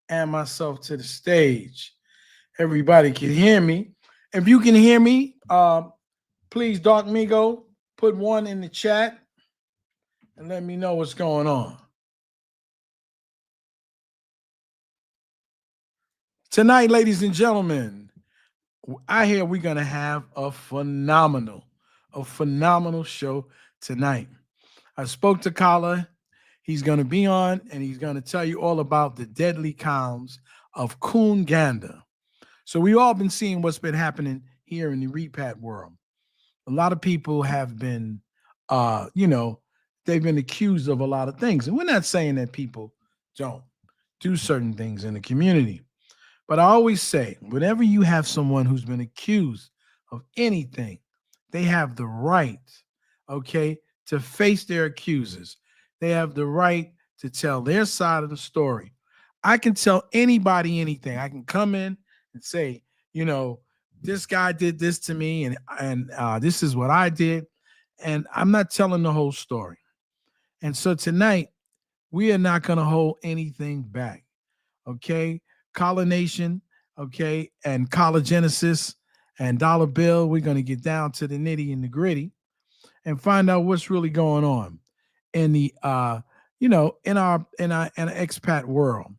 and myself to the stage. Everybody can hear me. If you can hear me, please, Doc Migo, put one in the chat and let me know what's going on. Tonight, ladies and gentlemen, I hear we're gonna have a phenomenal show tonight. I spoke to Kala. He's gonna be on and he's gonna tell you all about the deadly cows of Koonganda. So we all been seeing what's been happening here in the repat world. A lot of people have been, uh, you know, they've been accused of a lot of things, and we're not saying that people don't do certain things in the community. But I always say, whenever you have someone who's been accused of anything, they have the right, okay, to face their accusers. They have the right to tell their side of the story. I can tell anybody anything. I can come in and say, you know, this guy did this to me, and this is what I did, and I'm not telling the whole story. And so tonight, we are not going to hold anything back. Okay, Colonation, okay, and Collagenesis and Dollar Bill. We're going to get down to the nitty and the gritty and find out what's really going on in the in our expat world.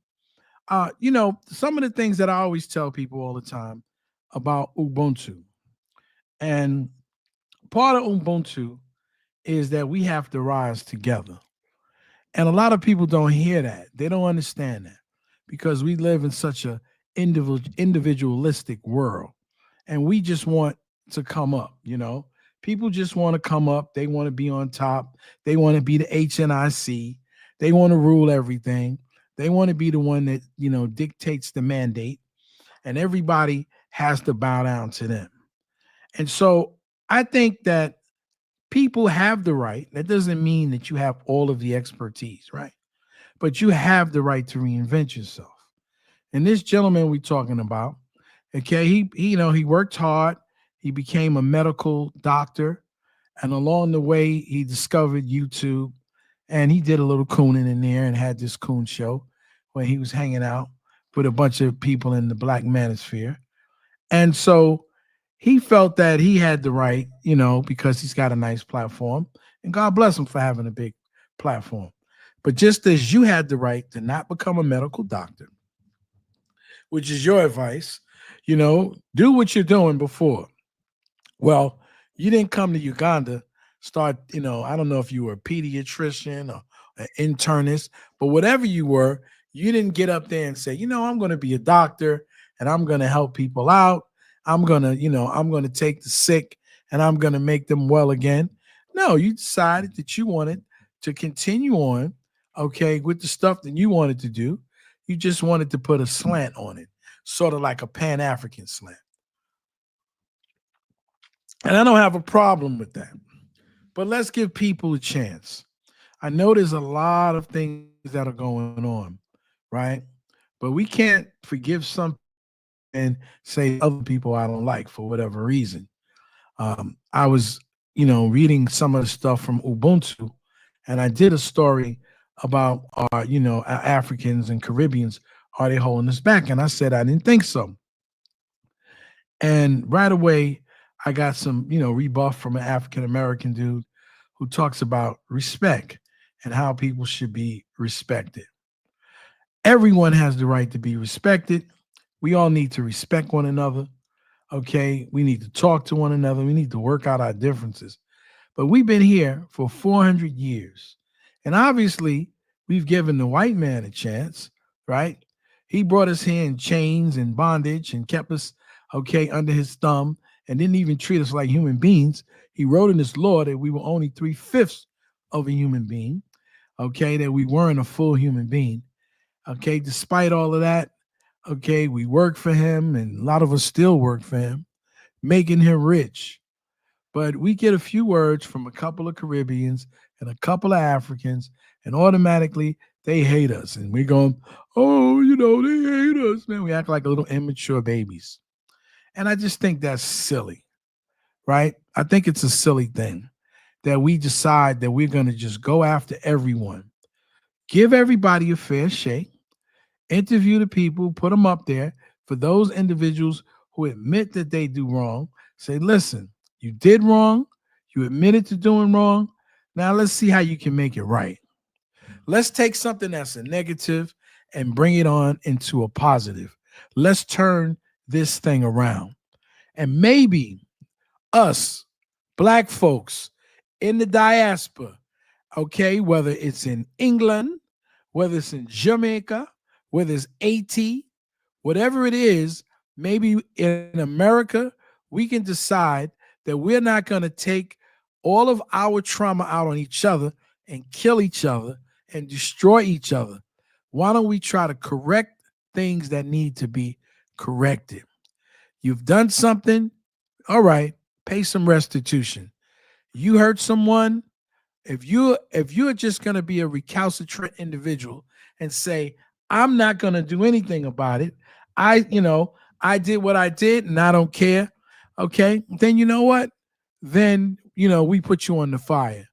Some of the things that I always tell people all the time about Ubuntu, and part of Ubuntu is that we have to rise together. And a lot of people don't hear that. They don't understand that because we live in such a individualistic world, and we just want to come up. People just want to come up. They want to be on top. They want to be the HNIC. They want to rule everything. They want to be the one that dictates the mandate, and everybody has to bow down to them. And so I think that people have the right. That doesn't mean that you have all of the expertise, right? But you have the right to reinvent yourself. And this gentleman we're talking about, okay, he worked hard. He became a medical doctor, and along the way, he discovered YouTube, and he did a little cooning in there and had this coon show where he was hanging out with a bunch of people in the Black manosphere. And so he felt that he had the right, because he's got a nice platform, and God bless him for having a big platform. But just as you had the right to not become a medical doctor, which is your advice, do what you're doing before. Well, you didn't come to Uganda, start, I don't know if you were a pediatrician or an internist, but whatever you were, you didn't get up there and say, I'm going to be a doctor and I'm going to help people out. I'm going to take the sick and I'm going to make them well again. No, you decided that you wanted to continue on, okay, with the stuff that you wanted to do. You just wanted to put a slant on it, sort of like a Pan-African slant. And I don't have a problem with that. But let's give people a chance. I know there's a lot of things that are going on, right? But we can't forgive some and say other people I don't like for whatever reason. I was, reading some of the stuff from Ubuntu, and I did a story about our Africans and Caribbeans, are they holding us back? And I said I didn't think so. And right away, I got some, rebuff from an African American dude who talks about respect and how people should be respected. Everyone has the right to be respected. We all need to respect one another. Okay. We need to talk to one another. We need to work out our differences. But we've been here for 400 years. And obviously, we've given the white man a chance, right? He brought us here in chains and bondage and kept us, okay, under his thumb and didn't even treat us like human beings. He wrote in his law that we were only 3/5 of a human being, okay, that we weren't a full human being. Okay, despite all of that, okay, we worked for him, and a lot of us still work for him, making him rich. But we get a few words from a couple of Caribbeans and a couple of Africans, and automatically they hate us. And we're going, oh, they hate us, man. We act like little immature babies. And I just think that's silly, right? I think it's a silly thing that we decide that we're going to just go after everyone. Give everybody a fair shake. Interview the people, put them up there. For those individuals who admit that they do wrong, say, listen, you did wrong. You admitted to doing wrong. Now let's see how you can make it right. Let's take something that's a negative and bring it on into a positive. Let's turn this thing around. And maybe us, black folks in the diaspora, okay, whether it's in England, whether it's in Jamaica, whether it's AT, whatever it is, maybe in America, we can decide that we're not going to take all of our trauma out on each other and kill each other and destroy each other. Why don't we try to correct things that need to be corrected? You've done something, all right, pay some restitution. You hurt someone, if you're just going to be a recalcitrant individual and say, I'm not going to do anything about it, I did what I did and I don't care, okay, then you know what, then we put you on the fire.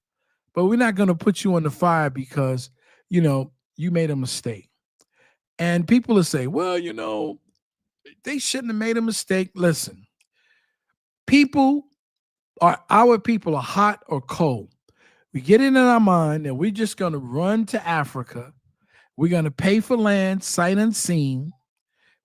But we're not going to put you on the fire because you made a mistake. And people will say, well, they shouldn't have made a mistake. Listen, people our people are hot or cold. We get it in our mind that we're just going to run to Africa. We're going to pay for land, sight unseen.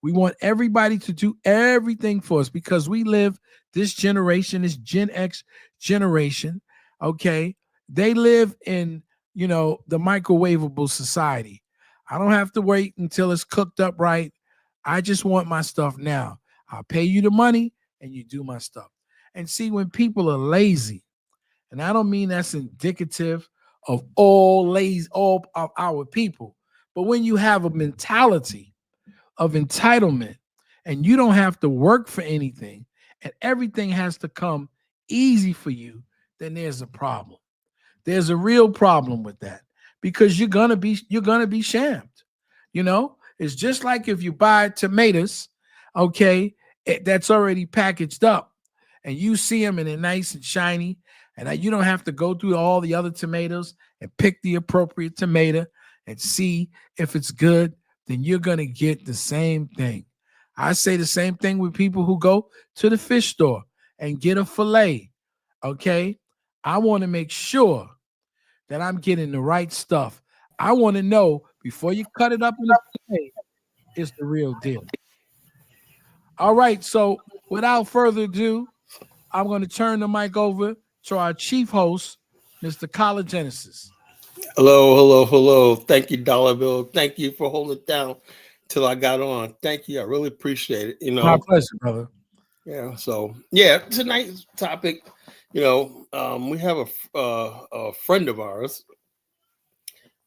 We want everybody to do everything for us because we live this generation, this Gen X generation. Okay. They live in, the microwavable society. I don't have to wait until it's cooked up right. I just want my stuff now. I'll pay you the money and you do my stuff. And see, when people are lazy, and I don't mean that's indicative of all of our people, but when you have a mentality of entitlement and you don't have to work for anything and everything has to come easy for you, then there's a problem. There's a real problem with that because you're gonna be shammed. It's just like if you buy tomatoes, okay, that's already packaged up, and you see them and they're nice and shiny, and you don't have to go through all the other tomatoes and pick the appropriate tomato and see if it's good. Then you're gonna get the same thing. I say the same thing with people who go to the fish store and get a fillet. Okay, I want to make sure that I'm getting the right stuff. I want to know before you cut it up in the fillet, it's the real deal. All right, so without further ado, I'm going to turn the mic over to our chief host, Mr. Collar Genesis. Hello, hello, hello. Thank you, Dollar Bill. Thank you for holding it down till I got on. Thank you. I really appreciate it. My pleasure, brother. Yeah. So yeah, tonight's topic. We have a friend of ours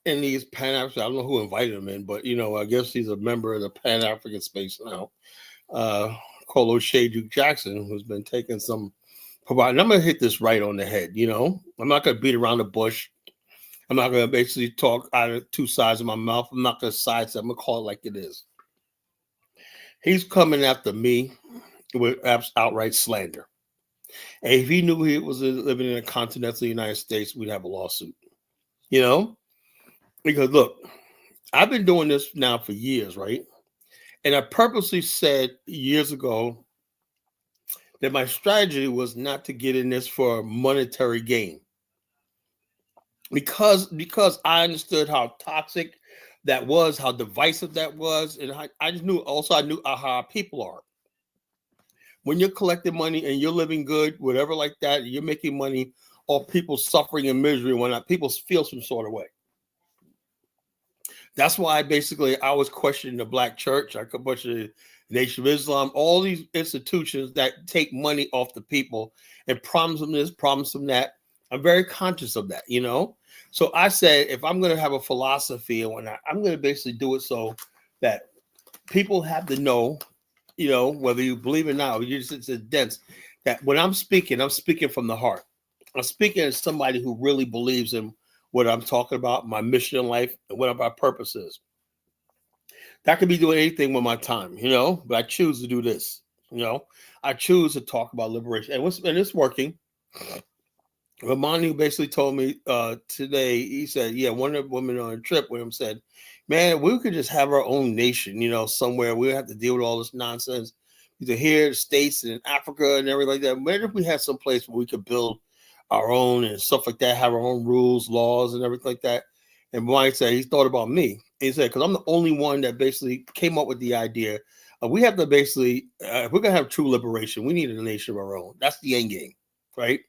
in these Pan African. I don't know who invited him in, but I guess he's a member of the Pan African space now. Called O'Shea Duke Jackson, who's been taking some. Providing. I'm gonna hit this right on the head. I'm not gonna beat around the bush. I'm not going to basically talk out of two sides of my mouth. I'm not going to sidestep. I'm going to call it like it is. He's coming after me with outright slander. And if he knew he was living in a continental United States, we'd have a lawsuit. Because look, I've been doing this now for years, right? And I purposely said years ago that my strategy was not to get in this for monetary gain. Because I understood how toxic that was, how divisive that was, and I just knew how our people are. When you're collecting money and you're living good, whatever like that, you're making money off people suffering and misery when people feel some sort of way. That's why I was questioning the Black church. I could question the Nation of Islam, all these institutions that take money off the people and promise them this, promise them that. I'm very conscious of that, So I said, if I'm going to have a philosophy and whatnot, I'm going to basically do it so that people have to know, whether you believe it or not, it's dense, that when I'm speaking from the heart. I'm speaking as somebody who really believes in what I'm talking about, my mission in life, and what my purpose is. That could be doing anything with my time, but I choose to do this, I choose to talk about liberation. And it's working. Ramani basically told me today, he said, yeah, one of the women on a trip with him said, man, we could just have our own nation, somewhere. We don't have to deal with all this nonsense. Either here, the States and Africa and everything like that. Imagine if we had some place where we could build our own and stuff like that, have our own rules, laws, and everything like that. And Mike said he thought about me. He said, because I'm the only one that basically came up with the idea. We have to basically, if we're going to have true liberation, we need a nation of our own. That's the end game, right?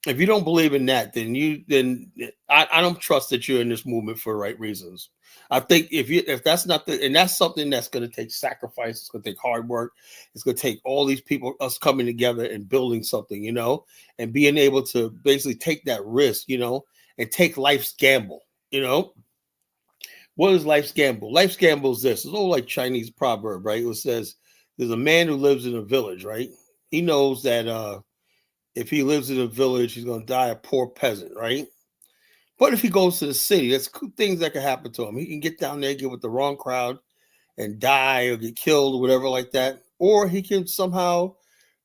If you don't believe in that, then I don't trust that you're in this movement for the right reasons. I think if that's not and that's something that's going to take sacrifice, it's going to take hard work, it's going to take all these people, us coming together and building something, and being able to basically take that risk, and take life's gamble, What is life's gamble? Life's gamble is this. It's all like Chinese proverb, right? It says there's a man who lives in a village, right? He knows that if he lives in a village, he's going to die a poor peasant, right? But if he goes to the city, there's things that can happen to him. He can get down there, get with the wrong crowd, and die or get killed or whatever like that. Or he can somehow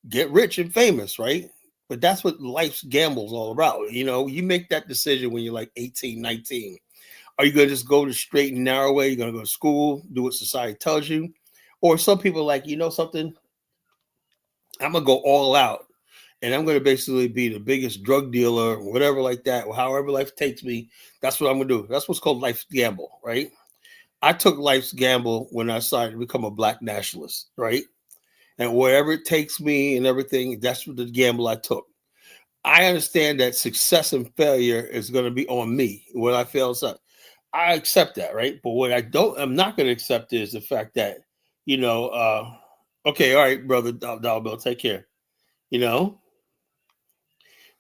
get rich and famous, right? But that's what life's gamble's all about. You make that decision when you're like 18, 19. Are you going to just go the straight and narrow way? You're going to go to school, do what society tells you? Or some people are like, something? I'm going to go all out and I'm going to basically be the biggest drug dealer, or whatever like that, or however life takes me. That's what I'm going to do. That's what's called life's gamble, right? I took life's gamble when I started to become a black nationalist, right? And wherever it takes me and everything, that's what the gamble I took. I understand that success and failure is going to be on me when I fail. So I accept that, right? But what I'm not going to accept is the fact that, okay, all right, brother Dollar Bill, take care. You know,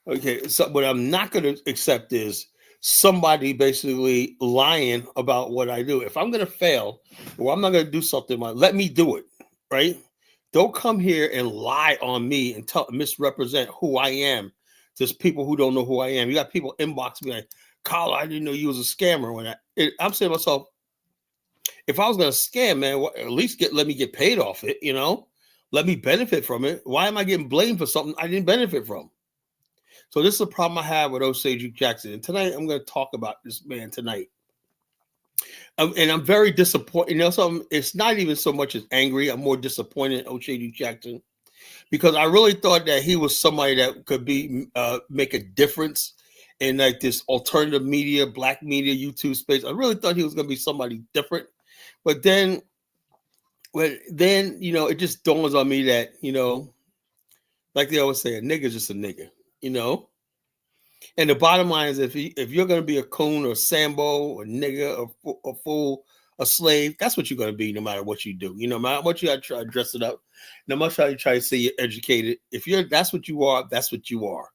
Okay, so what I'm not going to accept is somebody basically lying about what I do. If I'm going to fail, or I'm not going to do something, let me do it, right? Don't come here and lie on me and misrepresent who I am. Just people who don't know who I am. You got people inbox me like, "Carl, I didn't know you was a scammer." I'm saying to myself, if I was going to scam, man, at least let me get paid off it. Let me benefit from it. Why am I getting blamed for something I didn't benefit from? So this is a problem I have with Osage Jackson. And tonight I'm going to talk about this man tonight. And I'm very disappointed. Something, it's not even so much as angry. I'm more disappointed in Osage Jackson because I really thought that he was somebody that could make a difference in like this alternative media, black media, YouTube space. I really thought he was going to be somebody different. But then it just dawns on me that, like they always say, a nigga's just a nigga, you know? And the bottom line is, if you're going to be a coon or Sambo or nigga or a fool, a slave, that's what you're going to be, no matter what you do. No matter what you try to dress it up, no matter how you try to say you're educated. That's what you are. That's what you are,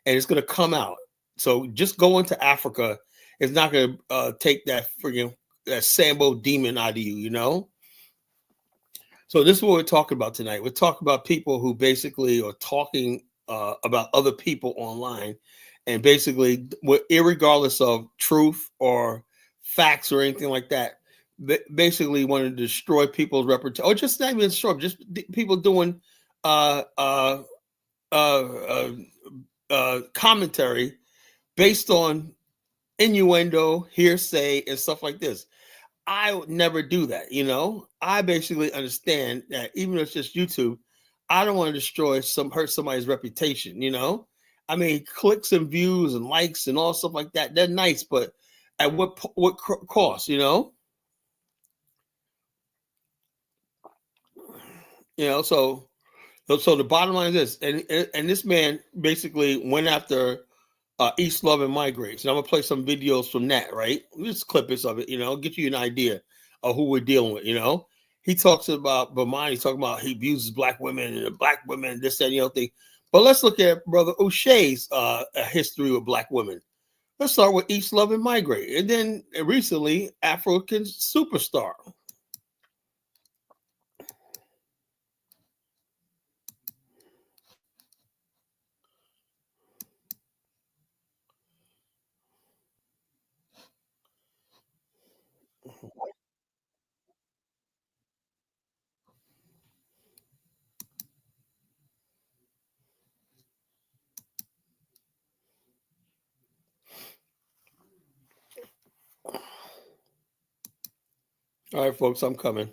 and it's going to come out. So just going to Africa is not going to take that friggin' that Sambo demon out of you. So this is what we're talking about tonight. We're talking about people who basically are talking about other people online, and basically, irregardless of truth or facts or anything like that, basically want to destroy people's reputation, or just not even destroy, just people doing uh, uh, uh, commentary based on innuendo, hearsay, and stuff like this. I would never do that. I basically understand that even if it's just YouTube, I don't want to hurt somebody's reputation. I mean, clicks and views and likes and all stuff like that, they're nice, but at what cost? So the bottom line is this, and this man basically went after East Love and Migrates. And I'm gonna play some videos from that, right? Just clippings of it, get you an idea of who we're dealing with. He talks about Bamani, he's talking about he abuses black women and black women, this, that, thing. But let's look at Brother O'Shea's history with black women. Let's start with East Love and Migrate, and then recently African Superstar. All right, folks, I'm coming.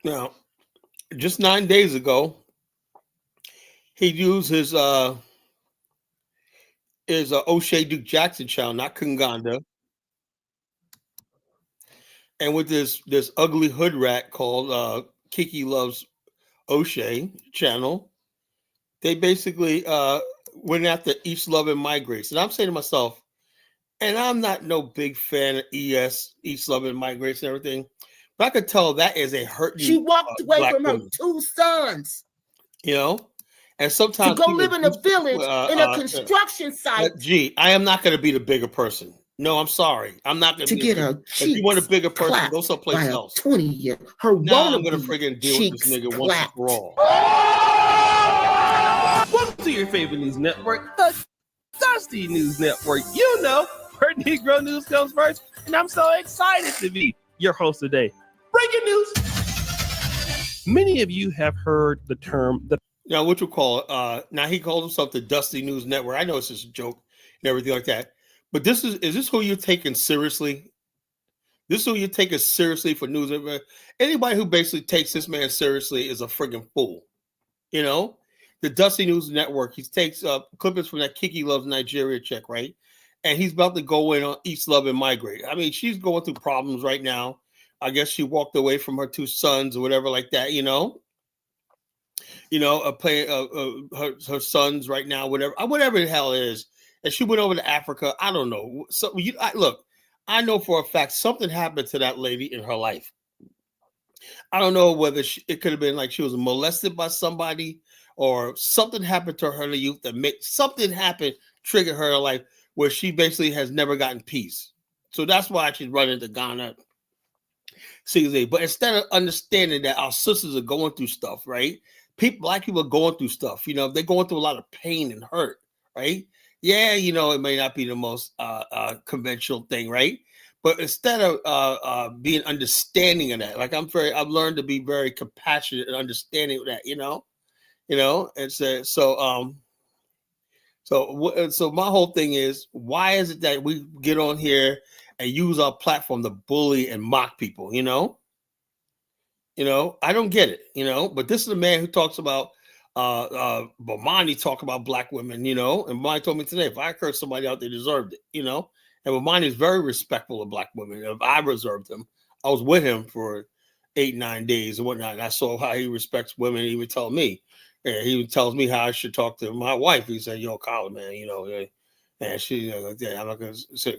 Now, just 9 days ago, he used his O'Shea Duke Jackson channel, not Koonganda, and with this ugly hood rat called Kiki Loves O'Shea channel, they basically went after East Love and Migrates. And I'm saying to myself, and I'm not no big fan of East Love and Migrates and everything, but I could tell that is a hurting. She walked away from her 2 sons. You know, and sometimes to go live in a village in a construction site. Gee, I am not going to be the bigger person. No, I'm sorry. I'm not going to get her. If you want a bigger person, go someplace else. 20-year. Her now I'm going to friggin' deal with this nigga once and for all. Welcome to your favorite news network, the Dusty News Network. You know, where Negro news comes first, and I'm so excited to be your host today. Breaking news. Many of you have heard the term now, what you call it? Now he calls himself the Dusty News Network. I know it's just a joke and everything like that. But is this who you're taking seriously? This is who you're taking seriously for news? Anybody who basically takes this man seriously is a friggin' fool. You know? The Dusty News Network, he takes clippings from that Kiki Loves Nigeria check, right? And he's about to go in on East Love and Migrate. I mean, she's going through problems right now. I guess she walked away from her 2 sons or whatever like that, you know? Playing her sons right now, whatever the hell it is. And she went over to Africa. I don't know. So look, I know for a fact something happened to that lady in her life. I don't know whether it could have been like she was molested by somebody or something happened to her in the youth something happened, triggered her life where she basically has never gotten peace. So that's why she's running to Ghana. But instead of understanding that our sisters are going through stuff, right? Black people are going through stuff. You know, they're going through a lot of pain and hurt, right? Yeah, you know, it may not be the most conventional thing, right? But instead of being understanding of that, like I've learned to be very compassionate and understanding of that, you know, and so my whole thing is, why is it that we get on here and use our platform to bully and mock people, you know? I don't get it, but this is a man who talks about Bomani talk about black women, and Bomani told me today, if I cursed somebody out, they deserved it, and Bomani is very respectful of black women. If I reserved him, I was with him for 8-9 days and whatnot, and I saw how he respects women. He would tell me, and he tells me how I should talk to my wife. He said, "Yo, Colin, man, and she, I'm not gonna say,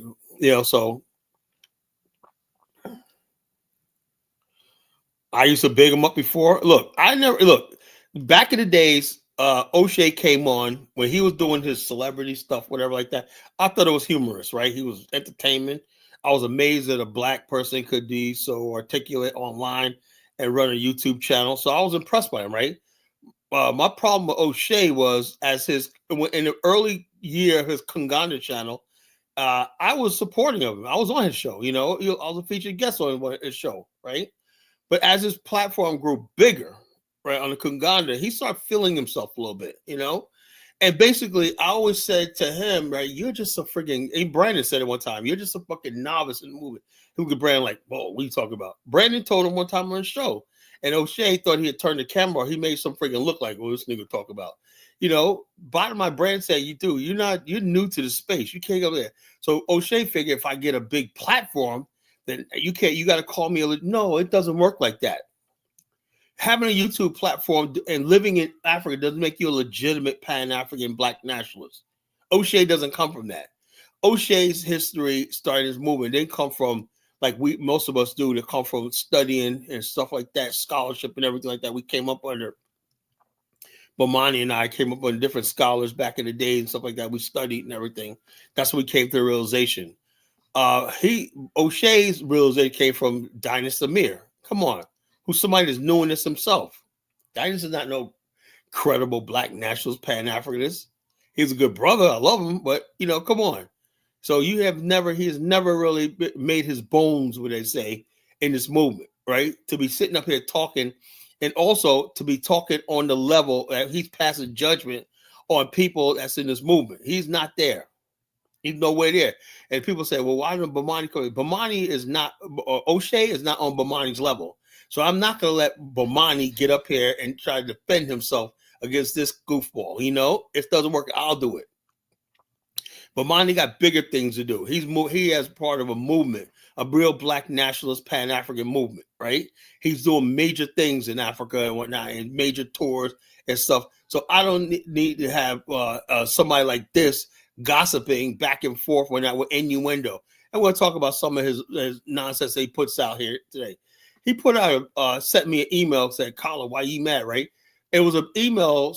so." I used to big him up before. Look, back in the days, O'Shea came on when he was doing his celebrity stuff, whatever like that. I thought it was humorous, right? He was entertainment. I was amazed that a black person could be so articulate online and run a YouTube channel. So I was impressed by him, right? My problem with O'Shea was in the early year of his Koonganda channel, I was supporting him. I was on his show, I was a featured guest on his show, right? But as his platform grew bigger, right, on the Koonganda, he started feeling himself a little bit, And basically, I always said to him, right, you're just a freaking, Brandon said it one time, you're just a fucking novice in the movie. Who could Brandon like, whoa, what are you talking about? Brandon told him one time on his show, and O'Shea thought he had turned the camera, he made some freaking look like, well, this nigga talk about. Bottom line, Brandon said, you're new to the space. You can't go there. So O'Shea figured if I get a big platform, then you got to call me. No, it doesn't work like that. Having a YouTube platform and living in Africa doesn't make you a legitimate Pan-African black nationalist. O'Shea doesn't come from that. O'Shea's history starting his movement didn't come from like most of us do, to come from studying and stuff like that, scholarship and everything like that. We came up under Bomani and I came up on different scholars back in the day and stuff like that. We studied and everything. That's when we came to the realization. O'Shea's realization came from Dinus Amir. Come on, who's somebody that's knowing this himself. Dinus is not no credible black nationalist, Pan-Africanist. He's a good brother. I love him, but come on. So he has never really made his bones, what they say, in this movement, right? To be sitting up here talking. And also to be talking on the level that he's passing judgment on people that's in this movement. He's not there. He's nowhere there. And people say, well, why didn't Bomani come? Bomani is not, O'Shea is not on Bomani's level. So I'm not going to let Bomani get up here and try to defend himself against this goofball. If it doesn't work, I'll do it. Bomani got bigger things to do. He has part of a movement, a real black nationalist Pan-African movement, right? He's doing major things in Africa and whatnot, and major tours and stuff. So I don't need to have somebody like this gossiping back and forth with innuendo. And we'll talk about some of his nonsense that he puts out here today. He put out sent me an email, said, "Colin, why you mad?" Right? It was an email.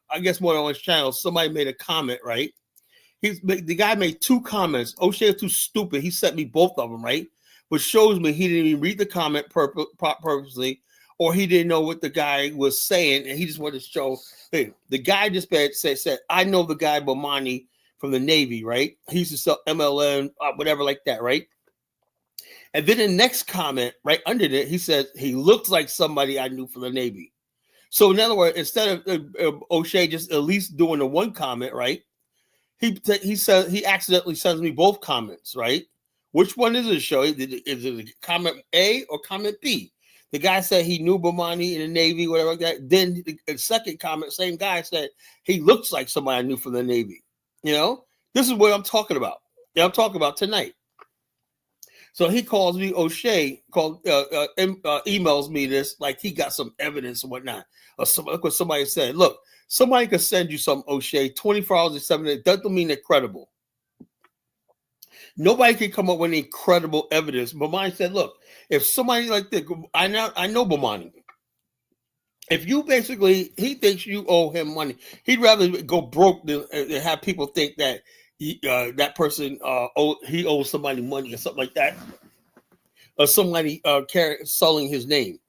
I guess more on his channel. Somebody made a comment, right? The guy made two comments. O'Shea is too stupid. He sent me both of them, right? Which shows me he didn't even read the comment purposely, or he didn't know what the guy was saying, and he just wanted to show. Hey, the guy just said, "I know the guy Bomani from the Navy, right? He used to sell MLM, whatever like that, right?" And then the next comment right under it, he said, "He looks like somebody I knew from the Navy." So in other words, instead of O'Shea just at least doing the one comment, right? He says he accidentally sends me both comments, right? Which one is it, show? Is it comment A or comment B? The guy said he knew Bomani in the Navy, whatever like that. Then the second comment, same guy said he looks like somebody I knew from the Navy. This is what I'm talking about. I'm talking about tonight. So he calls me, O'Shea emails me this like he got some evidence and whatnot. Or somebody said, look, somebody could send you some, O'Shea, 24 hours and 7 days. Doesn't mean they're credible. Nobody can come up with any credible evidence. Bomani said, look, if somebody like this, I know Bomani. If you basically, he thinks you owe him money, he'd rather go broke than have people think that that person he owes somebody money or something like that, or somebody selling his name.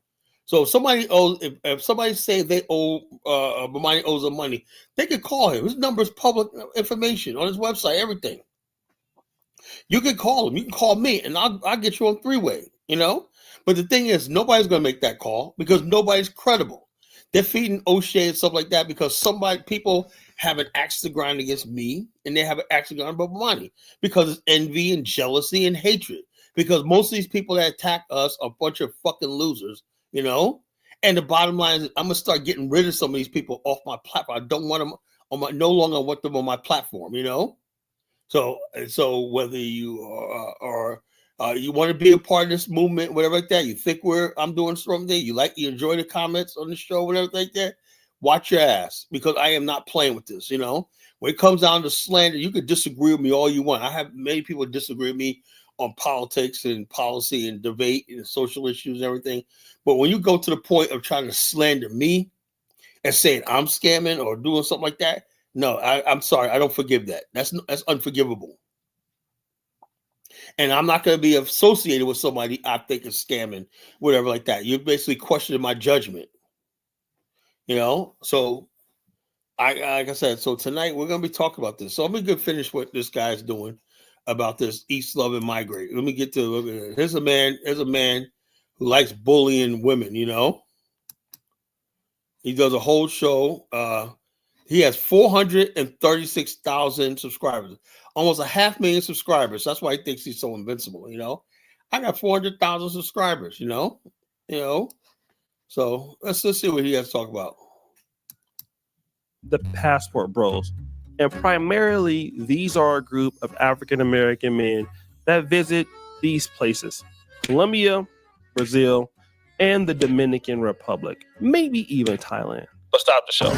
So if somebody owes, if somebody say they owe Bomani owes them money, they could call him. His number is public information on his website, everything. You can call him. You can call me, and I'll get you on three-way. But the thing is, nobody's going to make that call because nobody's credible. They're feeding O'Shea and stuff like that because people have an axe to grind against me, and they have an axe to grind about money because it's envy and jealousy and hatred. Because most of these people that attack us are a bunch of fucking losers, And the bottom line is, I'm gonna start getting rid of some of these people off my platform. I don't want them no longer want them on my platform, So whether you are you want to be a part of this movement, whatever like that, you think I'm doing something, you enjoy the comments on the show, whatever like that, watch your ass because I am not playing with this. When it comes down to slander, you can disagree with me all you want. I have many people disagree with me on politics and policy and debate and social issues and everything. But when you go to the point of trying to slander me and saying I'm scamming or doing something like that, no, I'm sorry. I don't forgive that. That's unforgivable. And I'm not going to be associated with somebody I think is scamming, whatever like that. You're basically questioning my judgment. So like I said, so tonight we're going to be talking about this. So I'm going to finish what this guy's doing about this East Love and Migrate. Let me get to here's a man who likes bullying women, He does a whole show. He has 436,000 subscribers, almost 500,000 subscribers. That's why he thinks he's so invincible. I got 400,000 subscribers. So let's see what he has to talk about. The Passport Bros, and primarily these are a group of African American men that visit these places: Colombia, Brazil, and the Dominican Republic, maybe even Thailand. Let's stop the show.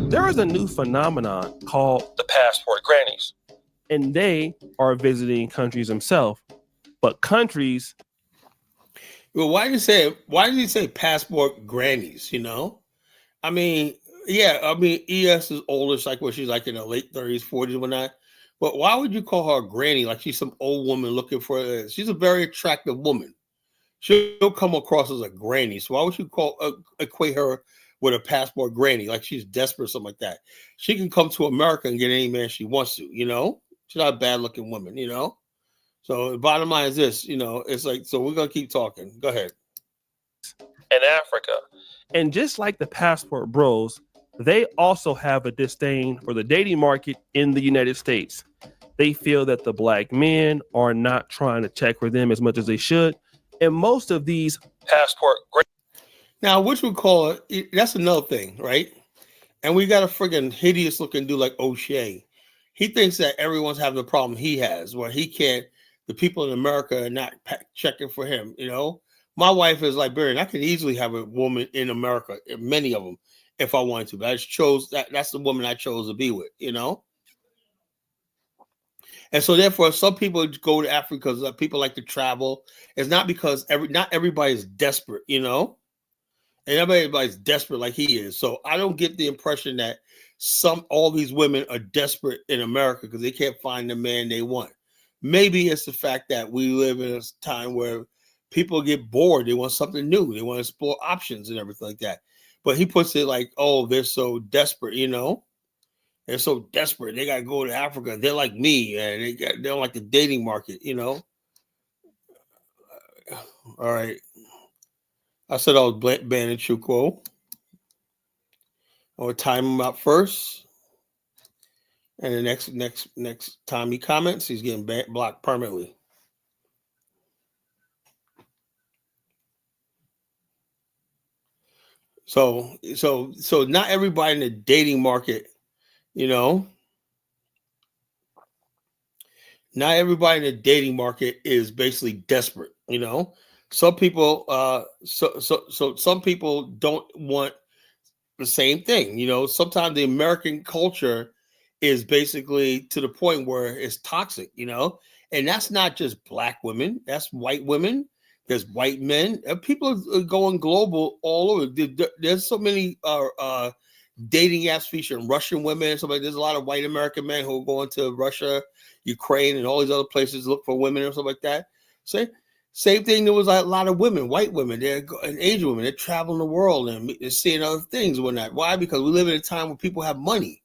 There is a new phenomenon called the passport grannies. and they are visiting countries themselves. But countries. Well, why did he say passport grannies? I mean, yeah, I mean, ES is older, like what she's like in her late 30s, 40s, whatnot. But why would you call her a granny like she's some old woman looking for? She's a very attractive woman. She'll come across as a granny. So why would you equate her with a passport granny like she's desperate or something like that? She can come to America and get any man she wants to. She's not a bad looking woman. So the bottom line is this. It's like, so we're gonna keep talking. Go ahead. In Africa, and just like the passport bros, they also have a disdain for the dating market in the United States. They feel that the black men are not trying to check for them as much as they should. And most of these passport. Now, which we call it, that's another thing, right? And we got a friggin' hideous looking dude like O'Shea. He thinks that everyone's having the problem he has, where he can't, the people in America are not checking for him, My wife is Liberian. I could easily have a woman in America, many of them, if I wanted to. But I just chose that's the woman I chose to be with, And so therefore, some people go to Africa because people like to travel. It's not because not everybody's desperate, And everybody's desperate like he is. So I don't get the impression that all these women are desperate in America because they can't find the man they want. Maybe it's the fact that we live in a time where people get bored. They want something new. They want to explore options and everything like that. But he puts it like, oh, they're so desperate, They're so desperate. They got to go to Africa. They're like me, and they don't like the dating market, All right. I said I was banning Chuko. I will time him out first. And the next time he comments, he's getting blocked permanently. So not everybody in the dating market, not everybody in the dating market is basically desperate, Some people some people don't want the same thing, Sometimes the American culture is basically to the point where it's toxic, and that's not just black women, that's white women. There's white men. People are going global all over. There's so many dating apps featuring Russian women and something. There's a lot of white American men who are going to Russia, Ukraine, and all these other places to look for women or something like that. Same thing. There was a lot of women, white women, and Asian women. They're traveling the world and seeing other things and whatnot. Why? Because we live in a time where people have money.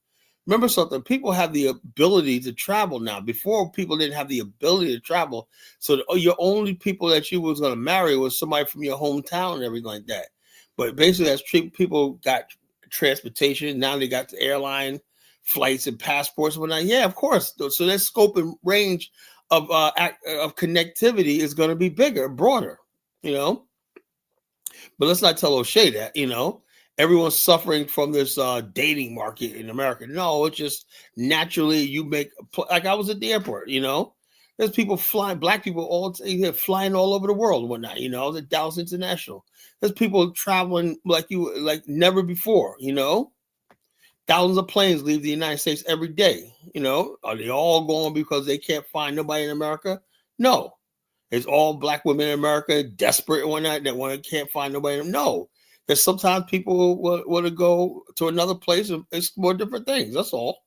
Remember something, people have the ability to travel now. Before, people didn't have the ability to travel. So your only people that you was going to marry was somebody from your hometown and everything like that. But basically, as people got transportation, now they got the airline flights and passports and whatnot. Yeah, of course. So their scope and range of connectivity is going to be bigger, broader, But let's not tell O'Shea that, Everyone's suffering from this dating market in America. No, it's just naturally you make, like I was at the airport, there's people flying, black people flying all over the world and whatnot, I was at Dallas International. There's people traveling like never before, Thousands of planes leave the United States every day, Are they all going because they can't find nobody in America? No. It's all black women in America, desperate and whatnot, that can't find nobody. No. Because sometimes people want to go to another place and explore different things. That's all.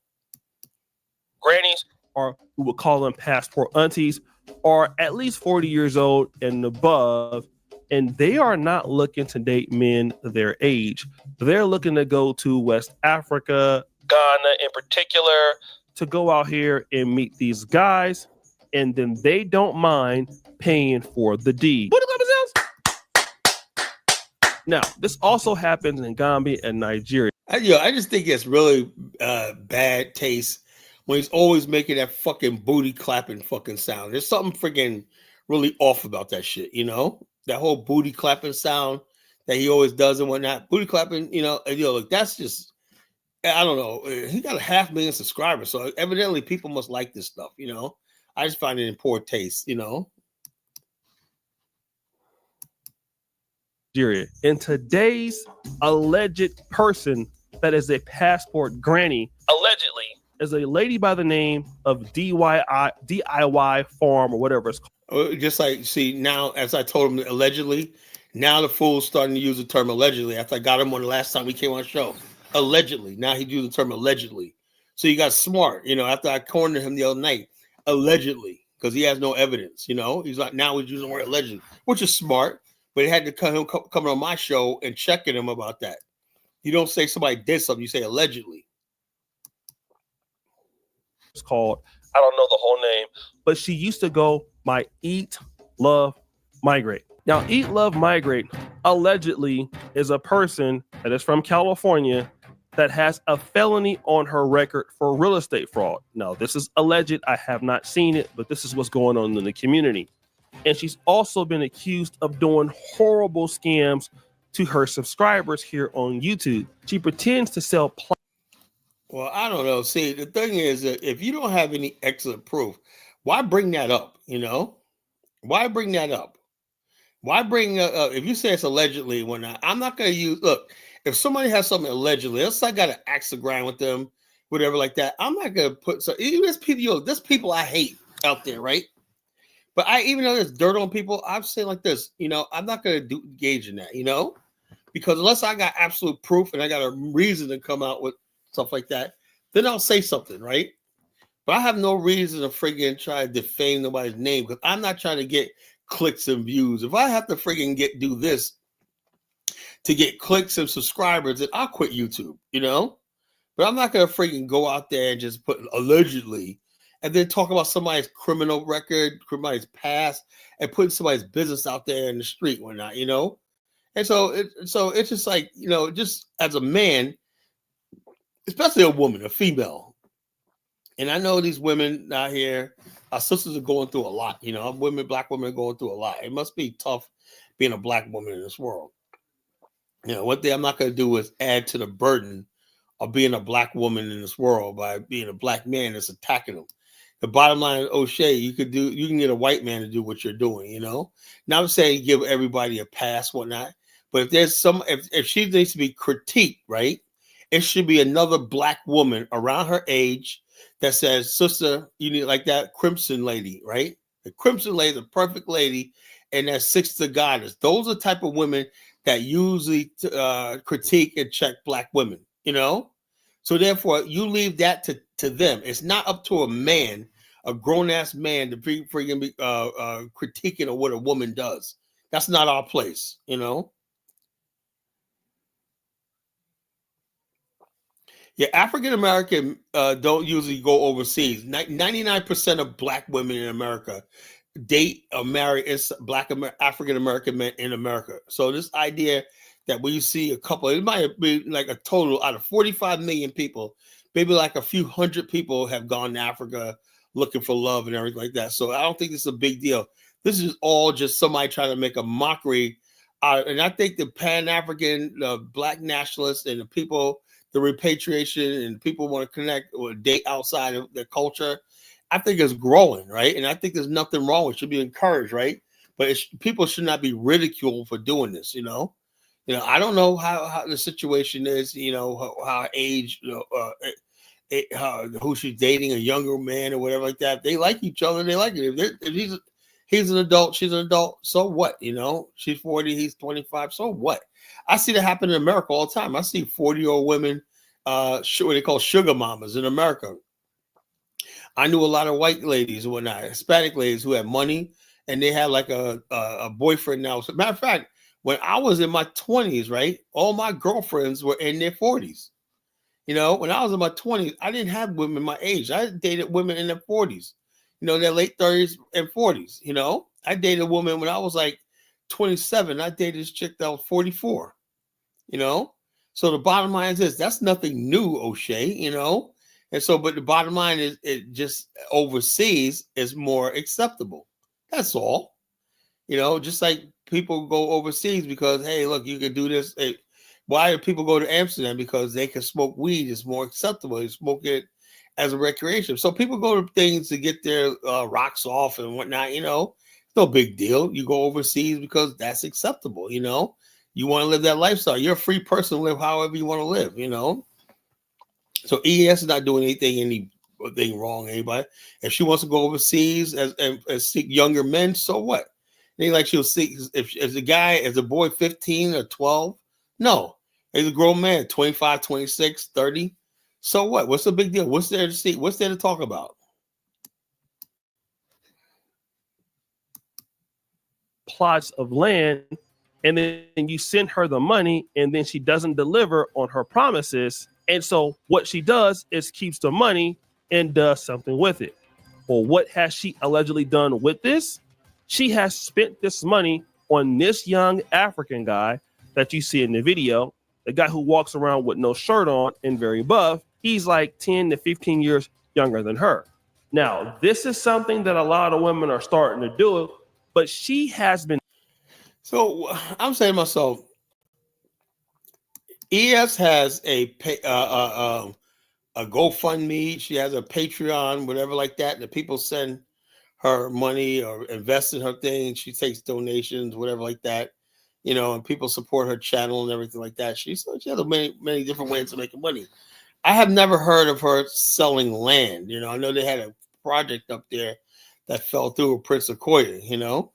Grannies, or we would call them passport aunties, are at least 40 years old and above, and they are not looking to date men their age. They're looking to go to West Africa, Ghana in particular, to go out here and meet these guys, and then they don't mind paying for the D. Now, this also happens in Gambia and Nigeria. I just think it's really bad taste when he's always making that fucking booty clapping fucking sound. There's something freaking really off about that shit, That whole booty clapping sound that he always does and whatnot. Booty clapping, look, that's just, I don't know. He got 500,000 subscribers, so evidently people must like this stuff, I just find it in poor taste, In today's alleged person that is a passport granny, allegedly, is a lady by the name of DIY Farm or whatever it's called. Just like, see, now, as I told him, allegedly, now the fool's starting to use the term allegedly. After I got him on the last time we came on the show, allegedly. Now he used the term allegedly. So he got smart, after I cornered him the other night, allegedly, because he has no evidence, He's like, now he's using the word allegedly, which is smart, but it had to come coming on my show and checking him about that. You don't say somebody did something, you say allegedly. It's called, I don't know the whole name, but she used to go by Eat, Love, Migrate. Now, Eat, Love, Migrate allegedly is a person that is from California that has a felony on her record for real estate fraud. Now, this is alleged. I have not seen it, but this is what's going on in the community. And she's also been accused of doing horrible scams to her subscribers here on YouTube. She pretends to sell Well, I don't know. See, the thing is that if you don't have any excellent proof, why bring that up? Why bring that up? Why bring if you say it's allegedly, when I'm not going to use, look, if somebody has something allegedly, let's say I got an axe to grind with them, whatever like that, I'm not going to put, so even there's people I hate out there, right? But even though there's dirt on people, I'm saying like this, I'm not going to engage in that, because unless I got absolute proof and I got a reason to come out with stuff like that, then I'll say something, right? But I have no reason to friggin' try to defame nobody's name, because I'm not trying to get clicks and views. If I have to friggin' do this to get clicks and subscribers, then I'll quit YouTube, But I'm not going to friggin' go out there and just put allegedly and then talk about somebody's criminal record, somebody's past, and putting somebody's business out there in the street or not, And so it's just like, just as a man, especially a woman, a female. And I know these women out here, our sisters are going through a lot. Black women are going through a lot. It must be tough being a black woman in this world. One thing I'm not going to do is add to the burden of being a black woman in this world by being a black man that's attacking them. The bottom line, O'Shea, you can get a white man to do what you're doing, Now I'm saying give everybody a pass, whatnot. But if there's if she needs to be critiqued, right? It should be another black woman around her age that says, sister, you need like that crimson lady, right? The crimson lady, the perfect lady, and that sister goddess. Those are the type of women that usually critique and check black women, So therefore, you leave that to them. It's not up to a man, a grown-ass man, to be critiquing of what a woman does. That's not our place, Yeah, African American don't usually go overseas. 99% of black women in America date or marry African American men in America. So this idea that when you see a couple, it might be like a total out of 45 million people, maybe like a few hundred people have gone to Africa looking for love and everything like that. So I don't think this is a big deal. This is all just somebody trying to make a mockery. And I think the Pan-African, black nationalists and the people, the repatriation and people want to connect or date outside of their culture, I think it's growing, right? And I think there's nothing wrong with it. Should be encouraged, right? But people should not be ridiculed for doing this, I don't know how the situation is, how age, who she's dating, a younger man or whatever like that. If they like each other, they like it. If he's an adult, she's an adult, so what? She's 40, he's 25, so what? I see that happen in America all the time. I see 40-year-old women, what they call sugar mamas in America. I knew a lot of white ladies and whatnot, Hispanic ladies who had money, and they had like a boyfriend now. As a matter of fact, when I was in my 20s, right, all my girlfriends were in their 40s. When I was in my 20s, I didn't have women my age. I dated women in their 40s, their late 30s and 40s. I dated a woman when I was like 27. I dated this chick that was 44. So the bottom line is this: that's nothing new, O'Shea. And so, but the bottom line is, it just overseas is more acceptable. That's all. Just like people go overseas because, hey, look, you can do this. Hey, why do people go to Amsterdam? Because they can smoke weed. It's more acceptable. They smoke it as a recreation. So people go to things to get their rocks off and whatnot. It's no big deal. You go overseas because that's acceptable. You want to live that lifestyle. You're a free person to live however you want to live. So ES is not doing anything any thing wrong. Anybody, if she wants to go overseas and seek younger men, so what? It ain't like she'll seek if the boy 15 or 12. No, he's a grown man, 25, 26, 30. So what? What's the big deal? What's there to see? What's there to talk about? Plots of land, and then you send her the money, and then she doesn't deliver on her promises. And so what she does is keeps the money and does something with it. Well, what has she allegedly done with this? She has spent this money on this young African guy that you see in the video, the guy who walks around with no shirt on and very buff. He's like 10 to 15 years younger than her. Now, this is something that a lot of women are starting to do, but she has been. So I'm saying to myself, ES has a GoFundMe. She has a Patreon, whatever like that. The people send her money or invest in her thing. She takes donations, whatever like that. You know, and people support her channel and everything like that. She has many different ways of making money. I have never heard of her selling land. You know, I know they had a project up there that fell through with Prince Okoye, you know.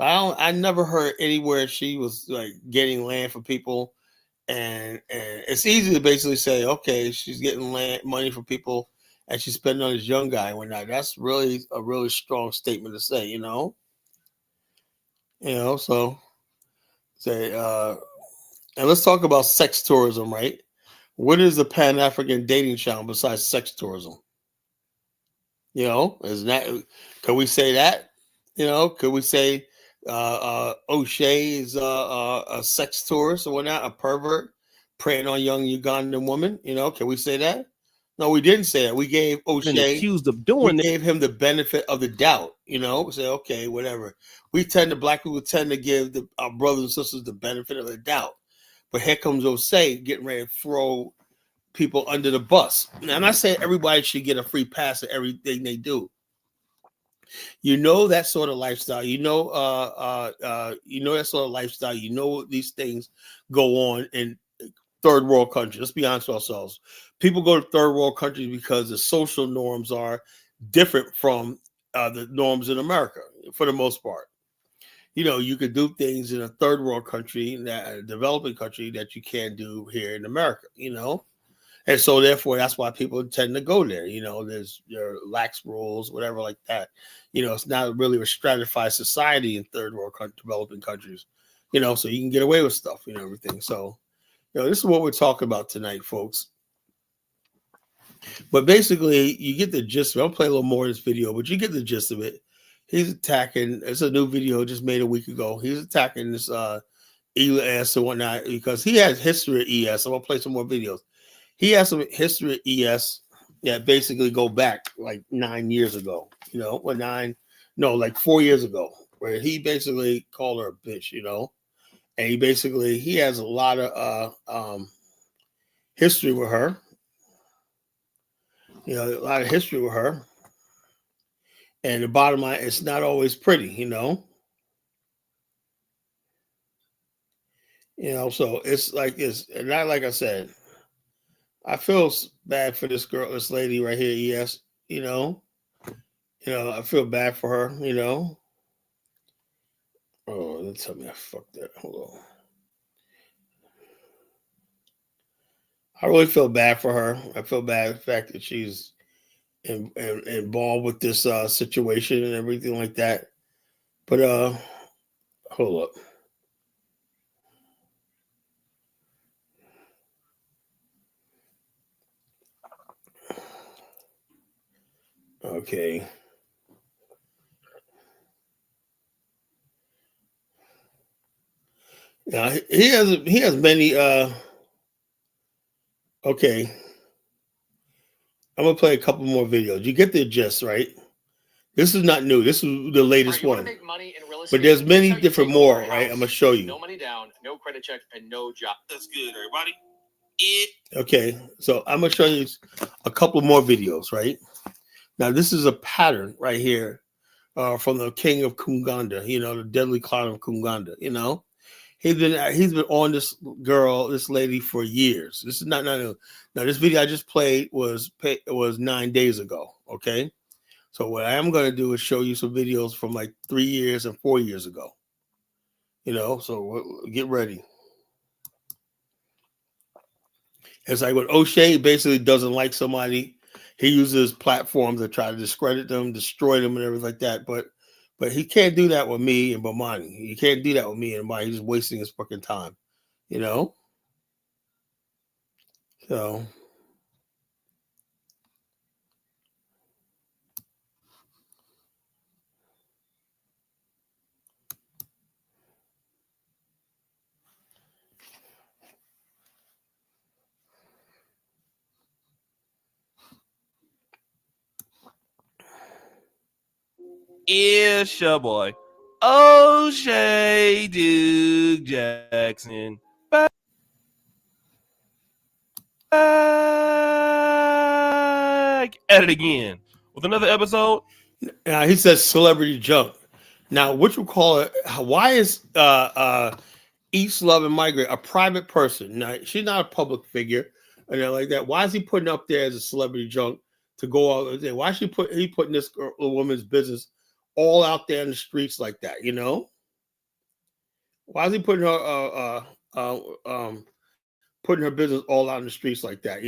I never heard anywhere she was like getting land for people. And it's easy to basically say, okay, she's getting land money for people and she's spending on this young guy and whatnot. That's really a really strong statement to say, you know. So say and let's talk about sex tourism, right? What is the Pan-African dating channel besides sex tourism? You know, isn't that, can we say that? You know, could we say O'Shea is a sex tourist or whatnot, a pervert preying on young Ugandan women? You know, can we say that? No, we didn't say that. We gave O'Shea accused of doing. We gave him the benefit of the doubt. You know, we say okay, whatever. Black people tend to give our brothers and sisters the benefit of the doubt. But here comes O'Shea getting ready to throw people under the bus. Now, I'm not saying everybody should get a free pass at everything they do. You know that sort of lifestyle. You know that sort of lifestyle. You know these things go on in third world countries. Let's be honest with ourselves. People go to third world countries because the social norms are different from the norms in America, for the most part. You know, you could do things in a third world country, a developing country, that you can't do here in America. You know. And so, therefore, that's why people tend to go there. You know, there are lax rules, whatever like that. You know, it's not really a stratified society in third world developing countries. You know, so you can get away with stuff, you know, everything. So, you know, this is what we're talking about tonight, folks. But basically, you get the gist of it. I'll play a little more of this video, but you get the gist of it. He's attacking. It's a new video just made a week ago. He's attacking this ES and whatnot because he has history at ES. I'm going to play some more videos. He has some history at ES that basically go back like 9 years ago, you know, like 4 years ago, where he basically called her a bitch, you know, and he has a lot of history with her, you know, a lot of history with her. And the bottom line, it's not always pretty, you know. You know, so it's like this, and not like I said. I feel bad for this lady right here, ES, you know. I feel bad for her, you know. Oh, don't tell me I fucked that. Hold on. I really feel bad for her. I feel bad the fact that she's involved with this situation and everything like that. But hold up. Okay. Now he has many okay. I'm gonna play a couple more videos. You get the gist, right? This is not new. This is the latest one. Make money in real estate, but there's many different more, right? I'm gonna show you. No money down, no credit check, and no job. That's good, everybody. Okay, so I'm gonna show you a couple more videos, right? Now this is a pattern right here from the king of Koonganda, you know, the deadly clown of Koonganda, you know. He's been on this lady for years. This is not new. Now this video I just played was 9 days ago. Okay, so what I am going to do is show you some videos from like 3 years and 4 years ago. So get ready. It's like when O'Shea basically doesn't like somebody, he uses platforms to try to discredit them, destroy them, and everything like that. But he can't do that with me and Bomani. He can't do that with me and Bomani. He's just wasting his fucking time. So. It's your boy, O'Shea Duke Jackson. Back at it again with another episode. He says celebrity junk. Now, what you call it? Why is East Love and Migrate a private person? Now, she's not a public figure and like that. Why is he putting up there as a celebrity junk to go out there? Why is he putting this woman's business all out there in the streets like that? Why is he putting her business all out in the streets like that?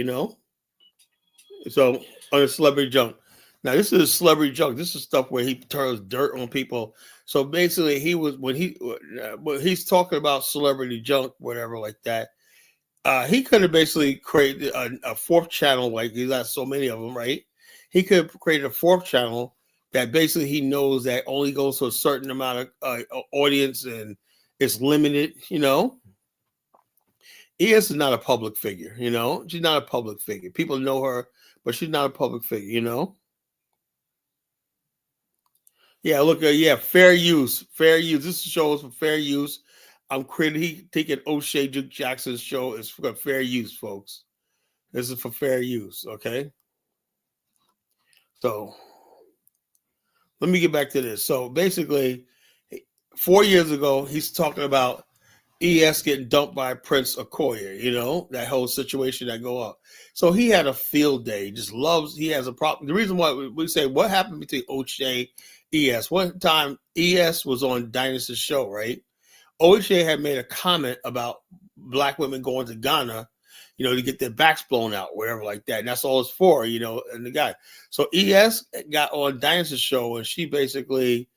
So on a celebrity junk. Now this is celebrity junk. This is stuff where he turns dirt on people. So basically, when he's talking about celebrity junk, whatever like that. He could have basically created a fourth channel, like he's got so many of them, right? He could have created a fourth channel that basically he knows that only goes to a certain amount of audience and it's limited. ES is not a public figure. She's not a public figure. People know her, but she's not a public figure. Yeah, look, fair use. Fair use. This show is for fair use. I'm taking O'Shea Duke Jackson's show is for fair use, folks. This is for fair use, okay? So let me get back to this. So basically, 4 years ago, he's talking about ES getting dumped by Prince Okoye, that whole situation that go up. So he had a field day. He has a problem. The reason why we say what happened between O'Shea, ES. One time ES was on Dynasty's show, right? O'Shea had made a comment about black women going to Ghana, to get their backs blown out, whatever like that. And that's all it's for, and the guy. So ES got on Dynasty's show and she basically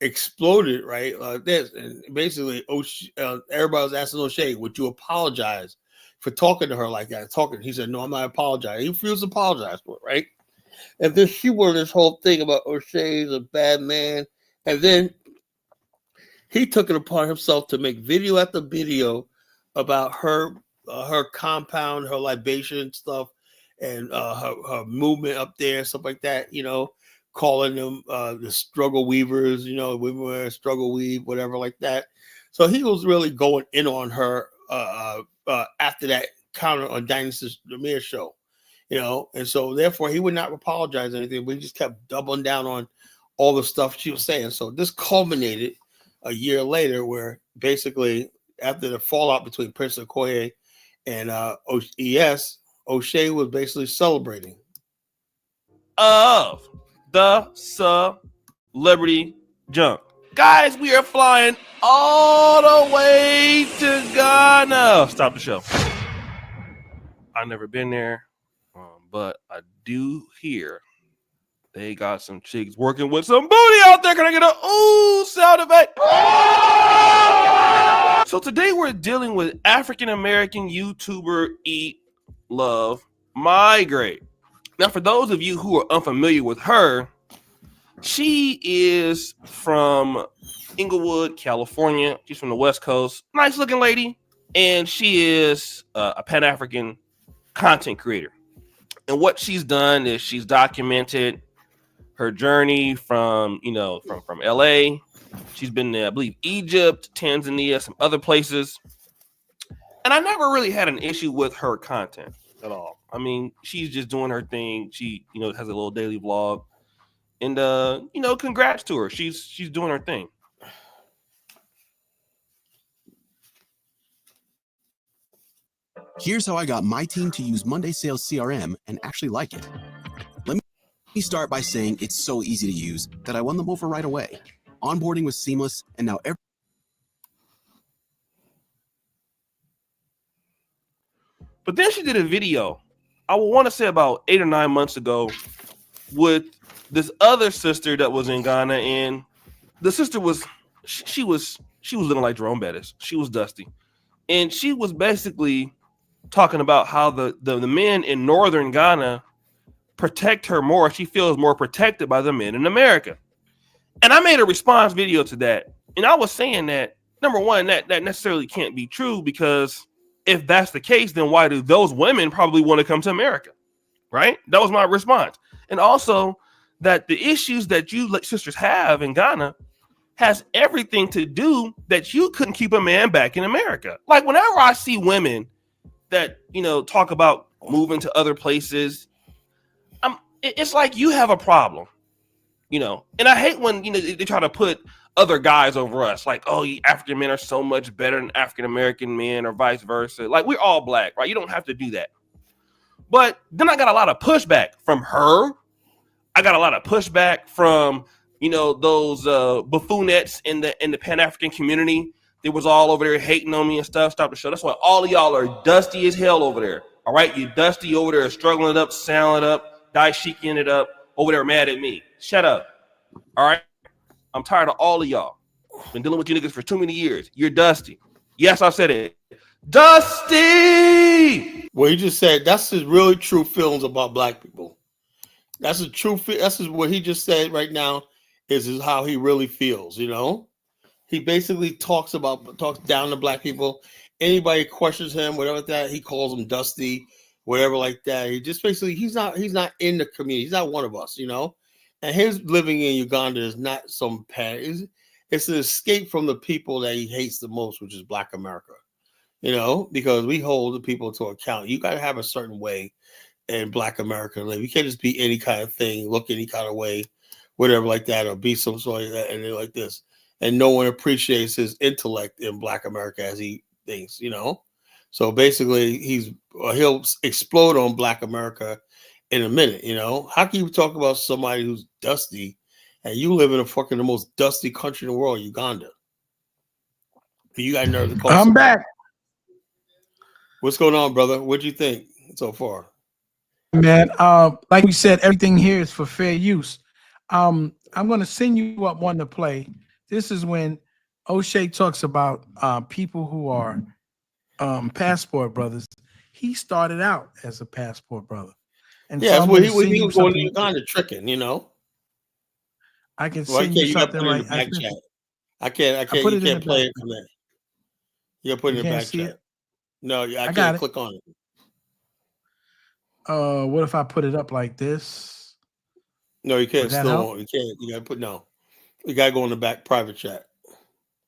exploded, right? Like this. And basically, everybody was asking O'Shea, would you apologize for talking to her like that? He said, no, I'm not apologizing. He refused to apologize for it, right? And then she wore this whole thing about O'Shea's a bad man. And then he took it upon himself to make video after video about her compound, her libation stuff, and her movement up there, stuff like that, calling them the struggle weavers, women wear struggle weave, whatever like that. So he was really going in on her after that counter on Dynasty's Premier show. And so therefore he would not apologize or anything, but he just kept doubling down on all the stuff she was saying. So this culminated a year later where basically after the fallout between Prince Okoye and ES, O'Shea was basically celebrating. Of the celebrity junk. Guys, we are flying all the way to Ghana. Stop the show. I've never been there. But I do hear they got some chicks working with some booty out there. Can I get a ooh sound effect? So today we're dealing with African-American YouTuber Eat, Love, Migrate. Now, for those of you who are unfamiliar with her, she is from Inglewood, California. She's from the West Coast. Nice looking lady. And she is a Pan-African content creator. And what she's done is she's documented her journey from LA. She's been to, I believe, Egypt, Tanzania, some other places. And I never really had an issue with her content at all. I mean, she's just doing her thing. She, has a little daily vlog. And congrats to her. She's doing her thing. Here's how I got my team to use Monday Sales CRM and actually like it. Let me start by saying it's so easy to use that I won them over right away. Onboarding was seamless, and now But then she did a video, I would want to say about 8 or 9 months ago, with this other sister that was in Ghana, and the sister was looking like Jerome Bettis. She was dusty, and she was basically talking about how the men in northern Ghana protect her more. She feels more protected by the men in America. And I made a response video to that, and I was saying that, number one, that necessarily can't be true, because if that's the case, then why do those women probably want to come to America, right? That was my response. And also that the issues that you sisters have in Ghana has everything to do that you couldn't keep a man back in America. Like, whenever I see women that, talk about moving to other places, it's like you have a problem, and I hate when, they try to put other guys over us, like, oh, African men are so much better than African American men, or vice versa. Like, we're all black, right? You don't have to do that. But then I got a lot of pushback from her. I got a lot of pushback from, those buffoonettes in the Pan-African community. They was all over there hating on me and stuff. Stop the show. That's why all of y'all are dusty as hell over there. All right, you dusty over there, struggling it up, selling it up, daishiki it up, over there mad at me. Shut up. All right. I'm tired of all of y'all. Been dealing with you niggas for too many years. You're dusty. Yes, I said it. Dusty. Well, he just said that's his really true feelings about black people. That's a true. That's what he just said right now. Is how he really feels. He basically talks down to black people. Anybody questions him, whatever that, he calls them dusty, whatever like that. He just basically he's not in the community. He's not one of us. And his living in Uganda is not some pad. It's an escape from the people that he hates the most, which is Black America. Because we hold the people to account. You got to have a certain way in Black America to live. You can't just be any kind of thing, look any kind of way, whatever like that, or be some sort of that, and they're like this. And no one appreciates his intellect in Black America as he thinks, So basically, he'll explode on Black America in a minute, How can you talk about somebody who's dusty and you live in the most dusty country in the world, Uganda? You got nerve to call I'm back. What's going on, brother? What'd you think so far? Man, like we said, everything here is for fair use. I'm going to send you up one to play. This is when O'Shea talks about people who are passport brothers. He started out as a passport brother. And yeah, so that's what he was going to Uganda tricking, I can send you something like I can't play it from there. You got to put it in the back chat. No, I can't click on it. What if I put it up like this? No, you can't. You can't. You got to put no. You got to go in the back private chat.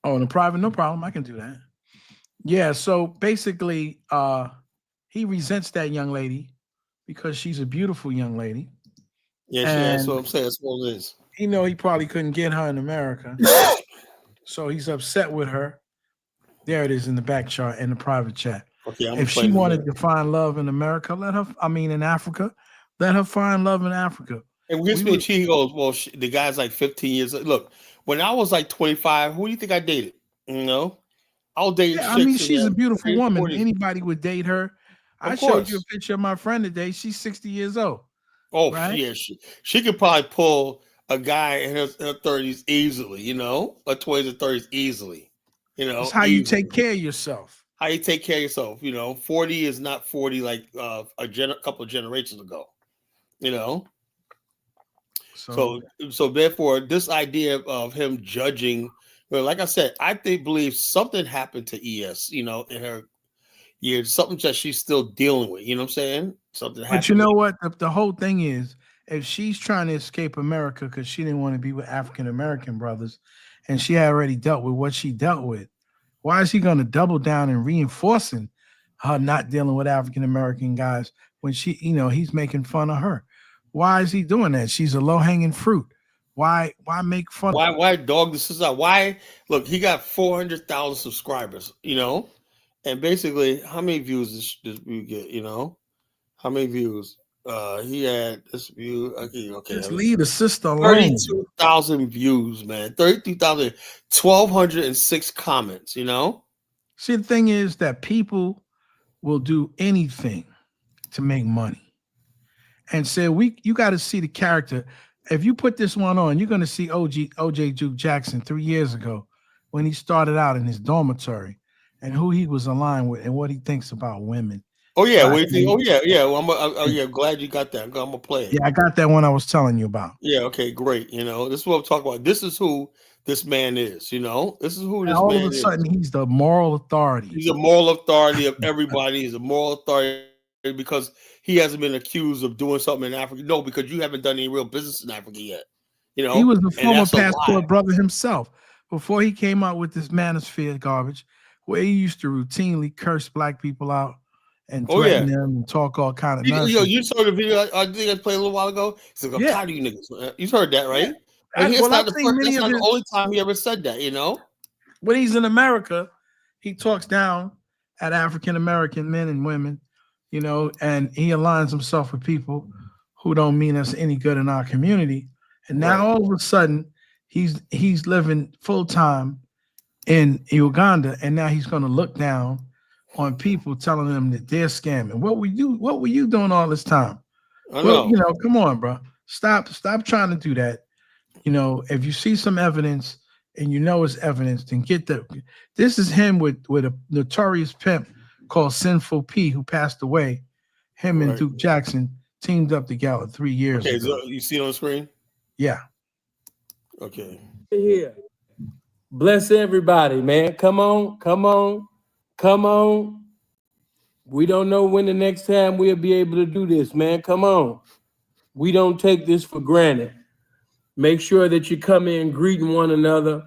Oh, in the private, no problem. I can do that. Yeah. So basically, he resents that young lady because she's a beautiful young lady. Yeah, that's what I'm saying. That's what it is. He probably couldn't get her in America, so he's upset with her. There it is in the back chart in the private chat. Okay, if she wanted to find love in America, in Africa, let her find love in Africa. And she goes, well, the guy's like 15 years. Look, when I was like 25, who do you think I dated? I'll date. Yeah, she's a beautiful woman. 40. Anybody would date her. I showed you a picture of my friend today. She's 60 years old. Oh, right? Yeah. She could probably pull a guy in her 30s easily, or 20s or 30s easily. It's how you take care of yourself. How you take care of yourself. 40 is not 40 like a couple of generations ago. So therefore, this idea of him judging, like I said, I believe something happened to ES, in her years, something that she's still dealing with. You know what I'm saying? Something happened. But you know what? The whole thing is, if she's trying to escape America because she didn't want to be with African American brothers, and she had already dealt with what she dealt with, why is he going to double down and reinforcing her not dealing with African American guys when he's making fun of her? Why is he doing that? She's a low-hanging fruit. Why make fun of her? Why dog this is out? Why look, he got 400,000 subscribers, and And basically, how many views does we get? You know, how many views? He had this view. Okay. Just leave the sister alone. 32,000 views, man. 32,000, 1,206 comments. You know. See, the thing is that people will do anything to make money, and say you got to see the character. If you put this one on, you're going to see OJ Juke Jackson 3 years ago when he started out in his dormitory and who he was aligned with and what he thinks about women. Oh yeah, what do you think? Oh yeah. Well, glad you got that. I'm gonna play it. Yeah, I got that one I was telling you about. Yeah, okay, great. You know, this is what I'm talking about. This is who this man is. You know, this is who this all man is. All of a sudden, he's the moral authority. He's a moral authority of everybody. He's a moral authority because he hasn't been accused of doing something in Africa. No, because you haven't done any real business in Africa yet. You know, he was the former passport brother himself before he came out with this manosphere garbage, where he used to routinely curse black people out and threaten them and talk all kind of nonsense. You saw the video I think I played a little while ago. He's like, I'm tired of you niggas. You heard that, right? Yeah. That's not the only time he ever said that, you know? When he's in America, he talks down at African-American men and women, you know, and he aligns himself with people who don't mean us any good in our community. And now all of a sudden, he's living full-time in Uganda, and now he's going to look down on people telling them that they're scamming. What were you doing all this time? Well, you know, come on, bro. Stop trying to do that. You know, if you see some evidence and you know it's evidence, then this is him with a notorious pimp called Sinful P, who passed away. Him and Duke Jackson teamed up together 3 years ago. So you see it on the screen? Yeah. Okay. Here. Bless everybody, man. Come on. We don't know when the next time we'll be able to do this, man. Come on. We don't take this for granted. Make sure that you come in greeting one another.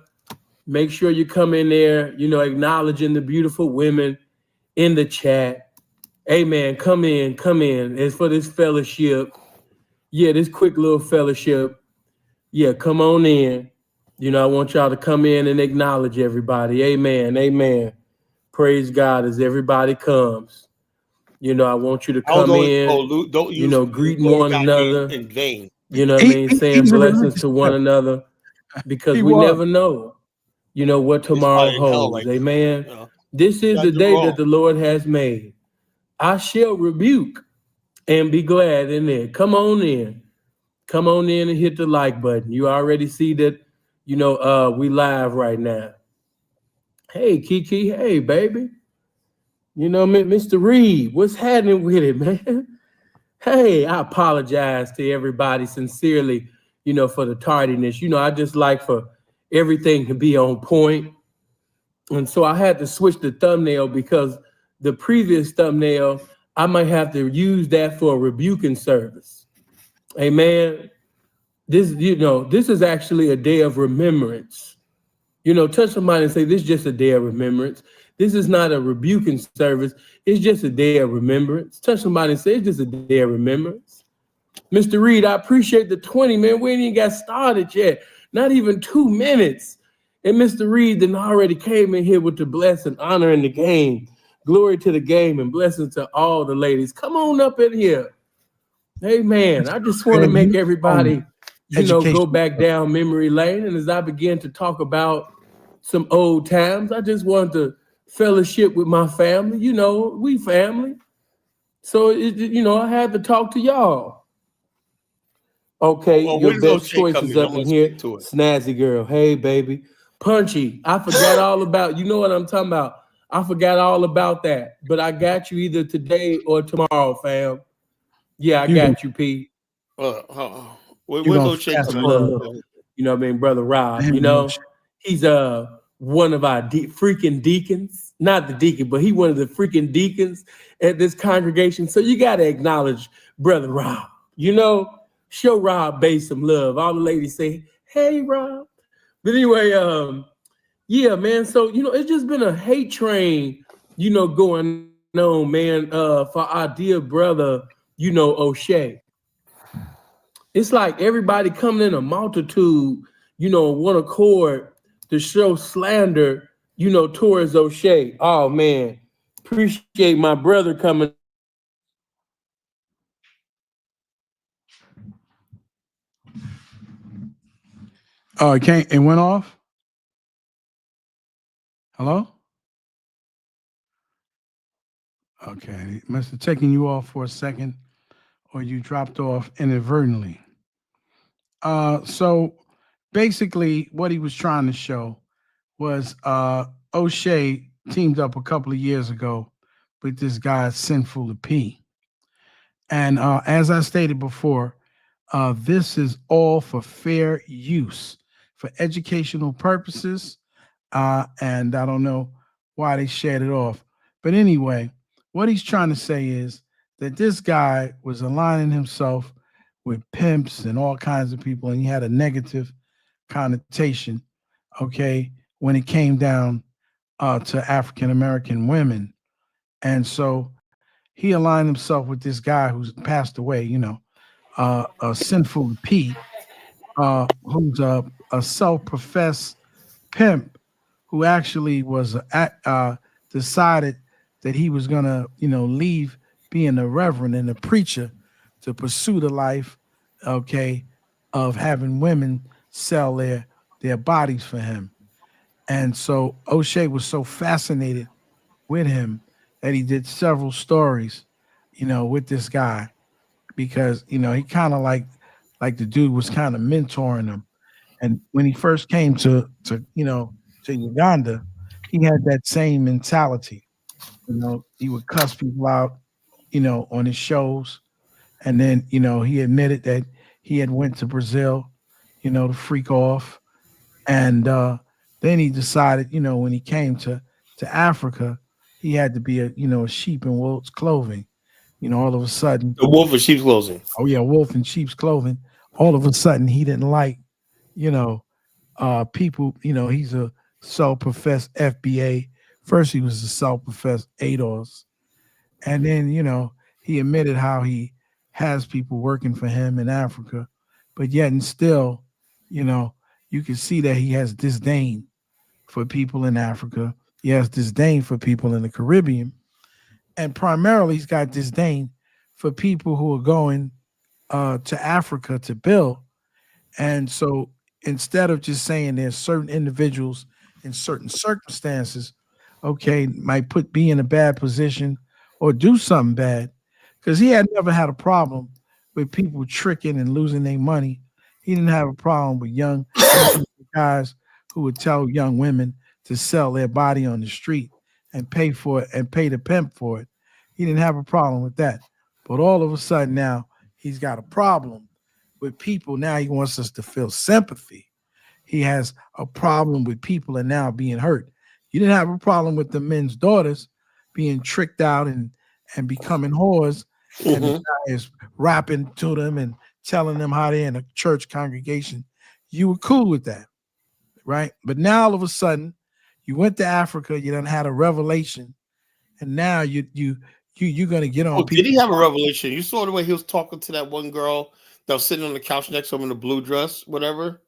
Make sure you come in there, you know, acknowledging the beautiful women in the chat. Hey, man, come in. As for this fellowship, this quick little fellowship, come on in. You know, I want y'all to come in and acknowledge everybody. Amen. Praise God as everybody comes. You know, I want you to come in, greeting one another. In vain. You know what I mean? Saying blessings to one another because we never know, you know, what tomorrow holds. Amen. You know, this is the day that the Lord has made. I shall rebuke and be glad in it. Come on in and hit the like button. You already see that, you know, we live right now. Hey, Kiki. Hey, baby. You know, Mr. Reed, what's happening with it, man? Hey, I apologize to everybody sincerely, you know, for the tardiness. You know, I just like for everything to be on point. And so I had to switch the thumbnail because the previous thumbnail, I might have to use that for a rebuking service. Amen. This is actually a day of remembrance. You know, touch somebody and say, this is just a day of remembrance. This is not a rebuking service. It's just a day of remembrance. Touch somebody and say, it's just a day of remembrance. Mr. Reed, I appreciate the 20, man. We ain't even got started yet. Not even 2 minutes. And Mr. Reed then already came in here with the blessing, honor in the game. Glory to the game and blessings to all the ladies. Come on up in here. Amen. I just want to make everybody, you know, go back down memory lane. And as I begin to talk about some old times, I just want to fellowship with my family. You know, we family. So, you know, I had to talk to y'all. Okay, your best choice is up in here. Snazzy girl. Hey, baby. Punchy. I forgot all about, you know what I'm talking about. I forgot all about that. But I got you either today or tomorrow, fam. Yeah, I got you, P. We're gonna check some love. You know what I mean, Brother Rob. You know, he's one of our freaking deacons. Not the deacon, but he one of the freaking deacons at this congregation. So you got to acknowledge Brother Rob. You know, show Rob Bass some love. All the ladies say, hey, Rob. But anyway, yeah, man. So, you know, it's just been a hate train, you know, going on, man, for our dear brother, you know, O'Shea. It's like everybody coming in a multitude, you know, one accord to show slander, you know, towards O'Shea. Oh, man. appreciate my brother coming. Oh, it went off? Hello? Okay, must have taken you off for a second, or you dropped off inadvertently. So basically, what he was trying to show was O'Shea teamed up a couple of years ago with this guy Sinful P. And as I stated before, this is all for fair use, for educational purposes. And I don't know why they shared it off. But anyway, what he's trying to say is that this guy was aligning himself with pimps and all kinds of people, and he had a negative connotation, okay, when it came down to African American women. And so he aligned himself with this guy who's passed away, a Sinful P, who's a self-professed pimp who actually was decided that he was gonna, leave being a reverend and a preacher to pursue the life, okay, of having women sell their bodies for him. And so O'Shea was so fascinated with him that he did several stories, with this guy, because he kind of like the dude was kind of mentoring him. And when he first came to Uganda, he had that same mentality. He would cuss people out, on his shows. And then, he admitted that he had went to Brazil, to freak off. And then he decided, when he came to Africa, he had to be a sheep in wolf's clothing. All of a sudden, the wolf in sheep's clothing. Oh yeah, wolf in sheep's clothing. All of a sudden, he didn't like, people. He's a self-professed FBA. First, he was a self-professed ADOS, and then he admitted how he has people working for him in Africa, but yet and still, you can see that he has disdain for people in Africa. He has disdain for people in the Caribbean. And primarily, he's got disdain for people who are going to Africa to build. And so instead of just saying there's certain individuals in certain circumstances, okay, might be in a bad position or do something bad, because he had never had a problem with people tricking and losing their money. He didn't have a problem with young guys who would tell young women to sell their body on the street and pay for it and pay the pimp for it. He didn't have a problem with that. But all of a sudden now he's got a problem with people. Now he wants us to feel sympathy. He has a problem with people are now being hurt. You didn't have a problem with the men's daughters being tricked out and becoming whores, and the guy is rapping to them and telling them how they're in a church congregation. You were cool with that, right? But now all of a sudden, you went to Africa, you done had a revelation, and now you're gonna get on. Did he have a revelation? You saw the way he was talking to that one girl that was sitting on the couch next to him in the blue dress, whatever.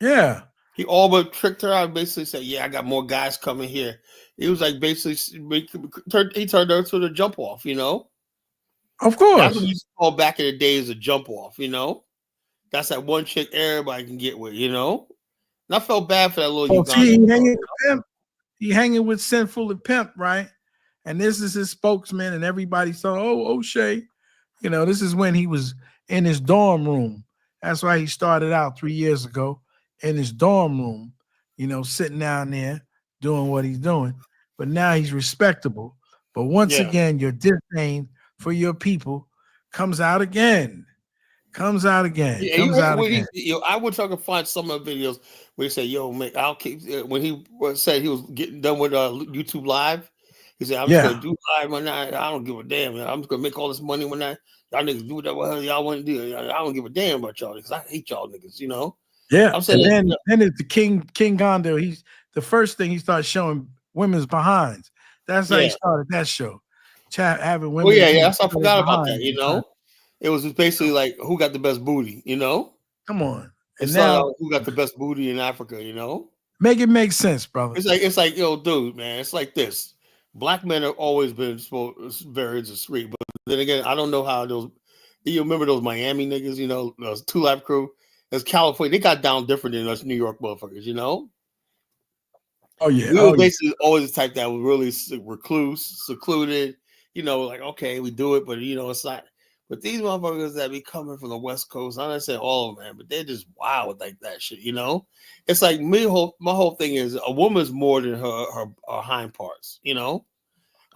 Yeah. He all but tricked her out, basically said, yeah, I got more guys coming here. He was like basically he turned her to the jump off, Of course. That's what you call back in the days a jump off, That's that one chick everybody can get with, And I felt bad for that little Ugandan. He hanging with Sinful and Pimp, right? And this is his spokesman, and everybody saw, O'Shea. This is when he was in his dorm room. That's why he started out 3 years ago in his dorm room, sitting down there doing what he's doing. But now he's respectable. But once again, your disdain for your people comes out again. I would try to find some of the videos where he said, yo, man, I'll keep, when he said he was getting done with YouTube Live, he said, I'm just going to do live one night. I don't give a damn. Man. I'm just going to make all this money one night. Y'all niggas do whatever y'all want to do. I don't give a damn about y'all niggas. I hate y'all niggas, Yeah. I'm saying, and then it's the Koonganda. He's the first thing he started showing women's behinds. That's how he started that show. Having women. Oh, yeah. I forgot about that, It was basically like who got the best booty, Come on. And now who got the best booty in Africa, Make it make sense, brother. It's like, yo, dude, man, it's like this. Black men have always been very discreet, but then again, I don't know how those. You remember those Miami niggas? You know, those 2 Live Crew. As California, they got down different than us New York motherfuckers. You know. Oh yeah, we were basically always the type that was really recluse, secluded. You know, like okay, we do it, but you know, it's not. But these motherfuckers that be coming from the West Coast, I'm not saying all of them, man, but they're just wild like that shit. You know, it's like my whole thing is a woman's more than her hind parts. You know,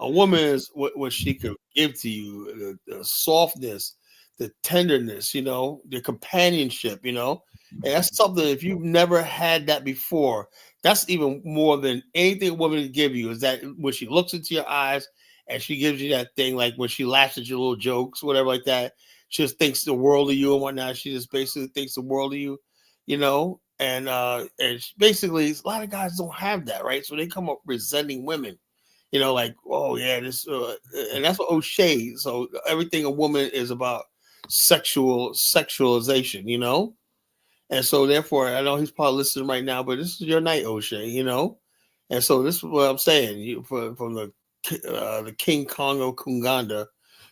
a woman is what she could give to you, the softness, the tenderness, you know, the companionship, you know, and that's something if you've never had that before, that's even more than anything a woman can give you. Is that when she looks into your eyes and she gives you that thing, like when she laughs at your little jokes, whatever like that, she just thinks the world of you and whatnot. She just basically thinks the world of you, you know, and basically a lot of guys don't have that, right? So they come up resenting women. You know, like, oh yeah, this, and that's what O'Shea. So everything a woman is about sexualization, you know, and so therefore, I know he's probably listening right now, but this is your night, O'Shea, you know, and so this is what I'm saying. You from the King Congo Koonganda,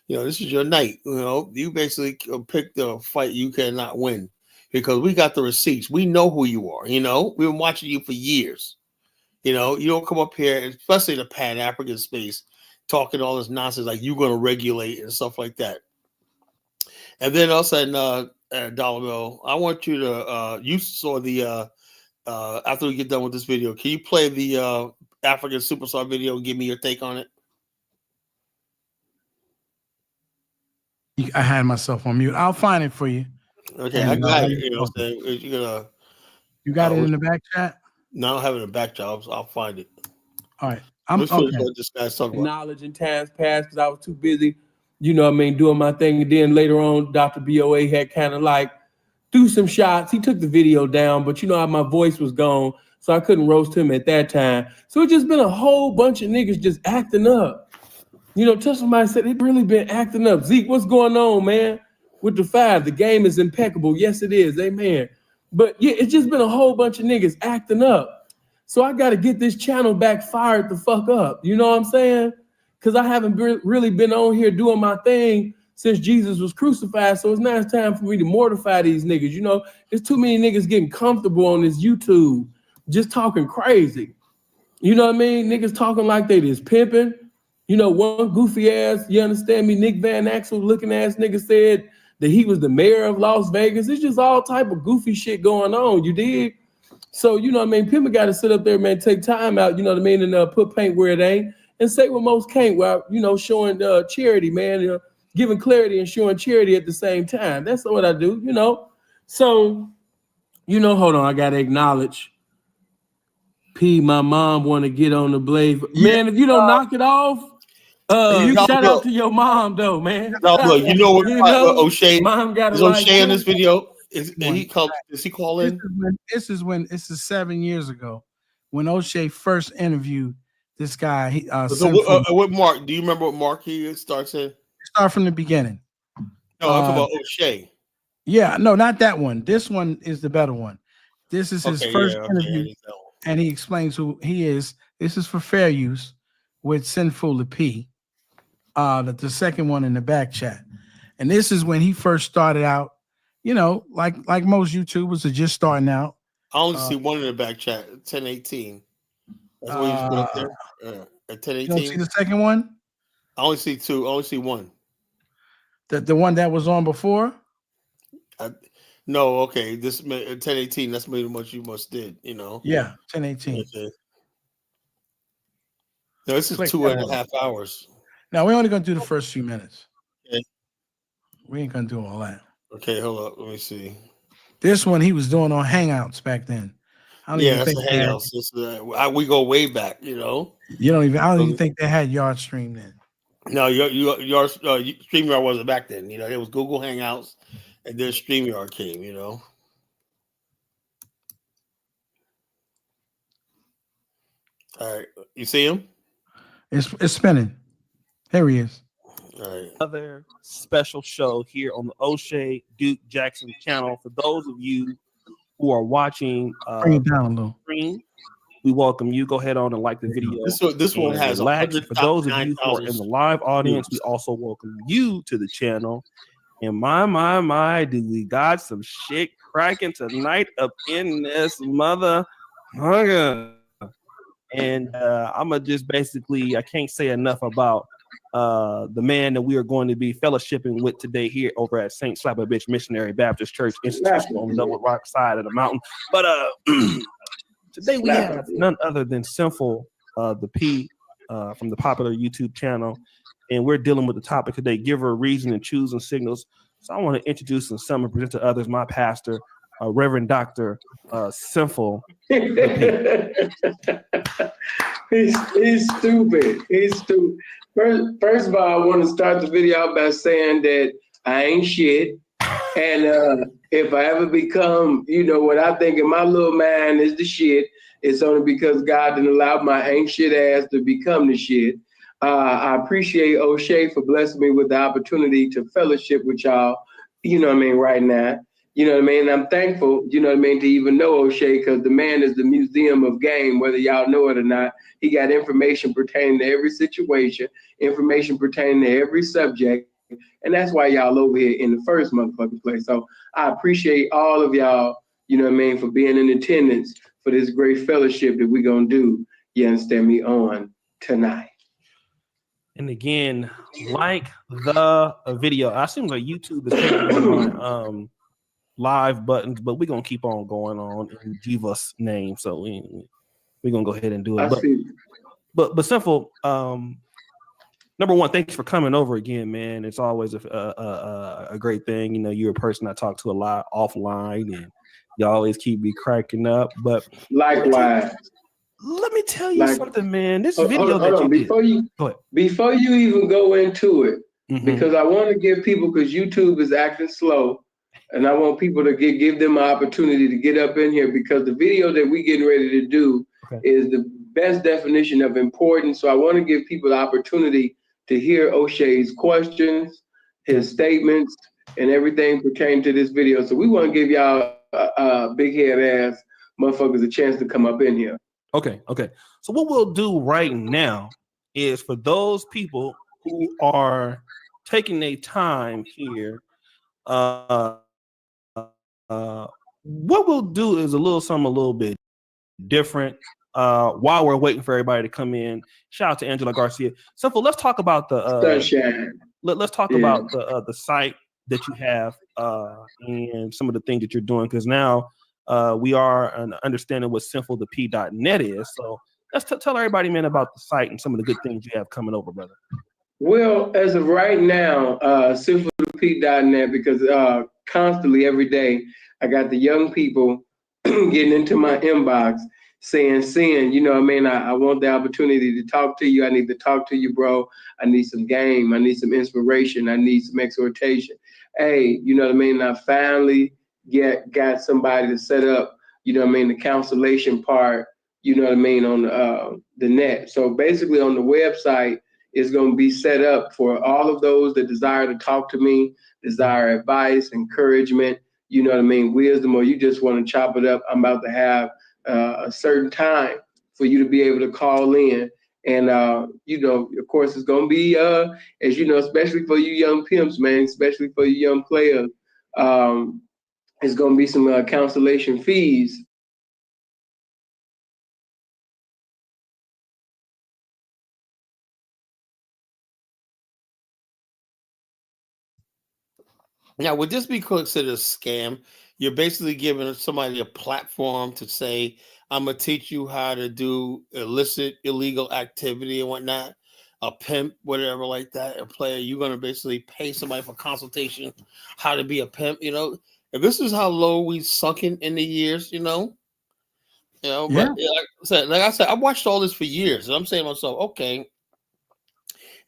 you know, this is your night. You know, you basically pick the fight you cannot win because we got the receipts. We know who you are. You know, we've been watching you for years. You know, you don't come up here, especially in the Pan-African space, talking all this nonsense like you're going to regulate and stuff like that. And then all of a sudden, Dollar Bill, I want you to, you saw the, after we get done with this video, can you play the African Superstar video and give me your take on it? I had myself on mute. I'll find it for you. Okay, I got it. You know what I'm saying? You got it in the back chat? No, I don't have it in the back chat. I'll find it. All right. Let's finish what this guy's talking about. Knowledge in times past because I was too busy, you know what I mean, doing my thing. And then later on, Dr. BOA had kind of like threw some shots. He took the video down, but you know how my voice was gone, so I couldn't roast him at that time. So it's just been a whole bunch of niggas just acting up. You know, till somebody said they've really been acting up. Zeke, what's going on, man? With the 5, the game is impeccable. Yes, it is. Amen. But yeah, it's just been a whole bunch of niggas acting up. So I got to get this channel back fired the fuck up. You know what I'm saying? Because I haven't really been on here doing my thing since Jesus was crucified. So it's now it's time for me to mortify these niggas. You know, there's too many niggas getting comfortable on this YouTube, just talking crazy. You know what I mean? Niggas talking like they just pimping. You know, one goofy ass, you understand me, Nick Van Axel looking ass nigga said that he was the mayor of Las Vegas. It's just all type of goofy shit going on, you dig? So, you know what I mean? People got to sit up there, man, take time out, you know what I mean, and put paint where it ain't and say what most can't while, you know, showing charity, man, you know, giving clarity and showing charity at the same time. That's what I do, you know? So, you know, hold on, I got to acknowledge P, my mom want to get on the blade. Man, if you don't knock it off, shout out to your mom though, man. No, look, you know what? O'Shea, mom got is O'Shea in this video? Is he call in? This is 7 years ago when O'Shea first interviewed this guy. What Mark? Do you remember what Mark he starts in? Start from the beginning. No, I'm talking about O'Shea. Yeah, no, not that one. This one is the better one. This is his first interview, and he explains who he is. This is for fair use with Sinful the P. The second one in the back chat, and this is when he first started out. You know, like most YouTubers are just starting out. I only see one in the back chat, 1018. That's what he's put up there. At 1018. You don't see the second one? I only see 2. I only see 1. The one that was on before? No, okay. This 1018. That's maybe what you must did. You know. Yeah, 1018. Okay. No, this is 2.5 hours. Now we're only gonna do the first few minutes. Okay. We ain't gonna do all that. Okay, hold up. Let me see. This one he was doing on Hangouts back then. That's the Hangouts. We go way back, you know. I don't even think they had YardStream then. No, your StreamYard wasn't back then. You know, it was Google Hangouts, and then StreamYard came. You know. All right, you see him? It's spinning. Here he is. All right. Another special show here on the O'Shea Duke Jackson channel. For those of you who are watching bring it down a little. Stream, we welcome you. Go ahead on and like the video. This one has like. For those of you who are in the live audience, we also welcome you to the channel. And my, do we got some shit cracking tonight up in this mother hunger. And I'm going to just basically, I can't say enough about the man that we are going to be fellowshipping with today here over at St. Slapper Bitch Missionary Baptist Church Institution on Double Rock side of the mountain. But today we have none other than Sinful, the P from the popular YouTube channel. And we're dealing with the topic today, give her a reason and choosing signals. So I want to introduce and some and present to others my pastor, Reverend Dr. Sinful. He's stupid. He's stupid. First of all, I want to start the video out by saying that I ain't shit. And if I ever become, what I think in my little mind is the shit, it's only because God didn't allow my ain't shit ass to become the shit. I appreciate O'Shea for blessing me with the opportunity to fellowship with y'all, right now. I'm thankful, to even know O'Shea, because the man is the museum of game, whether y'all know it or not. He got information pertaining to every situation, information pertaining to every subject. And that's why y'all over here in the first motherfucking place. So I appreciate all of y'all, for being in attendance for this great fellowship that we're going to do, you understand me, on tonight. And again, like the video. I assume like YouTube is taking my live buttons, but we're gonna keep on going on in Jiva's name. So we're gonna go ahead and do it. But Sinful, number one, thanks for coming over again, man. It's always a great thing. You're a person I talk to a lot offline, and you always keep me cracking up. But likewise. Let me tell you something, man. This video that you did. Before you even go into it, because I want to give people, because YouTube is acting slow, and I want people to give them an opportunity to get up in here, because the video that we getting ready to do is the best definition of importance. So I want to give people the opportunity to hear O'Shea's questions, his statements, and everything pertaining to this video. So we want to give y'all big head ass motherfuckers a chance to come up in here. Okay. So what we'll do right now is, for those people who are taking their time here, what we'll do is a little bit different. While we're waiting for everybody to come in, shout out to Angela Garcia. Simple. Let's talk about the Sunshine. Let's talk about the site that you have and some of the things that you're doing, because now we are understanding what sinfulthep.net is. So let's tell everybody, man, about the site and some of the good things you have coming over, brother. Well, as of right now, sinfulthep.net, because constantly every day I got the young people getting into my inbox saying, I want the opportunity to talk to you. I need to talk to you, bro. I need some game. I need some inspiration. I need some exhortation. Hey, I finally got somebody to set up, the constellation part, on the net. So basically on the website, it's going to be set up for all of those that desire to talk to me, desire advice, encouragement, wisdom, or you just want to chop it up. I'm about to have a certain time for you to be able to call in. And, of course, it's going to be, as you know, especially for you young pimps, man, especially for you young players, it's going to be some constellation fees. Now, would this be considered a scam? You're basically giving somebody a platform to say, I'm going to teach you how to do illicit, illegal activity and whatnot, a pimp, whatever like that, a player. You're going to basically pay somebody for consultation, how to be a pimp, If this is how low we sunken in the years, but like I said, I watched all this for years, and I'm saying to myself, okay,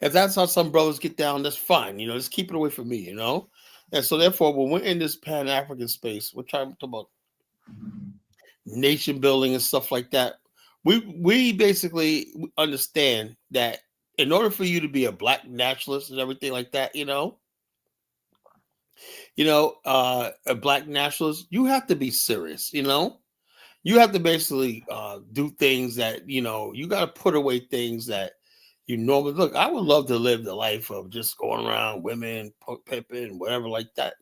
if that's how some brothers get down, that's fine, just keep it away from me, And so therefore, when we're in this Pan-African space, we're trying to talk about nation building and stuff like that. We basically understand that in order for you to be a black nationalist and everything like that, a black nationalist, you have to be serious, you have to basically do things that, you got to put away things that you normally look. I would love to live the life of just going around women, pimping, whatever like that,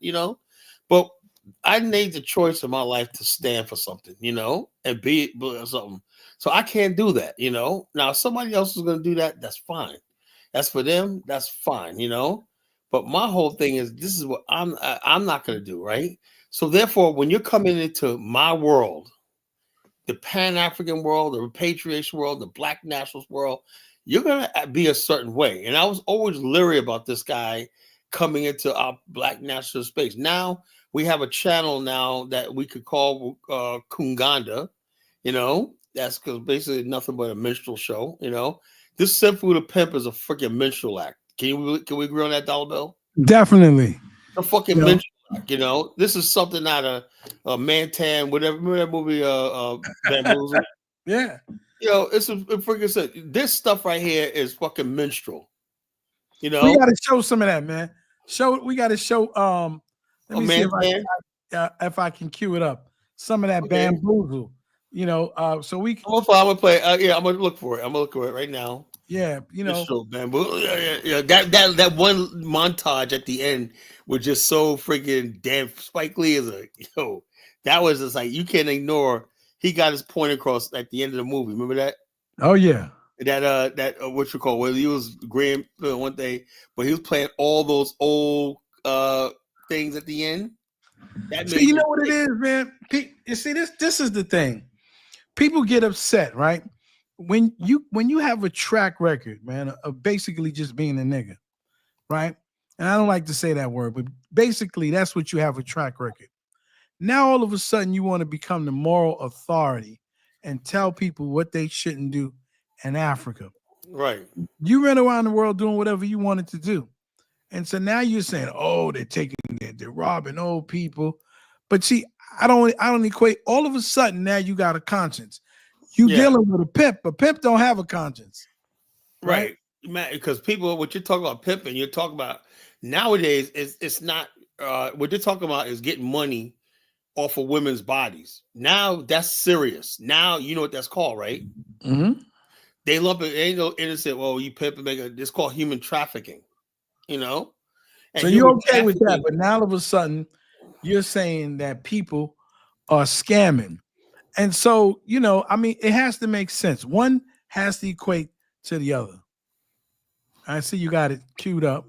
but I made the choice in my life to stand for something, and be something. So I can't do that, Now, if somebody else is going to do that, that's fine. That's for them. That's fine, But my whole thing is, this is what I'm not going to do, right? So therefore, when you're coming into my world, the Pan-African world, the repatriation world, the Black nationalist world, you're going to be a certain way. And I was always leery about this guy coming into our Black nationalist space. Now we have a channel now that we could call Koonganda, that's because basically nothing but a minstrel show, This Sinful to Pimp is a freaking minstrel act. Can we agree on that, Dollar Bill? Definitely. A fucking minstrel act, This is something out of Mantan, whatever. Remember that movie, Bamboozle? Yeah. It's a freaking set. This stuff right here is fucking minstrel. We got to show some of that, man. We got to show. Let me see if I can cue it up. Some of that Bamboozle. So we. I'm gonna play. I'm gonna look for it. I'm gonna look for it right now. Yeah, Bamboozle. Yeah. That one montage at the end was just so freaking damn. Spike Lee is that was just like, you can't ignore. He got his point across at the end of the movie. Remember that? Oh yeah. That what you call, whether he was Graham one day, but he was playing all those old things at the end. See, you know what it is, man. You see, this is the thing. People get upset, right? When you have a track record, man, of basically just being a nigga, right? And I don't like to say that word, but basically that's what you have, a track record. Now all of a sudden you want to become the moral authority and tell people what they shouldn't do in Africa. Right. You ran around the world doing whatever you wanted to do. And so now you're saying, oh, they're robbing old people. But see, I don't equate. All of a sudden now you got a conscience. You dealing with a pimp, but pimp don't have a conscience. Right. Because people, what you're talking about pimping, you're talking about nowadays, it's not what you're talking about is getting money off of women's bodies. Now that's serious. Now you know what that's called, right? Mm-hmm. They lump it, ain't no innocent. Well, you pimp and it's called human trafficking, And so you're okay with that, but now all of a sudden you're saying that people are scamming. And so, it has to make sense. One has to equate to the other. I see you got it queued up.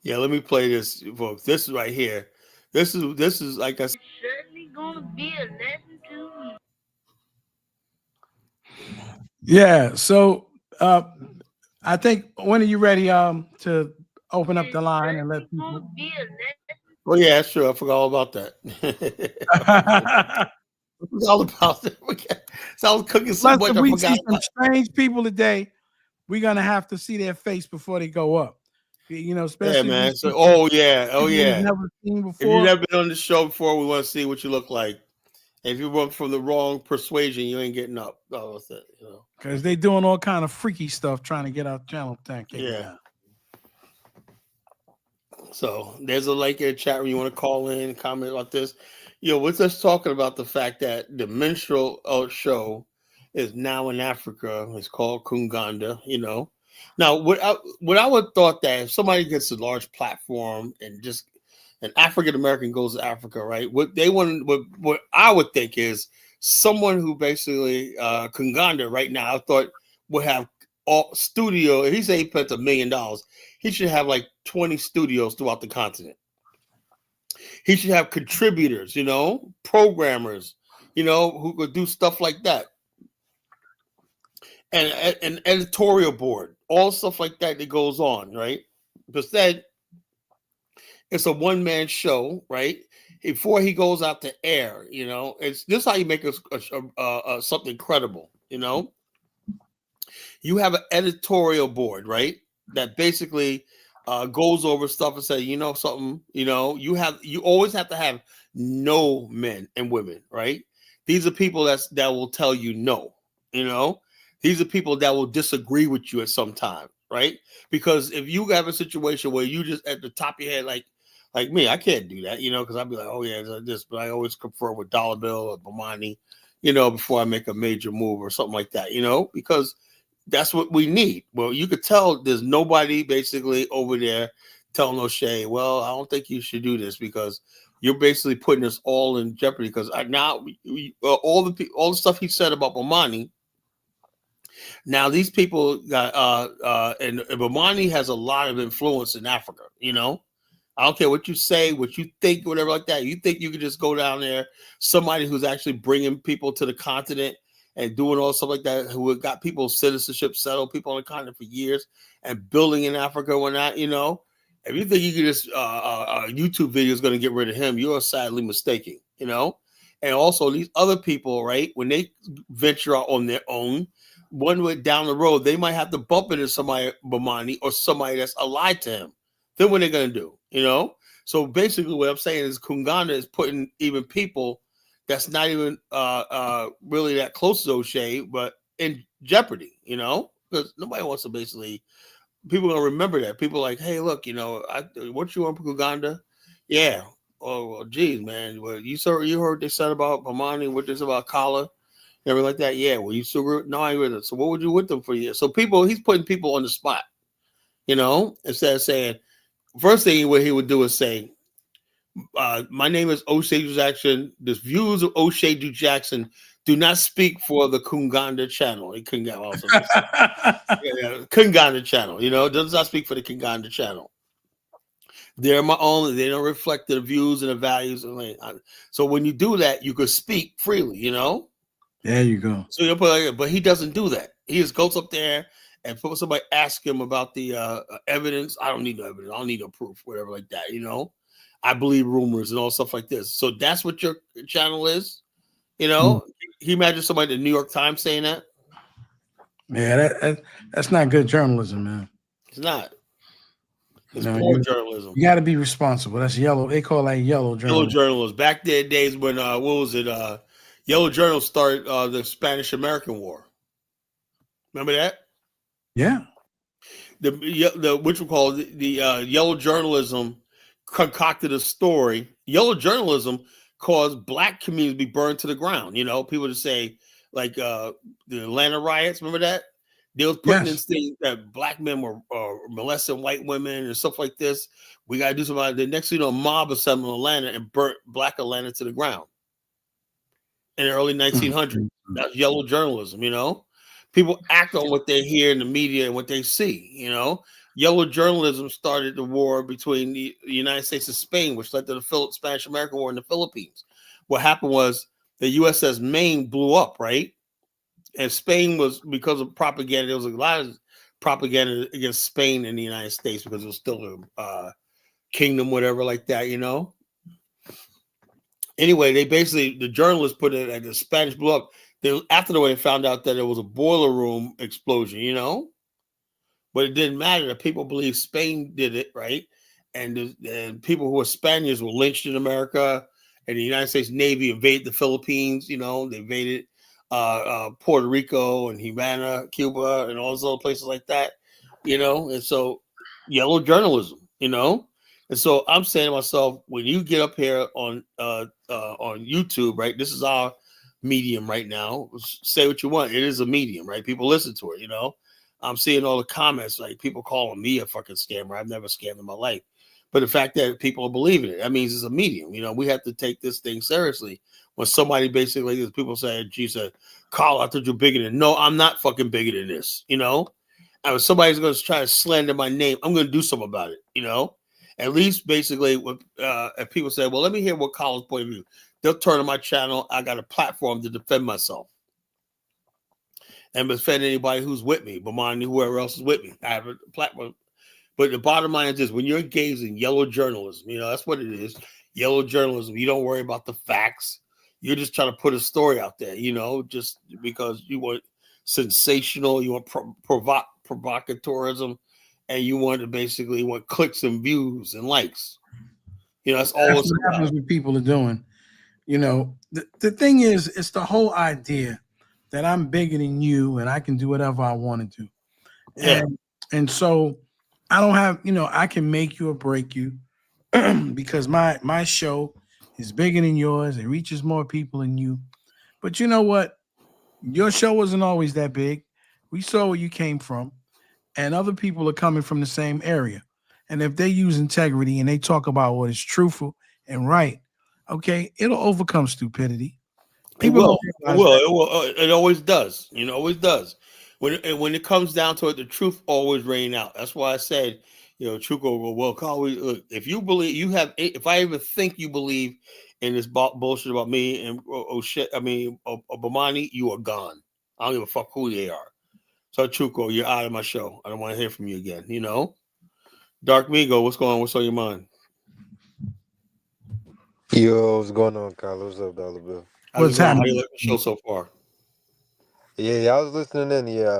Yeah, let me play this, folks. This is right here. This is like I said. Certainly gonna be a lesson to me. Yeah, so I think, when are you ready to open up the line and let people? Oh yeah, sure. I forgot all about that. It's all about it. So I was cooking so much. We see some strange people today. We're gonna have to see their face before they go up. Especially. Yeah, man. So, oh yeah. Never seen before. If you've never been on the show before, we want to see what you look like. If you work from the wrong persuasion, you ain't getting up. Because they doing all kind of freaky stuff trying to get our channel. Thank you. Yeah. So there's a link in the chat room. You want to call in and comment about this. We're just talking about the fact that the minstrel show is now in Africa. It's called Koonganda, Now, what I would thought that if somebody gets a large platform and just an African American goes to Africa, right? What I would think is someone who basically Koonganda right now, I thought would have all studio. If he say he puts $1 million, he should have like 20 studios throughout the continent. He should have contributors, programmers, who could do stuff like that. And an editorial board, all stuff like that goes on, right? Instead, it's a one-man show, right? Before he goes out to air, it's this is how you make something credible, You have an editorial board, right? That basically goes over stuff and say, something, you always have to have no men and women, right? These are people that will tell you no, These are people that will disagree with you at some time, right? Because if you have a situation where you just at the top of your head, like me, I can't do that, because I'd be like, oh yeah, this, but I always confer with Dollar Bill or Bomani, before I make a major move or something like that, because that's what we need. Well, you could tell there's nobody basically over there telling O'Shea, well, I don't think you should do this because you're basically putting us all in jeopardy. Because now all the stuff he said about Bomani. Now these people got and Bomani has a lot of influence in Africa. I don't care what you say, what you think, whatever like that. You think you could just go down there, somebody who's actually bringing people to the continent and doing all stuff like that, who have got people's citizenship settled, people on the continent for years, and building in Africa or not, if you think you could just YouTube video is going to get rid of him, you're sadly mistaken, And also these other people, right, when they venture out on their own, one way down the road, they might have to bump into somebody, Bomani, or somebody that's allied to him. Then what are they going to do, So basically what I'm saying is Koonganda is putting even people that's not even really that close to O'Shea, but in jeopardy, because nobody wants to basically, people are going to remember that. People are like, hey, look, what you want, Koonganda? Yeah. Oh, well, geez, man. Well, you heard they said about Bomani, what they said about Kala, everything like that. Yeah. Well, you still, no, I ain't with it. So what would you with them for years? So he's putting people on the spot, instead of saying, first thing what he would do is say, my name is O'Shea Jackson. The views of O'Shea Jackson do not speak for the Koonganda channel. Koonganda channel, does not speak for the Koonganda channel. They're my own. They don't reflect the views and the values. So when you do that, you could speak freely, There you go. So but he doesn't do that. He just goes up there and somebody ask him about the evidence. I don't need no evidence. I don't need no proof, whatever like that, I believe rumors and all stuff like this. So that's what your channel is, He imagine somebody at the New York Times saying that. Yeah, that's not good journalism, man. It's not. It's poor journalism. You got to be responsible. That's yellow. They call that yellow journalism. Yellow journalism. Back there days when what was it? Yellow journals started the Spanish-American War. Remember that? Yeah. The which we call the yellow journalism concocted a story. Yellow journalism caused black communities to be burned to the ground. People to say like the Atlanta riots. Remember that? They was putting in things that black men were molesting white women and stuff like this. We got to do something about it. The next thing a mob assembled in Atlanta and burnt black Atlanta to the ground in the early 1900s. That's yellow journalism, People act on what they hear in the media and what they see, Yellow journalism started the war between the United States and Spain, which led to the Spanish-American War in the Philippines. What happened was the USS Maine blew up, right? And Spain was, because of propaganda, there was a lot of propaganda against Spain in the United States because it was still a kingdom, whatever like that, Anyway, the journalists put it at the Spanish blew up. After the way, they found out that it was a boiler room explosion, But it didn't matter. The people believed Spain did it, right? And people who were Spaniards were lynched in America, and the United States Navy invaded the Philippines. They invaded Puerto Rico and Havana, Cuba, and all those other places like that. And so yellow journalism, And so I'm saying to myself, when you get up here on YouTube, right? This is our medium right now. Say what you want. It is a medium, right? People listen to it, I'm seeing all the comments, like people calling me a fucking scammer. I've never scammed in my life. But the fact that people are believing it, that means it's a medium. We have to take this thing seriously. When somebody basically, people say, geez, Carl, I thought you're bigger than. No, I'm not fucking bigger than this, And if somebody's going to try to slander my name, I'm going to do something about it, At least basically, if people say, well, let me hear what Carl's point of view. They'll turn on my channel. I got a platform to defend myself and defend anybody who's with me, Bomani, whoever else is with me. I have a platform. But the bottom line is this: when you're engaged in yellow journalism, that's what it is. Yellow journalism. You don't worry about the facts. You're just trying to put a story out there, just because you want sensational, you want provocatorism, and you want clicks and views and likes. That's all what happens when people are doing. The thing is, it's the whole idea that I'm bigger than you and I can do whatever I want to do. Yeah. And so I don't have, I can make you or break you because my show is bigger than yours. It reaches more people than you. But you know what? Your show wasn't always that big. We saw where you came from, and other people are coming from the same area. And if they use integrity and they talk about what is truthful and right, okay, it'll overcome stupidity. It People will. don't It realize will. that. It will. It always does. Always does. When it comes down to it, the truth always reign out. That's why I said, truth will. Well, Carl, look, if you believe you have, if I even think you believe in this bullshit about me and shit, I mean, Bomani, you are gone. I don't give a fuck who they are. So Chuko, you're out of my show. I don't want to hear from you again. Dark Migo, what's going on? What's on your mind? Yo, what's going on, Kyle? What's up, Dollar Bill? How's it What's going? How do you happening? like the show so far? Yeah, I was listening in. Yeah,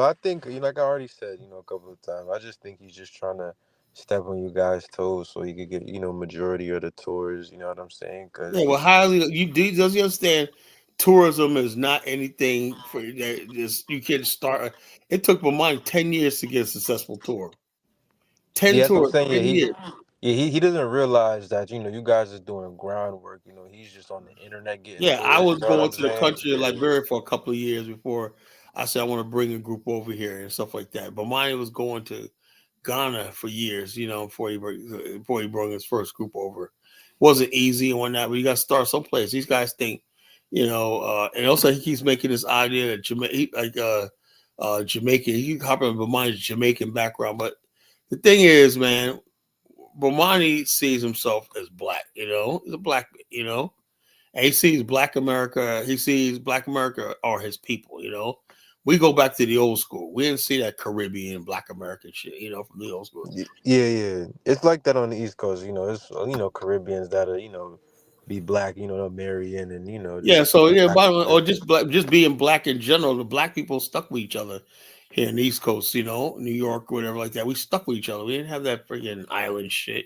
I think, like I already said, a couple of times, I just think he's just trying to step on you guys' toes so he could get, majority of the tours. You know what I'm saying? Yeah, Because well, does he understand? Tourism is not anything for that. Just you can't start. It took Bomani 10 years to get a successful tour. 10 yeah, that's what I'm tours, saying. 10 years. He doesn't realize that you guys are doing groundwork. He's just on the internet getting Yeah, I tours. was You know what going I'm to the saying? country of Liberia for a couple of years before I said I want to bring a group over here and stuff like that. Bomani was going to Ghana for years, before he brought his first group over. It wasn't easy and whatnot, but you got to start someplace. These guys think, and also he keeps making this idea that Jamaican. He hopping on Bomani's Jamaican background, but the thing is, man, Bomani sees himself as black. He's a black, and he sees Black America. He sees Black America are his people. We go back to the old school. We didn't see that Caribbean Black American shit. From the old school. Yeah. It's like that on the East Coast. It's Caribbeans that are be black. They'll marry in and Yeah. just So yeah, act or like just black, just being black in general. The black people stuck with each other here in the East Coast. New York, whatever like that. We stuck with each other. We didn't have that freaking island shit.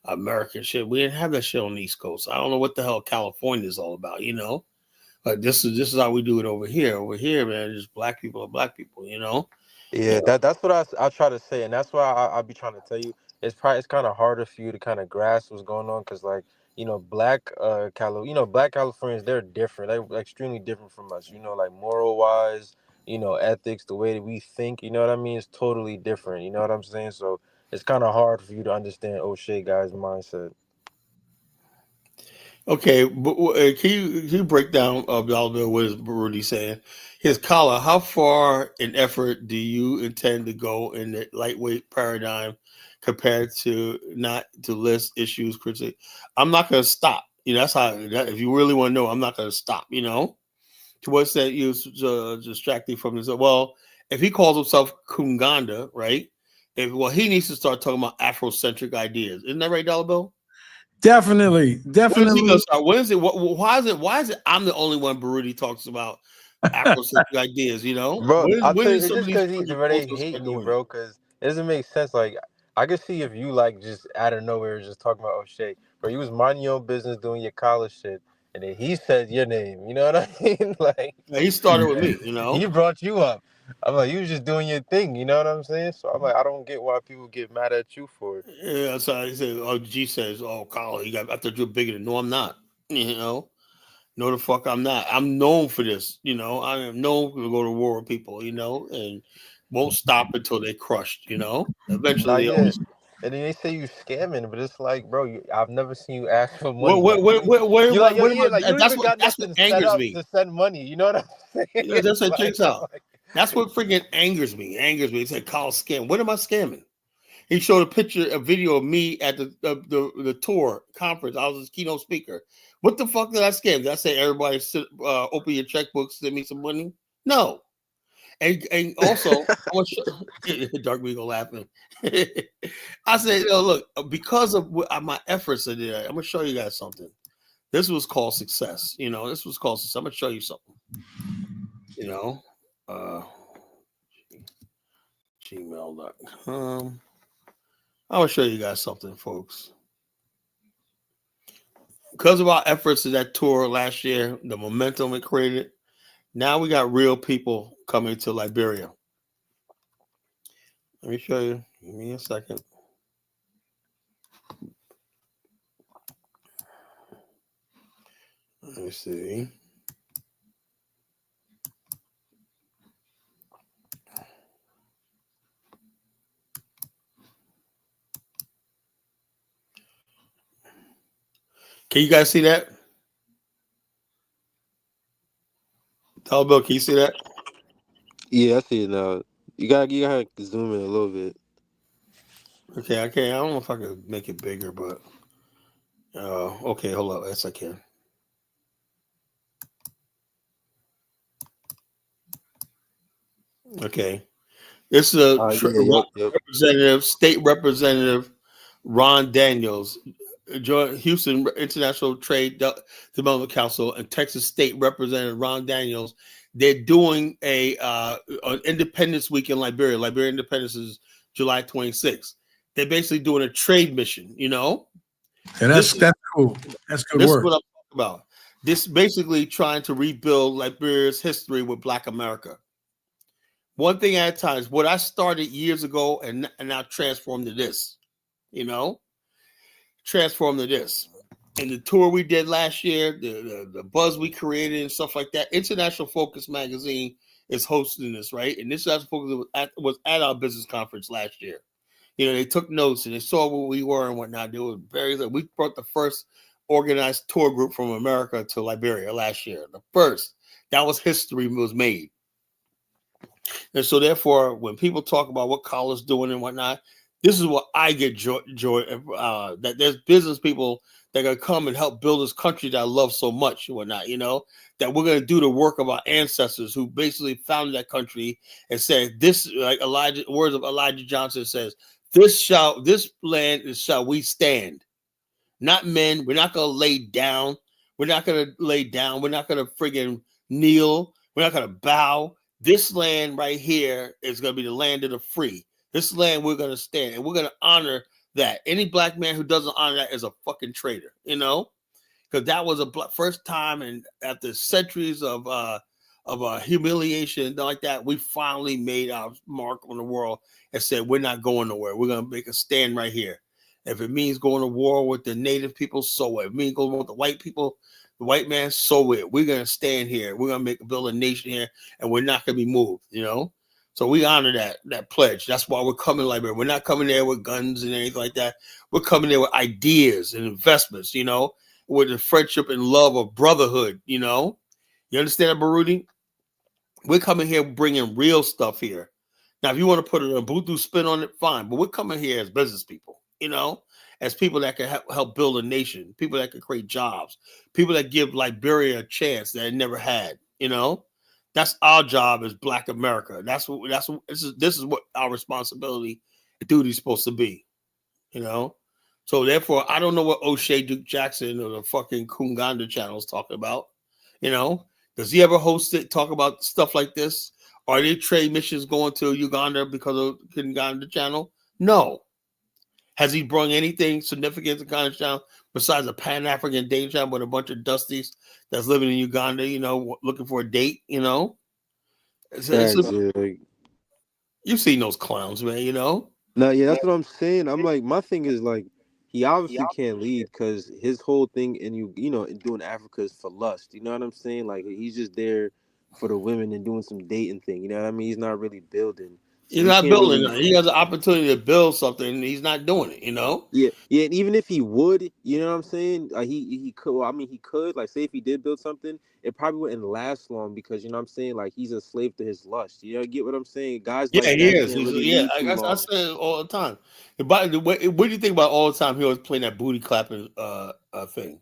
American shit. We didn't have that shit on the East Coast. I don't know what the hell California is all about. But this is how we do it over here. Over here, man, just black people are black people. Yeah, that's what I try to say, and that's why I be trying to tell you. It's kind of harder for you to kind of grasp what's going on, because like black Californians, they're different. They're extremely different from us. Like moral wise, ethics, the way that we think. You know what I mean? It's totally different. You know what I'm saying? So it's kind of hard for you to understand O'Shea guy's mindset. Okay, but can you break down what is Rudy saying? His collar. How far in effort do you intend to go in the lightweight paradigm compared to not to list issues critically? I'm not going to stop. That's how. If you really want to know, I'm not going to stop. To what's that you distracting from this? Well, if he calls himself Koonganda, right? He needs to start talking about Afrocentric ideas. Isn't that right, Dollar Bill? Definitely. When is he gonna start? When is it? Why is it? Why is it? I'm the only one Baruti talks about Afrocentric ideas. Bro, I'll When tell you, is it's some of just these because fucking they folks gonna hate start me, doing it? bro. Because it doesn't make sense. Like, I can see if you like just out of nowhere just talking about O'Shea, bro. You was minding your own business, doing your college shit, and then he said your name. You know what I mean? Like, Yeah, he started with me. he brought you up. I'm like, you was just doing your thing. You know what I'm saying? So I'm like, I don't get why people get mad at you for it. Yeah, so he said, "Oh, G says, oh, Carl, I thought you were bigger than." No, I'm not. No, the fuck, I'm not. I'm known for this. I am known to go to war with people. And won't stop until they crushed. Eventually Not they yet. always. And then they say you scamming, but it's like, bro, I've never seen you ask for What money. what Like what what what you am like, I? yo, What am yeah, like I? you don't even got That's what nothing set angers up me. to send money. You know what I'm saying? That's It's what like, checks out. That's what freaking angers me. It's like Kyle scam. What am I scamming? He showed a video of me at the tour conference. I was a keynote speaker. What the fuck did I scam? Did I say everybody open your checkbooks, send me some money? No. And also, I want to Dark Beagle laughing. I said, look, because of my efforts I did, I'm gonna show you guys something. This was called success. This was called success. I'm gonna show you something. Uh, gmail.com. I will show you guys something, folks. Because of our efforts in that tour last year, the momentum it created, now we got real people coming to Liberia. Let me show you. Give me a second. Let me see. Can you guys see that? Tell Bill, can you see that? Yeah, I see it now. You gotta zoom in a little bit. Okay, I can't. I don't know if I can make it bigger, but okay, hold up. Yes, I can. Okay, this is a state representative Ron Daniels, Houston International Trade Development Council, and Texas State Representative Ron Daniels. They're doing an Independence Week in Liberia. Liberia Independence is July 26th. They're basically doing a trade mission, you know? And that's cool. That's good This work. is what I'm talking about. This basically trying to rebuild Liberia's history with Black America. One thing at a time. What I started years ago and now transformed to this, you know? Transformed to this. And the tour we did last year, the buzz we created and stuff like that. International Focus magazine is hosting this, right? And this Focus was at our business conference last year. You know, they took notes and they saw what we were and whatnot. They were we brought the first organized tour group from America to Liberia last year. The first. That was history was made. And so therefore, when people talk about what college doing and whatnot, this is what I get joy that there's business people that are going to come and help build this country that I love so much and whatnot, you know, that we're going to do the work of our ancestors who basically founded that country and said this, like words of Elijah Johnson says, this land shall we stand. Not men. We're not going to lay down. We're not going to lay down. We're not going to friggin' kneel. We're not going to bow. This land right here is going to be the land of the free. This land we're going to stand and we're going to honor that. Any black man who doesn't honor that is a fucking traitor, you know, because that was first time, and after centuries of humiliation and like that, we finally made our mark on the world and said we're not going nowhere. We're going to make a stand right here. If it means going to war with the native people, so it. If it means going with the white people, the white man, so it. We're going to stand here. We're going to build a nation here, and we're not going to be moved, you know? So we honor that pledge. That's why we're coming to Liberia. We're not coming there with guns and anything like that. We're coming there with ideas and investments, you know, with the friendship and love of brotherhood, you know? You understand that, Baruti? We're coming here bringing real stuff here. Now, if you want to put a Ubuntu spin on it, fine. But we're coming here as business people, you know, as people that can help build a nation, people that can create jobs, people that give Liberia a chance that it never had, you know. That's our job as Black America. This is what our responsibility and duty is supposed to be, you know. So therefore, I don't know what O'Shea Duke Jackson or the fucking Koonganda channel is talking about, you know. Does he ever host it, talk about stuff like this? Are there trade missions going to Uganda because of Koonganda channel? No. Has he brought anything significant to Koonganda channel besides a Pan-African dating channel with a bunch of dusties that's living in Uganda, you know, looking for a date, you know? You've seen those clowns, man, you know? No, yeah, that's what I'm saying. I'm like, my thing is like, he obviously can't lead because his whole thing in doing Africa is for lust. You know what I'm saying? Like he's just there for the women and doing some dating thing. You know what I mean? He's not really building. So he's not building. He has an opportunity to build something, and he's not doing it. You know. Yeah. And even if he would, you know what I'm saying? He could. Well, I mean, he could. Like, say if he did build something, it probably wouldn't last long because you know what I'm saying. Like, he's a slave to his lust. You know, get what I'm saying? Guys like that he is. can't really lead too long. I say it all the time. By the way, what do you think about all the time? He always playing that booty clapping thing.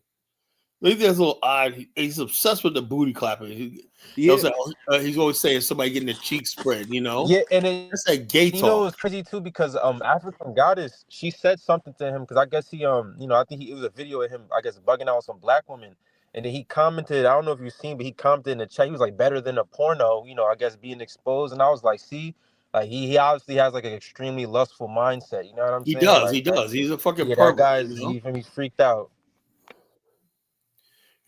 I think that's a little odd. He's obsessed with the booty clapping. He's always saying somebody getting the cheek spread, you know? Yeah, and it's like gay talk. You know, it's crazy too because African Goddess, she said something to him because I guess he I think it was a video of him, I guess, bugging out some black women, and then he commented. I don't know if you've seen, but he commented in the chat. He was like, better than a porno, you know, I guess being exposed, and I was like, see, like he obviously has like an extremely lustful mindset. You know what I'm saying? He does. He's a fucking pervert. That guy's he's freaked out.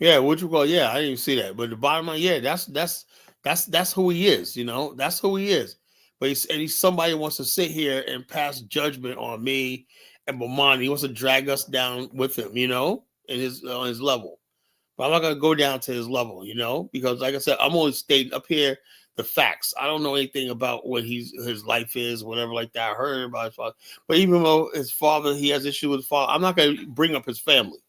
Yeah, what you call? Yeah, I didn't even see that. But the bottom line, yeah, that's who he is. You know, that's who he is. But he's somebody who wants to sit here and pass judgment on me and Bomani. He wants to drag us down with him. You know, on his level. But I'm not gonna go down to his level. You know, because like I said, I'm only stating up here the facts. I don't know anything about what his life is, whatever like that. I heard about his father, but even though his father, he has issues with his father. I'm not gonna bring up his family.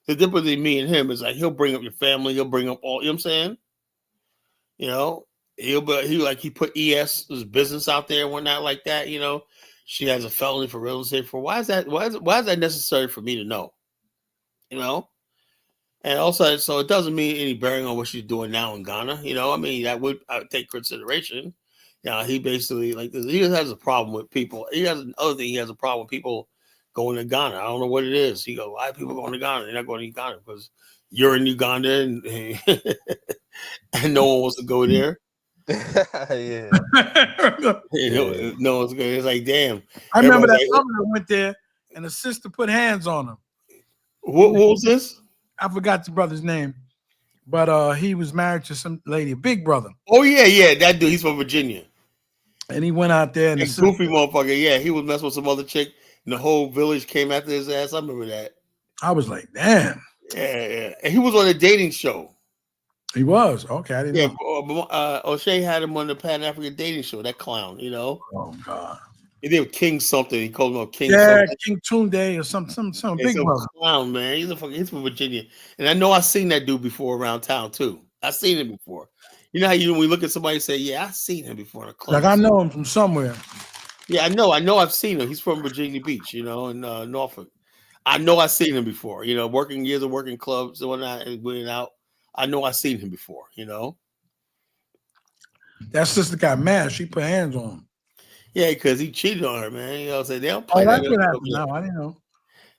The difference between me and him is like he'll bring up your family, he'll bring up all. You know what I'm saying? You know, he put his business out there and whatnot like that. You know, she has a felony for real estate. For why is that? Why is that necessary for me to know? You know. And also, so it doesn't mean any bearing on what she's doing now in Ghana. You know, I mean, I would take consideration. You know, he basically he has a problem with people. He has another thing. He has a problem with people going to Ghana. I don't know what it is. He goes, why are people going to Ghana? They're not going to Ghana because you're in Uganda and and no one wants to go there. Yeah. No one's going. It's like, damn. I remember that brother went there and the sister put hands on him. What was this? I forgot the brother's name, but he was married to some lady, a big brother. Oh yeah, that dude. He's from Virginia, and he went out there and the goofy motherfucker. Yeah, he was messing with some other chick, and the whole village came after his ass. I remember that. I was like, damn. Yeah. And he was on a dating show. He was okay. I didn't know. O'Shea had him on the Pan African dating show. That clown, you know. Oh God. He did King something. He called him King. Yeah, something. King Tunde or some big brother. Clown, man. He's from Virginia, and I know I've seen that dude before around town too. I've seen him before. You know how when we look at somebody and say, "Yeah, I've seen him before." In a club. Like I know him from somewhere. Yeah, I know. I've seen him. He's from Virginia Beach, you know, in Norfolk. I know I've seen him before. You know, working clubs and whatnot and going out. I know I've seen him before. You know. That sister got mad. She put hands on him. Yeah, because he cheated on her, man. You know, they don't play that's what happened. No, I didn't know.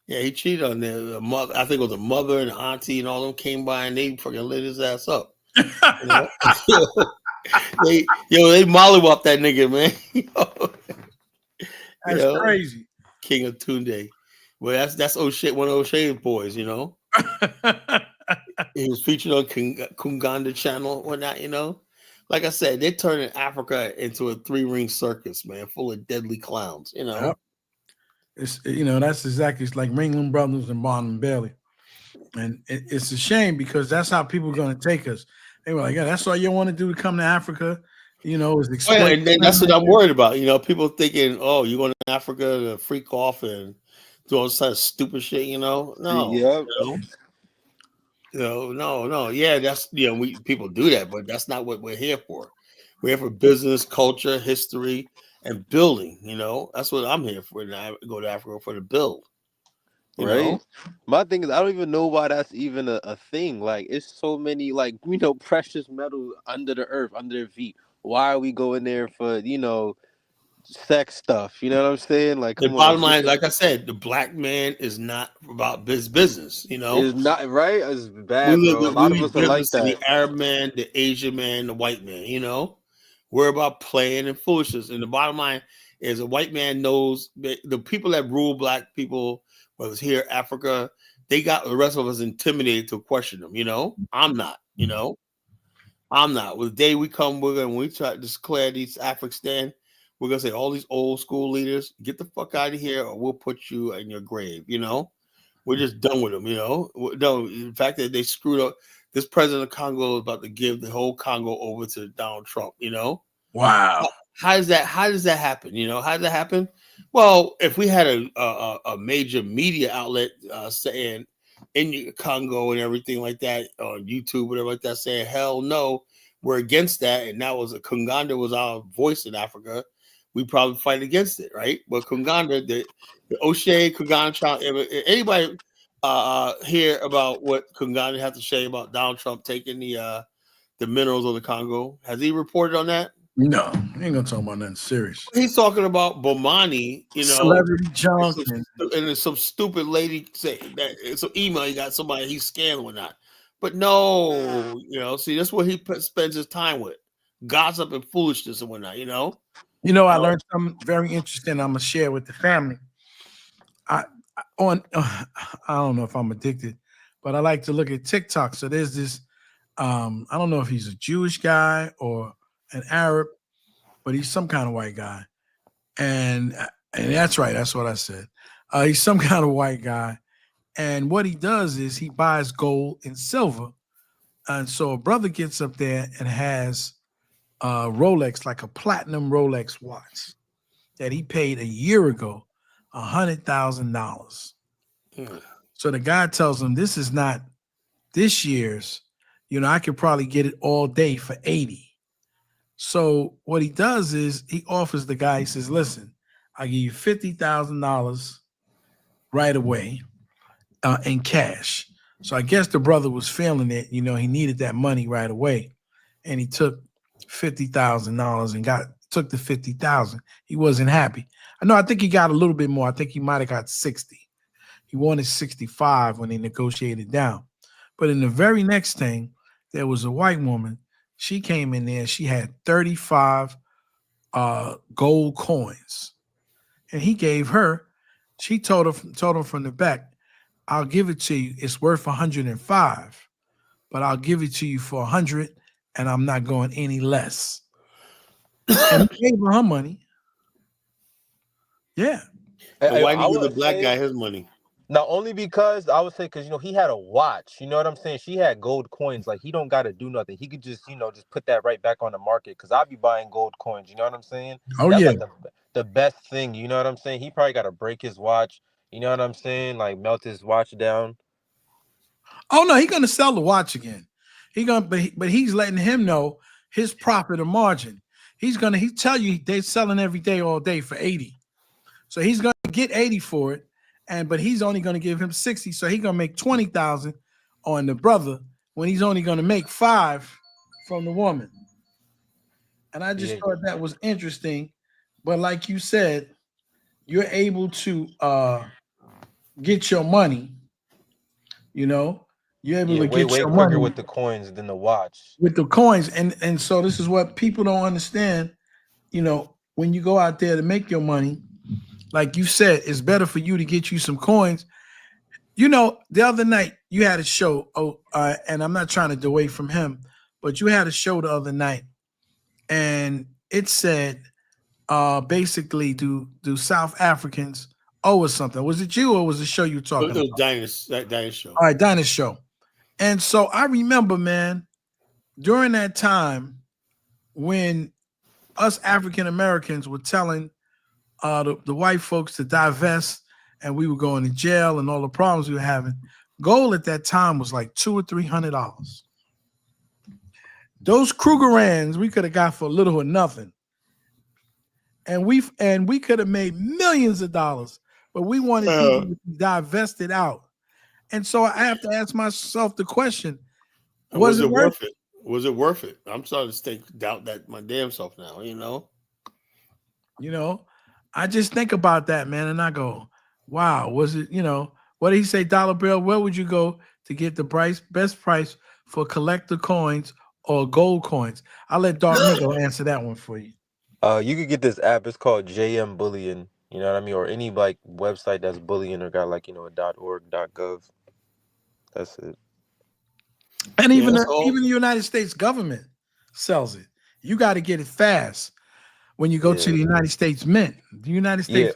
Yeah, he cheated on the mother. I think it was the mother and the auntie and all them came by and they fucking lit his ass up. You know? they mollywop that nigga, man. That's crazy. King of Tunde. Well, that's O'Shea, one of O'Shea's boys, you know. He was featured on Koonganda channel, whatnot, you know. Like I said, they're turning Africa into a 3-ring circus, man, full of deadly clowns, you know. Yep. It's that's exactly it's like Ringling Brothers and Barnum and Bailey. And it's a shame because that's how people are going to take us. They were like, yeah, that's all you want to do to come to Africa, you know, is exploit. And that's what I'm worried about. You know, people thinking, oh, you're going to Africa to freak off and do all this kind of stupid shit, you know? No. Yep. You know? No. Yeah, that's people do that, but that's not what we're here for. We're here for business, culture, history, and building. You know, that's what I'm here for. Now I go to Africa for the build. You know? My thing is, I don't even know why that's even a thing. Like, it's so many, like, precious metal under the earth, under their feet. Why are we going there for, sex stuff? You know what I'm saying? Like, the bottom line, like I said, the black man is not about business. You know, it's not right. It's bad. Bro. A lot of us are like that. The Arab man, the Asian man, the white man. You know, we're about playing and foolishness. And the bottom line is, a white man knows the people that rule black people, whether it's here, Africa, they got the rest of us intimidated to question them. You know, I'm not. You know, I'm not. With the day we come, when we try to declare these African stand. We're going to say, all these old school leaders, get the fuck out of here or we'll put you in your grave, you know? We're just done with them, you know? No, the fact that they screwed up, this president of Congo is about to give the whole Congo over to Donald Trump, you know? Wow. How does that happen, you know? How does that happen? Well, if we had a major media outlet saying in Congo and everything like that, on YouTube, whatever like that, saying, hell no, we're against that, and that was Koonganda was our voice in Africa, we probably fight against it, right? But Koonganda, the O'Shea, Koonganda child, anybody hear about what Koonganda have to say about Donald Trump taking the minerals of the Congo? Has he reported on that? No, he ain't gonna talk about nothing serious. He's talking about Bomani, you know, celebrity junk, and some stupid lady say that it's an email he got somebody he's scamming or not. But no, you know, see, that's what he spends his time with, gossip and foolishness and whatnot, you know. You know, I learned something very interesting. I'm gonna share with the family. I don't know if I'm addicted, but I like to look at TikTok. So there's this. I don't know if he's a Jewish guy or an Arab, but he's some kind of white guy, and that's right. That's what I said. He's some kind of white guy, and what he does is he buys gold and silver, and so a brother gets up there and has Rolex, like a platinum Rolex watch that he paid a year ago, $100,000. So the guy tells him, this is not this year's. I could probably get it all day for 80. So what he does is he offers the guy, he says, listen, I'll give you $50,000 right away in cash. So I guess the brother was feeling it. He needed that money right away. And he took $50,000 and took the 50,000. He wasn't happy. I think he got a little bit more. I think he might have got 60. He wanted 65 when they negotiated down. But in the very next thing, there was a white woman. She came in there. She had 35 gold coins. And he gave her, she told him from the back, I'll give it to you. It's worth 105, but I'll give it to you for 100, and I'm not going any less. And he gave her money. Yeah. And why did he give the black guy his money? Not only because I would say, because he had a watch. You know what I'm saying? She had gold coins. Like, he don't got to do nothing. He could just just put that right back on the market. Because I'll be buying gold coins. You know what I'm saying? That's like the best thing. You know what I'm saying? He probably got to break his watch. You know what I'm saying? Like, melt his watch down. Oh no, he's gonna sell the watch again. But he's letting him know his profit or margin. He tell you they're selling every day, all day for 80. So he's gonna get 80 for it. But he's only going to give him 60, so he's going to make 20,000 on the brother when he's only going to make 5 from the woman. And I just thought that was interesting. But like you said, you're able to get your money. You're able to get your quicker money with the coins than the watch. With the coins, and so this is what people don't understand. When you go out there to make your money. Like you said, it's better for you to get you some coins. The other night you had a show. And I'm not trying to get away from him, but you had a show the other night, and it said, basically, do South Africans owe us something? Was it you or was the show you talking about? Dinah's show. All right, Dinah's show. And so I remember, man, during that time when us African Americans were telling the white folks to divest, and we were going to jail and all the problems we were having. Gold at that time was like $200 or $300. Those Krugerrands we could have got for little or nothing, and we could have made millions of dollars, but we wanted people to divest it out. And so I have to ask myself the question: Was it worth it? Was it worth it? I'm starting to doubt that my damn self now. I just think about that, man, and I go, wow, was it, what did he say, Dollar Bill? Where would you go to get the best price for collector coins or gold coins? I'll let Dark Nico answer that one for you. You could get this app. It's called JM Bullion. You know what I mean? Or any website that's bullion or got a .org, .gov. That's it. And even the United States government sells it. You got to get it fast. When you go to the United States Mint, Mint.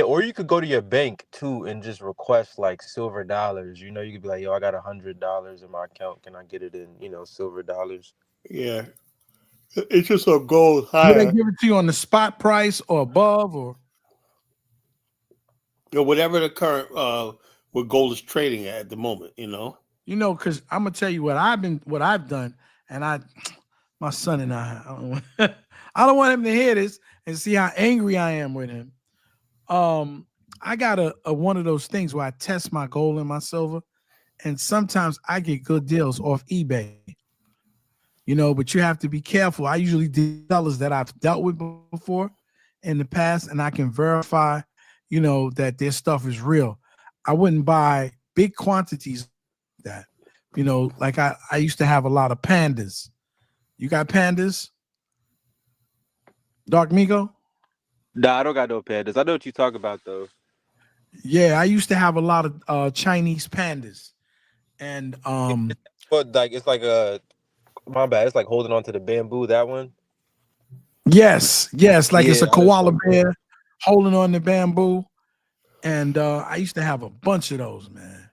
Or you could go to your bank too and just request like silver dollars. You could be like, yo, I got $100 in my account. Can I get it in, silver dollars? Yeah, it's just a gold higher. Do they give it to you on the spot price or above or whatever the current what gold is trading at the moment? Because I'm gonna tell you what I've done, and my son and I don't want him to hear this and see how angry I am with him. I got a one of those things where I test my gold and my silver, and sometimes I get good deals off eBay. But you have to be careful. I usually do sellers that I've dealt with before in the past, and I can verify, that their stuff is real. I wouldn't buy big quantities of that. Like I used to have a lot of pandas. You got pandas? Dark Migo? Nah, I don't got no pandas. I know what you talk about though. Yeah, I used to have a lot of Chinese pandas, and but it's like my bad. It's like holding on to the bamboo. That one. Yes, like it's a koala bear holding on the bamboo, and I used to have a bunch of those, man.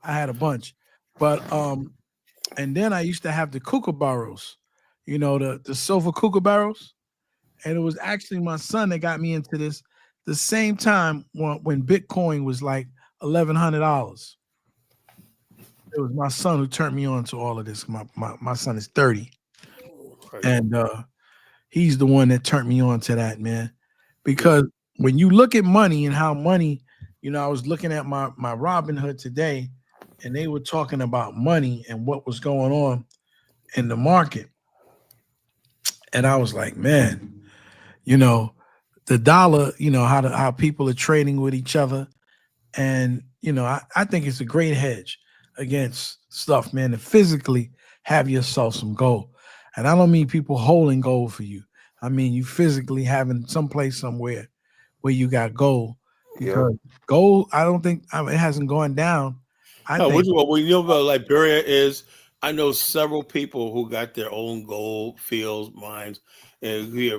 I had a bunch, but and then I used to have the kookaburras, the silver kookaburras. And it was actually my son that got me into this the same time when Bitcoin was like $1,100. It was my son who turned me on to all of this. My son is 30. Right. And he's the one that turned me on to that, man. Because when you look at money and how money, I was looking at my Robin Hood today, and they were talking about money and what was going on in the market. And I was like, man, the dollar, how people are trading with each other. And, I think it's a great hedge against stuff, man, to physically have yourself some gold. And I don't mean people holding gold for you. I mean, you physically having someplace somewhere where you got gold. Because gold, I don't think it hasn't gone down. What you know about Liberia is, I know several people who got their own gold fields, mines, and we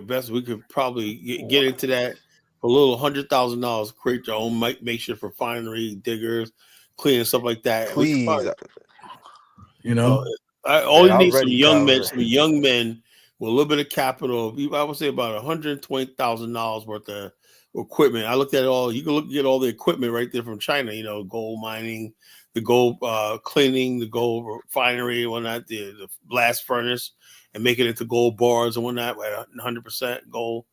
could probably get into that for a little $100,000, create your own makeshift refinery, diggers, cleaning stuff like that. Please, All you need some young men with a little bit of capital. I would say about $120,000 worth of equipment. I looked at it all. You can get all the equipment right there from China. Gold mining, the gold cleaning, the gold refinery, and whatnot, the blast furnace, and make it into gold bars and whatnot, 100% gold.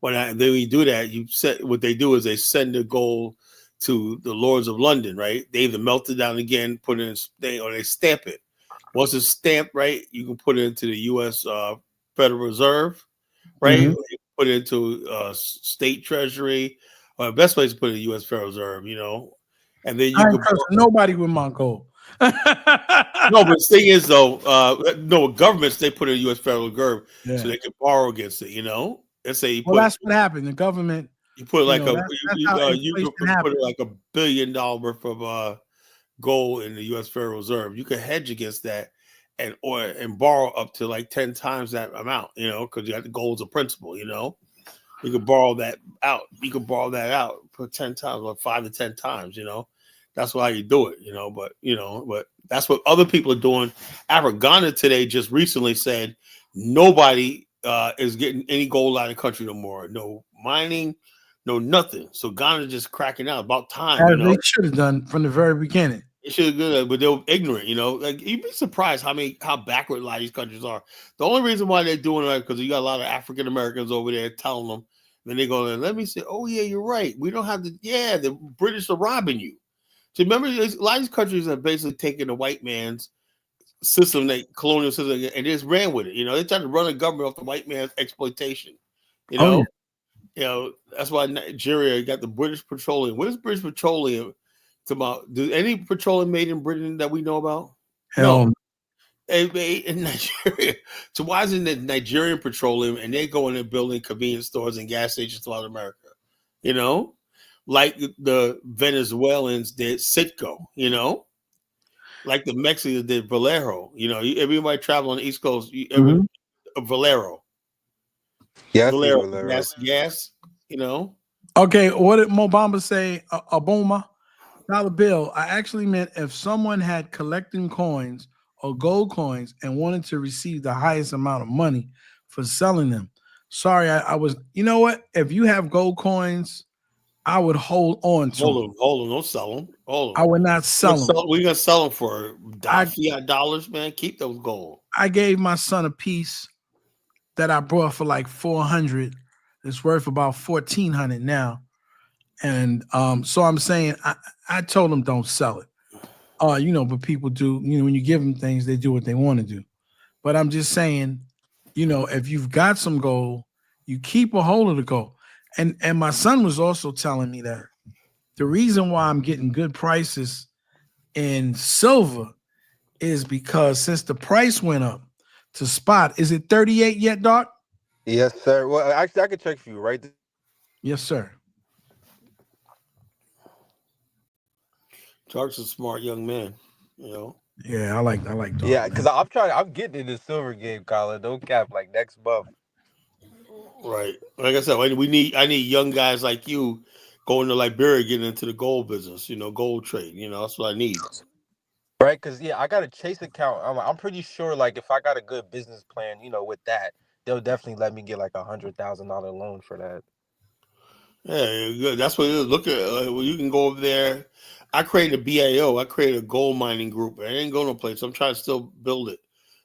And then when you do that, what they do is they send the gold to the Lords of London, right? They either melt it down again, put it in, or they stamp it. Once it's stamped, right, you can put it into the U.S. Federal Reserve, right? Mm-hmm. You put it into state treasury, or the best place to put it in the U.S. Federal Reserve, and then you can nobody with my gold. No, but the thing is, though, governments, they put it in the U.S. Federal Reserve so they can borrow against it. Let's say that's what happened. The government. You put like you put like $1 billion worth of gold in the U.S. Federal Reserve. You can hedge against that and borrow up to like 10 times that amount. Because you got the gold as a principal. You can borrow that out. You can borrow that out for 10 times, or 5 to 10 times. That's why you do it. But that's what other people are doing. Koonganda today just recently said nobody is getting any gold out of the country no more. No mining, no nothing. So Ghana just cracking out. About time. They should have done from the very beginning. They should have done, but they were ignorant. Like you'd be surprised how backward a lot of these countries are. The only reason why they're doing it because you got a lot of African Americans over there telling them. Then they go, let me say, oh yeah, you're right. We don't have to. Yeah, the British are robbing you. So remember, a lot of these countries are basically taking the white man's system, colonial system, and just ran with it. They tried to run a government off the white man's exploitation. That's why Nigeria got the British Petroleum. What is British Petroleum about? Do any petroleum made in Britain that we know about? Hell no. In Nigeria. So why isn't it Nigerian petroleum and they're going and building convenience stores and gas stations throughout America? Like the Venezuelans did Citgo, like the Mexicans did Valero. Everybody travel on the East Coast, Valero. Yeah, Valero. Gas. Okay, what did Mobamba say? A Boma dollar bill. I actually meant if someone had collecting coins or gold coins and wanted to receive the highest amount of money for selling them. Sorry, I was. You know what? If you have gold coins, I would hold on to them. Hold them. Don't sell them. Hold them. I would not sell them. We're going to sell them for fiat dollars, man. Keep those gold. I gave my son a piece that I brought for like $400. It's worth about $1,400 now. And so I'm saying, I told him don't sell it. But people do, when you give them things, they do what they want to do. But I'm just saying, if you've got some gold, you keep a hold of the gold. And my son was also telling me that the reason why I'm getting good prices in silver is because since the price went up to spot, is it 38 yet, Doc? Yes, sir. Well, actually, I can check for you, right? Yes, sir. Dark's a smart young man, Yeah, I like Dark. Yeah, because I'm getting in the silver game, Colin. Don't cap, like next month. Right. Like I said, I need young guys like you going to Liberia, getting into the gold business, gold trade. That's what I need. Right, because I got a Chase account. I'm pretty sure, like, if I got a good business plan, with that, they'll definitely let me get like $100,000 loan for that. Yeah, good. That's what it is. Look at you can go over there. I created a BAO. I created a gold mining group. I ain't going no place. I'm trying to still build it.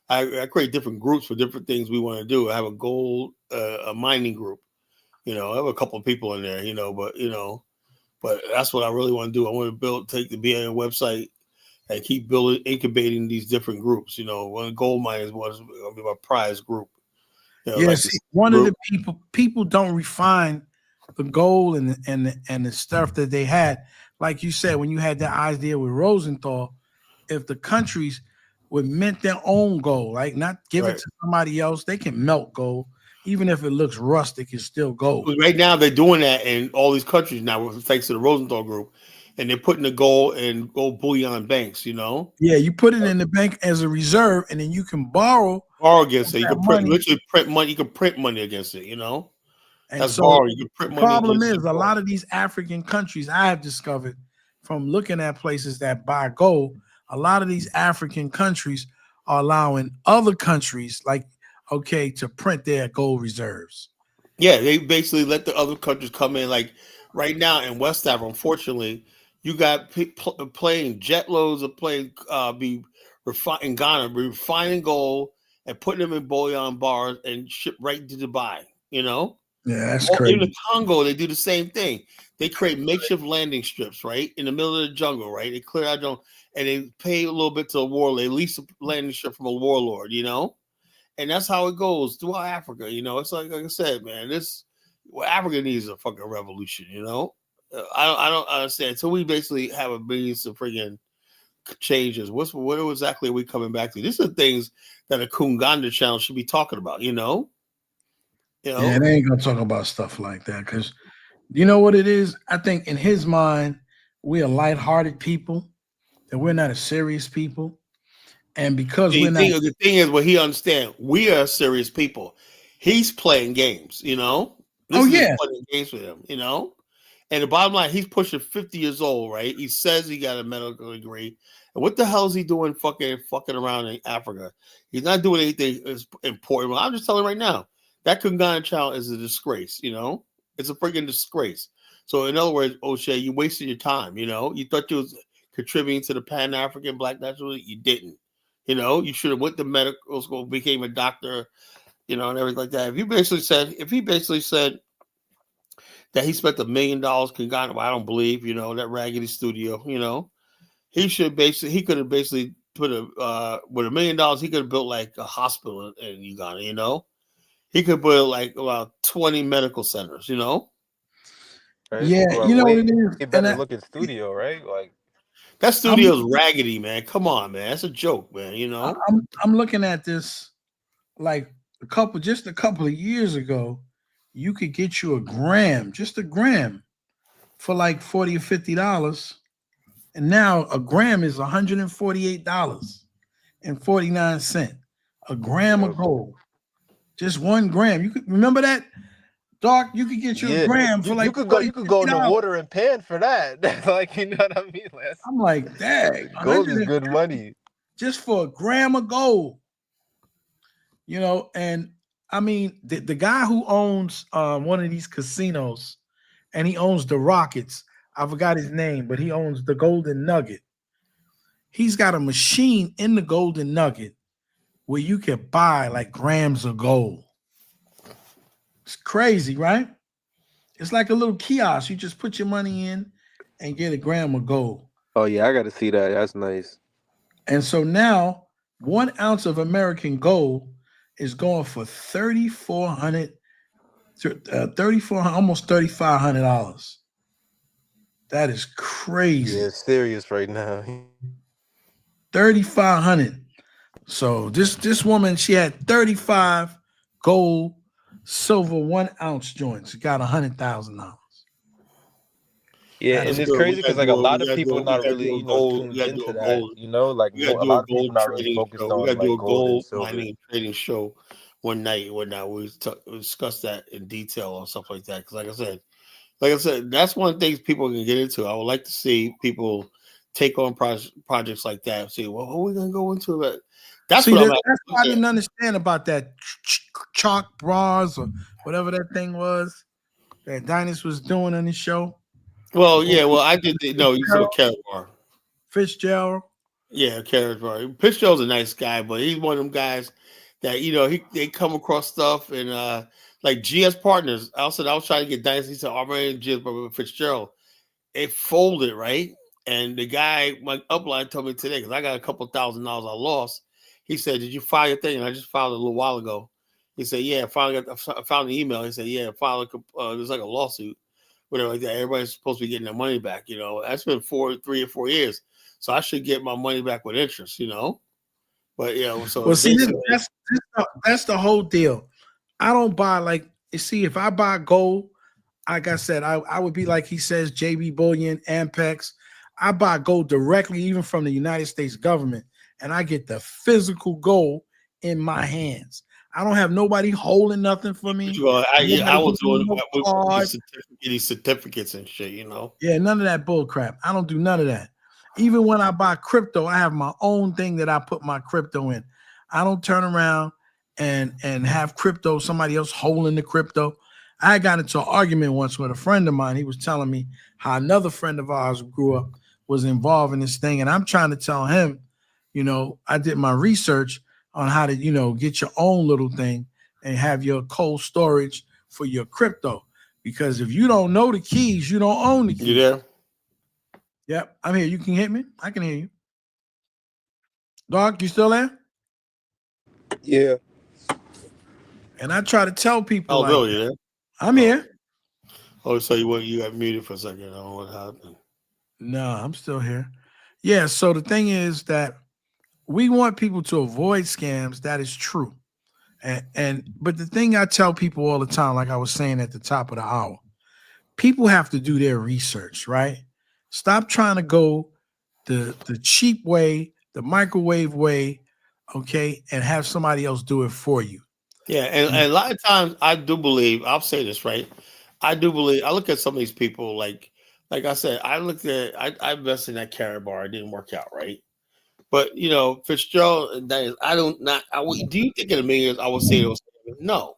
I create different groups for different things we want to do. I have a gold, a mining group. I have a couple of people in there, but that's what I really want to do. I want to take the BAO website and keep building, incubating these different groups. One gold miners was going to be my prize group. See, one of the people don't refine the goal and the stuff that they had. Like you said, when you had that idea with Rosenthal, if the countries would mint their own gold, like not give it to somebody else, they can melt gold. Even if it looks rustic, it's still gold. Right now, they're doing that in all these countries now, thanks to the Rosenthal Group. And they're putting the gold in gold bullion banks, Yeah, you put it in the bank as a reserve, and then you can borrow against it. You can literally print money. You can print money against it, And That's so borrow. You can print the money. Problem is, a lot of these African countries, I have discovered from looking at places that buy gold, a lot of these African countries are allowing other countries to print their gold reserves. Yeah, they basically let the other countries come in. Like right now in West Africa, unfortunately, you got playing jet loads of playing be refined in Ghana, refining gold and putting them in bullion bars and ship right to Dubai. Yeah, that's crazy. In the Congo, they do the same thing. They create makeshift landing strips, right, in the middle of the jungle, right? They clear out jungle and they pay a little bit to a warlord. They lease a landing strip from a warlord, And that's how it goes throughout Africa. It's like I said, man, Africa needs a fucking revolution. I don't understand. So we basically have a means to friggin' changes. What exactly are we coming back to? These are things that a Koonganda channel should be talking about. Yeah, they ain't gonna talk about stuff like that because you know what it is. I think in his mind, we are lighthearted people, that we're not a serious people. And because the thing is, what he understands, we are serious people. He's playing games, This is playing games with him, And the bottom line, he's pushing 50 years old, right? He says he got a medical degree. And what the hell is he doing fucking around in Africa? He's not doing anything important. Well, I'm just telling you right now, that Koonganda child is a disgrace, It's a freaking disgrace. So in other words, O'Shea, you wasted your time, You thought you was contributing to the Pan-African Black nationalism. You didn't. You should have went to medical school, became a doctor, and everything like that. If he basically said that he spent $1 million Koonganda, well, I don't believe, that raggedy studio, he could have basically put with $1 million, he could have built like a hospital in Uganda, He could build like about 20 medical centers, Right? Yeah, what it is. He better look at studio, right? Like that studio's raggedy, man. Come on, man. That's a joke, man. I'm looking at this like a couple of years ago. You could get you just a gram, for like $40 or $50, and now a gram is $148.49. A gram of gold, just 1 gram. You could remember that. Doc, you could get you a gram for like you could go in the water and pan for that. Like, you know what I mean? I'm like, dang, gold is good money. Just for a gram of gold. And I mean, the guy who owns one of these casinos, and he owns the Rockets. I forgot his name, but he owns the Golden Nugget. He's got a machine in the Golden Nugget where you can buy like grams of gold. It's crazy, right? It's like a little kiosk. You just put your money in and get a gram of gold. Oh, yeah, I got to see that. That's nice. And so now 1 ounce of American gold is going for $3,400, almost $3,500. That is crazy. Yeah, it's serious right now. $3,500. So this woman, she had 35 gold, silver 1 ounce joints. She got $100,000. Yeah, and it's crazy because like a lot of people not really tuned into that. Like a lot of people not really focused on like gold and silver. Mining trading show one night and whatnot. We discussed that in detail or stuff like that. Because like I said, that's one of the things people can get into. I would like to see people take on projects like that and say, well, what are we going to go into it? That's what I didn't understand about that chalk bras or whatever that thing was that Dynas was doing on his show. Well, yeah, well, I did. No, you said Carrot Bar. Fitzgerald. Yeah, Carrot Bar. Fitzgerald's a nice guy, but he's one of them guys that they come across stuff and like GS Partners. I was trying to get Dynasty. He said, "I'm ready to GS Fitzgerald." It folded, right? And the guy, my upline, told me today because I got a couple $1,000 I lost. He said, "Did you file your thing?" And I just filed it a little while ago. He said, "Yeah, I found the email." He said, "Yeah, there's like a lawsuit, whatever like that. Everybody's supposed to be getting their money back. That's been 3 or 4 years, so I should get my money back with interest. But so well, see, that's the whole deal. I don't buy if I buy gold, like I said, I would be like he says, JB Bullion, Ampex. I buy gold directly, even from the United States government, and I get the physical gold in my hands. I don't have nobody holding nothing for me. I was doing these certificates and shit, Yeah, none of that bull crap. I don't do none of that. Even when I buy crypto, I have my own thing that I put my crypto in. I don't turn around and have crypto, somebody else holding the crypto. I got into an argument once with a friend of mine. He was telling me how another friend of ours who grew up was involved in this thing. And I'm trying to tell him, I did my research on how to, get your own little thing and have your cold storage for your crypto. Because if you don't know the keys, you don't own the keys. You there? Yep, I'm here. You can hit me. I can hear you. Dog, you still there? Yeah. And I try to tell people. Oh, really? Yeah. I'm here. Oh, so you got muted for a second. I don't know what happened. No, I'm still here. Yeah. So the thing is that we want people to avoid scams. That is true. But the thing I tell people all the time, like I was saying at the top of the hour, people have to do their research, right? Stop trying to go the cheap way, the microwave way, okay, and have somebody else do it for you. Yeah, and a lot of times I do believe, I'll say this, right? I do believe, I look at some of these people, like I said, I invested in that Carrot Bar. It didn't work out, right? But, Fitzgerald, do you think in a million years I would say those things? No.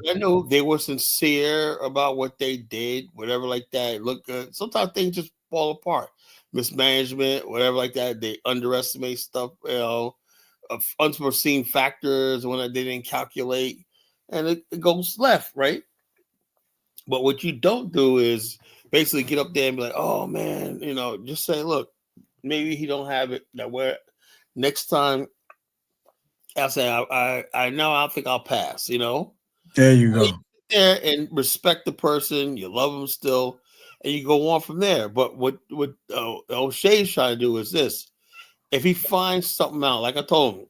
I know they were sincere about what they did, whatever like that. It looked good. Sometimes things just fall apart. Mismanagement, whatever like that. They underestimate stuff, unforeseen factors when they didn't calculate, and it goes left, right? But what you don't do is basically get up there and be like, "Oh man," just say, "Look, maybe he don't have it. That where next time I'll say I know I think I'll pass." There you go. There and respect the person. You love them still, and you go on from there. But what O'Shea's trying to do is this: if he finds something out, like I told him,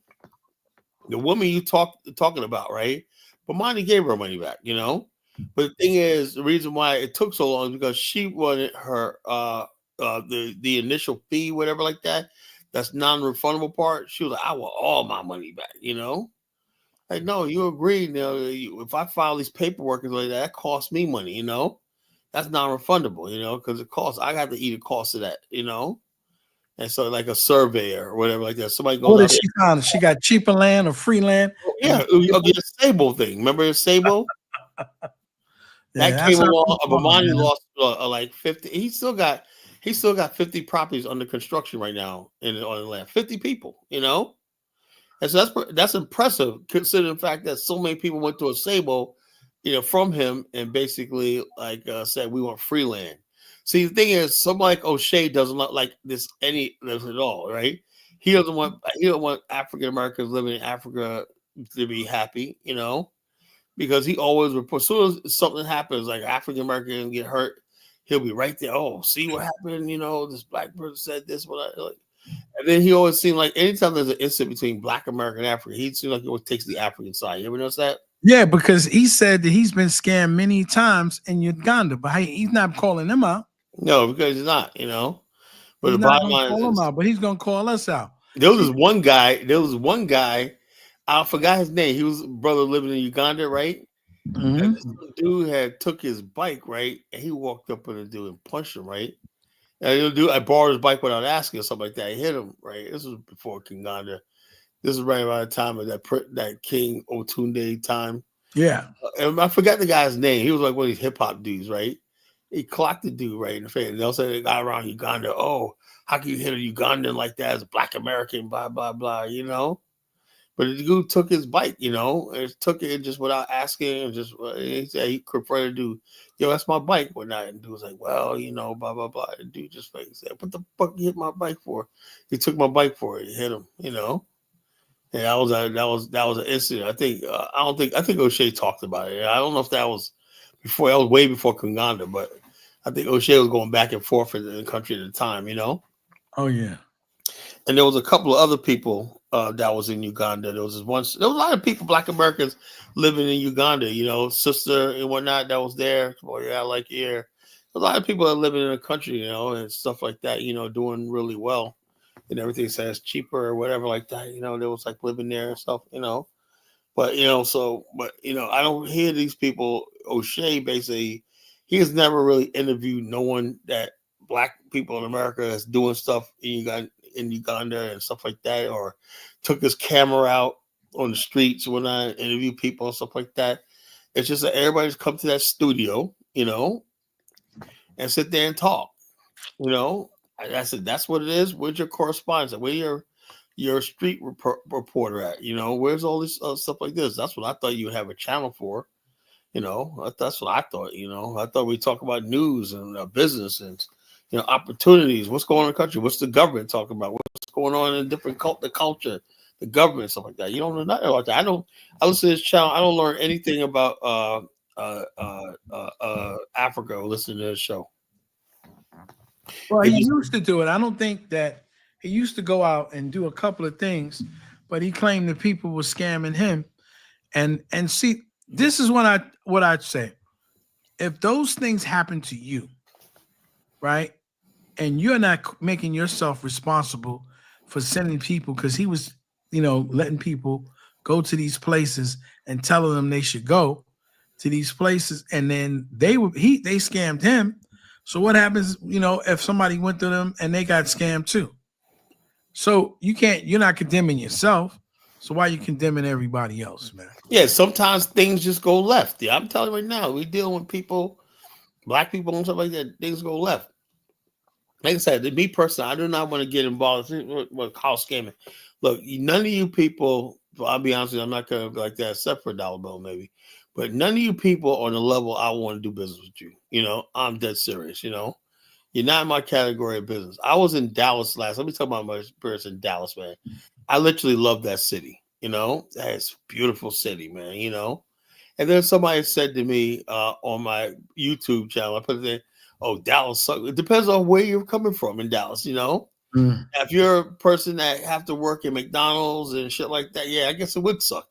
the woman you talking about, right? But Monty gave her money back, But the thing is, the reason why it took so long is because she wanted her the initial fee, whatever like that. That's non-refundable part. She was like, "I want all my money back," Like, no, you agreed. If I file these paperwork and like that costs me money, that's non-refundable, because it costs. I got to eat the cost of that, And so, like a surveyor or whatever, like that. Somebody goes. What did she find? She got cheaper land or free land? Yeah, the Sabo thing. Remember the Sabo? That came along. Bomani lost like 50. He still got 50 properties under construction right now on the land. 50 people, And so that's impressive considering the fact that so many people went to a Sabo, from him and basically said we want free land. See, the thing is, somebody like O'Shea doesn't like this at all, right? He don't want African Americans living in Africa to be happy, because he always reports. As soon as something happens, like African American get hurt, he'll be right there. Oh, see what happened? This black person said this. And then he always seemed like anytime there's an incident between Black American and African, he seems like he always takes the African side. You ever notice that? Yeah, because he said that he's been scammed many times in Uganda, but he's not calling them out. No, because he's not, But he's the bottom line is, but he's gonna call us out. There was one guy. I forgot his name. He was a brother living in Uganda, right? Mm-hmm. And this dude had took his bike, right? And he walked up on the dude and punched him, right? And I borrowed his bike without asking or something like that. He hit him, right? This was before Koonganda. This is right around the time of that King Otunde time. Yeah. And I forgot the guy's name. He was like one of these hip hop dudes, right? He clocked the dude right in the face. They'll say they got around Uganda. Oh, how can you hit a Ugandan like that as a black American? Blah blah blah. But the dude took his bike. And took it just without asking. And just he said he preferred to do. Yo, that's my bike. Whatnot. And the dude was like, well, blah blah blah. The dude just said, what the fuck you hit my bike for? He took my bike for it. He hit him. And that was an incident. I think O'Shea talked about it. I don't know if that was before. That was way before Koonganda, but I think O'Shea was going back and forth in the country at the time. Oh yeah. And there was a couple of other people that was in Uganda. There was a lot of people, Black Americans, living in Uganda. Sister and whatnot that was there. Boy, yeah, like here, a lot of people are living in the country, and stuff like that. Doing really well. And everything says cheaper or whatever like that. There was like living there and stuff. But I don't hear these people. O'Shea basically, he has never really interviewed no one that Black people in America is doing stuff in Uganda and stuff like that, or took his camera out on the streets when I interview people and stuff like that. It's just that everybody's come to that studio, and sit there and talk. That's what it is. Where's your correspondence? Where your street reporter at? Where's all this stuff like this? That's what I thought you would have a channel for. That's what I thought. I thought we'd talk about news and business and opportunities. What's going on in the country? What's the government talking about? What's going on in different the culture, the government, stuff like that. You don't know nothing about that. I listen to this channel. I don't learn anything about Africa listening to this show. Well, he used to do it. I don't think that he used to go out and do a couple of things, but he claimed that people were scamming him. And see, this is what I'd say. If those things happen to you, right, and you're not making yourself responsible for sending people, because he was, letting people go to these places and telling them they should go to these places, and then they scammed him. So what happens, if somebody went to them and they got scammed too? So you're not condemning yourself. So why are you condemning everybody else, man? Yeah, sometimes things just go left. Yeah, I'm telling you right now, we deal with people, Black people and stuff like that, things go left. Like I said, to me personally, I do not want to get involved with house scamming. Look, none of you people, I'll be honest with you, I'm not going to be like that, except for a dollar bill maybe. But none of you people on the level I want to do business with you. I'm dead serious. You're not in my category of business. I was in Dallas let me talk about my experience in Dallas, man. I literally love that city. That's a beautiful city, man. And then somebody said to me on my YouTube channel, I put it there, oh, Dallas sucks. It depends on where you're coming from in Dallas, If you're a person that have to work in McDonald's and shit like that, yeah, I guess it would suck,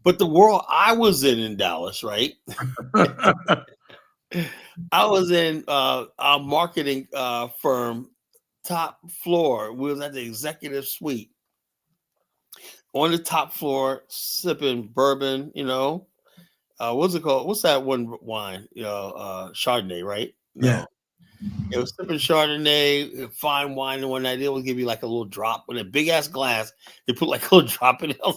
But the world I was in Dallas, right? I was in our marketing firm, top floor. We was at the executive suite on the top floor, sipping bourbon. What's it called? What's that one wine? Chardonnay, right? No. Yeah. It was sipping Chardonnay, fine wine, and one night they would give you like a little drop with a big ass glass. They put like a little drop in it. I was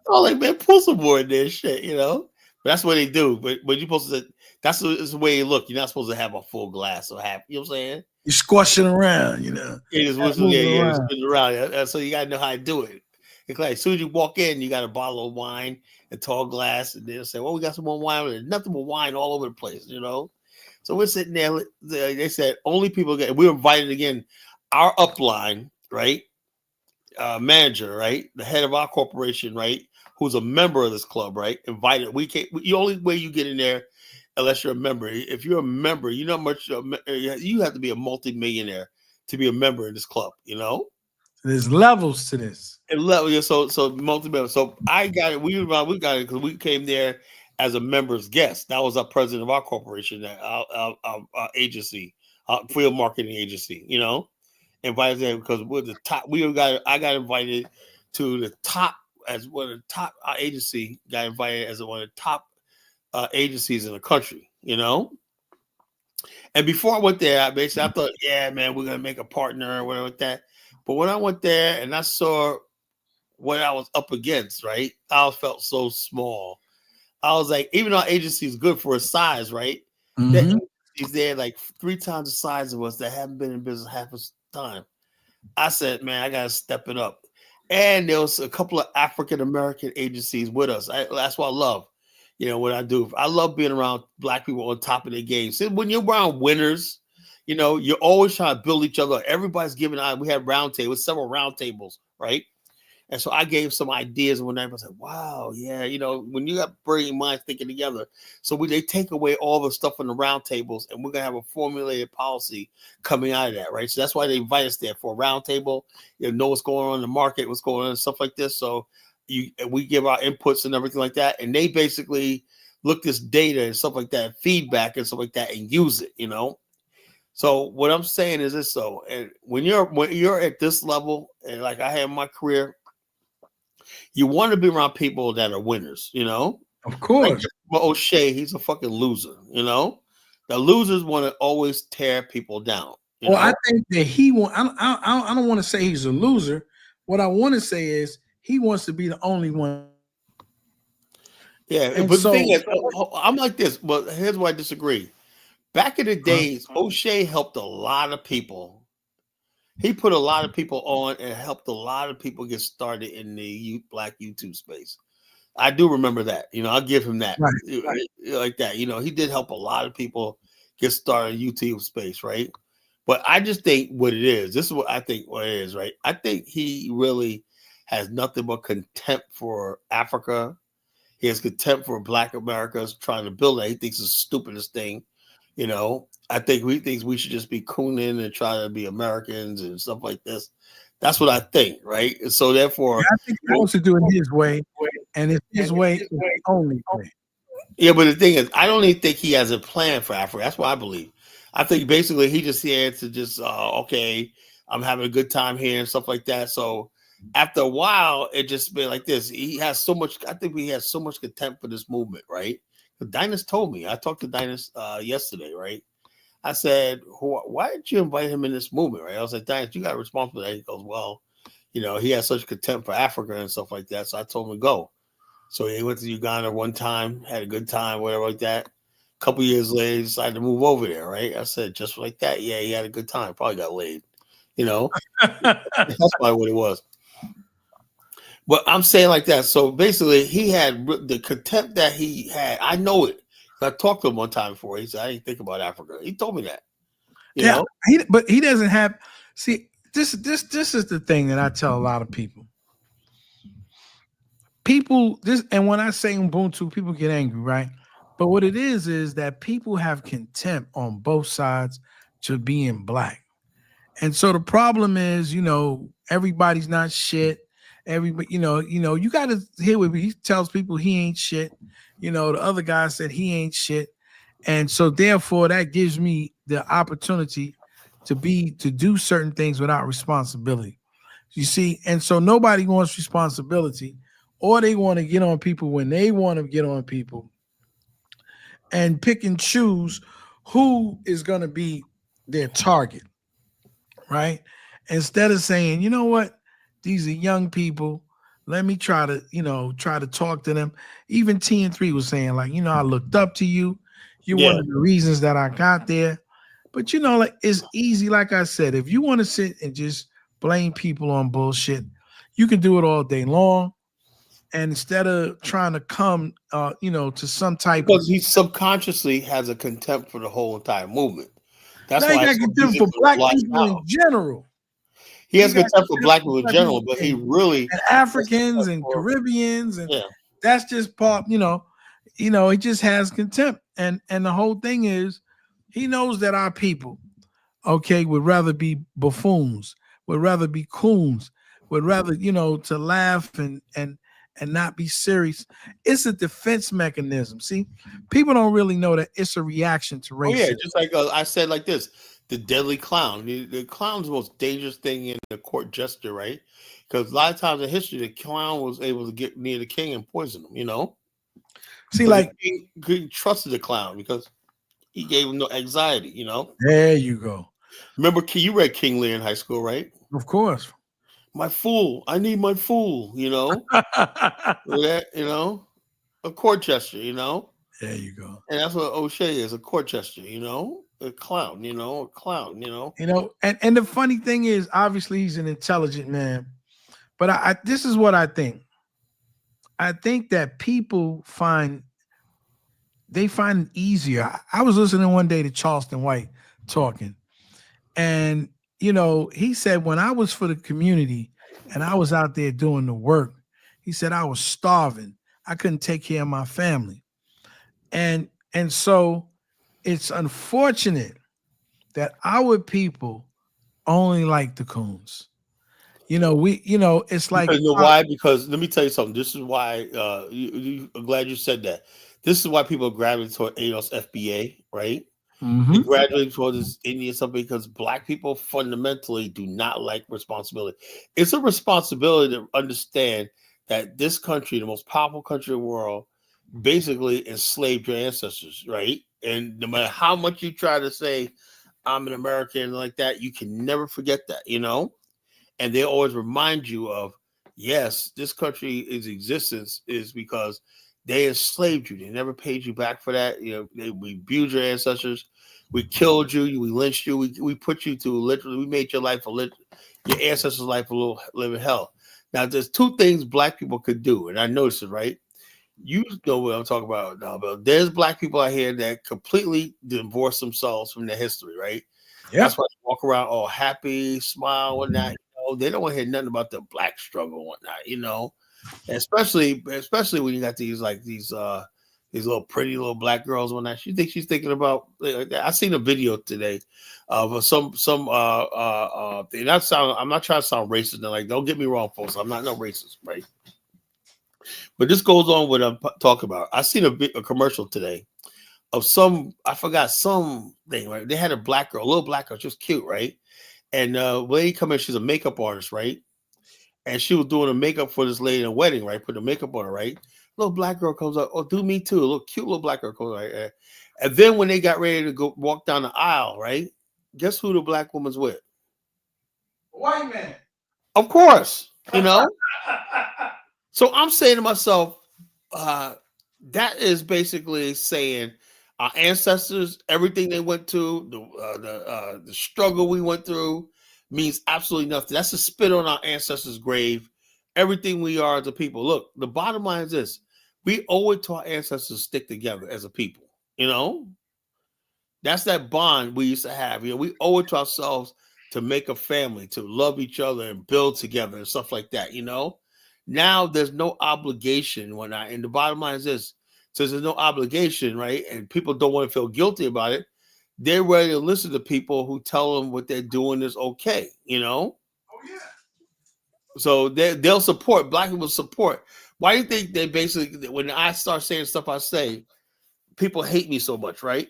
like, man, pull some more in there, shit, But that's what they do. But you're supposed to. That's the way you look. You're not supposed to have a full glass or half. You know what I'm saying? You're squashing around, It's spinning around. So you gotta know how to do it. It's like as soon as you walk in, you got a bottle of wine, a tall glass, and they'll say, "Well, we got some more wine." There's nothing but wine all over the place, So we're sitting there. They said only people get. We were invited again. Our upline, right? Manager, right? The head of our corporation, right? Who's a member of this club, right? Invited. We can't. The only way you get in there, unless you're a member. If you're a member, you know how much you have to be a multi-millionaire to be a member in this club. There's levels to this. And so multi-member. So I got it. We got it because we came there as a member's guest. That was our president of our corporation, our agency, field marketing agency. Invited there because we're the top. I got invited to the top as one of the top. Our agency got invited as one of the top agencies in the country. And before I went there, I thought, yeah, man, we're gonna make a partner or whatever with that. But when I went there and I saw what I was up against, right, I felt so small. I was like, even though our agency is good for its size, right? Mm-hmm. He's there like 3 times the size of us that haven't been in business half the time. I said, man, I gotta step it up. And there was a couple of African American agencies with us. That's what I love. What I do. I love being around Black people on top of their game. So when you're around winners, you're always trying to build each other. Everybody's giving out. We had round tables, several round tables, right? And so I gave some ideas, and when everybody said, wow, yeah, when you got brilliant minds thinking together. So they take away all the stuff on the round tables, and we're going to have a formulated policy coming out of that, right? So that's why they invite us there for a round table. Know what's going on in the market, what's going on, and stuff like this. So we give our inputs and everything like that, and they basically look this data and stuff like that, feedback and stuff like that, and use it, So what I'm saying is this: and when you're at this level, and like I had in my career, you want to be around people that are winners, Of course. Like O'Shea, he's a fucking loser, The losers want to always tear people down. I think that he want. I don't want to say he's a loser. What I want to say is he wants to be the only one. Yeah, but the thing is, I'm like this. But here's why I disagree. Back in the days, O'Shea helped a lot of people. He put a lot of people on and helped a lot of people get started in the Black YouTube space. I do remember that. I'll give him that. Right. Like that. He did help a lot of people get started in YouTube space, right? But I just think what it is, this is what I think what it is, right? I think he really has nothing but contempt for Africa. He has contempt for Black Americans trying to build that. He thinks it's the stupidest thing. I think we should just be cooning and try to be Americans and stuff like this. That's what I think, right? And so therefore, I think he wants to do it his way, and it's his way is the only way. Yeah, but the thing is, I don't even think he has a plan for Africa. That's what I believe. I think basically he just here to just okay, I'm having a good time here and stuff like that. So after a while, it just been like this. He has so much. I think he has so much contempt for this movement, right? Dinus told me. I talked to Dinus yesterday, right? I said, why did you invite him in this movement, right? I was like, Dinus, you got a responsibility. He goes, well, he has such contempt for Africa and stuff like that. So I told him to go. So he went to Uganda one time, had a good time, whatever like that. A couple years later, he decided to move over there, right? I said, just like that, yeah, he had a good time. Probably got laid, That's probably what it was. But I'm saying like that. So basically, he had the contempt that he had. I know it. I talked to him one time before. He said, I didn't think about Africa. He told me that. You know? But he doesn't have. See, this is the thing that I tell a lot of people. And when I say Ubuntu, people get angry, right? But what it is that people have contempt on both sides to being Black. And so the problem is, everybody's not shit. Everybody, you got to hear what he tells people he ain't shit. The other guy said he ain't shit. And so therefore that gives me the opportunity to do certain things without responsibility. You see, and so nobody wants responsibility, or they want to get on people when they want to get on people and pick and choose who is going to be their target, right? Instead of saying, you know what? These are young people. Let me try to talk to them. Even T&3 was saying, like, I looked up to you. You're one of the reasons that I got there. But, like, it's easy. Like I said, if you want to sit and just blame people on bullshit, you can do it all day long. And instead of trying to come, to some type because he subconsciously has a contempt for the whole entire movement. That's why he got contempt for Black people in general. He has contempt for Black people in general, but he really and Africans and Caribbeans, and that's just part. He just has contempt, and the whole thing is, he knows that our people, would rather be buffoons, would rather be coons, would rather to laugh and not be serious. It's a defense mechanism. See, people don't really know that it's a reaction to racism. Oh yeah, just like I said, like this. The deadly clown. The clown's the most dangerous thing in the court jester, right? Because a lot of times in history, the clown was able to get near the king and poison him, See, but like he trusted the clown because he gave him no anxiety, There you go. Remember, you read King Lear in high school, right? Of course. My fool. I need my fool, that. a court gesture, you know. There you go. And that's what O'Shea is, a court gesture, you know, a clown, you know, a clown, you know. You know, and the funny thing is, obviously, he's an intelligent man, but I this is what I think. I think that people find it easier. I was listening one day to Charleston White talking, and you know, he said when I was for the community and I was out there doing the work, he said I was starving. I couldn't take care of my family. And so it's unfortunate that our people only like the coons. You know, it's like, you know why? Because let me tell you something. This is why I'm glad you said that. This is why people gravitate toward ADOS FBA, right? Mm-hmm. They graduate toward this Indian something because Black people fundamentally do not like responsibility. It's a responsibility to understand that this country, the most powerful country in the world, basically enslaved your ancestors, right? And no matter how much you try to say, I'm an American like that, you can never forget that, you know? And they always remind you of, yes, this country's existence is because they enslaved you. They never paid you back for that. You know, we abused your ancestors. We killed you. We lynched you. We put you to literally, we made your life your ancestors' life a little living hell. Now, there's two things Black people could do, and I noticed it, right? You know what I'm talking about now, but there's Black people out here that completely divorce themselves from their history, right? Yep. That's why they walk around all happy, smile, whatnot. You know, they don't want to hear nothing about the Black struggle and whatnot, you know. And especially when you got these little pretty little Black girls and whatnot. She thinks she's thinking about. I seen a video today of some thing. I'm not trying to sound racist. Like, don't get me wrong, folks. I'm not no racist, right? But this goes on what I'm talking about. I seen a commercial today of I forgot some thing, right? They had a Black girl, a little Black girl, just cute, right? And lady come in, she's a makeup artist, right? And she was doing the makeup for this lady in a wedding, right? Put the makeup on her, right? Little Black girl comes up, oh, do me too. A little cute little Black girl comes right. And then when they got ready to go walk down the aisle, right? Guess who the Black woman's with? White man. Of course, you know. So I'm saying to myself, that is basically saying our ancestors, everything they went through, the struggle we went through means absolutely nothing. That's a spit on our ancestors' grave. Everything we are as a people. Look, the bottom line is this. We owe it to our ancestors to stick together as a people. You know? That's that bond we used to have. You know, we owe it to ourselves to make a family, to love each other and build together and stuff like that, you know? Now there's no obligation and whatnot. And the bottom line is this. Since there's no obligation, right? And people don't want to feel guilty about it. They're ready to listen to people who tell them what they're doing is okay, you know? Oh, yeah. So they'll support, Black people support. Why do you think they basically, when I start saying stuff I say, people hate me so much, right?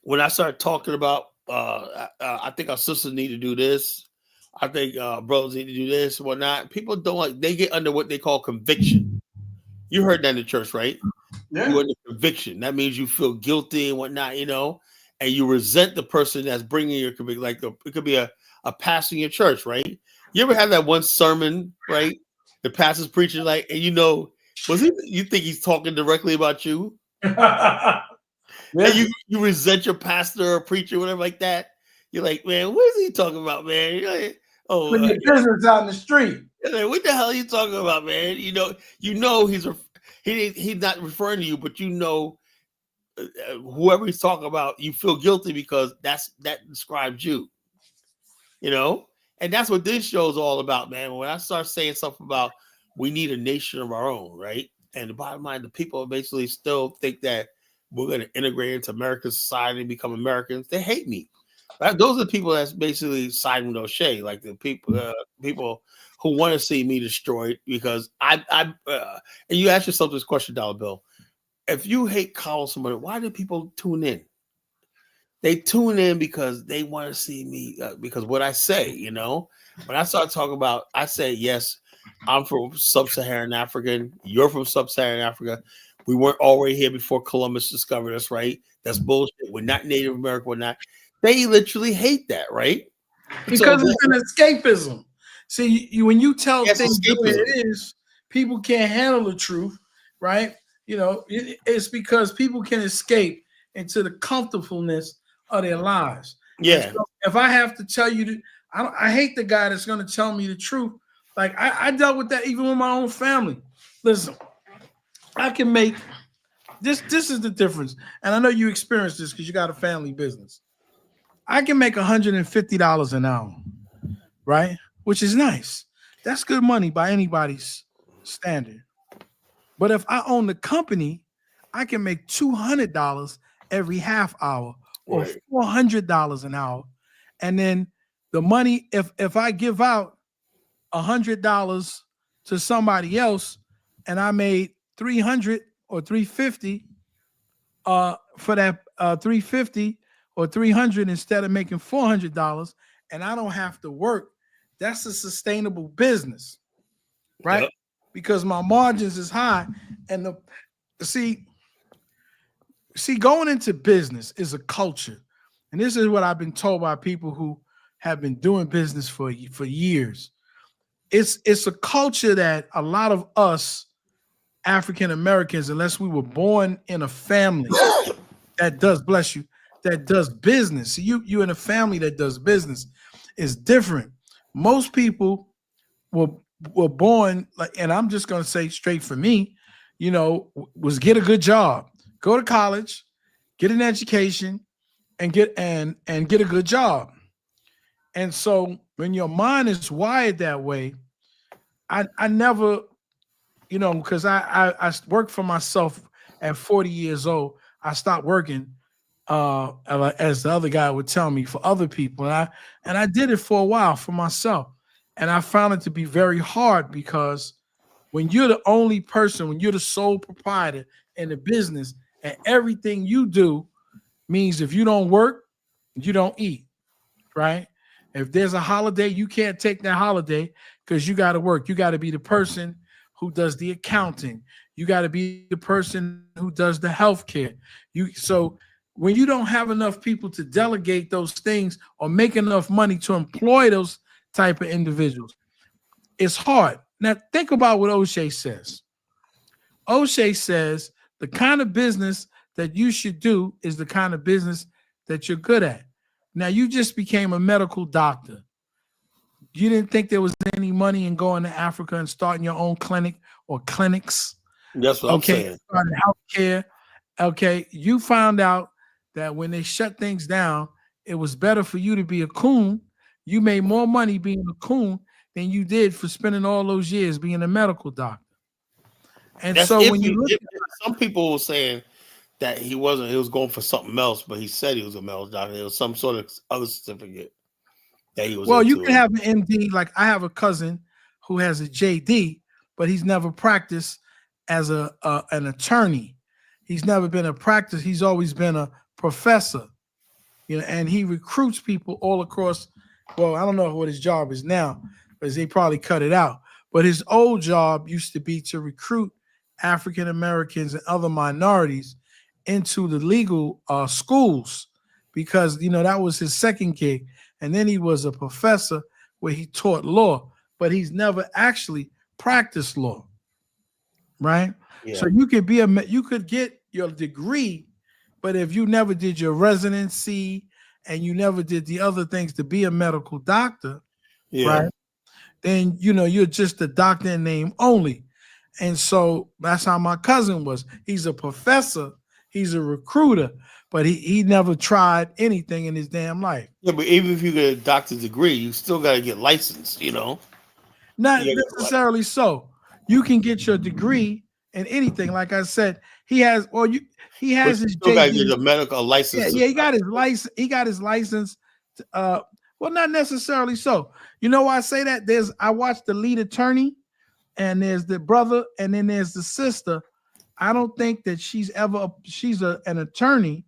When I start talking about, I think our sisters need to do this. I think brothers need to do this and whatnot. People don't like, they get under what they call conviction. You heard that in the church, right? Yeah. You're under conviction. That means you feel guilty and whatnot, you know, and you resent the person that's bringing your conviction. Like it could be a pastor in your church, right? You ever have that one sermon, right? The pastor's preaching, like, and you know, you think he's talking directly about you? Yeah. And you resent your pastor or preacher, whatever like that. You're like, man, what is he talking about, man? You're like, oh, your business out in the street. Like, what the hell are you talking about, man? You know, he's not referring to you, but you know, whoever he's talking about, you feel guilty because that describes you. You know, and that's what this show is all about, man. When I start saying stuff about we need a nation of our own, right? And the bottom line, the people basically still think that we're going to integrate into American society and become Americans. They hate me. Those are the people that's basically siding with O'Shea, like the people who want to see me destroyed because and you ask yourself this question, Dollar Bill. If you hate calling somebody, why do people tune in? They tune in because they want to see me because what I say, you know, when I start talking about, I say, yes, I'm from sub-Saharan Africa. You're from sub-Saharan Africa. We weren't already here before Columbus discovered us, right? That's bullshit. We're not Native American. We're not. They literally hate that, right? Because it's an escapism. See, when you tell things the way it is, people can't handle the truth. right? It's because people can escape into the comfortableness of their lives. Yeah. So if I have to tell you, I hate the guy that's going to tell me the truth. Like I dealt with that even with my own family. Listen, I can make this. This is the difference, and I know you experienced this because you got a family business. I can make $150 an hour, right? Which is nice. That's good money by anybody's standard. But if I own the company, I can make $200 every half hour or $400 an hour. And then the money, if I give out $100 to somebody else and I made $300 or $350 for that $350 or $300 instead of making $400, and I don't have to work, that's a sustainable business, right? Yep. Because my margins is high, and see, going into business is a culture, and this is what I've been told by people who have been doing business for years. It's a culture that a lot of us African Americans, unless we were born in a family that does, bless you, that does business. See, you in a family that does business is different. Most people were born like, and I'm just gonna say straight for me, was get a good job, go to college, get an education, and get a good job. And so when your mind is wired that way, I never, because I worked for myself at 40 years old. I stopped working, as the other guy would tell me, for other people, and I did it for a while for myself, and I found it to be very hard because when you're the only person, when you're the sole proprietor in the business, and everything you do means if you don't work, you don't eat, right? If there's a holiday, you can't take that holiday because you got to work. You got to be the person who does the accounting. You got to be the person who does the healthcare. So when you don't have enough people to delegate those things or make enough money to employ those type of individuals, it's hard. Now think about what O'Shea says. O'Shea says the kind of business that you should do is the kind of business that you're good at. Now you just became a medical doctor. You didn't think there was any money in going to Africa and starting your own clinic or clinics. That's what I'm saying. Starting healthcare. Okay. You found out that when they shut things down, it was better for you to be a coon. You made more money being a coon than you did for spending all those years being a medical doctor. And that's so when you look at some people were saying that he was going for something else, but he said he was a medical doctor. It was some sort of other certificate that he was. Well, you can have an MD. Like I have a cousin who has a JD, but he's never practiced as an attorney. He's never been a practice. He's always been a professor, and he recruits people all across. Well, I don't know what his job is now, because they probably cut it out. But his old job used to be to recruit African Americans and other minorities into the legal schools, because that was his second gig. And then he was a professor where he taught law, but he's never actually practiced law, right? Yeah. So you could get your degree, but if you never did your residency and you never did the other things to be a medical doctor, right? Then you're just a doctor in name only. And so that's how my cousin was. He's a professor, he's a recruiter, but he never tried anything in his damn life. Yeah, but even if you get a doctor's degree, you still got to get licensed, Not necessarily so. You can get your degree in anything. Like I said, he has his still got to get a medical license. Yeah, he got his license. He got his license. Well, not necessarily so. You know why I say that? I watched the lead attorney, and there's the brother, and then there's the sister. I don't think that she's an attorney,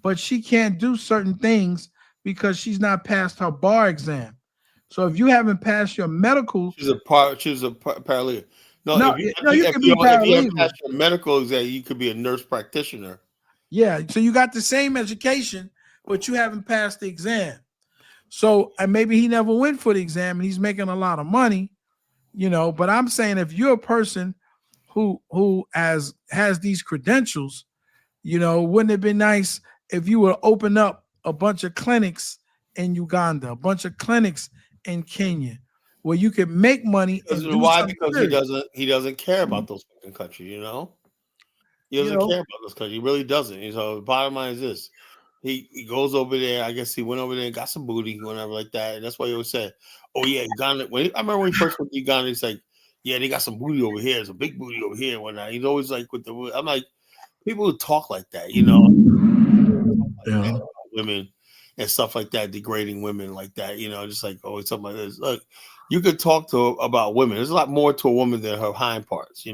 but she can't do certain things because she's not passed her bar exam. So if you haven't passed your medical, she's a paralegal. You can be paralegal. If you haven't passed your medical exam, you could be a nurse practitioner. Yeah, so you got the same education, but you haven't passed the exam. So and maybe he never went for the exam and he's making a lot of money, But I'm saying if you're a person who has these credentials, wouldn't it be nice if you would open up a bunch of clinics in Uganda, a bunch of clinics in Kenya, where you could make money and do why? something Because serious. he doesn't care about those fucking countries, He doesn't care about those countries. He really doesn't. So the bottom line is this. He goes over there. I guess he went over there and got some booty, whatever like that. And that's why he always said, "Oh yeah, Uganda." I remember when he first went to Uganda, he's like, "Yeah, they got some booty over here. There's a big booty over here and whatnot." He's always like with the. I'm like, people who talk like that, women and stuff like that, degrading women like that, just like always something like this. Look, you could talk about women. There's a lot more to a woman than her hind parts,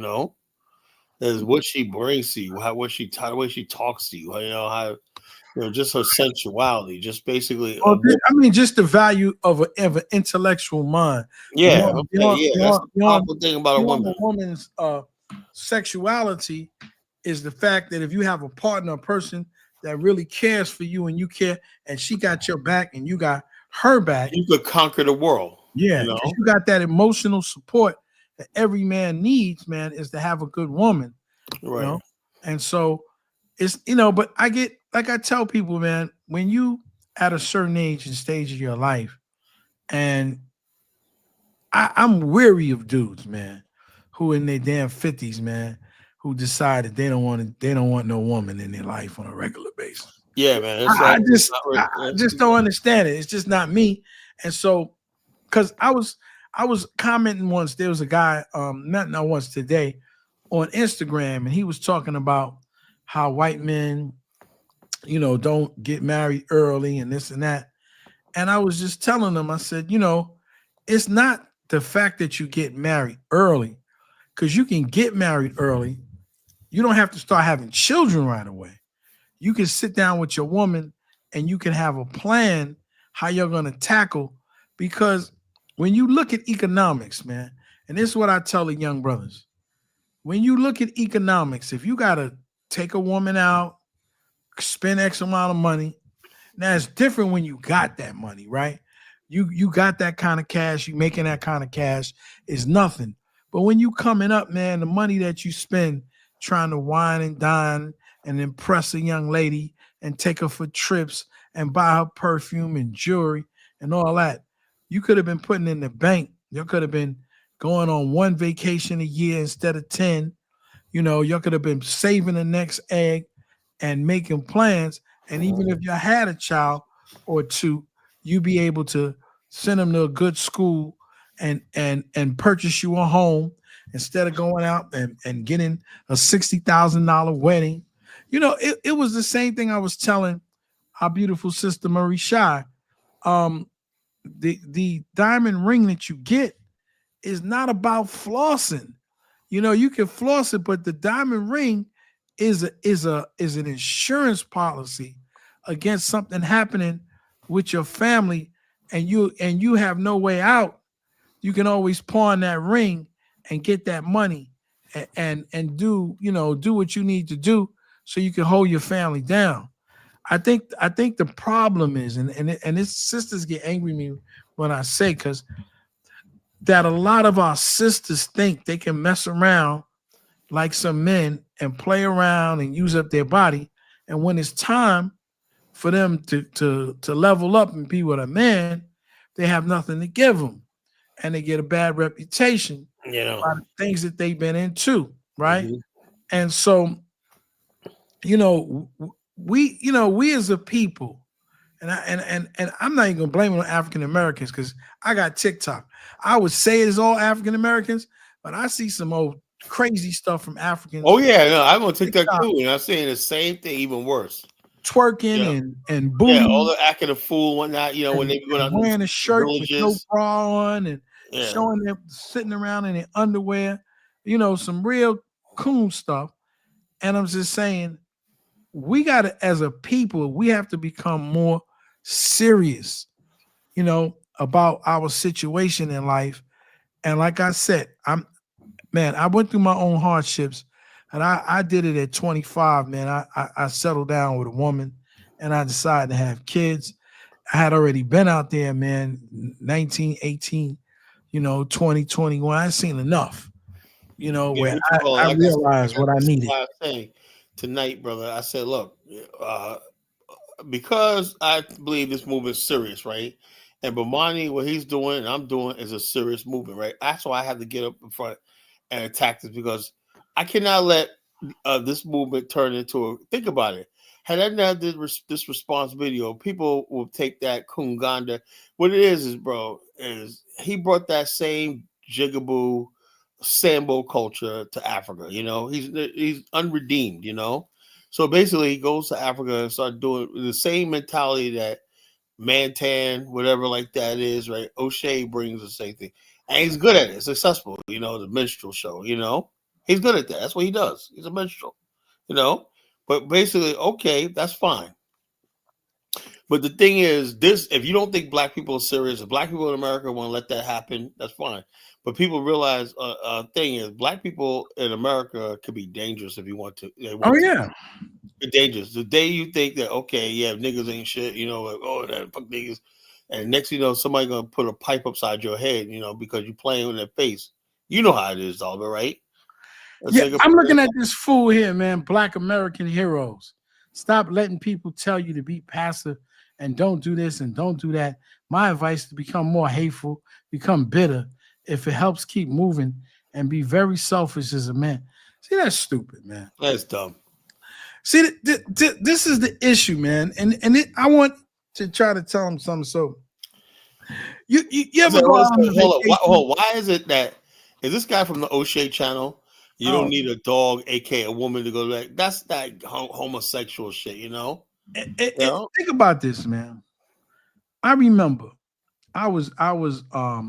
There's what she brings to you, the way she talks to you, how just her sensuality, just basically. Just the value of an intellectual mind. Yeah, that's the powerful thing about a woman. A woman's sexuality is the fact that if you have a partner, a person that really cares for you and you care, and she got your back and you got her back, you could conquer the world. Yeah, you got that emotional support that every man needs, man, is to have a good woman. Right. And so it's, but I get, like I tell people, man, when you at a certain age and stage of your life, and I'm weary of dudes, man, who in their damn 50s, man, who decided they don't want no woman in their life on a regular basis. Yeah, man. I just don't understand it. It's just not me. And so, because I was commenting once, there was a guy, not once today, on Instagram, and he was talking about how white men, don't get married early and this and that. And I was just telling him, I said, it's not the fact that you get married early, because you can get married early. You don't have to start having children right away. You can sit down with your woman and you can have a plan how you're going to tackle, because when you look at economics, man, and this is what I tell the young brothers, when you look at economics, if you got to take a woman out, spend X amount of money, now it's different when you got that money, right? You got that kind of cash, you making that kind of cash is nothing. But when you coming up, man, the money that you spend trying to wine and dine and impress a young lady and take her for trips and buy her perfume and jewelry and all that, you could have been putting in the bank. You could have been going on one vacation a year instead of 10. You could have been saving the next egg and making plans. And even if you had a child or two, you'd be able to send them to a good school and purchase you a home instead of going out and getting a $60,000 wedding. It was the same thing I was telling our beautiful sister Marie Shy. The diamond ring that you get is not about flossing. You can floss it, but the diamond ring is an insurance policy against something happening with your family, and you have no way out. You can always pawn that ring and get that money and do what you need to do so you can hold your family down. I think the problem is, and his sisters get angry at me when I say, because that a lot of our sisters think they can mess around like some men and play around and use up their body, and when it's time for them to level up and be with a man, they have nothing to give them, and they get a bad reputation by the things that they've been into, right? Mm-hmm. And so, we as a people, and I'm not even gonna blame it on African Americans, because I got TikTok. I would say it's all African Americans, but I see some old crazy stuff from Africans. Oh yeah, no, I'm on TikTok too, and I'm saying the same thing, even worse. Twerking and booty. Yeah, all the acting a fool and whatnot, when they go out wearing a shirt with no bra on and showing them sitting around in their underwear, some real coon stuff. And I'm just saying, we gotta, as a people, we have to become more serious, about our situation in life. And like I said, I went through my own hardships. And I did it at 25, man. I settled down with a woman and I decided to have kids. I had already been out there, man, 19, 18, 20, 21. I seen enough. you know, Yeah, where what you call it? I Like realized what I that's needed. why I'm saying tonight, brother. I said, look, because I believe this movement is serious, right? And Bomani, what he's doing and I'm doing is a serious movement, right? That's why I have to get up in front and attack this, because I cannot let this movement turn into a. Think about it. Had I not did this response video, people will take that Koonganda. What it is, bro, is he brought that same jigaboo Sambo culture to Africa. You know, he's unredeemed. You know, so basically he goes to Africa and start doing the same mentality that Mantan, whatever like that is, right? O'Shea brings the same thing. And he's good at it, successful, you know, the minstrel show, you know. He's good at that. That's what he does. He's a minstrel, you know. But basically, okay, that's fine. But the thing is, this if you don't think black people are serious, if black people in America want to let that happen, that's fine. But people realize thing is black people in America could be dangerous if you want to. They want yeah. dangerous. The day you think that okay, yeah, niggas ain't shit, you know, like oh that fuck niggas, and next you know somebody gonna put a pipe upside your head, you know, because you playing in their face. You know how it is, Albert, right? Yeah, I'm looking at this fool here, man. Black American heroes. Stop letting people tell you to be passive and don't do this and don't do that. My advice is to become more hateful, become bitter. If it helps keep moving and be very selfish as a man. See, that's stupid, man. That's dumb. See, this is the issue, man. And I want to try to tell him something. So, you ever go out on a vacation? Why is it that is this guy from the O'Shea channel? You don't need a dog, aka a woman, to go back. That's that homosexual shit, you know? Think about this, man. I remember I was a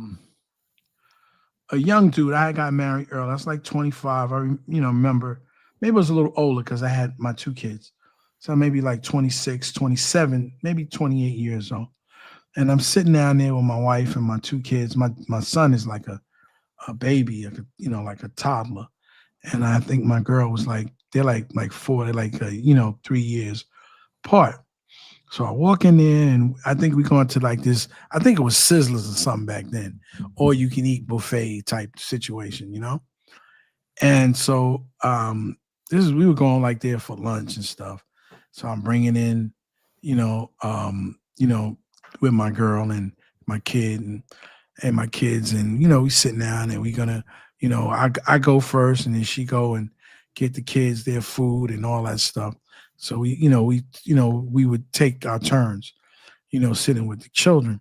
young dude. I got married early. I was like 25. I remember maybe I was a little older because I had my two kids. So maybe like 26, 27, maybe 28 years old. And I'm sitting down there with my wife and my two kids. My son is like a baby, like a toddler. And I think my girl was like, they're like 4, they're like 3 years apart. So I walk in there and I think we're going to like this, I think it was Sizzlers or something back then, or you can eat buffet type situation, you know? And so we were going like there for lunch and stuff. So I'm bringing in, with my girl and my kid and my kids, and we sitting down and we're gonna, I go first and then she go and get the kids their food and all that stuff. So we would take our turns, sitting with the children.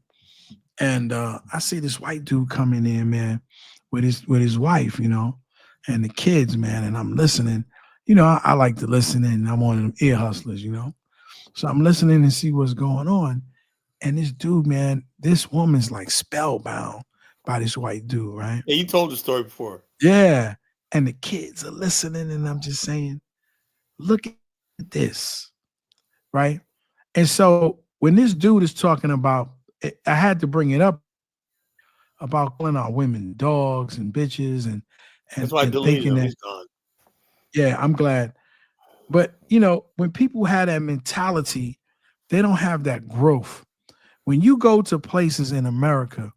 And I see this white dude coming in, man, with his wife, and the kids, man, and I'm listening. I like to listen, and I'm one of them ear hustlers, So I'm listening and see what's going on. And this dude, man, this woman's like spellbound by this white dude, right? Yeah, you told the story before. Yeah. And the kids are listening, and I'm just saying, look at this, right? And so when this dude is talking about, I had to bring it up about calling our women dogs and bitches and that's why I deleted him. He's gone. Yeah, I'm glad. But when people have that mentality, they don't have that growth. When you go to places in America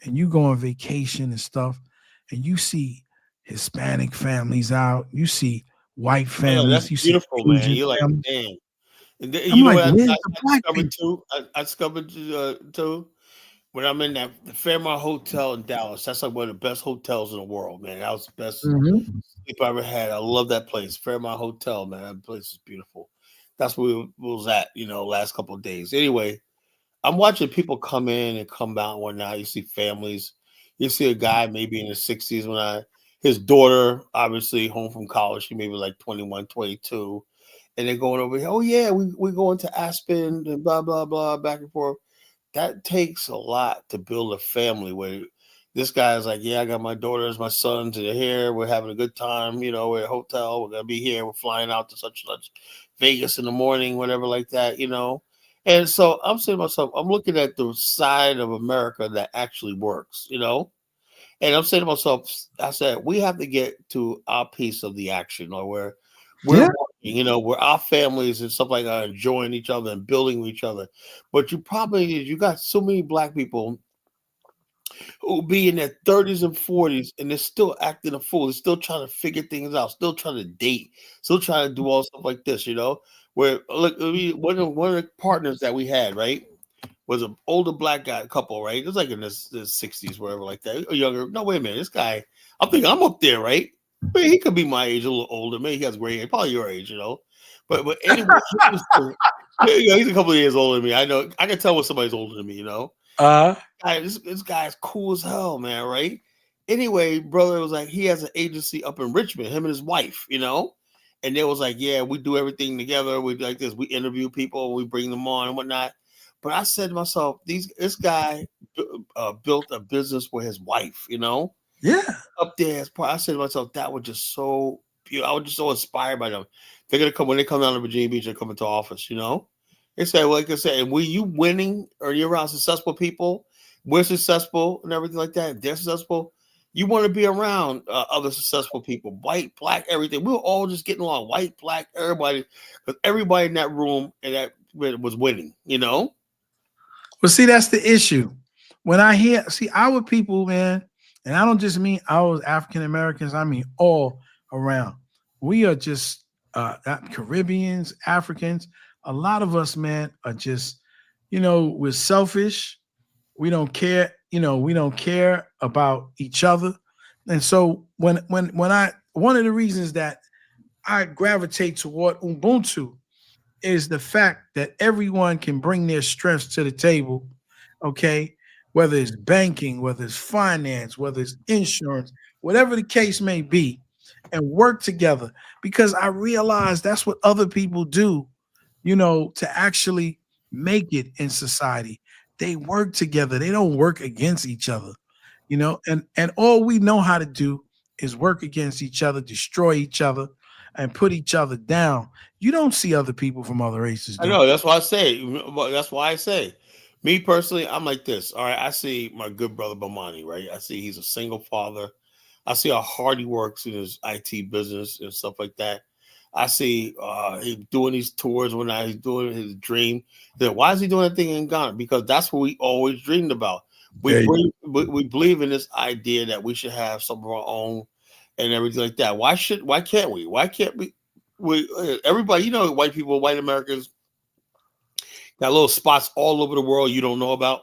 and you go on vacation and stuff, and you see Hispanic families out, you see white families, that's you beautiful, see man. Asian You're like, families. damn. And I'm like, where's the black discovered people? too. I discovered too when I'm in the Fairmont Hotel in Dallas. That's like one of the best hotels in the world, man. That was the best sleep I ever had. I love that place, Fairmont Hotel, man. That place is beautiful. That's where we was at, last couple of days. Anyway, I'm watching people come in and come out and whatnot. You see families. You see a guy maybe in his 60s his daughter, obviously home from college, she maybe like 21, 22. And they're going over here, oh yeah, we're going to Aspen and blah, blah, blah, back and forth. That takes a lot to build a family where this guy's like, yeah, I got my daughters, my sons, and they're here. We're having a good time. We're at a hotel. We're going to be here. We're flying out to such and such Vegas in the morning, whatever like that, And so I'm saying to myself, I'm looking at the side of America that actually works, And I'm saying to myself, I said, we have to get to our piece of the action, or where we're working, where our families and stuff like that are enjoying each other and building with each other. But you got so many black people who be in their 30s and 40s and they're still acting a fool. They're still trying to figure things out, still trying to date, still trying to do all stuff like this, you know? Where look, one of the partners that we had, right, was an older black guy couple, right? It was like in the 60s, whatever, like that. Or younger. No, wait a minute. This guy, I'm thinking I'm up there, right? But he could be my age, a little older. Maybe he has gray hair, probably your age, you know. But anyway, he's a couple of years older than me. I know. I can tell when somebody's older than me, you know. This guy's cool as hell, man, right? Anyway, brother was like, he has an agency up in Richmond, him and his wife, you know? And they was like, yeah, we do everything together. We like this. We interview people, we bring them on and whatnot. But I said to myself, this guy built a business with his wife, you know? Yeah. Up there as part. I said to myself, that was just so beautiful. I was just so inspired by them. They're gonna come when they come down to Virginia Beach, they're coming to office, you know? They say, well, like I said, and were you winning or you're around successful people? We're successful and everything like that. They're successful. You want to be around other successful people, white, black, everything. We were all just getting along, white, black, everybody, because everybody in that room and that was winning, you know? Well, see, that's the issue. When I hear, our people, man, and I don't just mean our African Americans, I mean all around. We are just Caribbeans, Africans. A lot of us, man, are just, we're selfish. We don't care, we don't care about each other. And so one of the reasons that I gravitate toward Ubuntu is the fact that everyone can bring their strengths to the table, okay? Whether it's banking, whether it's finance, whether it's insurance, whatever the case may be, and work together. Because I realize that's what other people do, to actually make it in society. They work together. They don't work against each other, and all we know how to do is work against each other, destroy each other, and put each other down. You don't see other people from other races. I know. That's why I say. Me personally, I'm like this. All right. I see my good brother Bomani, right? I see he's a single father. I see how hard he works in his IT business and stuff like that. I see he's doing these tours when he's doing his dream. Then why is he doing that thing in Ghana? Because that's what we always dreamed about. We believe in this idea that we should have some of our own and everything like that. Why can't we? Why can't we? Everybody, white people, white Americans got little spots all over the world you don't know about,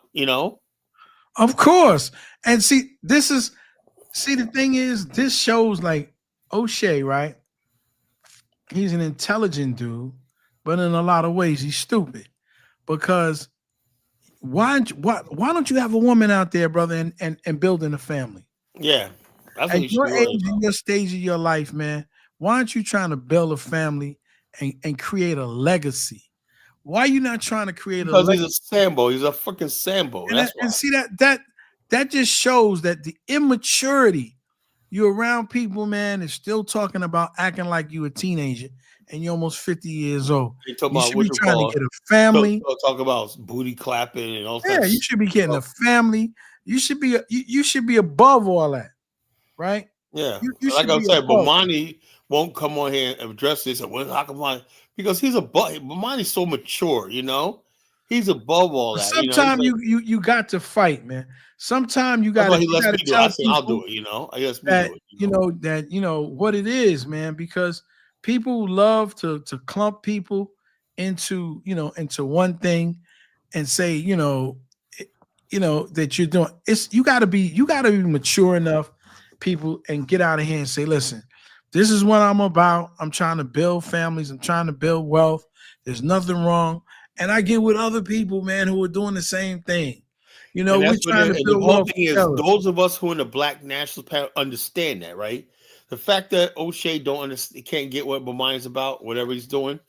Of course. And the thing is, this shows like O'Shea, right? He's an intelligent dude, but in a lot of ways he's stupid. Because why don't you have a woman out there, brother, and building a family? Yeah. At your age and your stage of your life, man, why aren't you trying to build a family and create a legacy? Why are you not trying to create a legacy? Because he's a Sambo. He's a fucking Sambo. And see that just shows that the immaturity. You're around people, man, and still talking about acting like you a teenager and you're almost 50 years old. You should be trying to get a family. Talk about booty clapping and all that. Yeah, you should be getting a family. You should be above all that, right? Yeah, like I said, Bomani won't come on here and address this. How come because he's Bomani's so mature, He's above all that. Sometimes you got to fight, man. Sometimes you got to. He lets me do it. I said I'll do it. I guess what it is, man. Because people love to clump people into one thing and say that you're doing. You got to be mature enough, people, and get out of here and say, listen, this is what I'm about. I'm trying to build families. I'm trying to build wealth. There's nothing wrong. And I get with other people, man, who are doing the same thing. We're trying to build wealth. Those of us who are in the Black Nationalist Party understand that, right? The fact that O'Shea can't get what Bomani's about, whatever he's doing,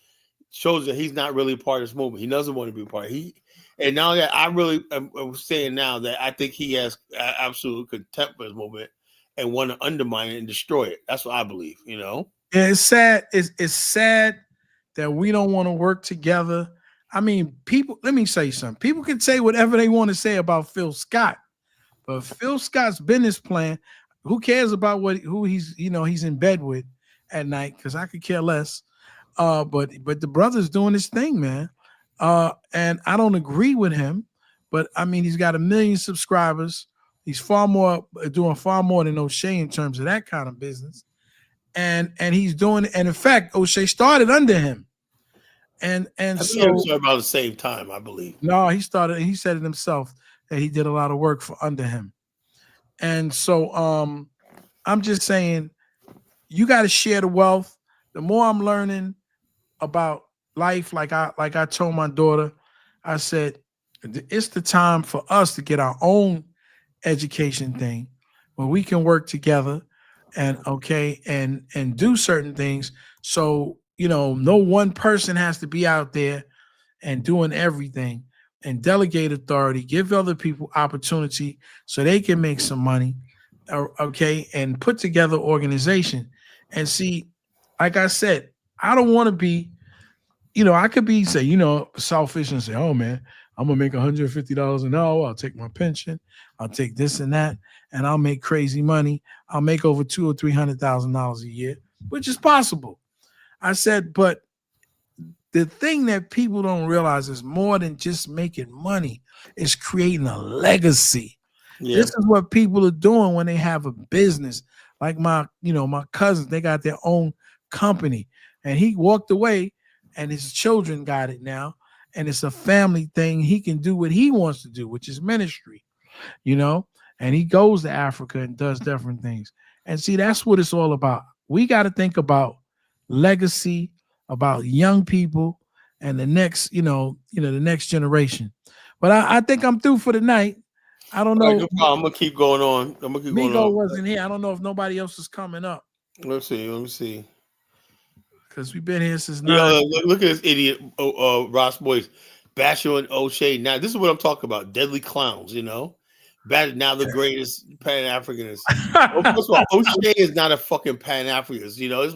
shows that he's not really a part of this movement. He doesn't want to be a part. And now that I really am saying now that I think he has absolute contempt for his movement and want to undermine it and destroy it. That's what I believe. Yeah, it's sad. It's sad that we don't want to work together. I mean, people, let me say something. People can say whatever they want to say about Phil Scott, but Phil Scott's business plan, who cares about who he's in bed with at night? Because I could care less. But the brother's doing his thing, man. And I don't agree with him, but I mean, he's got 1 million subscribers. He's doing far more than O'Shea in terms of that kind of business. And he's doing, and in fact, O'Shea started under him. And so about the same time, I believe. No, he said it himself that he did a lot of work for under him. And so I'm just saying, you got to share the wealth. The more I'm learning about life, like I told my daughter, I said, it's the time for us to get our own education thing where we can work together and do certain things. So, no one person has to be out there and doing everything, and delegate authority, give other people opportunity so they can make some money. Okay. And put together organization. And see, like I said, I don't want to be, I could be selfish and say, oh man, I'm gonna make $150 an hour. I'll take my pension. I'll take this and that, and I'll make crazy money. I'll make over $200,000 or $300,000 a year, which is possible. I said, but the thing that people don't realize is more than just making money. It's creating a legacy. Yeah. This is what people are doing when they have a business. Like my cousins, they got their own company, and he walked away, and his children got it now, and it's a family thing. He can do what he wants to do, which is ministry, and he goes to Africa and does different things. And see, that's what it's all about. We got to think about legacy, about young people, and the next, the next generation. But I think I'm through for the night. I don't know. Right, I'm gonna keep going on. Migo wasn't here. I don't know if nobody else is coming up. Let's see. Because we've been here since 9. Look at this idiot, Ross Boyce, Basho and O'Shea. Now this is what I'm talking about. Deadly clowns, now the greatest Pan-Africanist. First of all, O'Shea is not a fucking Pan-Africanist. This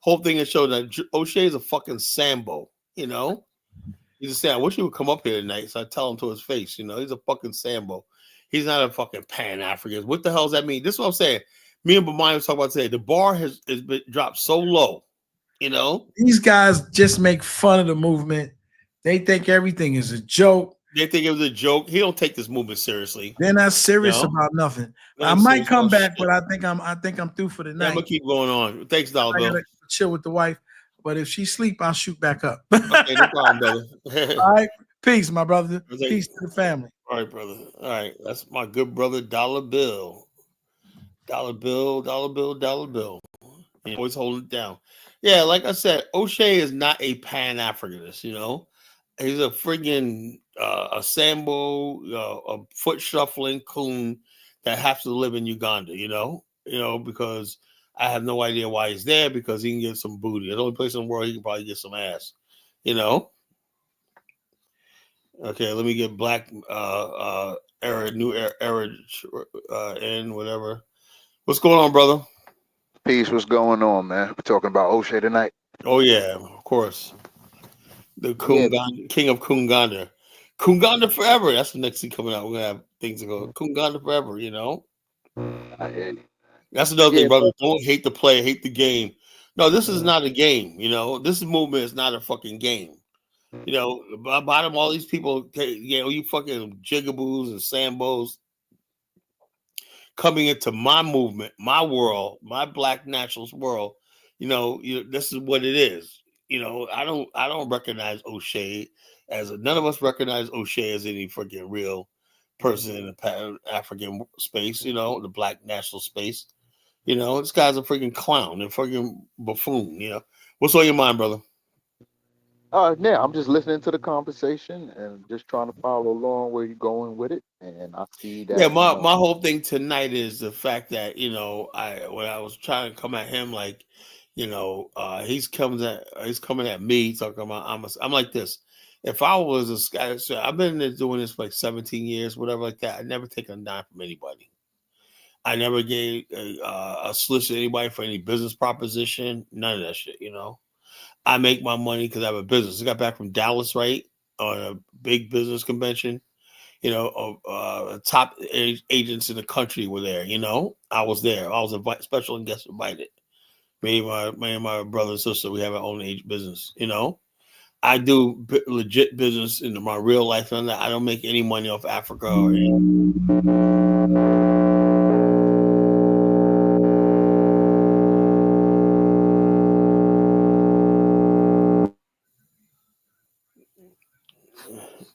whole thing is showing that O'Shea is a fucking Sambo. He's a Sambo. I wish he would come up here tonight, so I tell him to his face. He's a fucking Sambo. He's not a fucking Pan-Africanist. What the hell does that mean? This is what I'm saying. Me and Bamai was talking about today. The bar has been dropped so low. These guys just make fun of the movement. They think everything is a joke. They think it was a joke. He don't take this movement seriously. They're not serious about nothing. I might come back, but I think I'm through for the night. I'm gonna keep going on. Thanks, Dollar Bill. I gotta chill with the wife, but if she sleep, I'll shoot back up. Okay, no problem, brother. All right, peace, my brother. Peace to the family. All right, brother. All right, that's my good brother, Dollar Bill. Dollar Bill. And always holding it down. Yeah, like I said, O'Shea is not a Pan-Africanist. He's a friggin' a Sambo, a foot shuffling coon that has to live in Uganda. Because I have no idea why he's there, because he can get some booty. The only place in the world he can probably get some ass. Okay, let me get Black New Era in whatever. What's going on, brother? Peace. What's going on, man? We're talking about O'Shea tonight. Oh yeah, of course. The Koonganda, King of Koonganda. Koonganda forever. That's the next thing coming out. We're gonna have things to go. Koonganda forever. I hear you. That's another thing, brother. Don't hate the player, hate the game. No, this is not a game. This movement is not a fucking game. Bottom all these people, you fucking jigaboos and sambos coming into my movement, my world, my black nationalist world. This is what it is. I don't recognize O'Shea none of us recognize O'Shea as any freaking real person in the Pan-African space, the black national space. This guy's a freaking clown, a freaking buffoon. What's on your mind, brother? Yeah, I'm just listening to the conversation and just trying to follow along where you're going with it. And I see that. Yeah, my whole thing tonight is the fact that when I was trying to come at him, like, he's coming at me talking about I'm like this. If I was a guy, so I've been doing this for like 17 years, whatever like that. I never taken a dime from anybody. I never gave a solicited anybody for any business proposition. None of that shit. I make my money because I have a business. I got back from Dallas, right, on a big business convention. Top agents in the country were there. I was there. I was special guest invited. Me and my brother and sister, we have our own age business. I do legit business in my real life, and I don't make any money off Africa.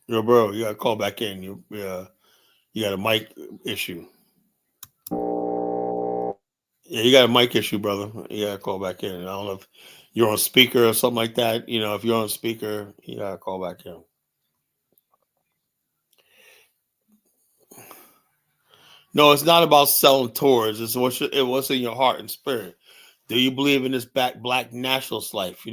Yo, bro, you gotta call back in. You got a mic issue. Yeah, you got a mic issue, brother. You gotta call back in. I don't know if you're on speaker or something like that. If you're on speaker, you gotta call back in. No, it's not about selling tours. It's what's in your heart and spirit. Do you believe in this black nationalist life?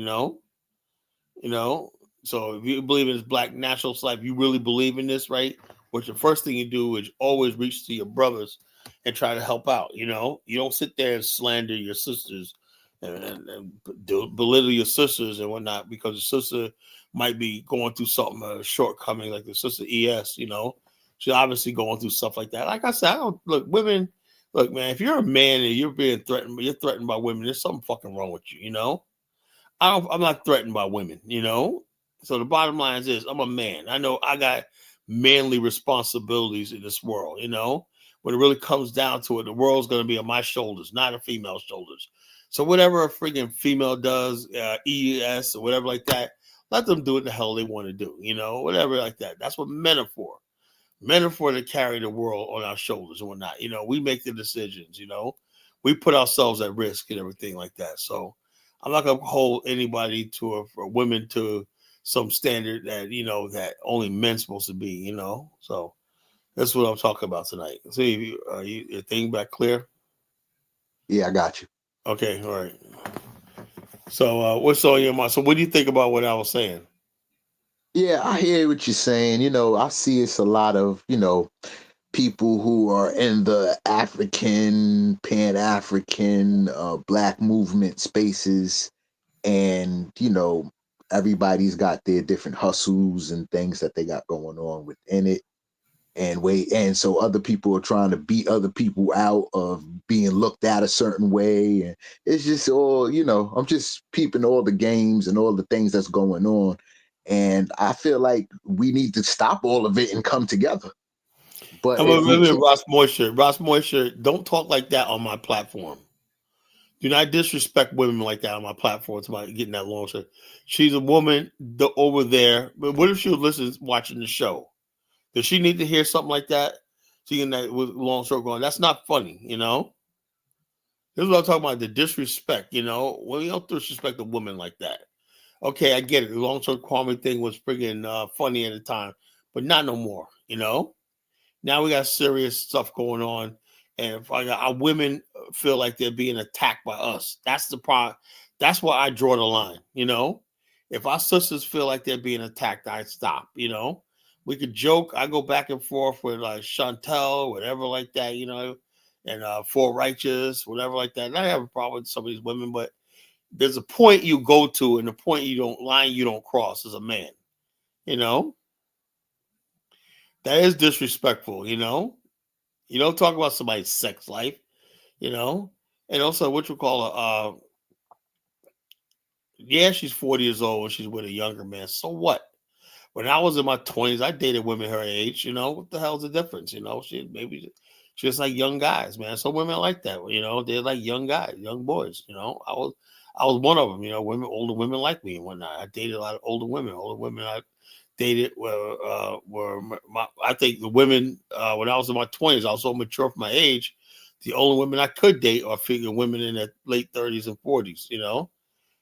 So if you believe in this black nationalist life, you really believe in this, right? Which the first thing you do is always reach to your brothers and try to help out. You don't sit there and slander your sisters and belittle your sisters and whatnot, because the sister might be going through something, a shortcoming, like the sister ES. She's obviously going through stuff like that. Like I said, I don't look women. Look, man, if you're a man and you're being threatened, you're threatened by women, there's something fucking wrong with you. I'm not threatened by women. So the bottom line is I'm a man. I know I got manly responsibilities in this world. When it really comes down to it, the world's going to be on my shoulders, not a female's shoulders. So whatever a freaking female does, ES or whatever like that, let them do what the hell they want to do. Whatever like that. That's what men are for. Men are for to carry the world on our shoulders and whatnot. We make the decisions. We put ourselves at risk and everything like that. So I'm not going to hold anybody or women to some standard that that only men's supposed to be. So that's what I'm talking about tonight. See, your thing back clear? Yeah, I got you. Okay, all right. So what's on your mind? So what do you think about what I was saying? Yeah, I hear what you're saying. I see it's a lot of people who are in the African, Pan-African, Black movement spaces, and everybody's got their different hustles and things that they got going on within it. And so other people are trying to beat other people out of being looked at a certain way, and it's just all I'm just peeping all the games and all the things that's going on, and I feel like we need to stop all of it and come together. But Ross Moisture, don't talk like that on my platform. Do not disrespect women like that on my platform. It's about getting that long shirt. She's a woman over there. But what if she was watching the show? Does she need to hear something like that? She can that with long shirt going. That's not funny, This is what I'm talking about. The disrespect, Well, you don't disrespect a woman like that. Okay, I get it. The long shirt Kwame thing was friggin' funny at the time, but not no more. Now we got serious stuff going on, and if our women feel like they're being attacked by us, that's the problem. That's why I draw the line. If our sisters feel like they're being attacked, I stop. We could joke. I go back and forth with like Chantel, whatever like that. And For Righteous, whatever like that. And I have a problem with some of these women, but there's a point you go to, and the point you don't cross as a man. That is disrespectful, You don't talk about somebody's sex life, And also, what you call her, yeah, she's 40 years old and she's with a younger man. So what? When I was in my 20s, I dated women her age, What the hell's the difference? She's just like young guys, man. Some women like that, they're like young guys, young boys, I was one of them, older women like me and whatnot. I dated a lot of older women. I dated I think the women when I was in my 20s, I was so mature for my age. The only women I could date are women in their late 30s and 40s.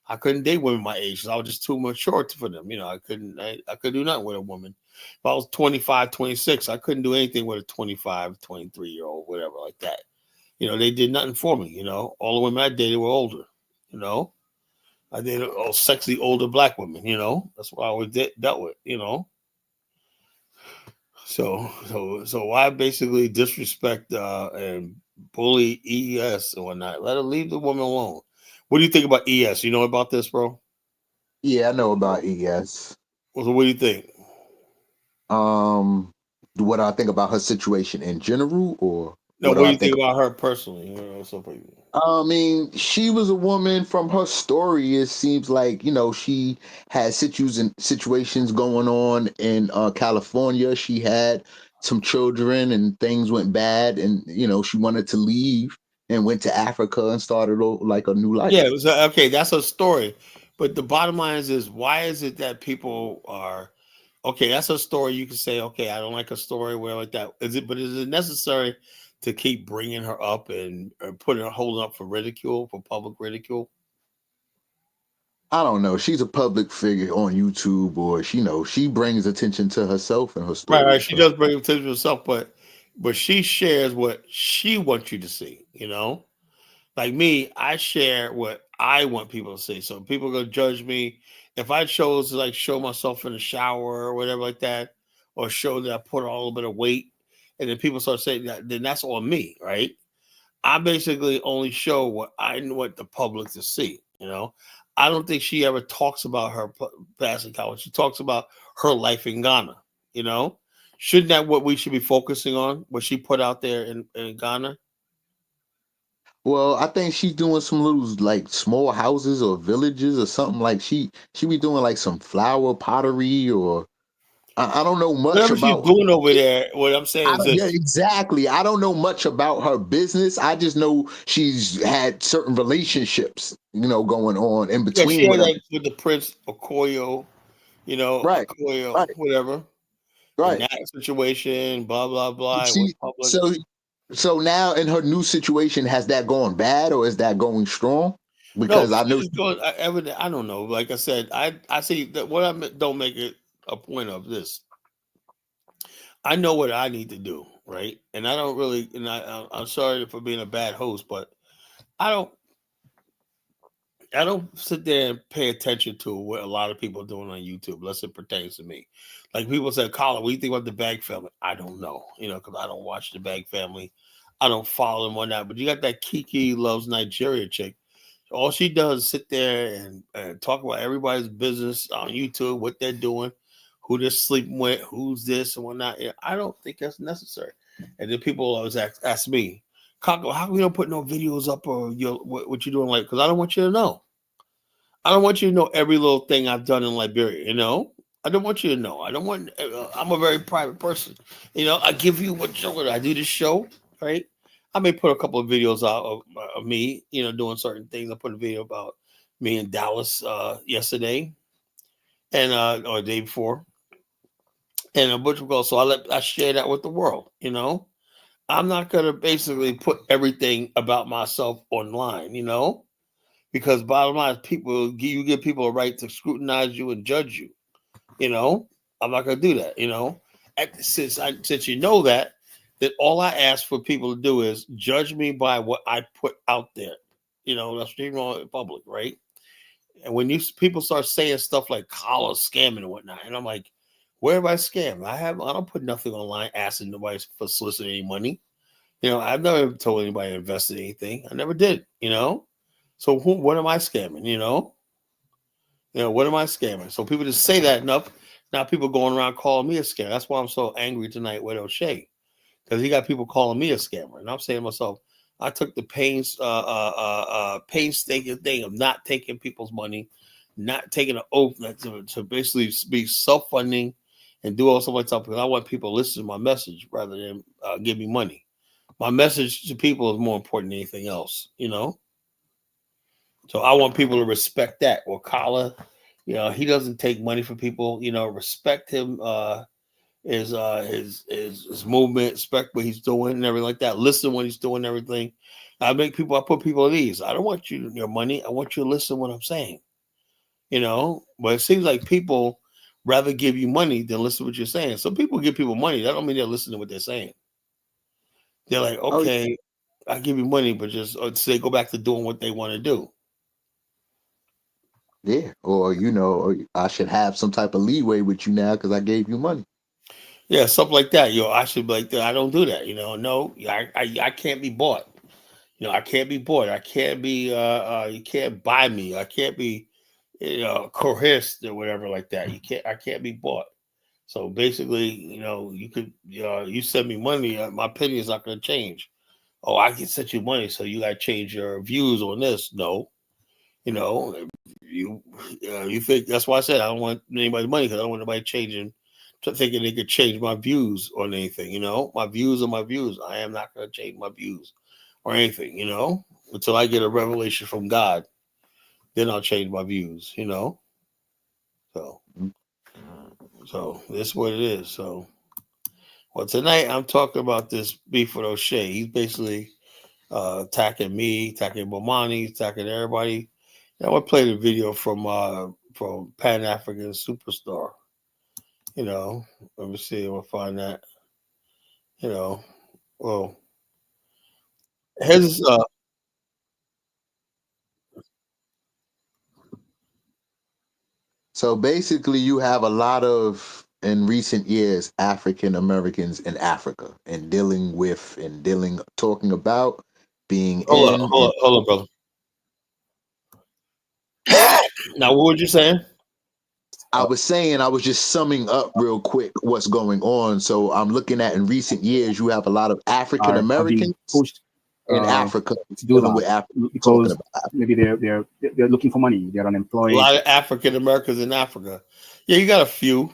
I couldn't date women my age because I was just too mature for them. I couldn't do nothing with a woman. If I was 25, 26, I couldn't do anything with a 25, 23-year-old, whatever like that. They did nothing for me. All the women I dated were older. I dated all sexy older Black women. That's what I always dealt with. So why basically disrespect and bully ES and whatnot? Let her leave the woman alone. What do you think about ES? You know about this, bro? Yeah, I know about ES. So what do you think? What I think about her situation in general, or No, what do you think about her personally? I mean, she was a woman. From her story, it seems like, she had situations going on in California. She had some children and things went bad, and she wanted to leave and went to Africa and started like a new life. Yeah, it was okay. That's her story, but the bottom line is why is it that people are okay? That's her story. You can say, okay, I don't like a story where like that. Is it? But is it necessary to keep bringing her up and putting her holding up for ridicule, for public ridicule? I don't know. She's a public figure on YouTube, or she brings attention to herself and her story. Right. She does bring attention to herself, but she shares what she wants you to see. Like me, I share what I want people to see. So people are gonna judge me if I chose to like show myself in the shower or whatever like that, or show that I put on a little bit of weight, and then people start saying that, then that's on me, right? I basically only show what I want the public to see. I don't think she ever talks about her passing college. She talks about her life in Ghana. Shouldn't that what we should be focusing on? What she put out there in Ghana? Well, I think she's doing some little like small houses or villages or something. Like she be doing like some flower pottery, or I don't know much whatever about she's doing over there. What I'm saying is this. Yeah, exactly. I don't know much about her business. I just know she's had certain relationships, going on in Yeah, between. she had that with the Prince Okoye, right, Okoye, right, whatever. In right. that situation, blah blah blah. It went public. So now in her new situation, has that gone bad or is that going strong? No, Because I know she's going. I don't know. Like I said, I see that what don't make it a point of this. I know what I need to do, right? And I don't really. And I'm sorry for being a bad host, but I don't. I don't sit there and pay attention to what a lot of people are doing on YouTube, unless it pertains to me. Like people say, Colin, what do you think about the Bag family? I don't know, because I don't watch the Bag family. I don't follow them on that. But you got that Kiki Loves Nigeria chick. All she does is sit there and talk about everybody's business on YouTube, what they're doing, who they're sleeping with, who's this and whatnot. I don't think that's necessary. And then people always ask me, Kako, how come you don't put no videos up or what you're doing? Like, because I don't want you to know. I don't want you to know every little thing I've done in Liberia. I don't want you to know. I don't want. I'm a very private person. I give you what I do this show, right? I may put a couple of videos out of me, doing certain things. I put a video about me in Dallas yesterday, and or the day before, and a bunch of girls. So I share that with the world. I'm not gonna basically put everything about myself online. Because bottom line, you give people a right to scrutinize you and judge you. I'm not gonna do that. Since you know that all I ask for people to do is judge me by what I put out there. That's wrong in public, right? And when people start saying stuff like collar scamming and whatnot, and I'm like, where have I scammed? I don't put nothing online asking nobody for soliciting any money. I've never told anybody to invest in anything. I never did. So what am I scamming? What am I scamming? So people just say that enough. Now people going around calling me a scammer. That's why I'm so angry tonight with O'Shea, because he got people calling me a scammer, and I'm saying to myself, I took the painstaking thing of not taking people's money, not taking an oath to basically be self-funding and do all stuff like that, because I want people to listen to my message rather than give me money. My message to people is more important than anything else. So I want people to respect that. Well, Kala, he doesn't take money from people. Respect him, his movement, respect what he's doing and everything like that. Listen when he's doing everything. I put people at ease. I don't want your money. I want you to listen to what I'm saying. But it seems like people rather give you money than listen to what you're saying. Some people give people money. That don't mean they're listening to what they're saying. They're like, okay, I give you money, but just so they go back to doing what they want to do. Yeah, or I should have some type of leeway with you now because I gave you money. Yeah, something like that. I should be like that. I don't do that. No, I can't be bought. I can't be bought. I can't be. You can't buy me. I can't be, coerced or whatever like that. I can't be bought. So basically, you could. You send me money. My opinion is not going to change. oh, I can set you money, so you got to change your views on this. No, you think that's why I said I don't want anybody's money because I don't want anybody thinking they could change my views on anything. My views are my views. I am not going to change my views or anything. Until I get a revelation from God, then I'll change my views. So that's what it is. So, well, tonight I'm talking about this beef with O'Shea. He's basically attacking me, attacking Bomani, attacking everybody. I want to play the video from Pan African Superstar. Let me see if I find that. Well, his So basically, you have a lot of, in recent years, African Americans in Africa and talking about being hold on, brother. Now, what were you saying? I was just summing up real quick what's going on. So I'm looking at, in recent years, you have a lot of African Americans in Africa dealing with Africa because maybe they're looking for money. They're unemployed. A lot of African Americans in Africa. Yeah, you got a few.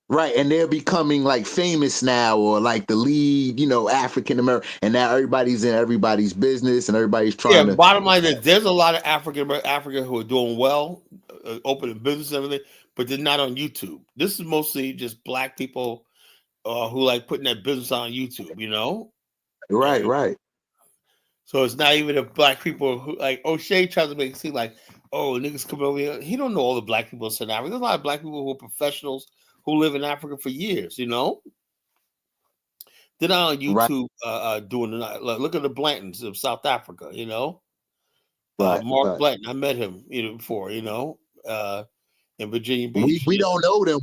Right, and they're becoming like famous now, or like the lead, African American, and now everybody's in everybody's business, and everybody's trying to. Bottom line is, there's a lot of Africa who are doing well, opening business and everything, but they're not on YouTube. This is mostly just black people who like putting that business on YouTube. Right. So it's not even the black people who like O'Shea tries to make it seem like, oh, niggas coming over here. He don't know all the black people in South Africa. There's a lot of black people who are professionals who live in Africa for years. They're not on YouTube doing the night. Look at the Blantons of South Africa. Mark Blanton. I met him before. In Virginia Beach. We don't know them.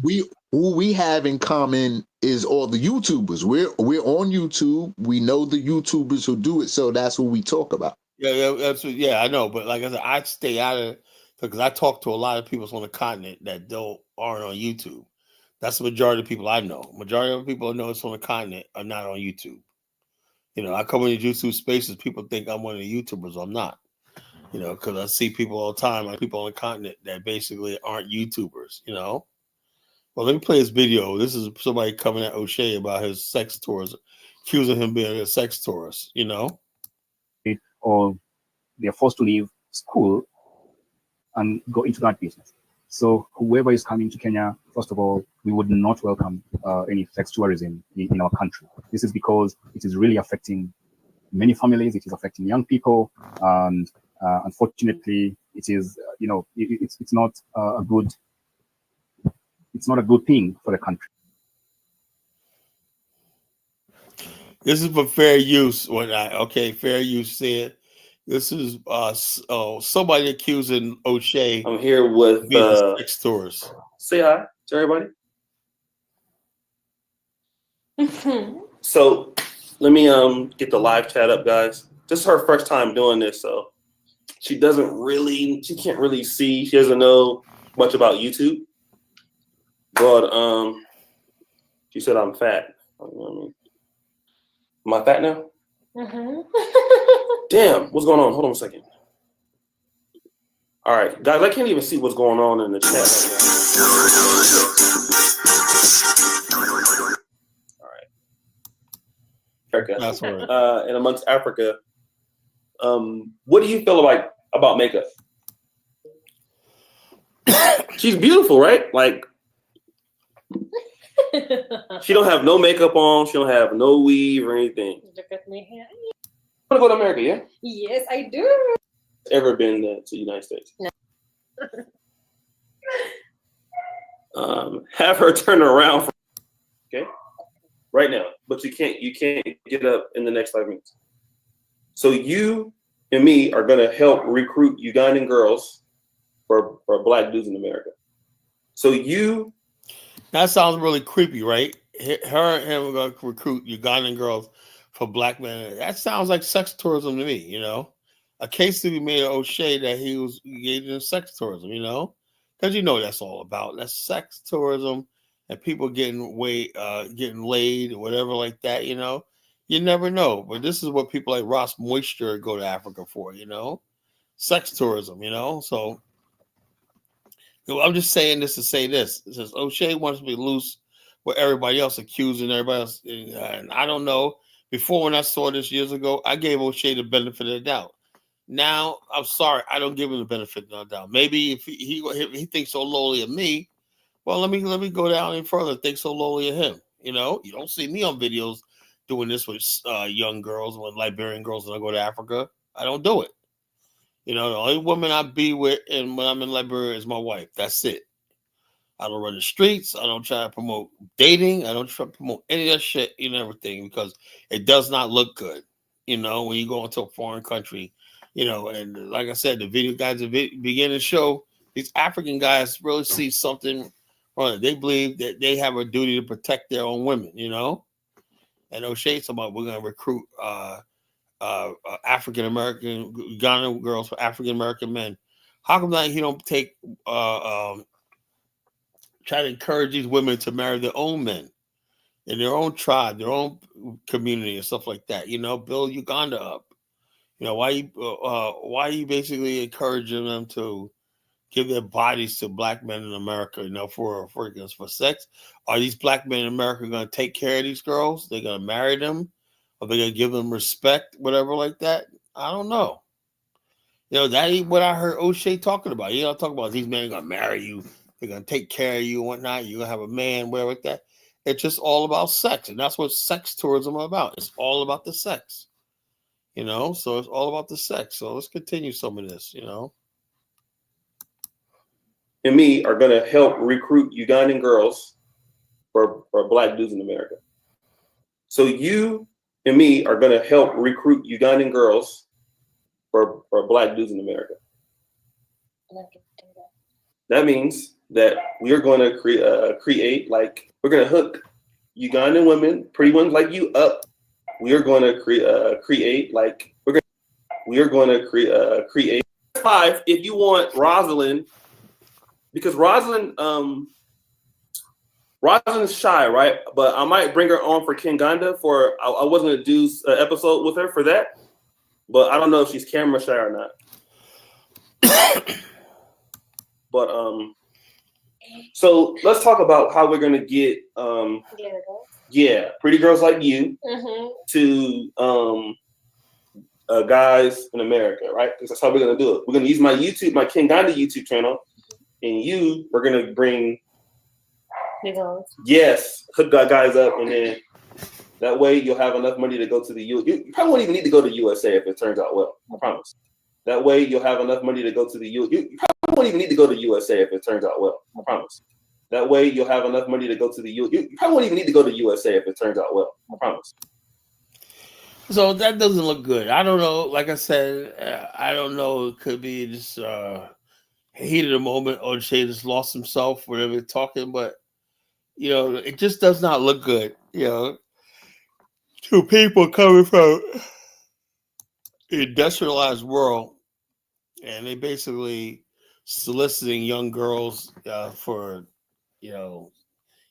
Who we have in common is all the YouTubers. We're on YouTube. We know the YouTubers who do it, so that's what we talk about. I know. But like I said, I stay out of it because I talk to a lot of people on the continent that aren't on YouTube. That's the majority of people I know. Majority of people I know it's on the continent are not on YouTube. I come into YouTube spaces, people think I'm one of the YouTubers. I'm not. Because I see people all the time, like people on the continent that basically aren't YouTubers. Well, let me play this video. This is somebody coming at O'Shea about his sex tours, accusing him of being a sex tourist. Or they're forced to leave school and go into that business. So whoever is coming to Kenya, first of all, we would not welcome any sex tourism in our country. This is because it is really affecting many families. It is affecting young people, and unfortunately, it is it's not a good thing for the country. This is for fair use. Fair use said. This is somebody accusing O'Shea. I'm here with being a sex tourist. Say hi to everybody. So let me get the live chat up, guys. This is her first time doing this, so she can't really see. She doesn't know much about YouTube. But she said I'm fat. Am I fat now? Mm-hmm. Damn, what's going on? Hold on a second. All right, guys, I can't even see what's going on in the chat right now. All right. Africa. That's right. And amongst Africa, what do you feel about makeup? She's beautiful, right? Like, she don't have no makeup on. She don't have no weave or anything. Look at my hair. You want to go to America, yeah? Yes, I do. Ever been to the United States? No. Have her turn around. Okay, right now, but you can't get up in the next 5 minutes. So you and me are gonna help recruit Ugandan girls for black dudes in America. So that sounds really creepy, right? Her and him are gonna recruit Ugandan girls for black men. That sounds like sex tourism to me. A case to be made of O'Shea that he was engaged in sex tourism. Because that's all about. That's sex tourism and people getting laid or whatever like that. You You never know. But this is what people like Ross Moisture go to Africa for, sex tourism, So I'm just saying this to say this. It says O'Shea wants to be loose with everybody else accusing everybody else. And I don't know. Before, when I saw this years ago, I gave O'Shea the benefit of the doubt. Now, I'm sorry, I don't give him the benefit of the doubt. Maybe if he thinks so lowly of me, well, let me go down and further. Think so lowly of him. You don't see me on videos doing this with young girls, with Liberian girls when I go to Africa. I don't do it. The only woman I be with and when I'm in Liberia is my wife. That's it. I don't run the streets. I don't try to promote dating. I don't try to promote any of that shit and everything because it does not look good. When you go into a foreign country, and like I said, the video guys begin to show these African guys really see something wrong. They believe that they have a duty to protect their own women, And O'Shea's talking about we're going to recruit African American Ghana girls for African American men. How come that he don't take try to encourage these women to marry their own men in their own tribe, their own community, and stuff like that? Build Uganda up. Why you basically encouraging them to give their bodies to black men in America? For sex. Are these black men in America going to take care of these girls? They're going to marry them, or they're going to give them respect, whatever like that? I don't know. That ain't what I heard O'Shea talking about. Talking about these men are going to marry you. They're going to take care of you and whatnot. You're going to have a man, whatever like that. It's just all about sex. And that's what sex tourism is about. It's all about the sex. So it's all about the sex. So let's continue some of this, And me are going to help recruit Ugandan girls for black dudes in America. So you and me are going to help recruit Ugandan girls for black dudes in America. That means that we are going to create we're going to hook Ugandan women, pretty ones like you, up. We are going to create 5 if you want Rosalind, because Rosalind's shy, right? But I might bring her on for Koonganda I was going to do an episode with her for that, but I don't know if she's camera shy or not. But so let's talk about how we're going to get pretty girls like you to guys in America, right? That's how we're going to do it. We're going to use my Koonganda YouTube channel, and we're going to bring hook guys up, and then that way you'll have enough money to go to the U.S. You probably won't even need to go to USA if it turns out well. I promise. That way you'll have enough money to go to the U.S. You probably won't even need to go to USA if it turns out well. I promise. That way you'll have enough money to go to the U.S. You probably won't even need to go to USA if it turns out well. I promise. So that doesn't look good. I don't know. Like I said, I don't know. It could be just heat of the moment. O'Shea just lost himself, whatever they're talking, but it just does not look good. To people coming from the industrialized world, and they basically soliciting young girls for, you know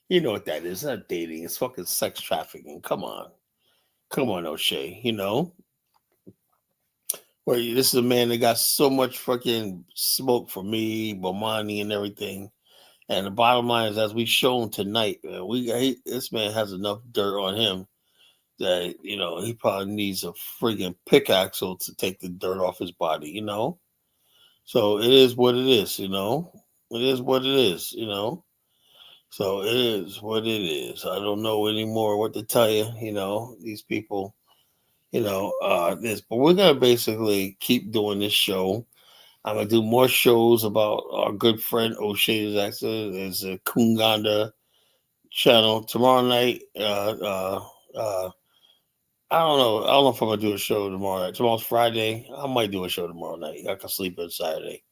what that is? It's not dating. It's fucking sex trafficking. Come on, O'Shea. Well, this is a man that got so much fucking smoke for me, Bomani, and everything. And the bottom line is, as we've shown tonight, this man has enough dirt on him that he probably needs a friggin' pickaxe to take the dirt off his body. So it is what it is. It is what it is. So it is what it is. I don't know anymore what to tell you. These people. This, but we're gonna basically keep doing this show. I'm gonna do more shows about our good friend O'Shea Jackson. There's a Koonganda channel tomorrow night. I don't know. I don't know if I'm gonna do a show tomorrow night. Tomorrow's Friday. I might do a show tomorrow night. I can sleep on Saturday.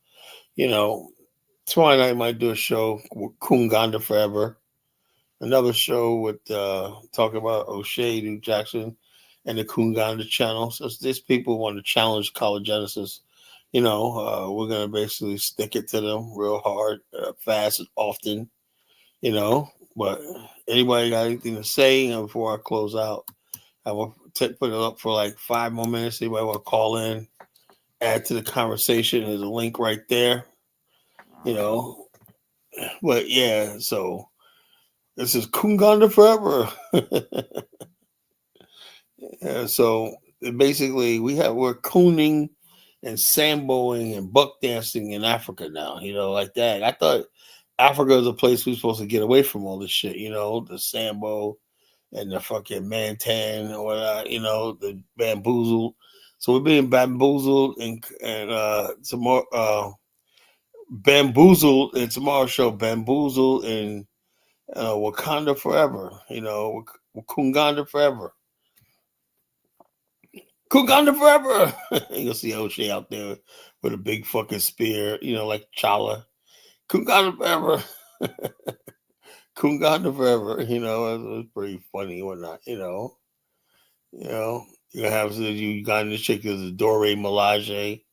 Tomorrow night I might do a show with Koonganda Forever. Another show with talking about O'Shea Jackson and the Koonganda channel. So these people want to challenge college Genesis. We're going to basically stick it to them real hard, fast, and often, But anybody got anything to say before I close out? I will put it up for like 5 more minutes. Anybody want to call in, add to the conversation? There's a link right there. But yeah, so this is Koonganda forever. Yeah, so basically, we're cooning and samboing and buck dancing in Africa now. Like that. I thought Africa is a place we're supposed to get away from all this shit. The sambo and the fucking mantan or the bamboozled. So we're being bamboozled and some more bamboozled in tomorrow's show. Bamboozled in Wakanda forever. Koonganda forever. Koonganda forever. You'll see O'Shea out there with a big fucking spear, like Chala. Koonganda forever. Koonganda forever. It was pretty funny or not. You're gonna have the Ugandan chick as a Dore Milaje.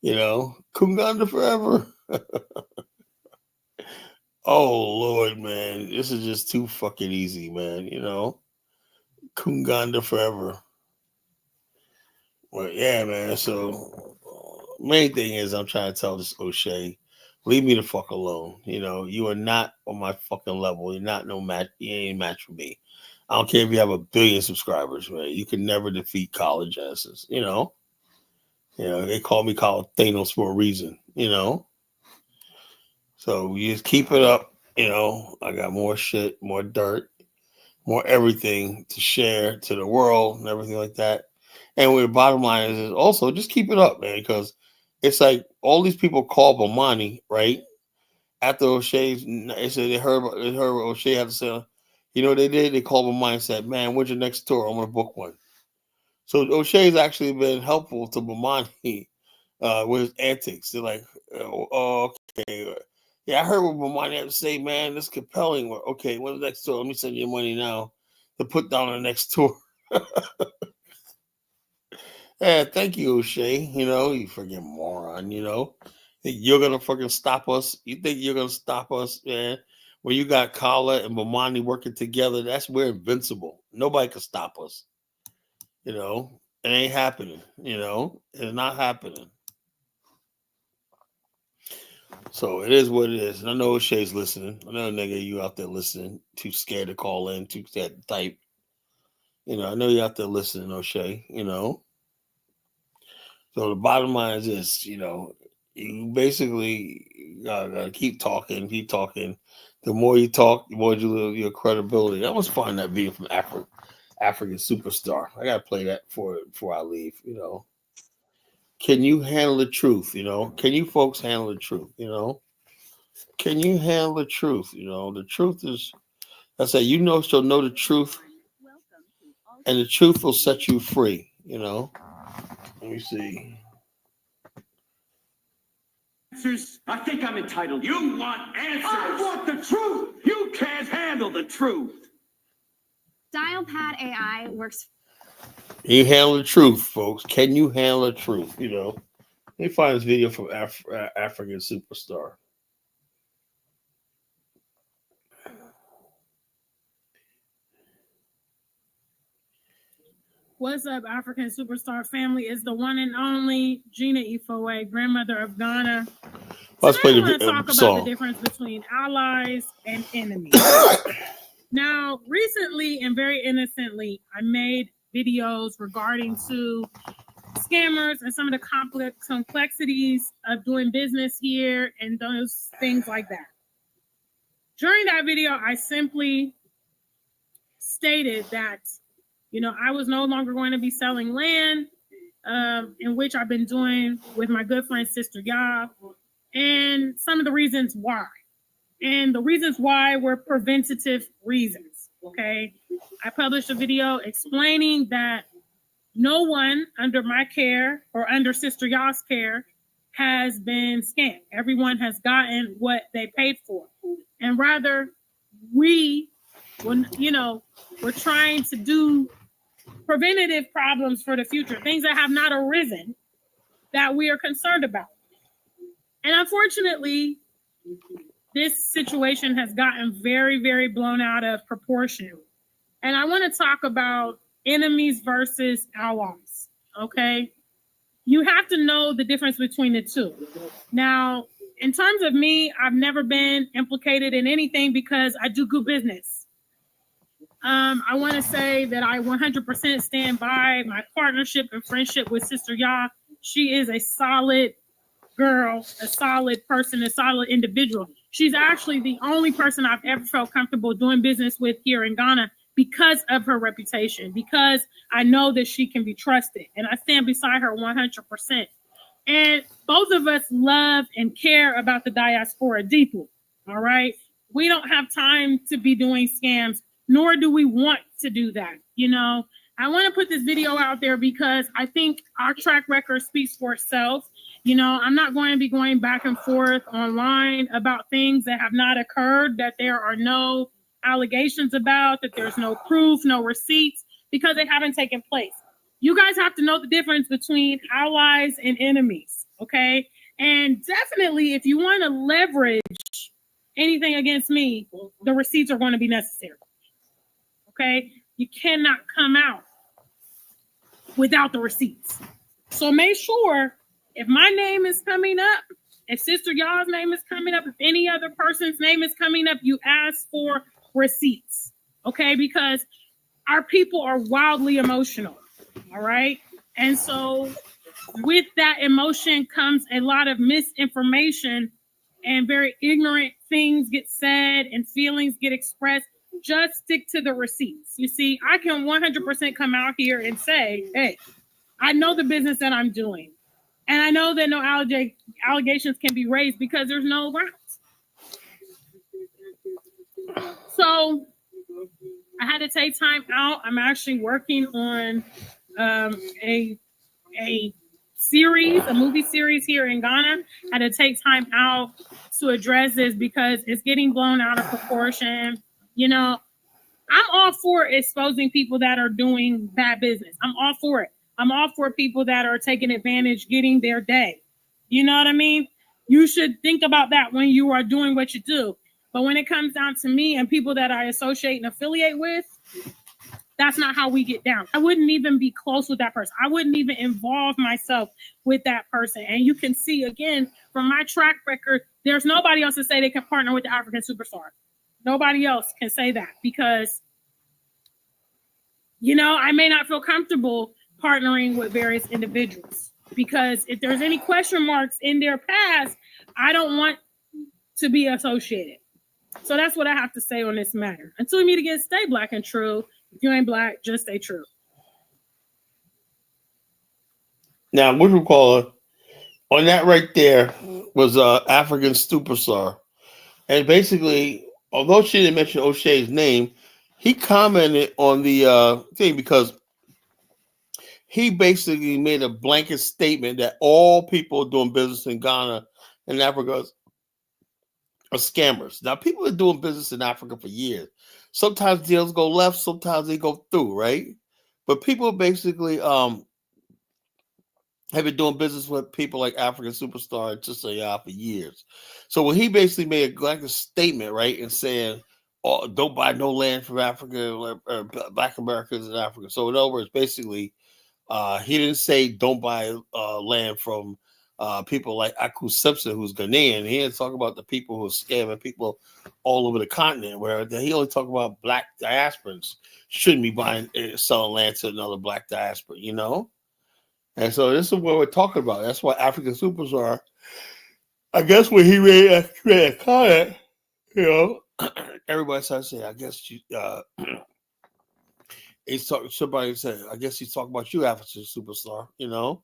Koonganda forever. Oh Lord, man, this is just too fucking easy, man. Koonganda forever. Well, yeah, man. So, main thing is, I'm trying to tell this O'Shea, leave me the fuck alone. You are not on my fucking level. You're not no match. You ain't a match for me. I don't care if you have 1 billion subscribers, man. You can never defeat college asses. They call me Thanos for a reason. So you just keep it up. I got more shit, more dirt, more everything to share to the world and everything like that. And the bottom line is also just keep it up, man, because it's like all these people call Bomani, right? After O'Shea's, they said they heard what O'Shea had to say. What they did? They called Bomani and said, "Man, when's your next tour? I'm gonna book one." So O'Shea's actually been helpful to Bomani with his antics. They're like, "Oh, okay, yeah, I heard what Bomani had to say, man. This is compelling. Okay, when's the next tour? Let me send you money now to put down the next tour." Yeah, thank you, O'Shea. You freaking moron. Think you're gonna fucking stop us? You think you're gonna stop us, man? When you got Kala and Bomani working together, we're invincible. Nobody can stop us. It ain't happening. It's not happening. So it is what it is. And I know O'Shea's listening. I know, nigga, you out there listening. Too scared to call in. Too scared to type. I know you out there listening, O'Shea. So the bottom line is this, you basically gotta keep talking. The more you talk, the more you lose your credibility. I was finding that video from African Superstar. I gotta play that before I leave. Can you handle the truth? Can you folks handle the truth? Can you handle the truth? The truth is, I say, shall know the truth, and the truth will set you free. Let me see. Answers? I think I'm entitled. You want answers? I want the truth. You can't handle the truth. Dialpad AI works. You handle the truth, folks. Can you handle the truth? Let me find this video from African Superstar. What's up, African Superstar family? Is the one and only Gina Ifoe, grandmother of Ghana. Let's play the talk song. About the difference between allies and enemies. Now, recently and very innocently, I made videos regarding to scammers and some of the complexities of doing business here and those things like that. During that video, I simply stated that I was no longer going to be selling land, in which I've been doing with my good friend, Sister Ya, and some of the reasons why. And the reasons why were preventative reasons, okay? I published a video explaining that no one under my care or under Sister Ya's care has been scammed. Everyone has gotten what they paid for. And rather, we're trying to do preventative problems for the future, things that have not arisen that we are concerned about. And unfortunately, this situation has gotten very, very blown out of proportion. And I want to talk about enemies versus allies. Okay. You have to know the difference between the two. Now, in terms of me, I've never been implicated in anything because I do good business. I want to say that I 100% stand by my partnership and friendship with Sister Ya. She is a solid girl, a solid person, a solid individual. She's actually the only person I've ever felt comfortable doing business with here in Ghana because of her reputation, because I know that she can be trusted, and I stand beside her 100%. And both of us love and care about the diaspora deeply, all right? We don't have time to be doing scams, nor do we want to do that, you know? I want to put this video out there because I think our track record speaks for itself. You know, I'm not going to be going back and forth online about things that have not occurred, that there are no allegations about, that there's no proof, no receipts, because they haven't taken place. You guys have to know the difference between allies and enemies, okay? And definitely, if you want to leverage anything against me, the receipts are going to be necessary, okay? You cannot come out without the receipts. So make sure if my name is coming up, if Sister Ya's name is coming up, if any other person's name is coming up, you ask for receipts, okay? Because our people are wildly emotional, all right? And so with that emotion comes a lot of misinformation and very ignorant things get said and feelings get expressed. Just stick to the receipts. You see, I can 100% come out here and say, hey, I know the business that I'm doing. And I know that no allegations can be raised because there's no grounds. So I had to take time out. I'm actually working on a series, a movie series here in Ghana. I had to take time out to address this because it's getting blown out of proportion. You know, I'm all for exposing people that are doing bad business. I'm all for it. I'm all for people that are taking advantage, getting their day. You know what I mean? You should think about that when you are doing what you do. But when it comes down to me and people that I associate and affiliate with, that's not how we get down. I wouldn't even be close with that person. I wouldn't even involve myself with that person. And you can see, again, from my track record, there's nobody else to say they can partner with the African superstar. Nobody else can say that because, you know, I may not feel comfortable partnering with various individuals because if there's any question marks in their past, I don't want to be associated. So that's what I have to say on this matter. Until we meet again, stay black and true. If you ain't black, just stay true. Now, what do we call it? On that right there was African superstar. And basically, although she didn't mention O'Shea's name, he commented on the thing because he basically made a blanket statement that all people doing business in Ghana and Africa are scammers. Now, people are doing business in Africa for years. Sometimes deals go left, sometimes they go through, right? But people basically have been doing business with people like African Superstar and just for years. So when he basically made a blanket statement, right, and saying, oh, don't buy no land from Africa or Black Americans in Africa. So in other words, basically, he didn't say don't buy land from people like Aku Simpson, who's Ghanaian. He didn't talk about the people who are scamming people all over the continent, where he only talked about black diasporans shouldn't be buying, selling land to another black diaspora, you know? And so this is what we're talking about. That's why African Superstar, I guess when he made a comment, you know, everybody started saying, I guess you, somebody said, I guess he's talking about you, African Superstar, you know?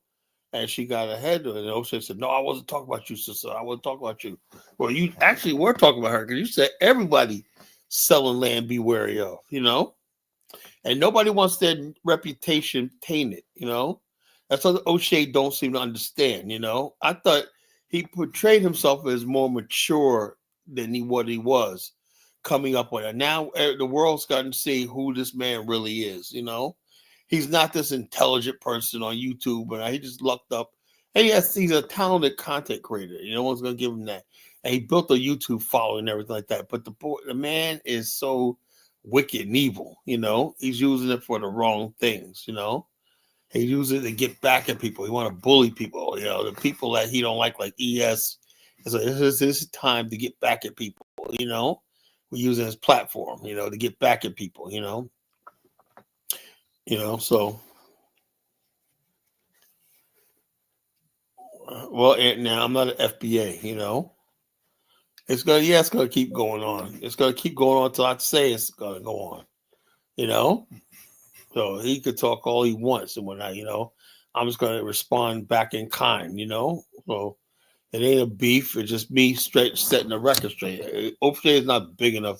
And she got ahead of it. And O'Shea said, no, I wasn't talking about you, sister. I wasn't talking about you. Well, you actually were talking about her because you said everybody selling land be wary of, you know? And nobody wants their reputation tainted, you know? That's what O'Shea don't seem to understand, you know? I thought he portrayed himself as more mature than what he was coming up with it. Now the world's gotten to see who this man really is, you know? He's not this intelligent person on YouTube, but he just lucked up. And yes, he's a talented content creator. No one's going to give him that. And he built a YouTube following and everything like that. But the man is so wicked and evil. He's using it for the wrong things. He uses it to get back at people. He want to bully people. The people that he don't like ES. So this is time to get back at people. We're using his platform, to get back at people. So. Well, now I'm not an FBA. It's gonna keep going on. It's gonna keep going on until I say it's gonna go on. So he could talk all he wants and whatnot. I'm just gonna respond back in kind. So it ain't a beef. It's just me straight setting the record straight. O'Shea is not big enough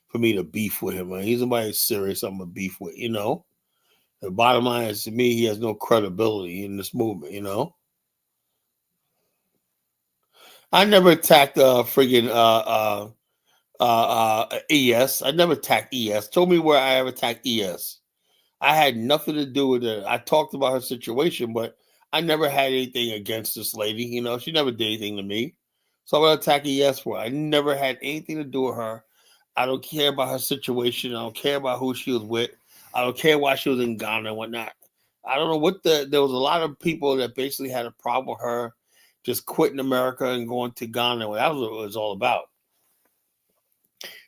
for me to beef with him. He's somebody serious. I'm gonna beef with. The bottom line is, to me, he has no credibility in this movement. I never attacked friggin' ES. I never attacked ES. Told me where I ever attacked ES. I had nothing to do with it. I talked about her situation, but I never had anything against this lady. She never did anything to me. So I'm gonna attack ES for it. I never had anything to do with her. I don't care about her situation. I don't care about who she was with. I don't care why she was in Ghana and whatnot. I don't know there was a lot of people that basically had a problem with her just quitting America and going to Ghana. That was what it was all about.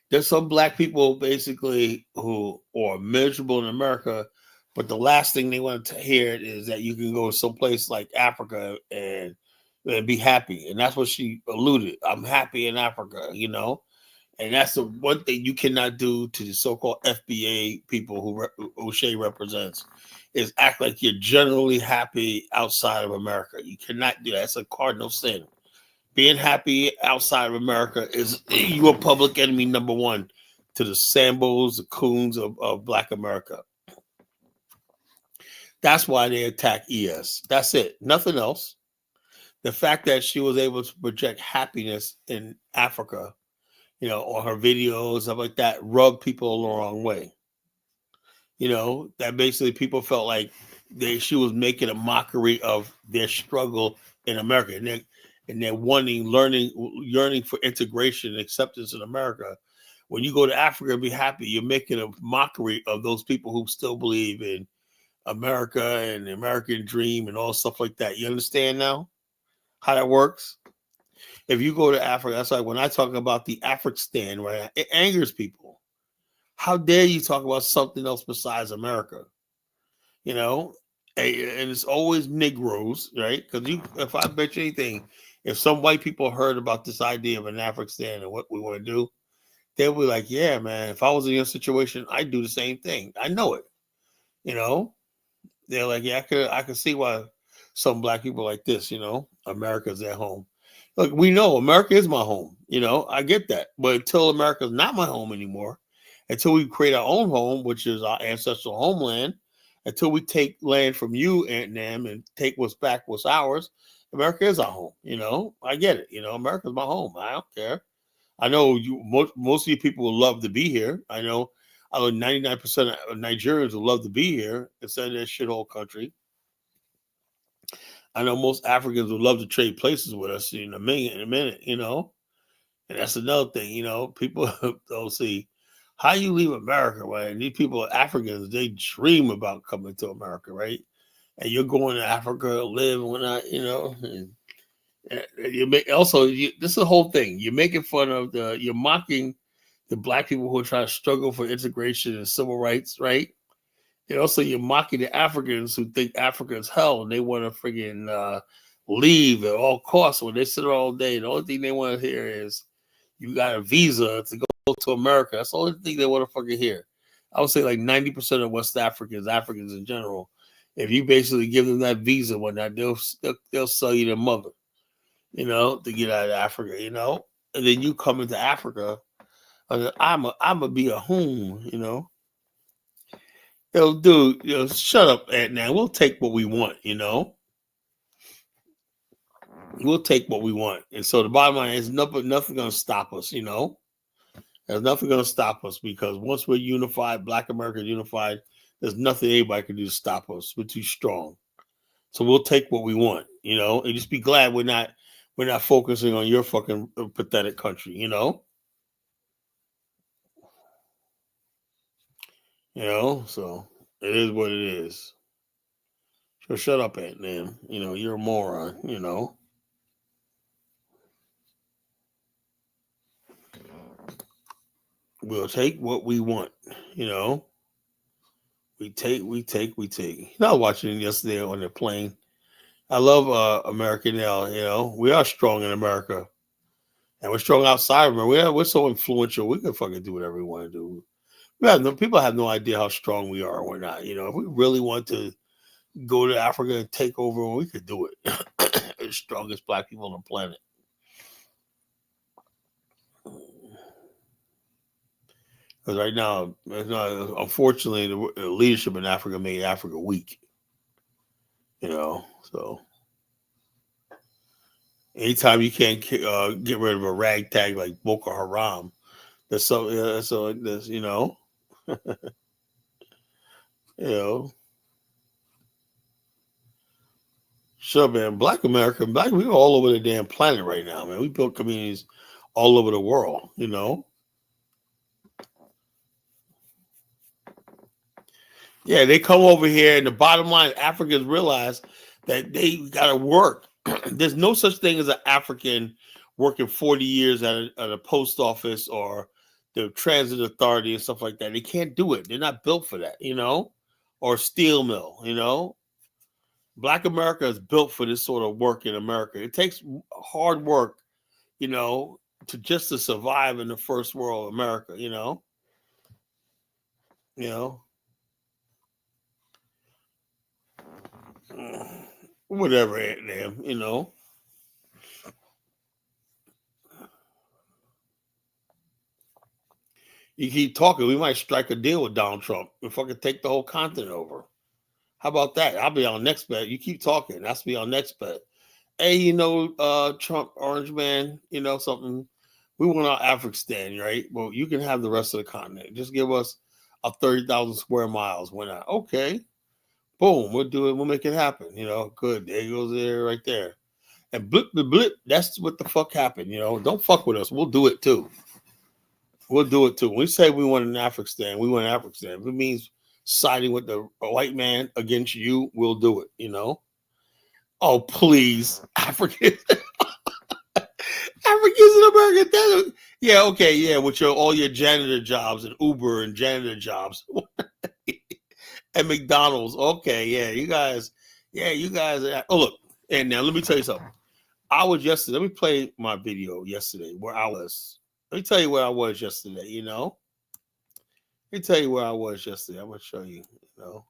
There's some black people basically who are miserable in America, but the last thing they want to hear is that you can go someplace like Africa and be happy. And that's what she alluded. I'm happy in Africa, And that's the one thing you cannot do to the so-called FBA people who O'Shea represents, is act like you're generally happy outside of America. You cannot do that. That's a cardinal sin. Being happy outside of America is you a public enemy number one to the Sambos, the coons of Black America. That's why they attack ES. That's it. Nothing else. The fact that she was able to project happiness in Africa, on her videos, stuff like that, rubbed people the wrong way. That basically people felt like she was making a mockery of their struggle in America, and they're yearning for integration and acceptance in America. When you go to Africa and be happy, you're making a mockery of those people who still believe in America and the American dream and all stuff like that. You understand now how that works? If you go to Africa, that's like when I talk about the African, right? It angers people. How dare you talk about something else besides America? And it's always Negroes, right? Because if I bet you anything, if some white people heard about this idea of an African and what we want to do, they'll be like, yeah, man, if I was in your situation, I'd do the same thing. I know it. They're like, yeah, I could see why some black people like this, America's their home. Look, we know America is my home. I get that. But until America's not my home anymore, until we create our own home, which is our ancestral homeland, until we take land from you and them and take what's ours, America is our home. I get it. America's my home. I don't care. I know most of you people will love to be here. I know 99% of Nigerians will love to be here instead of that shithole country. I know most Africans would love to trade places with us in a minute, and that's another thing, people don't see how you leave America, right? And these people, Africans, they dream about coming to America, right? And you're going to Africa, live and whatnot, and you make this is the whole thing. You're making fun of you're mocking the black people who are trying to struggle for integration and civil rights, right? And also you're mocking the Africans who think Africa is hell and they want to friggin' leave at all costs. When they sit there all day, the only thing they want to hear is you got a visa to go to America. That's the only thing they want to fucking hear. I would say like 90% of West Africans in general, if you basically give them that visa and whatnot, they'll sell you their mother, to get out of Africa, and then you come into Africa, and I'm a be a hoon, Yo, dude, shut up, now. We'll take what we want, We'll take what we want. And so the bottom line is nothing going to stop us, There's nothing going to stop us because once we're unified, Black America unified, there's nothing anybody can do to stop us. We're too strong. So we'll take what we want, and just be glad we're not focusing on your fucking pathetic country, You know, so it is what it is. So shut up, Ant Man. You know, you're a moron, you know. We'll take what we want, you know. We take. I was watching it yesterday on the plane. I love America now, you know. We are strong in America. And we're strong outside of America. We're so influential. We can fucking do whatever we want to do. People have no idea how strong we are or not. You know, if we really want to go to Africa and take over, we could do it. The strongest black people on the planet. Because right now, unfortunately, the leadership in Africa made Africa weak. You know, so anytime you can't get rid of a ragtag like Boko Haram, there's there's you know, you know. Sure, man. Black we're all over the damn planet right now, man. We built communities all over the world, you know. Yeah, they come over here, and the bottom line, Africans realize that they got to work. There's no such thing as an African working 40 years at a post office or the transit authority and stuff like that. They can't do it. They're not built for that, you know, or steel mill, you know. Black America is built for this sort of work in America. It takes hard work, you know, to survive in the first world America, you know. You know. Whatever, damn, you know. You keep talking, we might strike a deal with Donald Trump and fucking take the whole continent over. How about that? I'll be on next bet. You keep talking. That's be on next bet. Hey, you know, Trump, Orange Man, you know something. We want our Afghanistan, right? Well, you can have the rest of the continent. Just give us a 30,000 square miles. Why not? Okay. Boom. We'll do it. We'll make it happen. You know, good. There goes there right there. And blip, blip, blip. That's what the fuck happened. You know, don't fuck with us. We'll do it too. We'll do it too. When we say we want an Afghanistan, we want Afghanistan. If it means siding with the white man against you, we'll do it, you know? Oh, please. Africans. Africans in America. Yeah, okay, yeah, with all your janitor jobs and Uber and janitor jobs. And McDonald's. Okay, yeah, you guys. Oh, look, and now let me tell you something. Let me play my video yesterday where I was. Let me tell you where I was yesterday, you know? Let me tell you where I was yesterday. I'm going to show you, you know?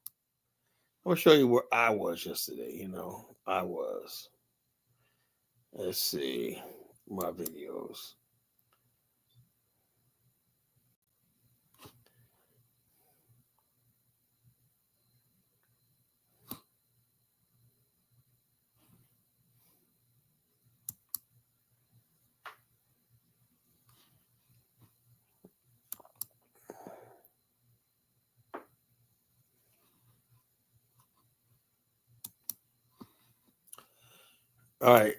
I'm going to show you where I was yesterday, you know? Let's see my videos. All right.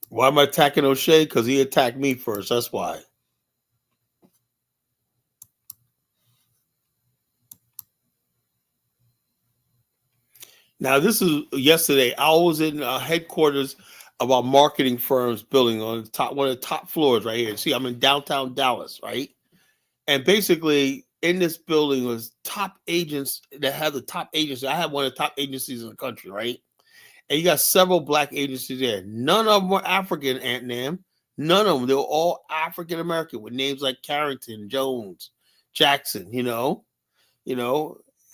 Why am I attacking O'Shea? Because he attacked me first. That's why. Now, this is yesterday. I was in headquarters of our marketing firm's building on the top, one of the top floors right here. See, I'm in downtown Dallas, right? And basically, in this building was top agents that have the top agency. I have one of the top agencies in the country, right? And you got several black agencies there. None of them were African, Ant-Nam. None of them. They were all African American with names like Carrington, Jones, Jackson, you know,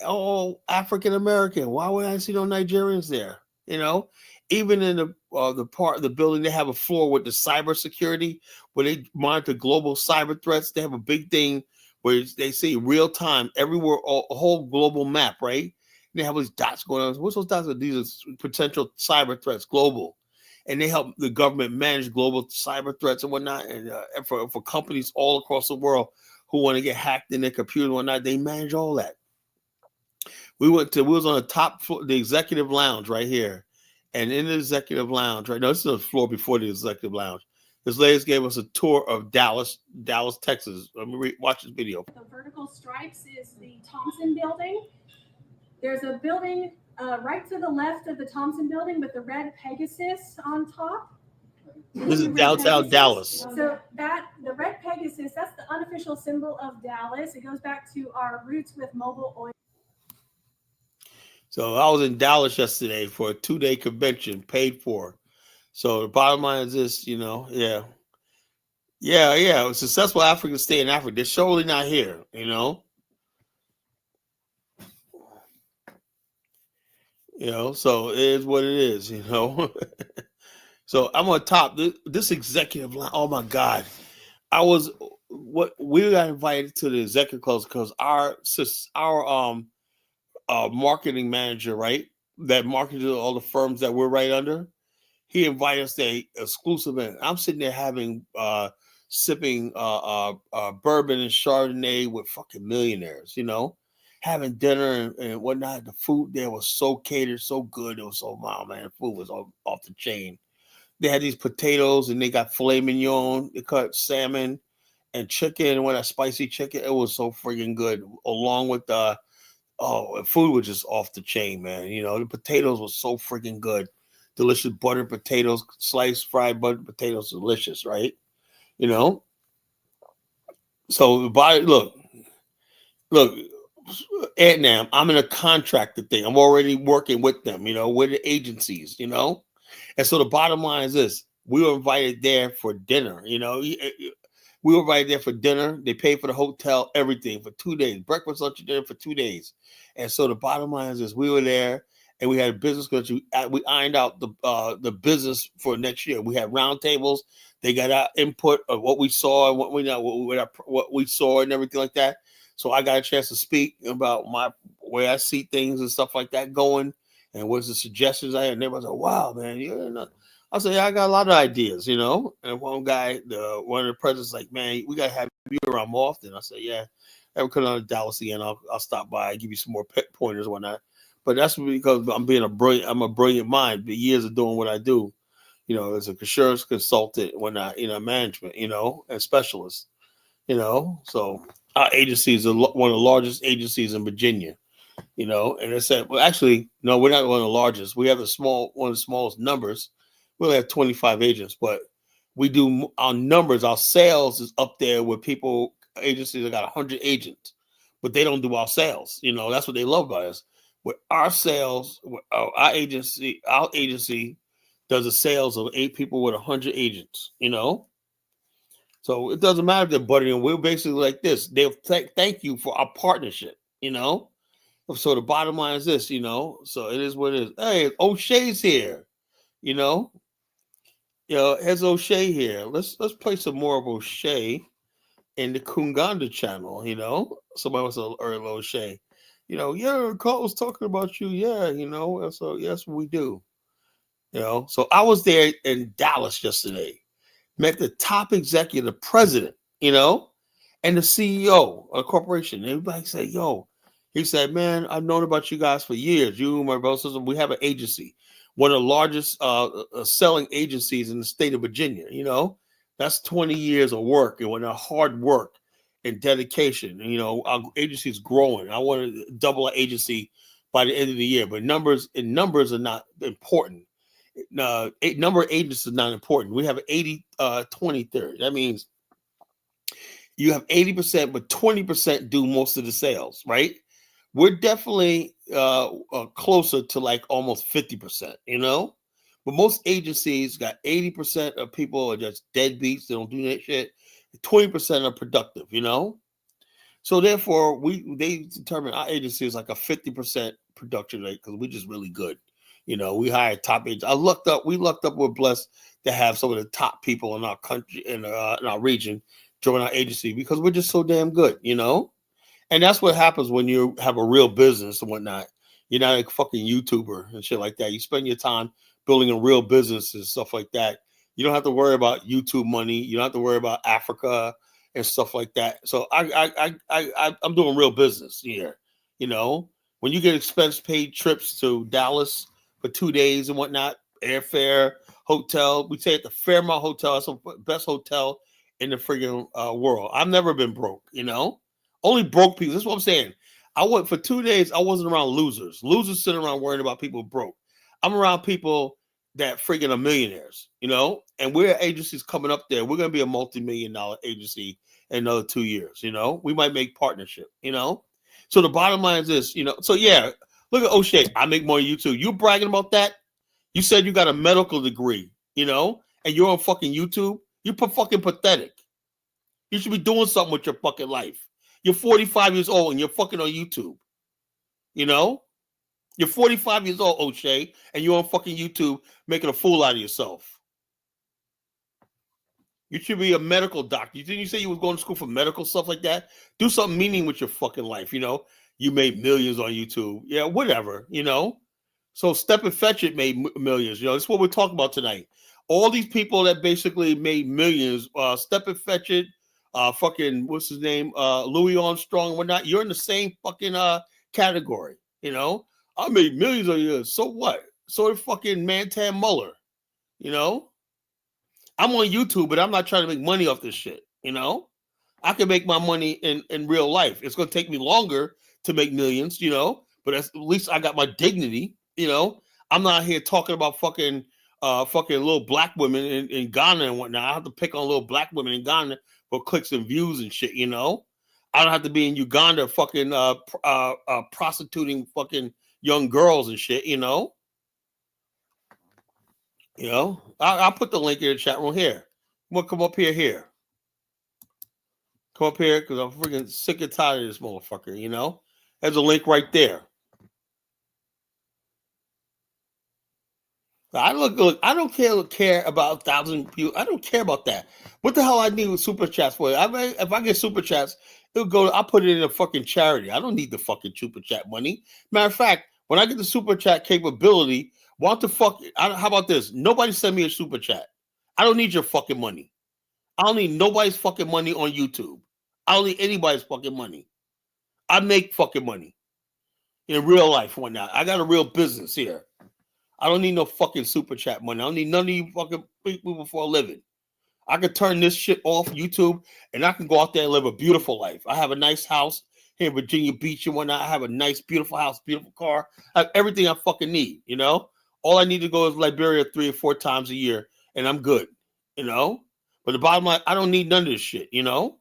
all African American. Why would I see no Nigerians there? You know, even in the part of the building, they have a floor with the cybersecurity where they monitor global cyber threats. They have a big thing where they see real time everywhere, a whole global map, right? They have these dots going on. What's those dots? These are potential cyber threats, global, and they help the government manage global cyber threats and whatnot. And for companies all across the world who want to get hacked in their computer and whatnot, they manage all that. We was on the top floor, the executive lounge right here, and in the executive lounge, right now this is the floor before the executive lounge. This lady gave us a tour of Dallas, Texas. Let me watch this video. The vertical stripes is the Thompson building. There's a building right to the left of the Thompson building with the red Pegasus on top. This is downtown Dallas. So the red Pegasus, that's the unofficial symbol of Dallas. It goes back to our roots with Mobile Oil. So I was in Dallas yesterday for a 2-day convention, paid for. So the bottom line is this, yeah. Successful Africans stay in Africa. They're surely not here, So it is what it is, So I'm on top. This executive line. Oh my God, we got invited to the executive club because our marketing manager, right, that marketed all the firms that we're right under. He invited us to an exclusive event. I'm sitting there sipping bourbon and Chardonnay with fucking millionaires, having dinner and whatnot. The food there was so catered, so good. It was so mild, man. The food was off the chain. They had these potatoes and they got filet mignon. They cut salmon and chicken. With that spicy chicken, it was so freaking good. Along with the food was just off the chain, man. The potatoes were so freaking good. Delicious buttered potatoes, sliced fried buttered potatoes, delicious, right? So look, Vietnam, I'm in a contractor thing. I'm already working with them, with the agencies, And so the bottom line is this: we were invited there for dinner. We were invited there for dinner. They paid for the hotel, everything for 2 days, breakfast, lunch, and dinner for 2 days. And so the bottom line is this: we were there. And we had a business because we ironed out the business for next year. We had roundtables. They got our input of what we saw and what we saw and everything like that. So I got a chance to speak about my way I see things and stuff like that going, and what's the suggestions I had. And everybody said, "Wow, man, I said, "Yeah, I got a lot of ideas, And one guy, one of the presidents, like, "Man, we gotta have you around more often." I said, "Yeah, ever come down to Dallas again, I'll stop by, give you some more pointers and whatnot." But that's because I'm a brilliant mind. The years of doing what I do, as a insurance consultant, whatnot, management, and specialist, So our agency is one of the largest agencies in Virginia, And I said, well, actually, no, we're not one of the largest. We have one of the smallest numbers. We only have 25 agents, but we do our numbers. Our sales is up there with agencies that got 100 agents, but they don't do our sales. That's what they love about us. With our sales, our agency does the sales of 8 people with 100 agents, So it doesn't matter if they're buttering. We're basically like this. They'll thank you for our partnership, So the bottom line is this, So it is what it is. Hey, O'Shea's here, Here's O'Shea here. Let's play some more of O'Shea in the Koonganda channel, Somebody wants to earn O'Shea. Carl was talking about you. Yeah, so yes, we do. So I was there in Dallas yesterday, met the top executive, the president, and the CEO of a corporation. Everybody said, he said, man, I've known about you guys for years. You, my brothers, we have an agency, one of the largest selling agencies in the state of Virginia. That's 20 years of work and hard work and dedication. Our agency is growing. I want to double our agency by the end of the year, but numbers are not important. Number of agents is not important. We have 80, 20, 30. That means you have 80%, but 20% do most of the sales, right? We're definitely closer to like almost 50%, But most agencies got 80% of people are just deadbeats. They don't do that shit. 20% are productive, So therefore, they determine our agency is like a 50% production rate because we're just really good. We hired top agents. We lucked up. We're blessed to have some of the top people in our country, in our region, join our agency because we're just so damn good, And that's what happens when you have a real business and whatnot. You're not a fucking YouTuber and shit like that. You spend your time building a real business and stuff like that. You don't have to worry about YouTube money. You don't have to worry about Africa and stuff like that. So I'm doing real business here. When you get expense paid trips to Dallas for 2 days and whatnot, airfare, hotel. We stay at the Fairmont Hotel. That's the best hotel in the friggin' world. I've never been broke, you know? Only broke people. That's what I'm saying. I went for 2 days. I wasn't around losers. Losers sitting around worrying about people broke. I'm around people that friggin' are millionaires, you know? And we're agencies coming up there. We're going to be a multi-million-dollar agency in another 2 years, you know? We might make partnership, you know? So the bottom line is this, you know? So yeah, look at O'Shea. I make more than you too. You bragging about that? You said you got a medical degree, you know? And you're on fucking YouTube? You're fucking pathetic. You should be doing something with your fucking life. You're 45 years old and you're fucking on YouTube. You know? You're 45 years old, O'Shea, and you're on fucking YouTube making a fool out of yourself. You should be a medical doctor. Didn't you say you was going to school for medical stuff like that? Do something meaning with your fucking life, you know? You made millions on YouTube. Yeah, whatever, you know? So Step and Fetch It made millions. You know, that's what we're talking about tonight. All these people that basically made millions, Step and Fetch It, fucking, what's his name? Louis Armstrong and whatnot. You're in the same fucking category, you know? I made millions of years. So what? So did fucking Mantan Muller, you know? I'm on YouTube, but I'm not trying to make money off this shit, you know? I can make my money in real life. It's going to take me longer to make millions, you know? But at least I got my dignity, you know? I'm not here talking about fucking little black women in Ghana and whatnot. I have to pick on little black women in Ghana for clicks and views and shit, you know? I don't have to be in Uganda fucking prostituting fucking young girls and shit, you know? You know? I'll put the link in the chat room here. We'll come up here. Come up here because I'm freaking sick and tired of this motherfucker, you know? There's a link right there. I don't care about 1,000 people. I don't care about that. What the hell I need with super chats for? If I get super chats, I'll put it in a fucking charity. I don't need the fucking super chat money. Matter of fact, when I get the super chat capability, how about this? Nobody send me a super chat. I don't need your fucking money. I don't need nobody's fucking money on YouTube. I don't need anybody's fucking money. I make fucking money in real life and whatnot. I got a real business here. I don't need no fucking super chat money. I don't need none of you fucking people for a living. I can turn this shit off YouTube and I can go out there and live a beautiful life. I have a nice house here in Virginia Beach and whatnot. I have a nice, beautiful house, beautiful car. I have everything I fucking need, you know? All I need to go is Liberia 3 or 4 times a year and I'm good, you know? But the bottom line, I don't need none of this shit, you know?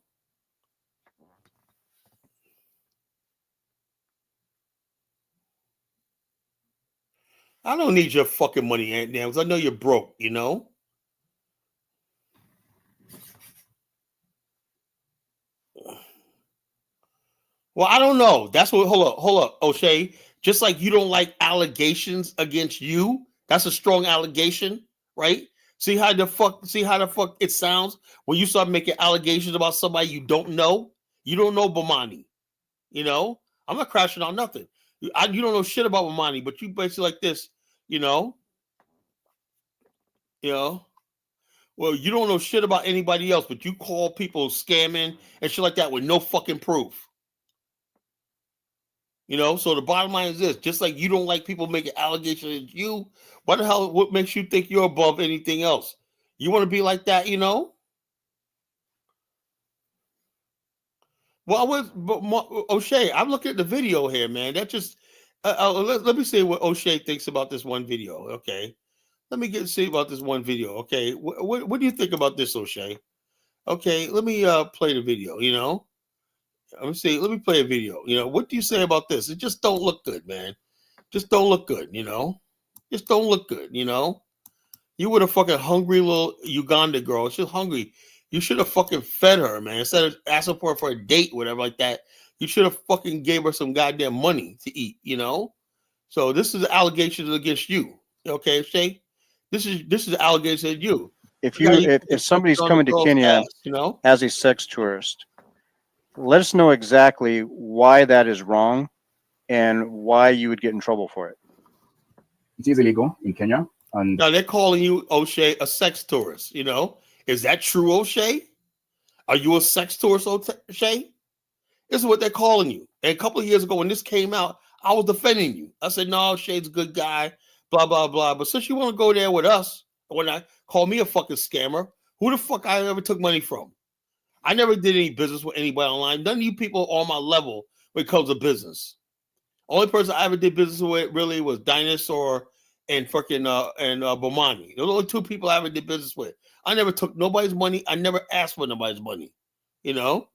I don't need your fucking money, Aunt Nan, because I know you're broke, you know? Well, I don't know. That's what, hold up, O'Shea. Just like you don't like allegations against you, that's a strong allegation, right? See how the fuck it sounds when you start making allegations about somebody you don't know? You don't know Bomani, you know? I'm not crashing on nothing. You don't know shit about Bomani, but you basically like this, you know? You know? Well, you don't know shit about anybody else, but you call people scamming and shit like that with no fucking proof. You know, so the bottom line is this: just like you don't like people making allegations at you, what the hell? What makes you think you're above anything else? You want to be like that, you know? Well, O'Shea, I'm looking at the video here, man. That just let me see what O'Shea thinks about this one video. Okay, let me see about this one video. Okay, what do you think about this, O'Shea? Okay, let me play the video. You know. Let me see. Let me play a video. You know, what do you say about this? It just don't look good, man. Just don't look good, you know? Just don't look good, you know? You were a fucking hungry little Uganda girl. She's hungry. You should have fucking fed her, man. Instead of asking for her for a date, whatever like that, you should have fucking gave her some goddamn money to eat, you know? So this is allegations against you. Okay, Shay? This is allegations against you. If somebody's coming to Kenya you know, as a sex tourist, let us know exactly why that is wrong and why you would get in trouble for it. It is illegal in Kenya. And now they're calling you, O'Shea, a sex tourist. You know, is that true, O'Shea? Are you a sex tourist, O'Shea? This is what they're calling you. And a couple of years ago when this came out, I was defending you. I said, no, O'Shea's a good guy, blah, blah, blah. But since you want to go there with us, when I call me a fucking scammer. Who the fuck I ever took money from? I never did any business with anybody online. None of you people on my level when it comes to business. Only person I ever did business with really was Dinosaur and fucking Bomani. Those are the only two people I ever did business with. I never took nobody's money. I never asked for nobody's money. You know?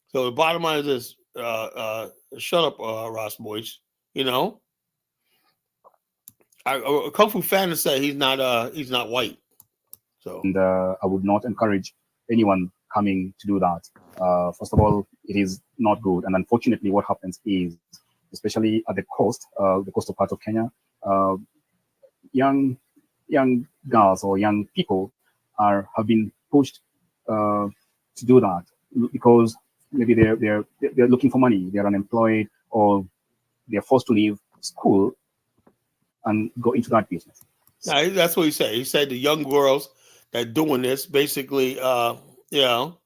So the bottom line is this. Shut up, Ross Boyce. You know? Kung Fu Fan said he's not white. So and I would not encourage anyone coming to do that. First of all, it is not good. And unfortunately, what happens is, especially at the coastal part of Kenya, young girls or young people have been pushed to do that because maybe they're looking for money, they're unemployed, or they're forced to leave school and go into that business. No, that's what he said. He said the young girls that doing this basically, what you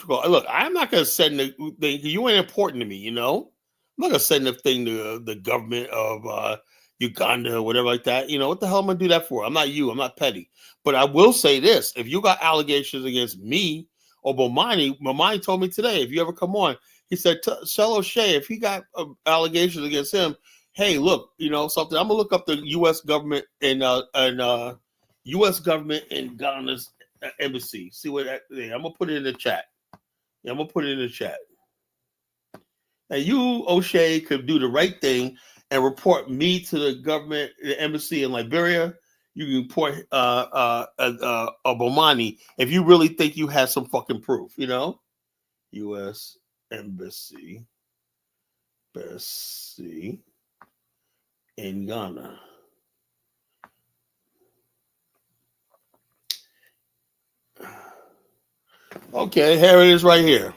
call. Look, I'm not gonna send the thing. You ain't important to me, you know. I'm not gonna send the thing to the government of Uganda or whatever like that. You know what the hell am I gonna do that for? I'm not you. I'm not petty. But I will say this: if you got allegations against me or Bomani told me today, if you ever come on, he said, "Tell O'Shea if he got allegations against him." Hey, look, you know something. I'm gonna look up the U.S. government and U.S. government in Ghana's embassy. See what that. I'm gonna put it in the chat. Yeah, I'm gonna put it in the chat. Now you, O'Shea, could do the right thing and report me to the government, the embassy in Liberia. You can report Bomani if you really think you have some fucking proof. You know, U.S. embassy in Ghana. Okay, here it is right here.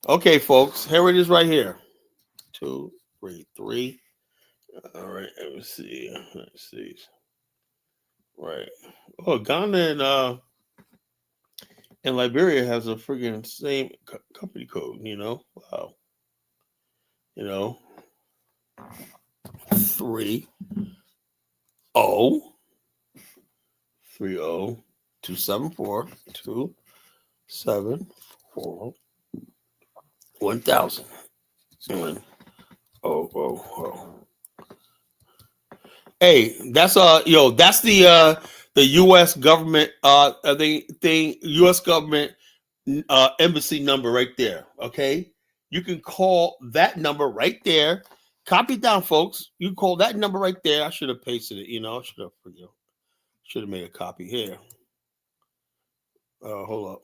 Okay, folks, here it is right here. 2, 3, 3. All right, let me see. Let's see. Right. Oh, Ghana and Liberia has a freaking same company code, you know? Wow. You know, 30 274 274 1000. Hey, that's that's the U.S. government thing U.S. government embassy number right there. Okay, you can call that number right there. Copy it down, folks. You call that number right there. I should have pasted it. You know, should have made a copy here. Hold up.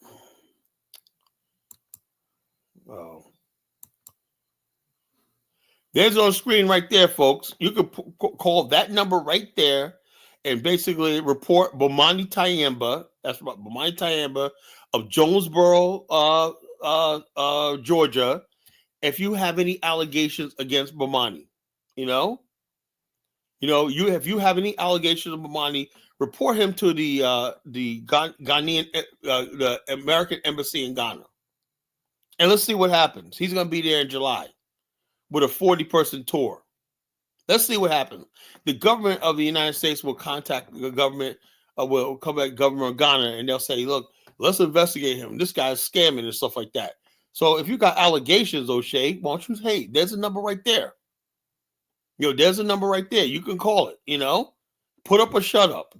Oh. There's on screen right there, folks. You can call that number right there and basically report Bomani Tyehimba. That's about Bomani Tyehimba of Jonesboro, Georgia. If you have any allegations against Bomani, if you have any allegations of Bomani, report him to the Ghanaian, the American embassy in Ghana, and let's see what happens. He's going to be there in July with a 40-person tour. Let's see what happens. The government of the United States will contact the government, will come back government of Ghana, and they'll say, look, let's investigate him. This guy's scamming and stuff like that. So if you got allegations, O'Shea, why don't you, hey, there's a number right there. There's a number right there. You can call it, put up or shut up,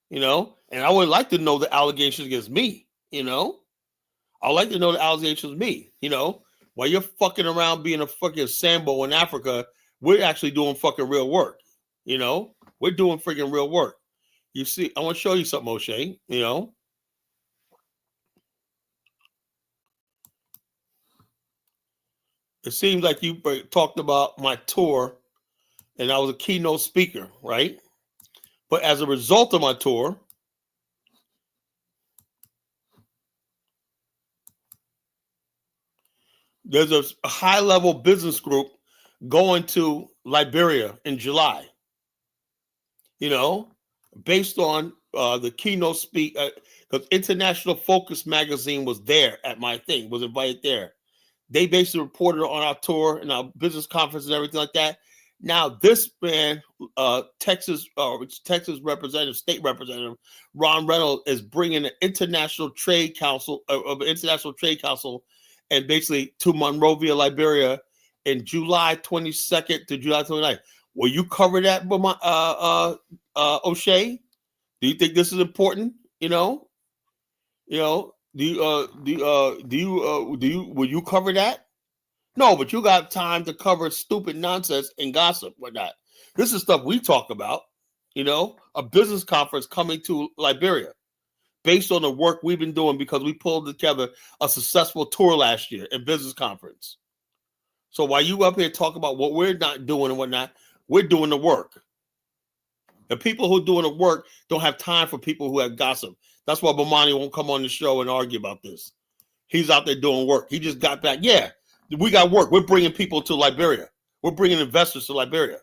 and I would like to know the allegations against me, I'd like to know the allegations of me, while you're fucking around being a fucking Sambo in Africa, we're actually doing fucking real work, we're doing freaking real work. You see, I want to show you something, O'Shea, It seems like you talked about my tour and I was a keynote speaker, right? But as a result of my tour, there's a high-level business group going to Liberia in July, based on the keynote speak, because International Focus magazine was there at my thing, was invited there. They basically reported on our tour and our business conference and everything like that. Now this man, Texas representative, state representative Ron Reynolds is bringing an international trade council, and basically to Monrovia, Liberia, in July 22nd to July 29th. Will you cover that, O'Shea? Do you think this is important? Will you cover that? No, but you got time to cover stupid nonsense and gossip, whatnot. This is stuff we talk about. A business conference coming to Liberia based on the work we've been doing because we pulled together a successful tour last year, a business conference. So while you up here talk about what we're not doing and whatnot, we're doing the work. The people who are doing the work don't have time for people who have gossip. That's why Bomani won't come on the show and argue about this. He's out there doing work. He just got back. Yeah, we got work. We're bringing people to Liberia. We're bringing investors to Liberia.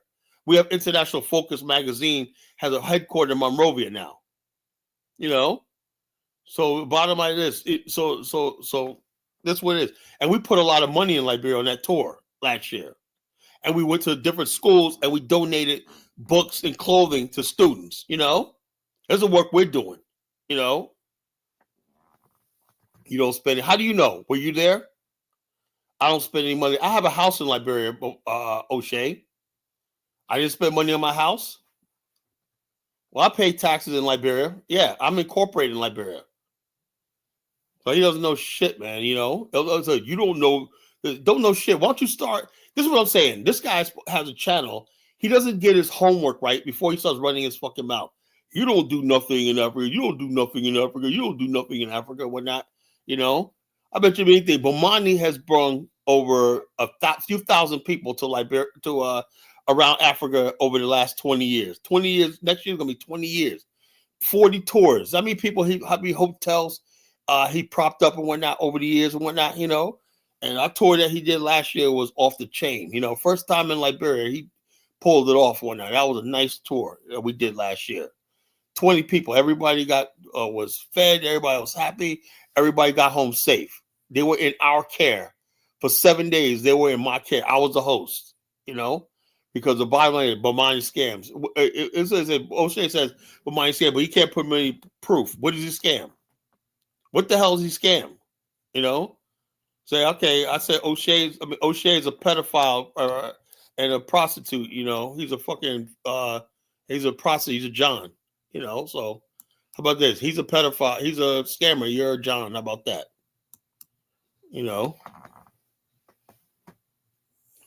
We have International Focus Magazine has a headquarters in Monrovia now. So bottom line is this. So that's what it is. And we put a lot of money in Liberia on that tour last year. And we went to different schools and we donated books and clothing to students. There's the work we're doing. You don't spend it. How do you know? Were you there? I don't spend any money. I have a house in Liberia, O'Shea. I didn't spend money on my house. Well, I pay taxes in Liberia. Yeah, I'm incorporated in Liberia. So he doesn't know shit, man. You don't know shit. Why don't you start? This is what I'm saying. This guy has a channel. He doesn't get his homework right before he starts running his fucking mouth. You don't do nothing in Africa. You don't do nothing in Africa. You don't do nothing in Africa. Whatnot. I bet you anything. Bomani has brought over a few thousand people to Liberia, around Africa over the last 20 years. 20 years. Next year is gonna be 20 years. 40 tours. How many people how many hotels he propped up and whatnot over the years and whatnot, And our tour that he did last year was off the chain. First time in Liberia, he pulled it off one night. That was a nice tour that we did last year. 20 people. Everybody was fed. Everybody was happy. Everybody got home safe. They were in our care for 7 days. They were in my care. I was the host, because the bottom line is Bomani scams. It says O'Shea says Bomani scam, but he can't put any proof. What is he scam? What the hell is he scam? Say, okay, I said O'Shea is a pedophile and a prostitute. He's a fucking he's a prostitute. He's a John. So how about this? He's a pedophile. He's a scammer. You're a John. How about that?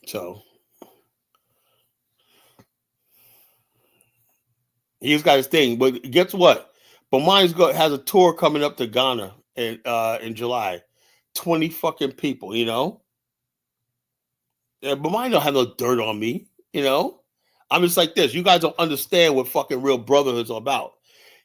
So he's got his thing. But guess what? Bomani's has a tour coming up to Ghana in July. 20 fucking people, Yeah, Bomani don't have no dirt on me, I'm just like this. You guys don't understand what fucking real brotherhood is all about.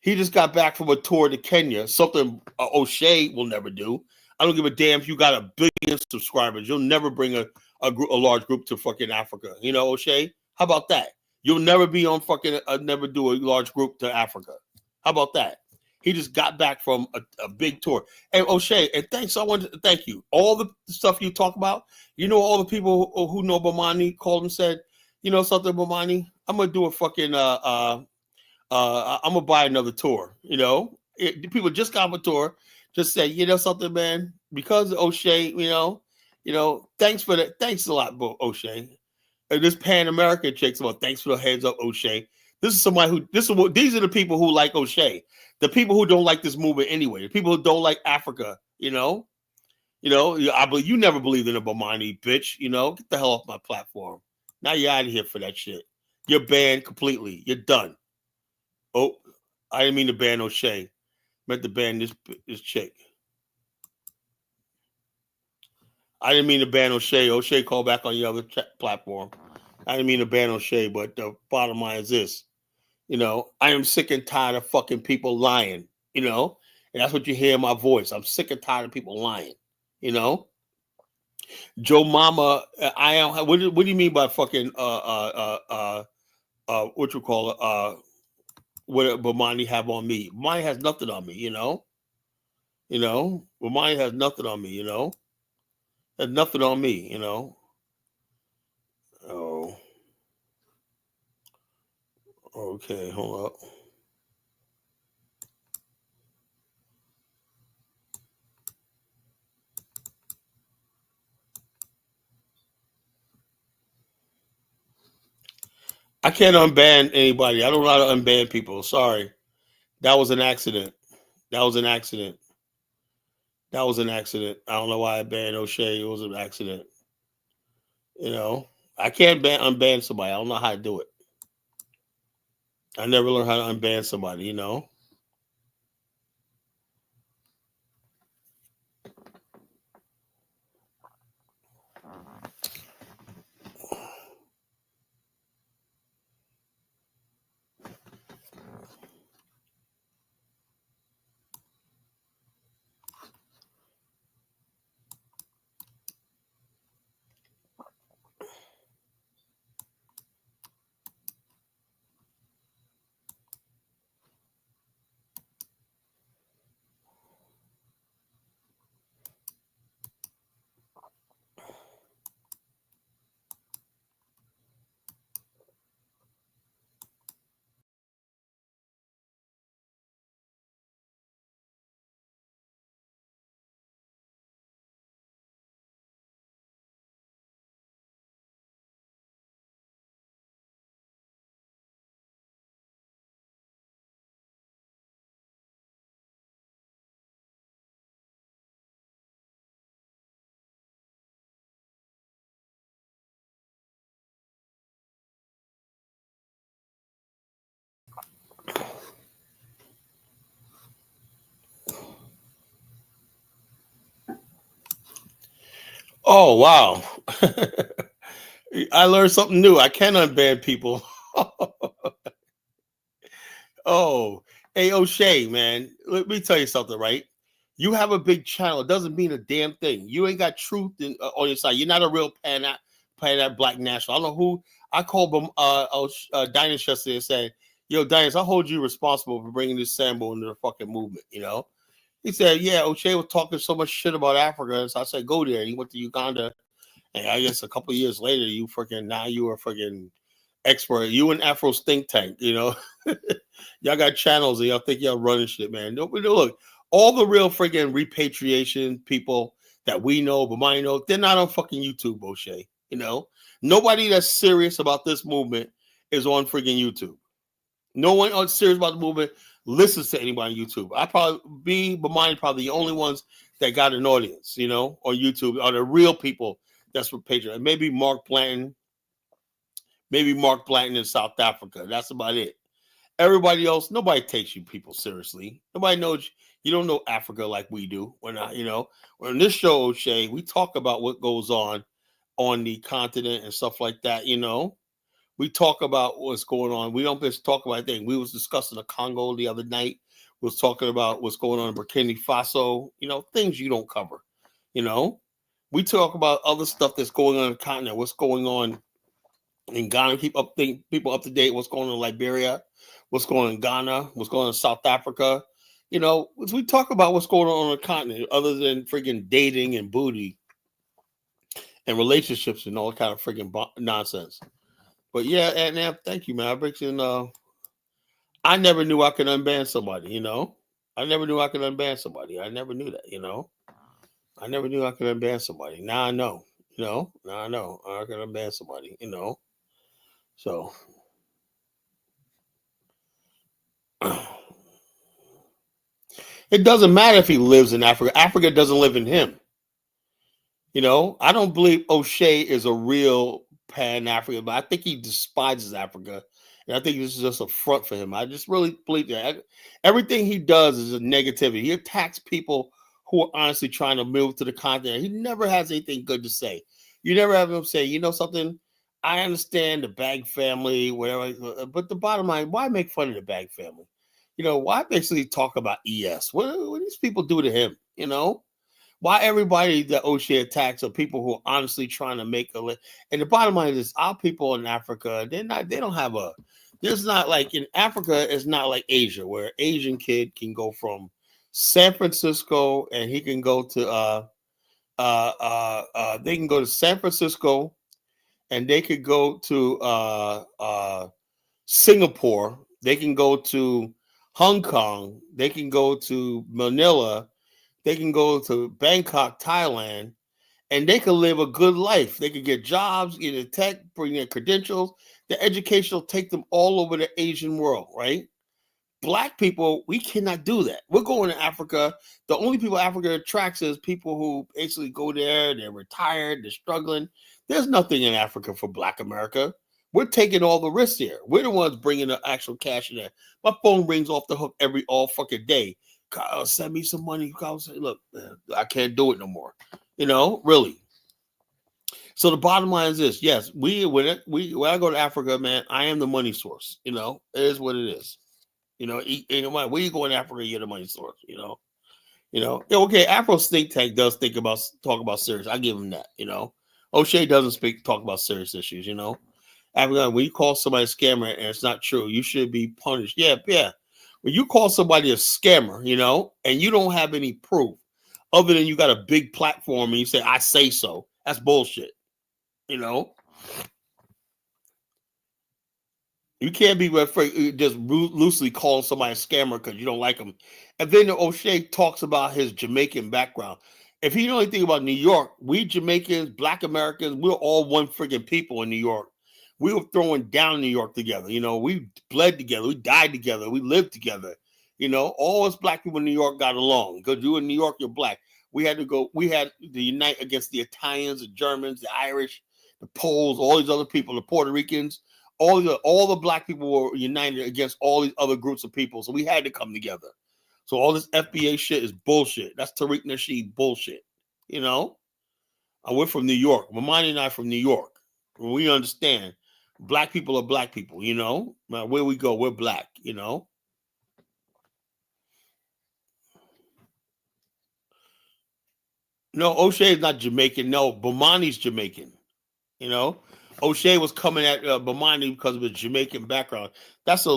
He just got back from a tour to Kenya, something O'Shea will never do. I don't give a damn if you got 1 billion subscribers. You'll never bring a large group to fucking Africa. O'Shea? How about that? You'll never be on fucking, never do a large group to Africa. How about that? He just got back from a big tour. And O'Shea, and thanks, I wanted to thank you. All the stuff you talk about, all the people who know Bomani called and said, something, Bomani, I'm going to do a fucking, I'm going to buy another tour. People just got a tour, just say, something, man, because of O'Shea, thanks for that. Thanks a lot, O'Shea. And this Pan American chick's about, thanks for the heads up, O'Shea. This is somebody these are the people who like O'Shea. The people who don't like this movement anyway. The people who don't like Africa, you never believed in a Bomani, bitch, Get the hell off my platform. Now you're out of here for that shit. You're banned completely. You're done. Oh, I didn't mean to ban O'Shea. I meant to ban this chick. I didn't mean to ban O'Shea. O'Shea called back on your other platform. I didn't mean to ban O'Shea, but the bottom line is this. I am sick and tired of fucking people lying, and that's what you hear in my voice. I'm sick and tired of people lying, Joe Mama, I am. What do you mean by fucking what you call it? What Bomani have on me? Bomani has nothing on me, Bomani has nothing on me, Has nothing on me, Oh. Okay, hold up. I can't unban anybody. I don't know how to unban people. Sorry. That was an accident. That was an accident. That was an accident. I don't know why I banned O'Shea. It was an accident. You know, I can't unban somebody. I don't know how to do it. I never learned how to unban somebody, you know. Oh, wow. I learned something new. I can unban people. Oh, hey, O'Shea, man. Let me tell you something, right? You have a big channel. It doesn't mean a damn thing. You ain't got truth on your side. You're not a real pan black national. I don't know who. I called him Dinus yesterday and said, yo, Dinus, I hold you responsible for bringing this Sambo into the fucking movement, you know? He said, yeah, O'Shea was talking so much shit about Africa. So I said, go there. And he went to Uganda. And I guess a couple of years later, you are a freaking expert. You and Afro's think tank, you know? Y'all got channels and y'all think y'all running shit, man. Look, all the real freaking repatriation people that we know, but mine know, they're not on fucking YouTube, O'Shea. You know? Nobody that's serious about this movement is on freaking YouTube. No one serious about the movement listens to anybody on YouTube. But mine probably the only ones that got an audience, you know, on YouTube are the real people that's for Patreon. Maybe Mark Blanton in South Africa. That's about it. Everybody else, nobody takes you people seriously. Nobody knows you don't know Africa like we do. We're not, you know. On this show, O'Shea, we talk about what goes on the continent and stuff like that, you know. We talk about what's going on. We don't just talk about things. We was discussing the Congo the other night. We was talking about what's going on in Burkina Faso, you know, things you don't cover, you know. We talk about other stuff that's going on in the continent, what's going on in Ghana, keep people up to date, what's going on in Liberia, what's going on in Ghana, what's going on in South Africa. You know, we talk about what's going on the continent other than freaking dating and booty and relationships and all kind of freaking nonsense. But yeah, and thank you, man. I breaks in. I never knew I could unban somebody. You know, I never knew I could unban somebody. I never knew that. You know, I never knew I could unban somebody. Now I know. You know, now I know I can unban somebody. You know, so. It doesn't matter if he lives in Africa. Africa doesn't live in him. You know, I don't believe O'Shea is a real Pan-African, but I think he despises Africa. And I think this is just a front for him. I just really believe that. Everything he does is a negativity. He attacks people who are honestly trying to move to the continent. He never has anything good to say. You never have him say, you know something? I understand the Bag family, whatever. But the bottom line, why make fun of the Bag family? You know, why basically talk about ES? What do these people do to him? You know? Why everybody that O'Shea attacks are people who are honestly trying to make a living. And the bottom line is our people in Africa, they don't have there's not like in Africa, it's not like Asia, where an Asian kid can go from San Francisco and he can go to they can go to San Francisco and they could go to Singapore, they can go to Hong Kong, they can go to Manila, they can go to Bangkok, Thailand, and they can live a good life. They can get jobs, get a tech, bring their credentials. The education will take them all over the Asian world, right? Black people, we cannot do that. We're going to Africa. The only people Africa attracts is people who basically go there, they're retired, they're struggling. There's nothing in Africa for Black America. We're taking all the risks here. We're the ones bringing the actual cash in there. My phone rings off the hook all fucking day. Kyle, send me some money. Kyle, say, look, man, I can't do it no more. Really. So the bottom line is this: yes, when I go to Africa, man, I am the money source. It is what it is. Where you go in Africa, you're the money source. Okay, Afro's think tank does talk about serious. I give him that. O'Shea doesn't talk about serious issues. Africa, when you call somebody a scammer and it's not true, you should be punished. Yeah. When you call somebody a scammer, and you don't have any proof other than you got a big platform and you say, I say so, that's bullshit. You can't be just loosely calling somebody a scammer because you don't like them. And then O'Shea talks about his Jamaican background. If you know anything about New York, we Jamaicans, Black Americans, we're all one friggin' people in New York. We were throwing down New York together. We bled together. We died together. We lived together. All us Black people in New York got along. Because you in New York, you're Black. We had to unite against the Italians, the Germans, the Irish, the Poles, all these other people, the Puerto Ricans. All the Black people were united against all these other groups of people. So we had to come together. So all this FBA shit is bullshit. That's Tariq Nasheed bullshit. We're from New York. Mamani and I from New York. We understand. Black people are Black people, Where we go, we're Black, No, O'Shea is not Jamaican. No, Bomani's Jamaican. O'Shea was coming at Bomani because of his Jamaican background. That's the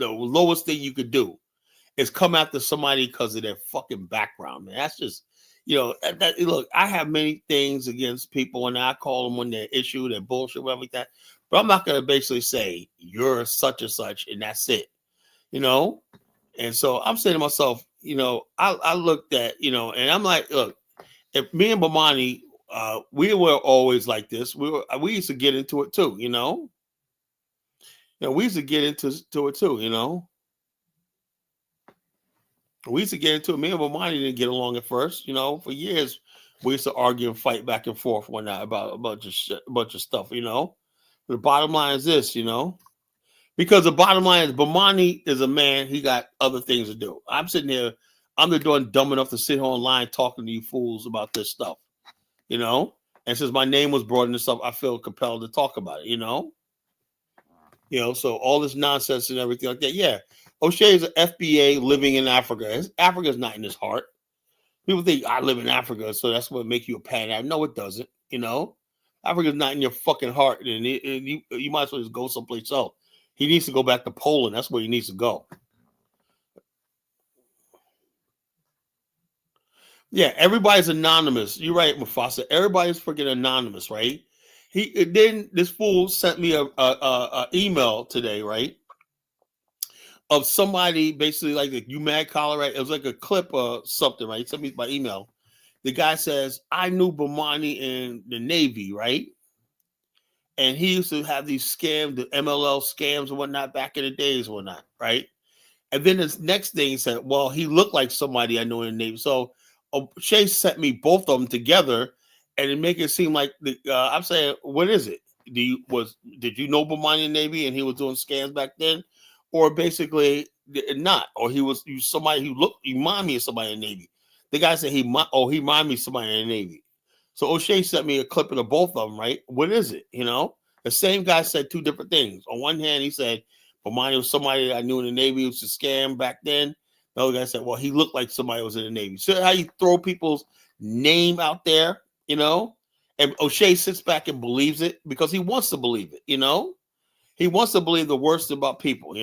lowest thing you could do is come after somebody because of their fucking background, man. That's just look, I have many things against people and I call them when they're issue, they're bullshit, whatever like that. But I'm not gonna basically say you're such and such and that's it. And so I'm saying to myself, I looked at, and I'm like, look, if me and Bomani, we were always like this. We used to get into it too, we used to get into it too, We used to get into it. Me and Bomani didn't get along at first, for years. We used to argue and fight back and forth one night about a bunch of stuff, But the bottom line is this, because the bottom line is Bomani is a man, he got other things to do. I'm sitting here, I'm the doing dumb enough to sit here online talking to you fools about this stuff, And since my name was brought in this stuff, I feel compelled to talk about it, So all this nonsense and everything like that, yeah. O'Shea is an FBA living in Africa. Africa is not in his heart. People think I live in Africa, so that's what make you a pan. No, it doesn't. Africa is not in your fucking heart, and you might as well just go someplace else. He needs to go back to Poland. That's where he needs to go. Yeah, everybody's anonymous. You're right, Mufasa. Everybody's freaking anonymous, right? Then this fool sent me a email today, right? Of somebody basically like you mad Colorado. It was like a clip or something, right? He sent me by email. The guy says, I knew Bomani in the Navy, right? And he used to have these scams, the MLL scams and whatnot back in the days, whatnot, right? And then this next thing he said, well, he looked like somebody I know in the Navy. So Shay sent me both of them together and it make it seem like I'm saying, what is it? Did you know Bomani in the Navy and he was doing scams back then? Or basically not, or he was somebody who looked, he reminded me of somebody in the Navy. The guy said he reminded me of somebody in the Navy. So O'Shea sent me a clip of both of them, right? What is it? The same guy said two different things. On one hand, he said, Bomani was somebody that I knew in the Navy, was a scam back then. The other guy said, well, he looked like somebody was in the Navy. So how you throw people's name out there, And O'Shea sits back and believes it because he wants to believe it, He wants to believe the worst about people,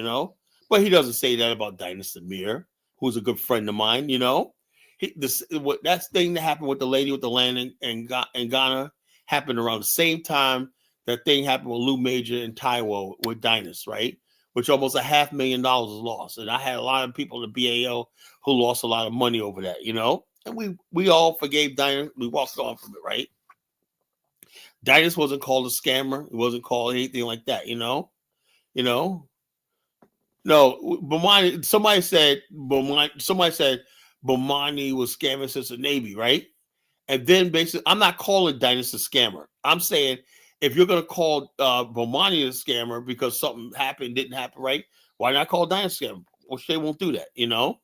But he doesn't say that about Dynasty Samir, who's a good friend of mine, That thing that happened with the lady with the land in Ghana happened around the same time that thing happened with Lou Major and Taiwo with Dynas, right? Which almost $500,000 was lost. And I had a lot of people in the BAO who lost a lot of money over that, you know? And we all forgave Dynas. We walked on from it, right? Dynas wasn't called a scammer. It wasn't called anything like that, you know? You know? No, Bomani, somebody said Bomani was scamming since the Navy, right? And then basically, I'm not calling Dynas a scammer. I'm saying if you're going to call Bomani a scammer because something didn't happen right, why not call Dynas a scammer? O'Shea won't do that, you know?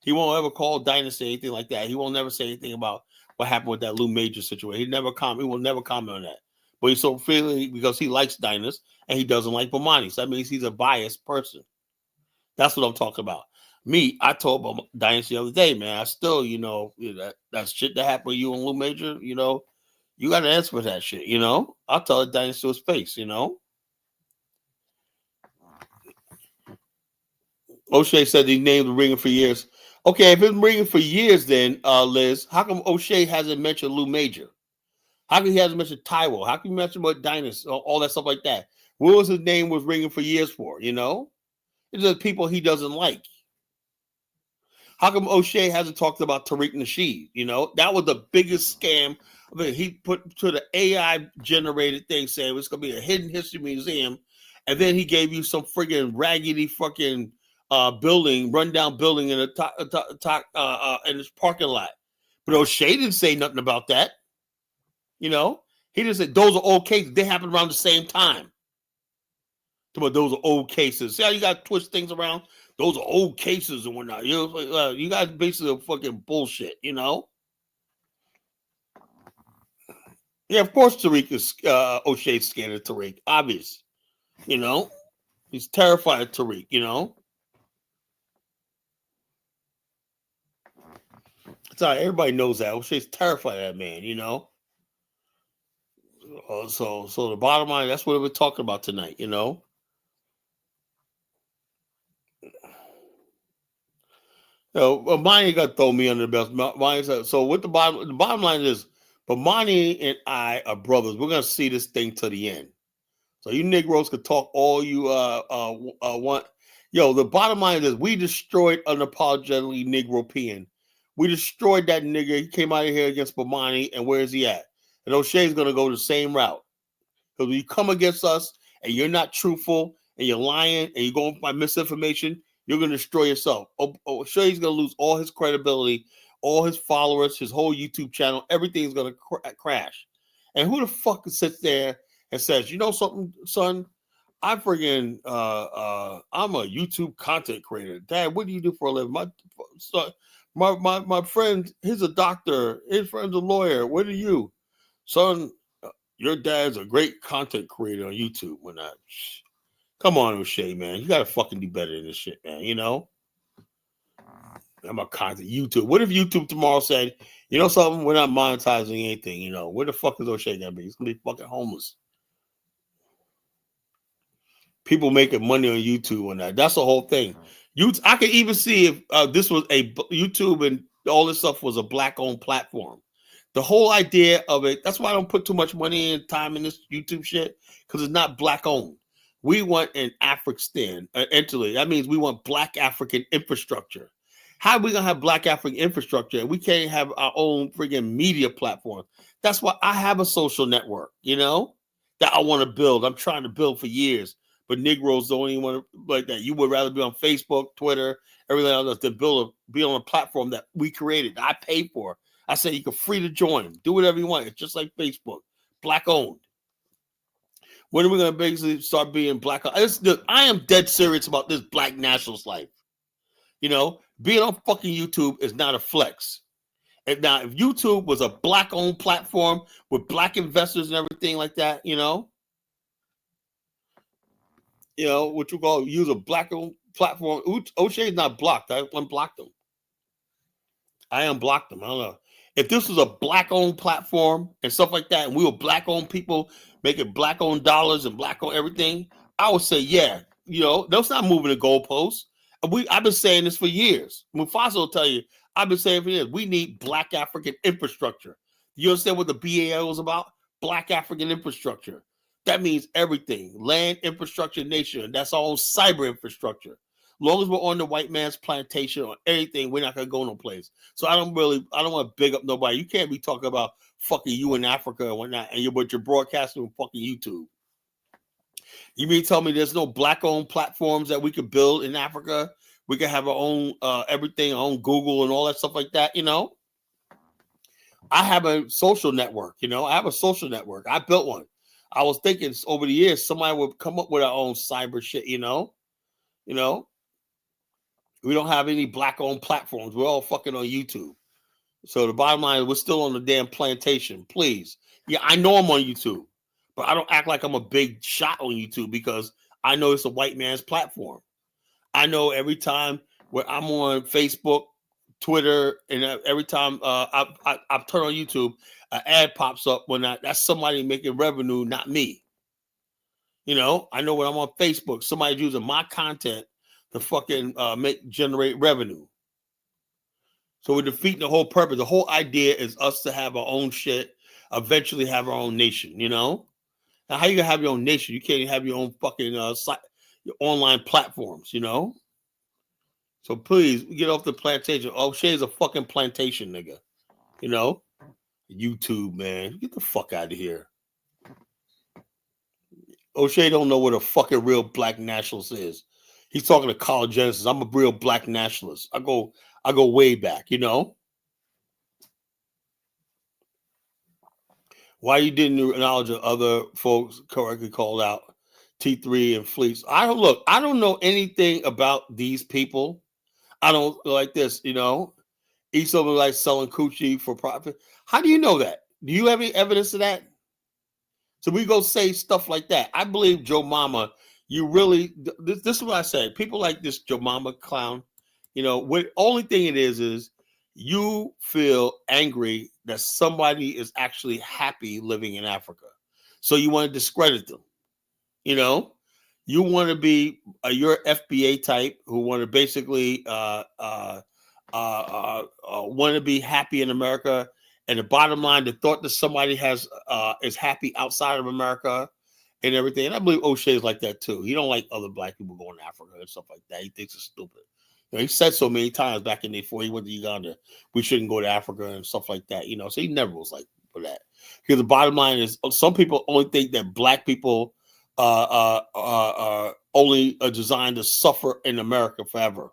He won't ever call Dynas anything like that. He won't never say anything about what happened with that Lou Major situation. He will never comment on that. But he's so feeling because he likes Dynas and he doesn't like Bomani. So that means he's a biased person. That's what I'm talking about. Me, I told Dynas the other day, man, I still, that shit that happened with you and Lou Major, you got to answer for that shit, I'll tell Dynas to his face, O'Shea said he named the ringer for years. Okay, if it's been ringing for years, then Liz, how come O'Shea hasn't mentioned Lou Major? How come he hasn't mentioned Taiwo? How come he mentioned about Dynas, all that stuff like that? What was his name was ringing for years for? It's the people he doesn't like. How come O'Shea hasn't talked about Tariq Nasheed? That was the biggest scam. I mean, he put to the AI generated thing saying it's going to be a hidden history museum, and then he gave you some friggin' raggedy fucking rundown building in in this parking lot. But O'Shea didn't say nothing about that. He just said those are old cases. They happened around the same time. But those are old cases. See how you got to twist things around? Those are old cases and whatnot. You guys basically fucking bullshit. Yeah, of course Tariq is O'Shea's scared of Tariq. Obvious. He's terrified of Tariq. It's all right. Everybody knows that. O'Shea's terrified of that man. So the bottom line, that's what we're talking about tonight. Mine ain't got to throw me under the bus. So what the bottom line is, Bomani and I are brothers. We're gonna see this thing to the end. So you Negroes could talk all you want. The bottom line is we destroyed unapologetically Negropean. We destroyed that nigga. He came out of here against Bomani, and where is he at? And O'Shea's gonna go the same route. Because when you come against us and you're not truthful and you're lying and you're going by misinformation, you're going to destroy yourself. O'Shea's going to lose all his credibility, all his followers, his whole YouTube channel. Everything's going to crash. And who the fuck sits there and says, you know something, son? I'm a YouTube content creator. Dad, what do you do for a living? My friend, he's a doctor. His friend's a lawyer. What are you? Son, your dad's a great content creator on YouTube. Come on, O'Shea, man. You gotta fucking do better than this shit, man. I'm a content YouTube. What if YouTube tomorrow said, you know something? We're not monetizing anything. Where the fuck is O'Shea gonna be? He's gonna be fucking homeless. People making money on YouTube and that. That's the whole thing. I could even see if this was a YouTube and all this stuff was a black-owned platform. The whole idea of it, that's why I don't put too much money and time in this YouTube shit, because it's not black-owned. We want an African entity. That means we want black African infrastructure. How are we going to have black African infrastructure and we can't have our own friggin' media platform? That's why I have a social network, that I want to build. I'm trying to build for years. But Negroes don't even want to like that. You would rather be on Facebook, Twitter, everything else than be on a platform that we created, that I paid for. I said you can free to join. Do whatever you want. It's just like Facebook. Black owned. When are we going to basically start being black owned? I am dead serious about this black nationalist life. Being on fucking YouTube is not a flex. And now, if YouTube was a black owned platform with black investors and everything like that, what you call use a black owned platform. O'Shea's not blocked. I unblocked him. I unblocked him. I don't know. If this was a black-owned platform and stuff like that, and we were black-owned people making black-owned dollars and black-owned everything, I would say, yeah, that's not moving the goalposts. I've been saying this for years. Mufasa will tell you, I've been saying for years, we need black African infrastructure. You understand what the BAO is about? Black African infrastructure. That means everything. Land, infrastructure, nation. That's our own cyber infrastructure. As long as we're on the white man's plantation or anything, we're not gonna go no place. So I don't want to big up nobody. You can't be talking about fucking you in Africa and whatnot, but you're broadcasting on fucking YouTube. You mean tell me there's no black-owned platforms that we could build in Africa? We could have our own everything, our own Google and all that stuff like that, I have a social network, I have a social network. I built one. I was thinking over the years, somebody would come up with our own cyber shit, We don't have any black-owned platforms. We're all fucking on YouTube. So the bottom line is we're still on the damn plantation. Please. Yeah, I know I'm on YouTube, but I don't act like I'm a big shot on YouTube because I know it's a white man's platform. I know every time where I'm on Facebook, Twitter, and every time I turn on YouTube, an ad pops up when that's somebody making revenue, not me. I know when I'm on Facebook, somebody's using my content to fucking generate revenue. So we're defeating the whole purpose. The whole idea is us to have our own shit, eventually have our own nation, Now, how you gonna have your own nation? You can't even have your own fucking your online platforms, So please get off the plantation. O'Shea's a fucking plantation, nigga. YouTube, man. Get the fuck out of here. O'Shea don't know what a fucking real black nationalist is. He's talking to College Genesis. I'm a real black nationalist. I go way back, Why you didn't acknowledge the other folks correctly called out T3 and Fleets? I don't know anything about these people. I don't like this, Each of them like selling coochie for profit. How do you know that? Do you have any evidence of that? So we go say stuff like that. I believe Joe Mama, you really, this is what I say. People like this Joe Mama clown, what only thing it is you feel angry that somebody is actually happy living in Africa. So you want to discredit them, You want to be, you're FBA type who want to basically want to be happy in America. And the bottom line, the thought that somebody has is happy outside of America and everything. And I believe O'Shea is like that too. He don't like other black people going to Africa and stuff like that. He thinks it's stupid. He said so many times back in the before he went to Uganda, we shouldn't go to Africa and stuff like that. So he never was like for that. Because the bottom line is some people only think that black people are only designed to suffer in America forever.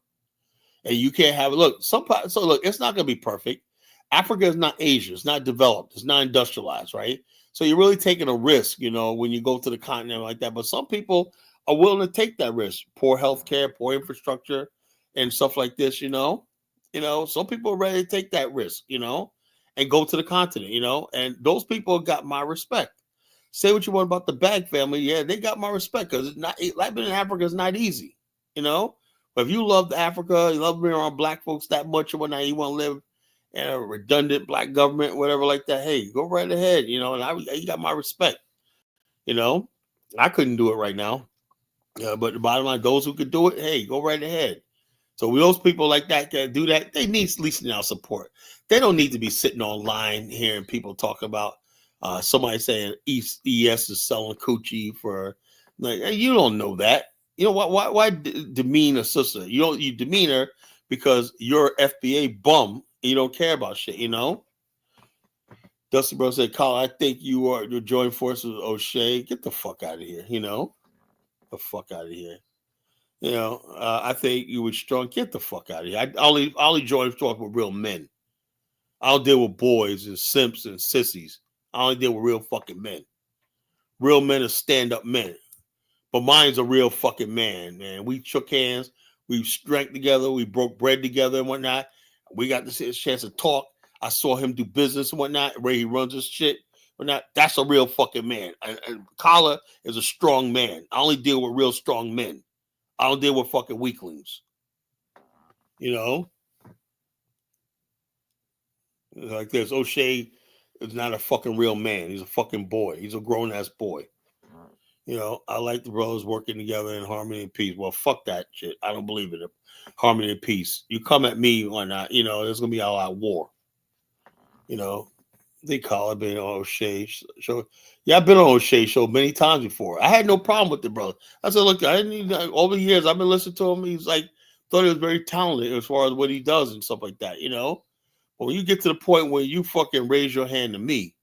And you can't have it. Look, so look, it's not going to be perfect. Africa is not Asia. It's not developed. It's not industrialized, right? So you're really taking a risk, when you go to the continent like that. But some people are willing to take that risk. Poor healthcare, poor infrastructure, and stuff like this, Some people are ready to take that risk, and go to the continent, And those people got my respect. Say what you want about the Bag family. Yeah, they got my respect because living in Africa is not easy, But if you love Africa, you love being around black folks that much or whatnot, you want to live in a redundant black government, whatever like that, hey, go right ahead, and you got my respect, I couldn't do it right now. But the bottom line, those who could do it, hey, go right ahead. So those people like that can do that, they need at least now support. They don't need to be sitting online hearing people talk about somebody saying ES is selling coochie for, like, you don't know that. Why demean a sister? You demean her because you're FBA bum and you don't care about shit, Dusty Bro said, Colin, I think you're joining forces with O'Shea. Get the fuck out of here, The fuck out of here. I think you would strong. Get the fuck out of here. I'll only join forces with real men. I don't deal with boys and simps and sissies. I only deal with real fucking men. Real men are stand-up men. But mine's a real fucking man. We shook hands. We drank together. We broke bread together and whatnot. We got this chance to talk. I saw him do business and whatnot, where he runs his shit. Whatnot. That's a real fucking man. Kala is a strong man. I only deal with real strong men. I don't deal with fucking weaklings. Like this. O'Shea is not a fucking real man. He's a fucking boy. He's a grown-ass boy. I like the brothers working together in harmony and peace. Well, fuck that shit. I don't believe in it. Harmony and peace. You come at me or not, there's going to be a lot of war. They call it being on O'Shea show. Yeah, I've been on O'Shea show many times before. I had no problem with the brother. I said, look, I didn't need, over the years I've been listening to him. He's like, thought he was very talented as far as what he does and stuff like that, you know. But when you get to the point where you fucking raise your hand to me,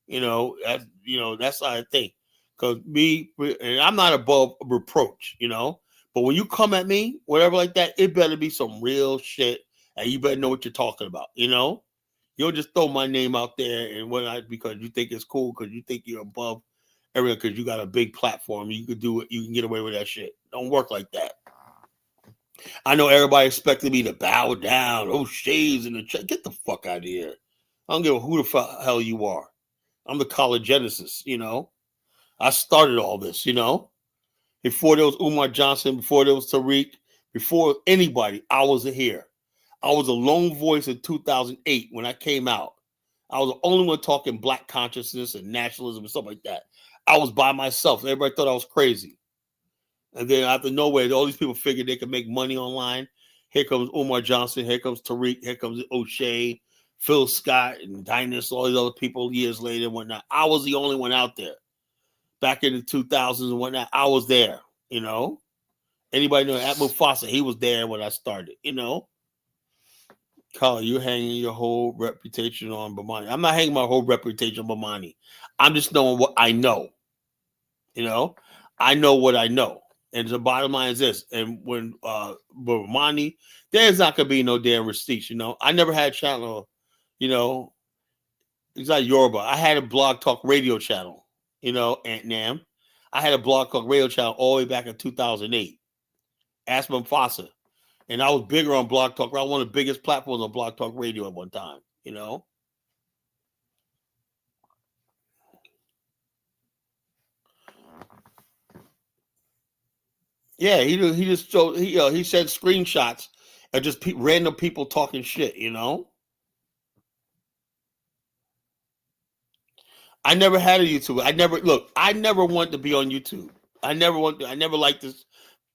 that's how I think. Because and I'm not above reproach, But when you come at me, whatever like that, it better be some real shit, and you better know what you're talking about, You'll just throw my name out there and whatnot because you think it's cool, because you think you're above everything, because you got a big platform. You could do it. You can get away with that shit. Don't work like that. I know everybody expected me to bow down. Oh, shades in the check. Get the fuck out of here. I don't give a who the hell you are. I'm the college genesis, I started all this, Before there was Umar Johnson, before there was Tariq, before anybody, I wasn't here. I was a lone voice in 2008 when I came out. I was the only one talking black consciousness and nationalism and stuff like that. I was by myself. Everybody thought I was crazy. And then out of nowhere, all these people figured they could make money online. Here comes Umar Johnson. Here comes Tariq. Here comes O'Shea, Phil Scott, and Dynas, all these other people years later and whatnot. I was the only one out there. Back in the 2000s and whatnot, I was there, Anybody know at Mufasa, he was there when I started, Carl, you're hanging your whole reputation on Bomani. I'm not hanging my whole reputation on Bomani. I'm just knowing what I know. I know what I know. And the bottom line is this. And when Bomani, there's not going to be no damn receipts, I never had a channel, it's like Yoruba. I had a blog talk radio channel, Aunt Nam. I had a blog talk radio channel all the way back in 2008. Ask Mufasa. And I was bigger on Blog Talk. I was one of the biggest platforms on Blog Talk Radio at one time, Yeah, he just showed, he said screenshots of just random people talking shit, I never had a YouTube. I never wanted to be on YouTube. I never liked this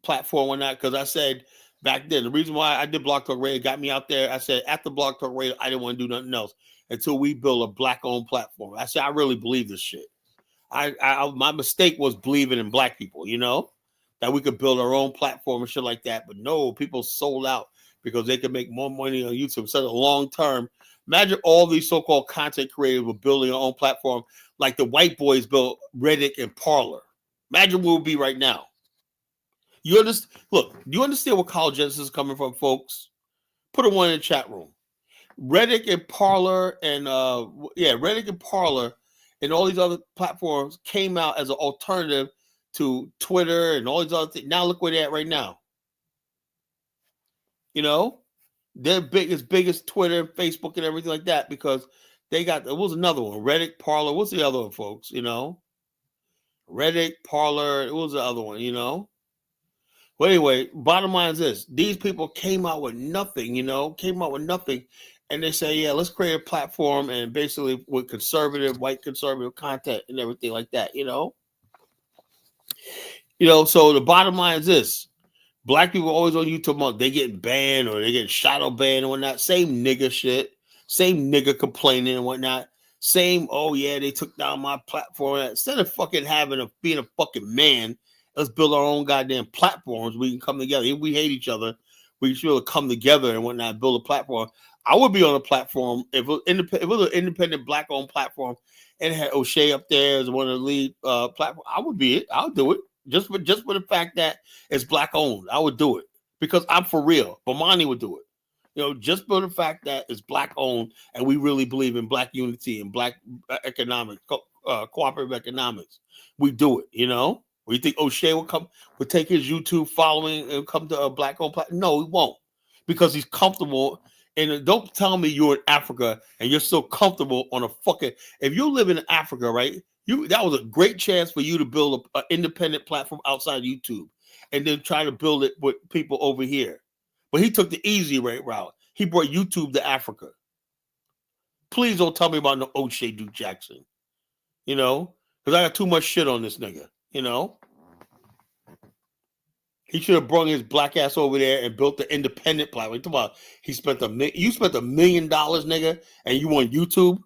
platform or not, because I said back then, the reason why I did Blog Talk Radio got me out there. I said after Blog Talk Radio, I didn't want to do nothing else until we build a black-owned platform. I said I really believe this shit. My mistake was believing in black people, that we could build our own platform and shit like that. But no, people sold out because they could make more money on YouTube instead of long term. Imagine all these so-called content creators were building their own platform, like the white boys built Reddit and Parler. Imagine where we'll be right now. You understand? Look, do you understand where College Genesis is coming from, folks? Put a one in the chat room. Reddit and Parler and Reddit and Parler and all these other platforms came out as an alternative to Twitter and all these other things. Now look where they're at right now. They're big as Twitter and Facebook and everything like that, because they got, there was another one, Reddit, Parler. What's the other one, folks? Reddit, Parler. It was the other one, Well, anyway, bottom line is this. These people came out with nothing, And they say, yeah, let's create a platform and basically with white conservative content and everything like that, So the bottom line is this. Black people are always on YouTube, they get banned or they get shadow banned and whatnot. Same nigga shit. Same nigga complaining and whatnot. Same, oh yeah, they took down my platform. Instead of fucking being a fucking man, let's build our own goddamn platforms. We can come together. If we hate each other, we should be able to come together and whatnot, build a platform. I would be on a platform if it was an independent black-owned platform and it had O'Shea up there as one of the lead platforms. I would be it. I'll do it. Just for the fact that it's black-owned. I would do it because I'm for real. Bomani would do it. Just for the fact that it's black-owned and we really believe in black unity and black economic, cooperative economics. We do it, We think O'Shea would take his YouTube following and come to a black-owned platform? No, he won't, because he's comfortable. And don't tell me you're in Africa and you're so comfortable on a fucking. If you live in Africa, right? That was a great chance for you to build an independent platform outside YouTube, and then try to build it with people over here. But he took the easy route. He brought YouTube to Africa. Please don't tell me about no O'Shea Duke Jackson. Because I got too much shit on this nigga. He should have brought his black ass over there and built the independent platform. Talk about you spent $1 million, nigga, and you on YouTube?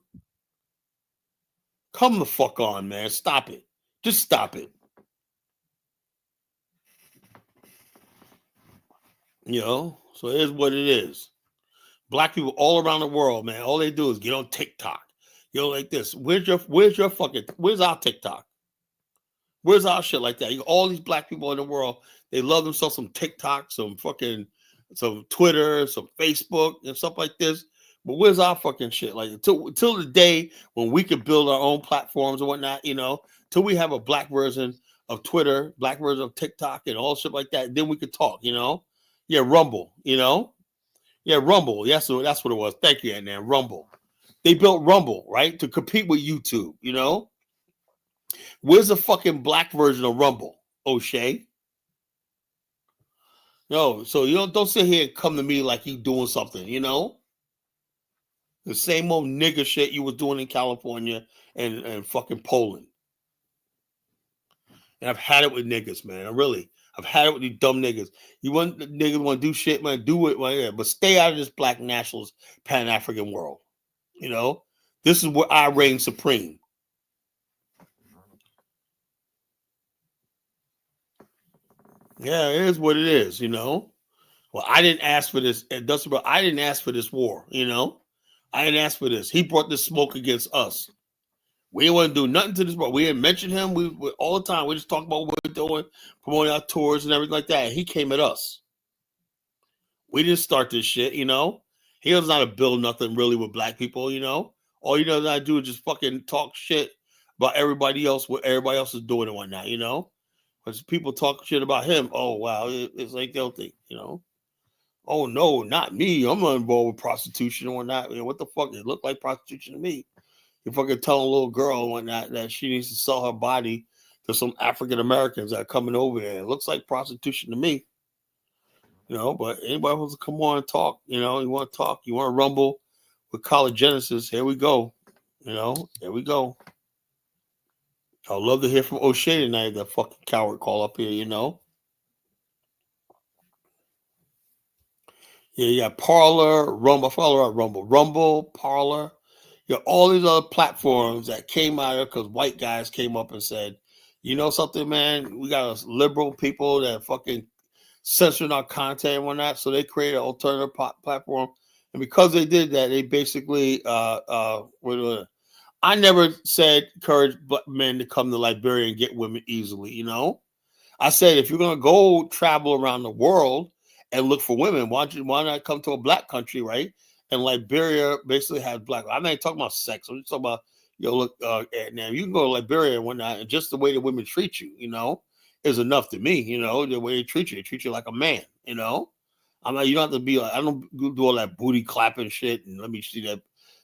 Come the fuck on, man. Stop it. Just stop it. You know, so it is what it is. Black people all around the world, man, all they do is get on TikTok. You know, like this. Where's our TikTok? Where's our shit like that? All these black people in the world, they love themselves some TikTok, some Twitter, some Facebook, and stuff like this. But where's our fucking shit? Like until the day when we can build our own platforms and whatnot, you know, till we have a black version of Twitter, black version of TikTok, and all shit like that, then we could talk, you know. Yeah, Rumble, you know. Yeah, Rumble. Yes, that's what it was. Thank you, Ant-Man. Rumble. They built Rumble, right, to compete with YouTube, you know. Where's the fucking black version of Rumble, O'Shea? No, so you don't sit here and come to me like you doing something, you know? The same old nigger shit you was doing in California and fucking Poland. And I've had it with niggas, man. I've had it with these dumb niggas. You want the niggas want to do shit, man, do it, man, but stay out of this black nationalist Pan-African world. You know? This is where I reign supreme. Yeah, it is what it is, you know. Well, I didn't ask for this. And I didn't ask for this war, you know. I didn't ask for this. He brought this smoke against us. We didn't want to do nothing to this war. We didn't mention him. We all the time. We just talk about what we're doing, promoting our tours and everything like that. And he came at us. We didn't start this shit, you know. He doesn't know how to build nothing really with black people, you know. All he knows how to do is just fucking talk shit about everybody else, what everybody else is doing and whatnot, you know. Because people talk shit about him. Oh, wow. It's like they'll think, you know. Oh, no, not me. I'm not involved with prostitution and whatnot. You know, what the fuck? It looked like prostitution to me. You fucking telling a little girl and whatnot that she needs to sell her body to some African Americans that are coming over there. It looks like prostitution to me. You know, but anybody wants to come on and talk, you know, you want to talk, you want to rumble with College Genesis, here we go. You know, here we go. I'd love to hear from O'Shea tonight, that fucking coward call up here, you know. Yeah, you got Parler, Rumble, Rumble, Parler. You know, all these other platforms that came out of because white guys came up and said, you know something, man, we got us liberal people that fucking censoring our content and whatnot. So they created an alternative platform. And because they did that, they basically, I never said encourage men to come to Liberia and get women easily, you know. I said, if you're going to go travel around the world and look for women, why not come to a black country, right? And Liberia basically has black. I'm not talking about sex. I'm just talking about, you know, look, now you can go to Liberia and whatnot, and just the way the women treat you, you know, is enough to me, you know, the way they treat you like a man, you know. I'm like, you don't have to be like, I don't do all that booty clapping shit and let me see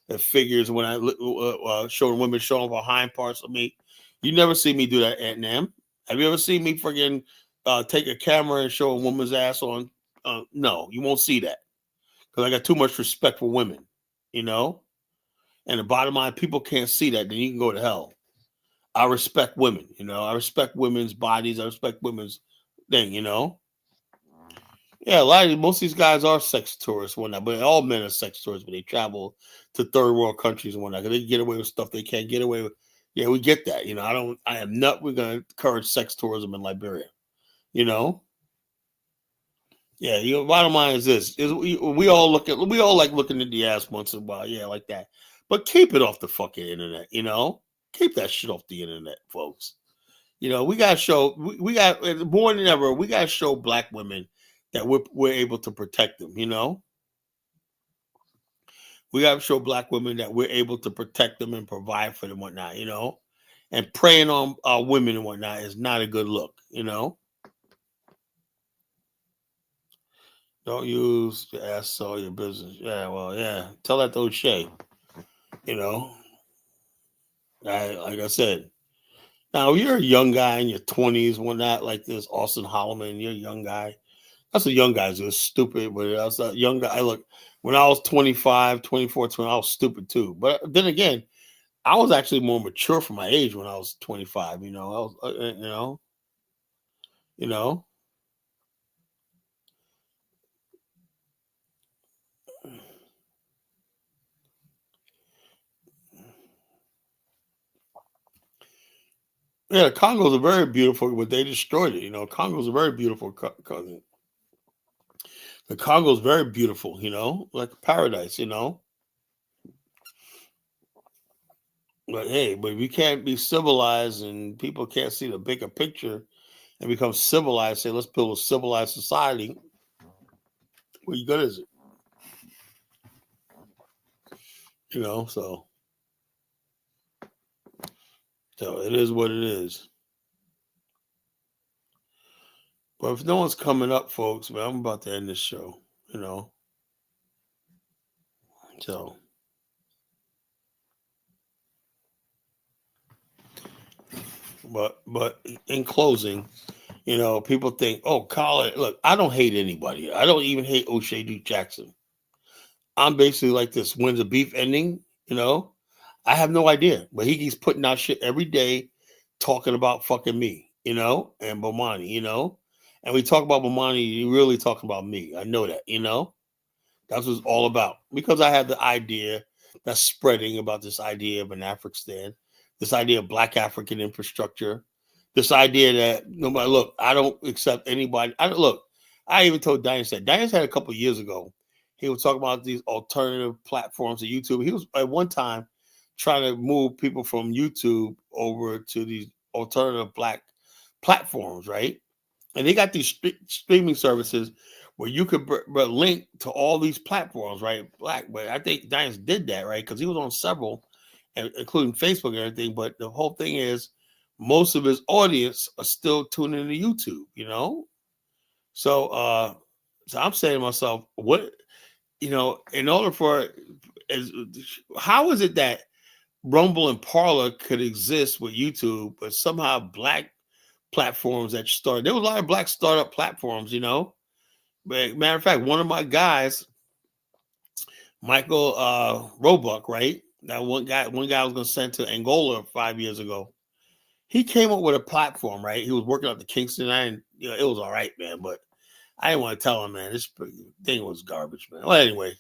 that figures when I showing women showing off hind parts of me. You never see me do that, Aunt Nam. Have you ever seen me friggin' take a camera and show a woman's ass on? No, you won't see that because I got too much respect for women, you know. And the bottom line, people can't see that, then you can go to hell. I respect women, you know. I respect women's bodies. I respect women's thing, you know. Yeah, most of these guys are sex tourists, and whatnot, but all men are sex tourists when they travel to third world countries and whatnot. They get away with stuff they can't get away with. Yeah, we get that. You know, we're going to encourage sex tourism in Liberia. You know? Yeah, you know, bottom line is this: we all like looking at the ass once in a while, yeah, like that. But keep it off the fucking internet, you know. Keep that shit off the internet, folks. You know, we gotta show we got more than ever. We gotta show black women that we're able to protect them. You know, we gotta show black women that we're able to protect them and provide for them, whatnot. You know, and preying on women and whatnot is not a good look. You know. Don't use the ass sell your business. Yeah, well, yeah. Tell that to O'Shea. You know, like I said. Now, if you're a young guy in your 20s, whatnot, like this Austin Holloman, you're a young guy. That's a young guy. It was stupid, but I was a young guy. Look, when I was 25, 24, 20, I was stupid too. But then again, I was actually more mature for my age when I was 25. You know, I was, you know. Yeah, Congo's a very beautiful, but they destroyed it. You know, Congo's a very beautiful cousin. The Congo's very beautiful. You know, like paradise. You know, but hey, but we can't be civilized, and people can't see the bigger picture and become civilized. Say, let's build a civilized society. What good is it? You know, so it is what it is. But if no one's coming up, folks, man, I'm about to end this show. You know, so. But in closing, you know, people think, oh, Colin, look, I don't hate anybody. I don't even hate O'Shea Duke Jackson. I'm basically like this. When's the beef ending? You know, I have no idea. But he keeps putting out shit every day talking about fucking me, you know, and Bomani, you know. And we talk about Bomani, you really talking about me. I know that, you know. That's what it's all about. Because I have the idea that's spreading about this idea of an Afghanistan, this idea of Black African infrastructure, this idea that nobody, look, I don't accept anybody. I even told Diane said a couple of years ago, he was talking about these alternative platforms of YouTube. He was at one time trying to move people from YouTube over to these alternative Black platforms, right? And they got these streaming services where you could link to all these platforms, right? Black, but I think Diane did that, right? Because he was on several, including Facebook and everything. But the whole thing is, most of his audience are still tuning into YouTube, you know. So, so I'm saying to myself, what, you know, in order for, how is it that Rumble and Parler could exist with YouTube, but somehow Black platforms that started, there was a lot of Black startup platforms, you know. But matter of fact, one of my guys, Michael Roebuck, right? That one guy I was going to send to Angola 5 years ago. He came up with a platform, right? He was working out the Kingston, and you know, it was all right, man. But I didn't want to tell him, man, this thing was garbage, man. Well, anyway,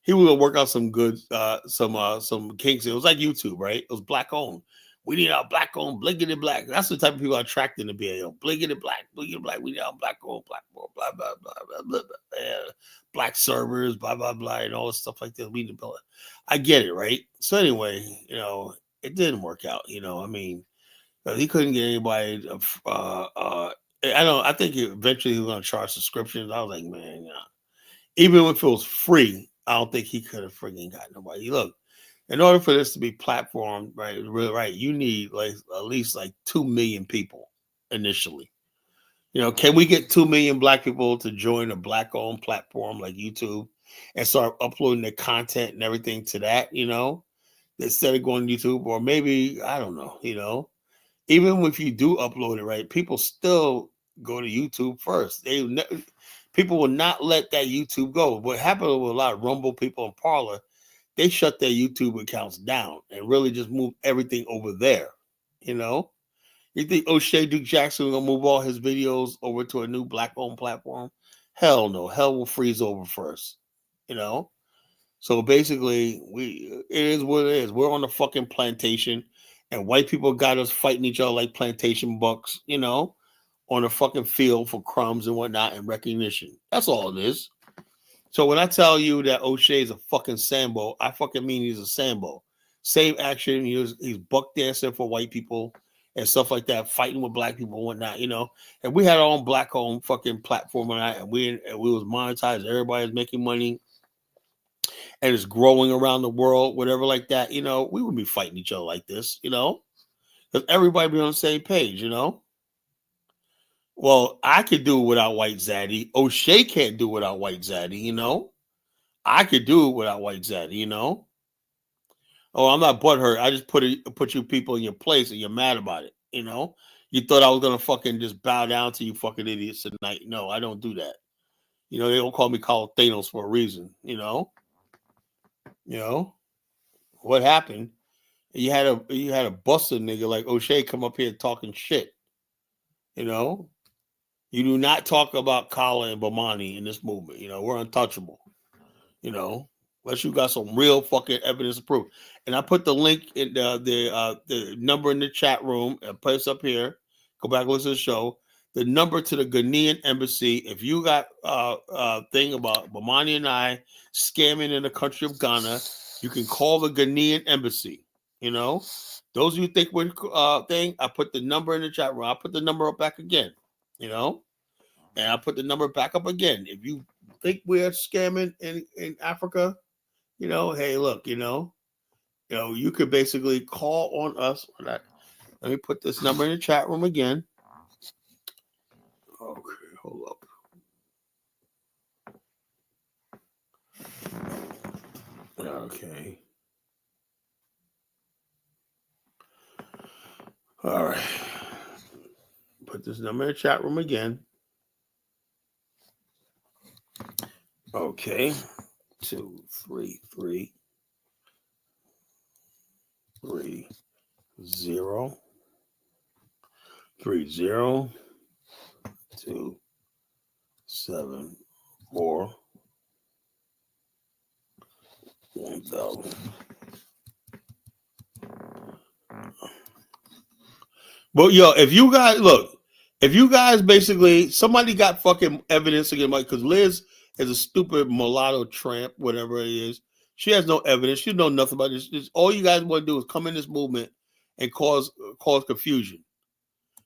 he was gonna work out some good, some kinks. It was like YouTube, right? It was Black owned. We need our Black owned, blinkety black. That's the type of people attracting to BAO. Blinkety black, blinkety black. We need our Black owned, blah blah blah blah blah blah. Black servers, blah blah blah, and all this stuff like that. We need to build it. I get it, right? So anyway, you know, it didn't work out. You know, I mean, he couldn't get anybody. I think eventually he was going to charge subscriptions. I was like, man, even if it was free, I don't think he could have friggin' got nobody. Look, in order for this to be platformed, right, you need like at least like 2 million people initially. You know, can we get 2 million Black people to join a Black-owned platform like YouTube and start uploading their content and everything to that, you know, instead of going to YouTube? Or maybe, I don't know, you know, even if you do upload it, right, people still go to YouTube first. People will not let that YouTube go. What happened with a lot of Rumble people and Parler, they shut their YouTube accounts down and really just move everything over there. You know, you think O'Shea Duke Jackson is gonna move all his videos over to a new Black-owned platform? Hell no. Hell will freeze over first. You know. So basically, it is what it is. We're on the fucking plantation, and white people got us fighting each other like plantation bucks, you know, on the fucking field for crumbs and whatnot and recognition. That's all it is. So when I tell you that O'Shea is a fucking Sambo, I fucking mean he's a Sambo. Same action. He's buck dancing for white people and stuff like that, fighting with Black people and whatnot, you know. And we had our own Black-owned fucking platform and we was monetized. Everybody's making money. And it's growing around the world, whatever like that, you know, we wouldn't be fighting each other like this, you know, because everybody be on the same page, you know. Well, I could do it without White Zaddy. O'Shea can't do it without White Zaddy, you know. I could do it without White Zaddy, you know. Oh, I'm not butthurt. I just put you people in your place and you're mad about it, you know. You thought I was gonna fucking just bow down to you fucking idiots tonight. No, I don't do that. You know, they don't call me Carl Thanos for a reason, you know. You know what happened? You had a busted nigga like O'Shea come up here talking shit. You know, you do not talk about Kala and Bomani in this movement. You know, we're untouchable. You know, unless you got some real fucking evidence to prove. And I put the link in the number in the chat room and place up here. Go back and listen to the show. The number to the Ghanaian embassy. If you got thing about Bomani and I scamming in the country of Ghana, you can call the Ghanaian embassy. You know, those of you think we're thing, I put the number in the chat room. I put the number up back again. You know, and I put the number back up again. If you think we're scamming in Africa, you know, hey, look, you know, you could basically call on us. Let me put this number in the chat room again. Okay, hold up. Okay. All right. Put this number in the chat room again. Okay. 233 30 30 274 1000. But yo, if you guys basically somebody got fucking evidence against Mike, because Liz is a stupid mulatto tramp, whatever it is. She has no evidence. She knows nothing about this. All you guys want to do is come in this movement and cause confusion.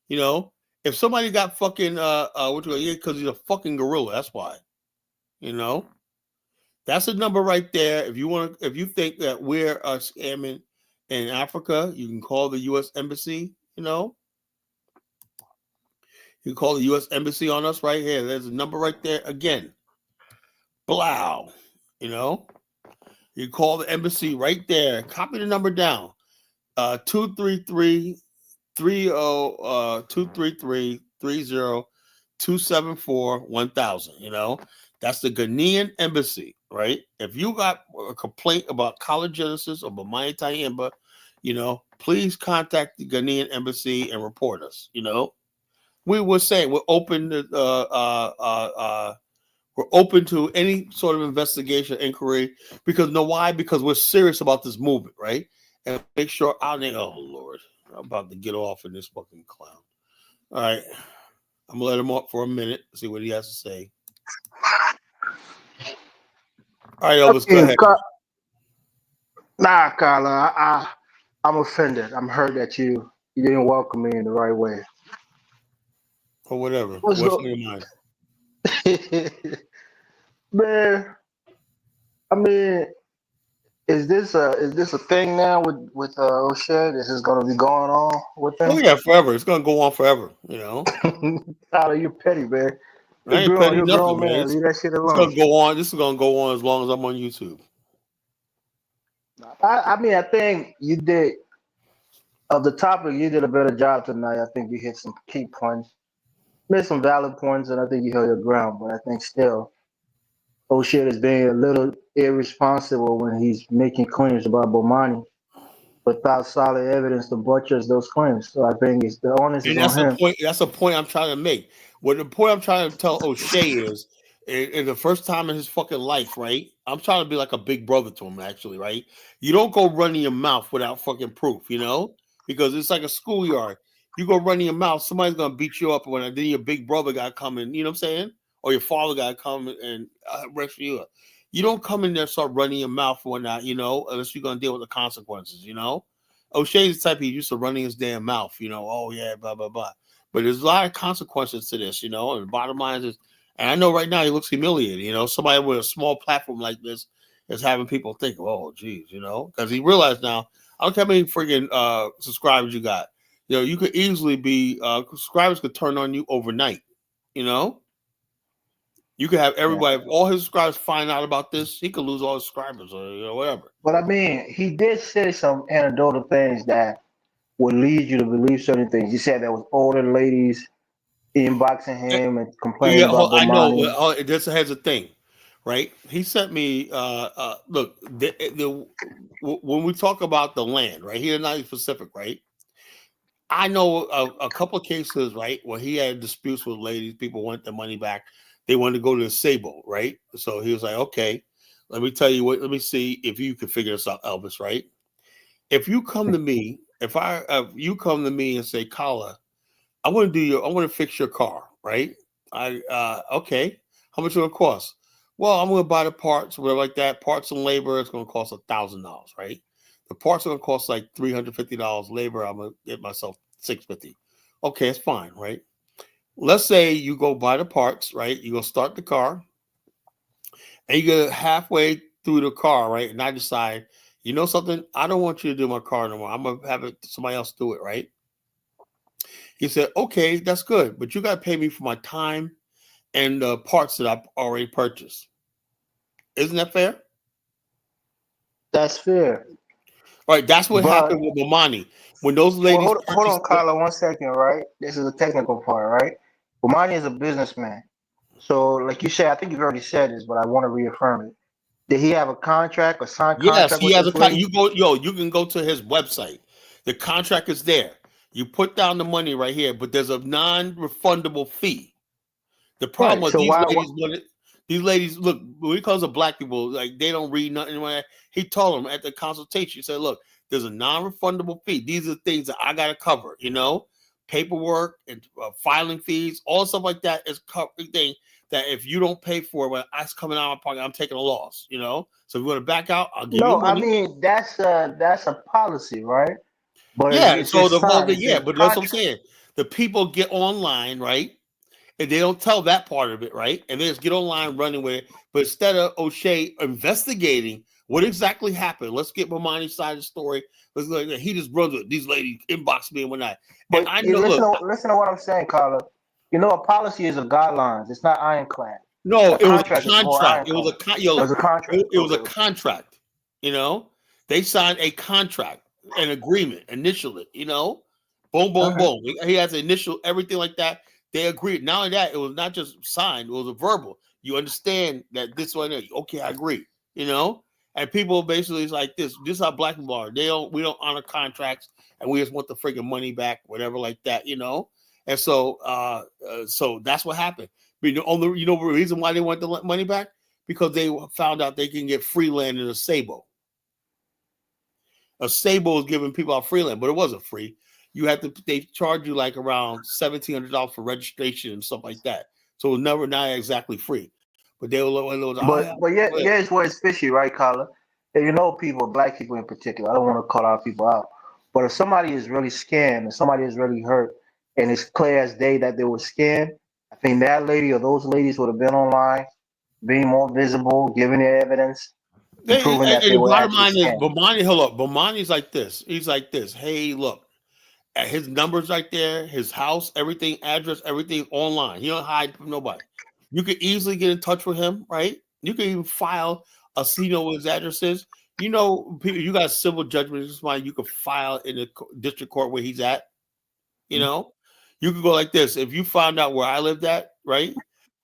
You know, if somebody got fucking because he's a fucking gorilla. That's why. You know, that's a number right there. If you think that we're scamming in Africa, you can call the U.S. Embassy. You know, you can call the U.S. Embassy on us right here. There's a number right there again. Blow. You know, you call the embassy right there. Copy the number down. 233 233 274 1000. You know, that's the Ghanaian embassy, right? If you got a complaint about College Genesis or Bamani Tayemba, you know, please contact the Ghanaian embassy and report us. You know, we were saying we're open to we're open to any sort of investigation, inquiry, because why? Because we're serious about this movement, right? And make sure oh Lord, I'm about to get off in this fucking clown. All right. I'm gonna let him up for a minute, see what he has to say. All right, Elvis, go ahead. Nah, Carla, I'm offended. I'm hurt that you didn't welcome me in the right way. Or whatever. What's in your mind? Man, I mean, is this a thing now with O'Shea? This is gonna be going on with them? Oh yeah, forever. It's gonna go on forever. You know. Tyler, you're petty, man. I ain't petty nothing, man. Man. Leave that shit alone. It's gonna go on. This is gonna go on as long as I'm on YouTube. I mean, I think you did of the topic. You did a better job tonight. I think you hit some key points, made some valid points, and I think you held your ground. But I think still, O'Shea is being a little irresponsible when he's making claims about Bomani without solid evidence to buttress those claims. So I think it's the onus is on him. That's a point I'm trying to make. What the point I'm trying to tell O'Shea is, in the first time in his fucking life, right? I'm trying to be like a big brother to him, actually, right? You don't go running your mouth without fucking proof, you know? Because it's like a schoolyard. You go running your mouth, somebody's gonna beat you up, and then your big brother got to come in, you know what I'm saying? Or your father got to come and rescue you up. You don't come in there and start running your mouth or whatnot, you know, unless you're gonna deal with the consequences, you know? O'Shea's the type he used to running his damn mouth, you know, oh yeah, blah, blah, blah. But there's a lot of consequences to this, you know, and the bottom line is, and I know right now he looks humiliated, you know, somebody with a small platform like this is having people think, oh, geez, you know, because he realized now, I don't care how many freaking subscribers you got. You know, you could easily be, subscribers could turn on you overnight, you know? You could have everybody, all his subscribers find out about this, he could lose all his subscribers or you know, whatever. But I mean, he did say some anecdotal things that would lead you to believe certain things. He said there was older ladies inboxing him and complaining about Bomani. I know. Here's the thing, right? He sent me. Look, when we talk about the land, right? Here in the Pacific, right? I know a couple of cases, right, where he had disputes with ladies. People want their money back. They wanted to go to the Sabo, right? So he was like, okay, Let me tell you what. Let me see if you can figure this out, Elvis. Right? If you come to me, if you come to me and say, Kala, I want to fix your car, right? Okay. How much will it cost? Well, I'm going to buy the parts, whatever like that. Parts and labor, it's going to cost $1,000, right? The parts are going to cost like $350. Labor, I'm going to get myself $650. Okay, it's fine, right? Let's say you go buy the parts, right? You go start the car, and you get halfway through the car, right? And I decide, you know something? I don't want you to do my car no more. I'm going to have somebody else do it, right? He said, okay, that's good, but you got to pay me for my time and the parts that I've already purchased. Isn't that fair? That's fair. Right. That's what happened with Bomani. When those ladies hold on, Carla, 1 second, right? This is a technical part, right? Bomani is a businessman. So, like you said, I think you've already said this, but I want to reaffirm it. Did he have a contract, a signed Yes, contract he with has this a lady? you can go to his website. The contract is there. You put down the money right here, but there's a non-refundable fee. The problem Right. with So these ladies, look, when it comes to black people, like they don't read nothing. He told them at the consultation, he said, look, there's a non-refundable fee. These are things that I got to cover, paperwork and filing fees, all stuff like that is covered thing that if you don't pay for it, when it's coming out of my pocket, I'm taking a loss, So if you want to back out, I'll give you No, I money. mean that's a policy, right? But Yeah, it's so just the whole signed. thing, It's yeah, a but that's what I'm contract. saying. The people get online, right? And they don't tell that part of it, right? And they just get online running with it. But instead of O'Shea investigating what exactly happened, let's get Bomani's side of the story. Let's go. He just runs with these ladies inbox me and whatnot. And But I you know, look, listen to what I'm saying, Carla. A policy is a guidelines. It's not ironclad. no, A it was a contract is more contract. It was ironclad. It was a contract. it was a Okay. contract. They signed a contract, an agreement initially. Boom, boom, Okay. boom. He has initial everything like that. They agreed. Not only that, it was not just signed; it was a verbal. You understand that this one, okay, I agree. And people basically is like this. This is how black people are. We don't honor contracts, and we just want the freaking money back, whatever, like that. And so, so that's what happened. But the reason why they want the money back, because they found out they can get free land in a Sabo. A Sabo is giving people out free land, but it wasn't free. They charge you like around $1,700 for registration and stuff like that. So it was not exactly free. But they were But it's where it's fishy, right, Carla? And people, black people in particular. I don't want to call out people out, but if somebody is really scammed and somebody is really hurt, and it's clear as day that they were scammed, I think that lady or those ladies would have been online, being more visible, giving their evidence, and proving that they the were bottom actually line is, scammed. Bomani's like this. He's like this. Hey, look, at his numbers right there, his house, everything, address, everything online. He don't hide from nobody. You could easily get in touch with him, right? You can even file a what his address is. People, you got a civil judgment. This is why you could file in the district court where he's at. You could go like this. If you found out where I lived at, right?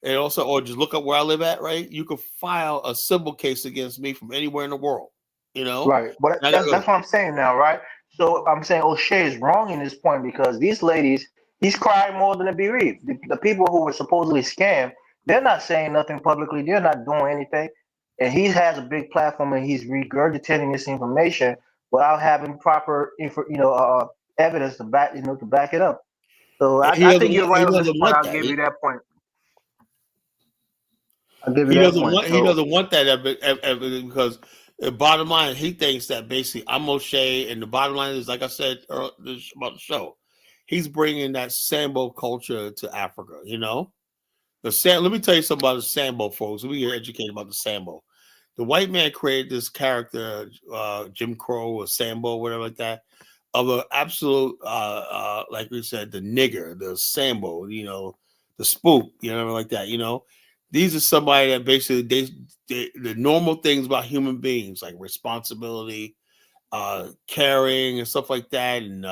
And also, or just look up where I live at, right? You could file a civil case against me from anywhere in the world. Right, but that's what I'm saying now, right? So I'm saying O'Shea is wrong in this point because these ladies, he's crying more than a bereaved. The people who were supposedly scammed, they're not saying nothing publicly. They're not doing anything, and he has a big platform and he's regurgitating this information without having proper evidence to back it up. So I think you're right on this point. I'll give you that point. I'll give you that point. He doesn't want that evidence because the bottom line, he thinks that basically I'm O'Shea, and the bottom line is, like I said about the show, he's bringing that Sambo culture to Africa. Let me tell you something about the Sambo, folks. We get educated about the Sambo. The white man created this character, Jim Crow or Sambo, whatever like that, of an absolute, like we said, the nigger, the Sambo, the spook, like that. These are somebody that basically the normal things about human beings like responsibility, caring and stuff like that, and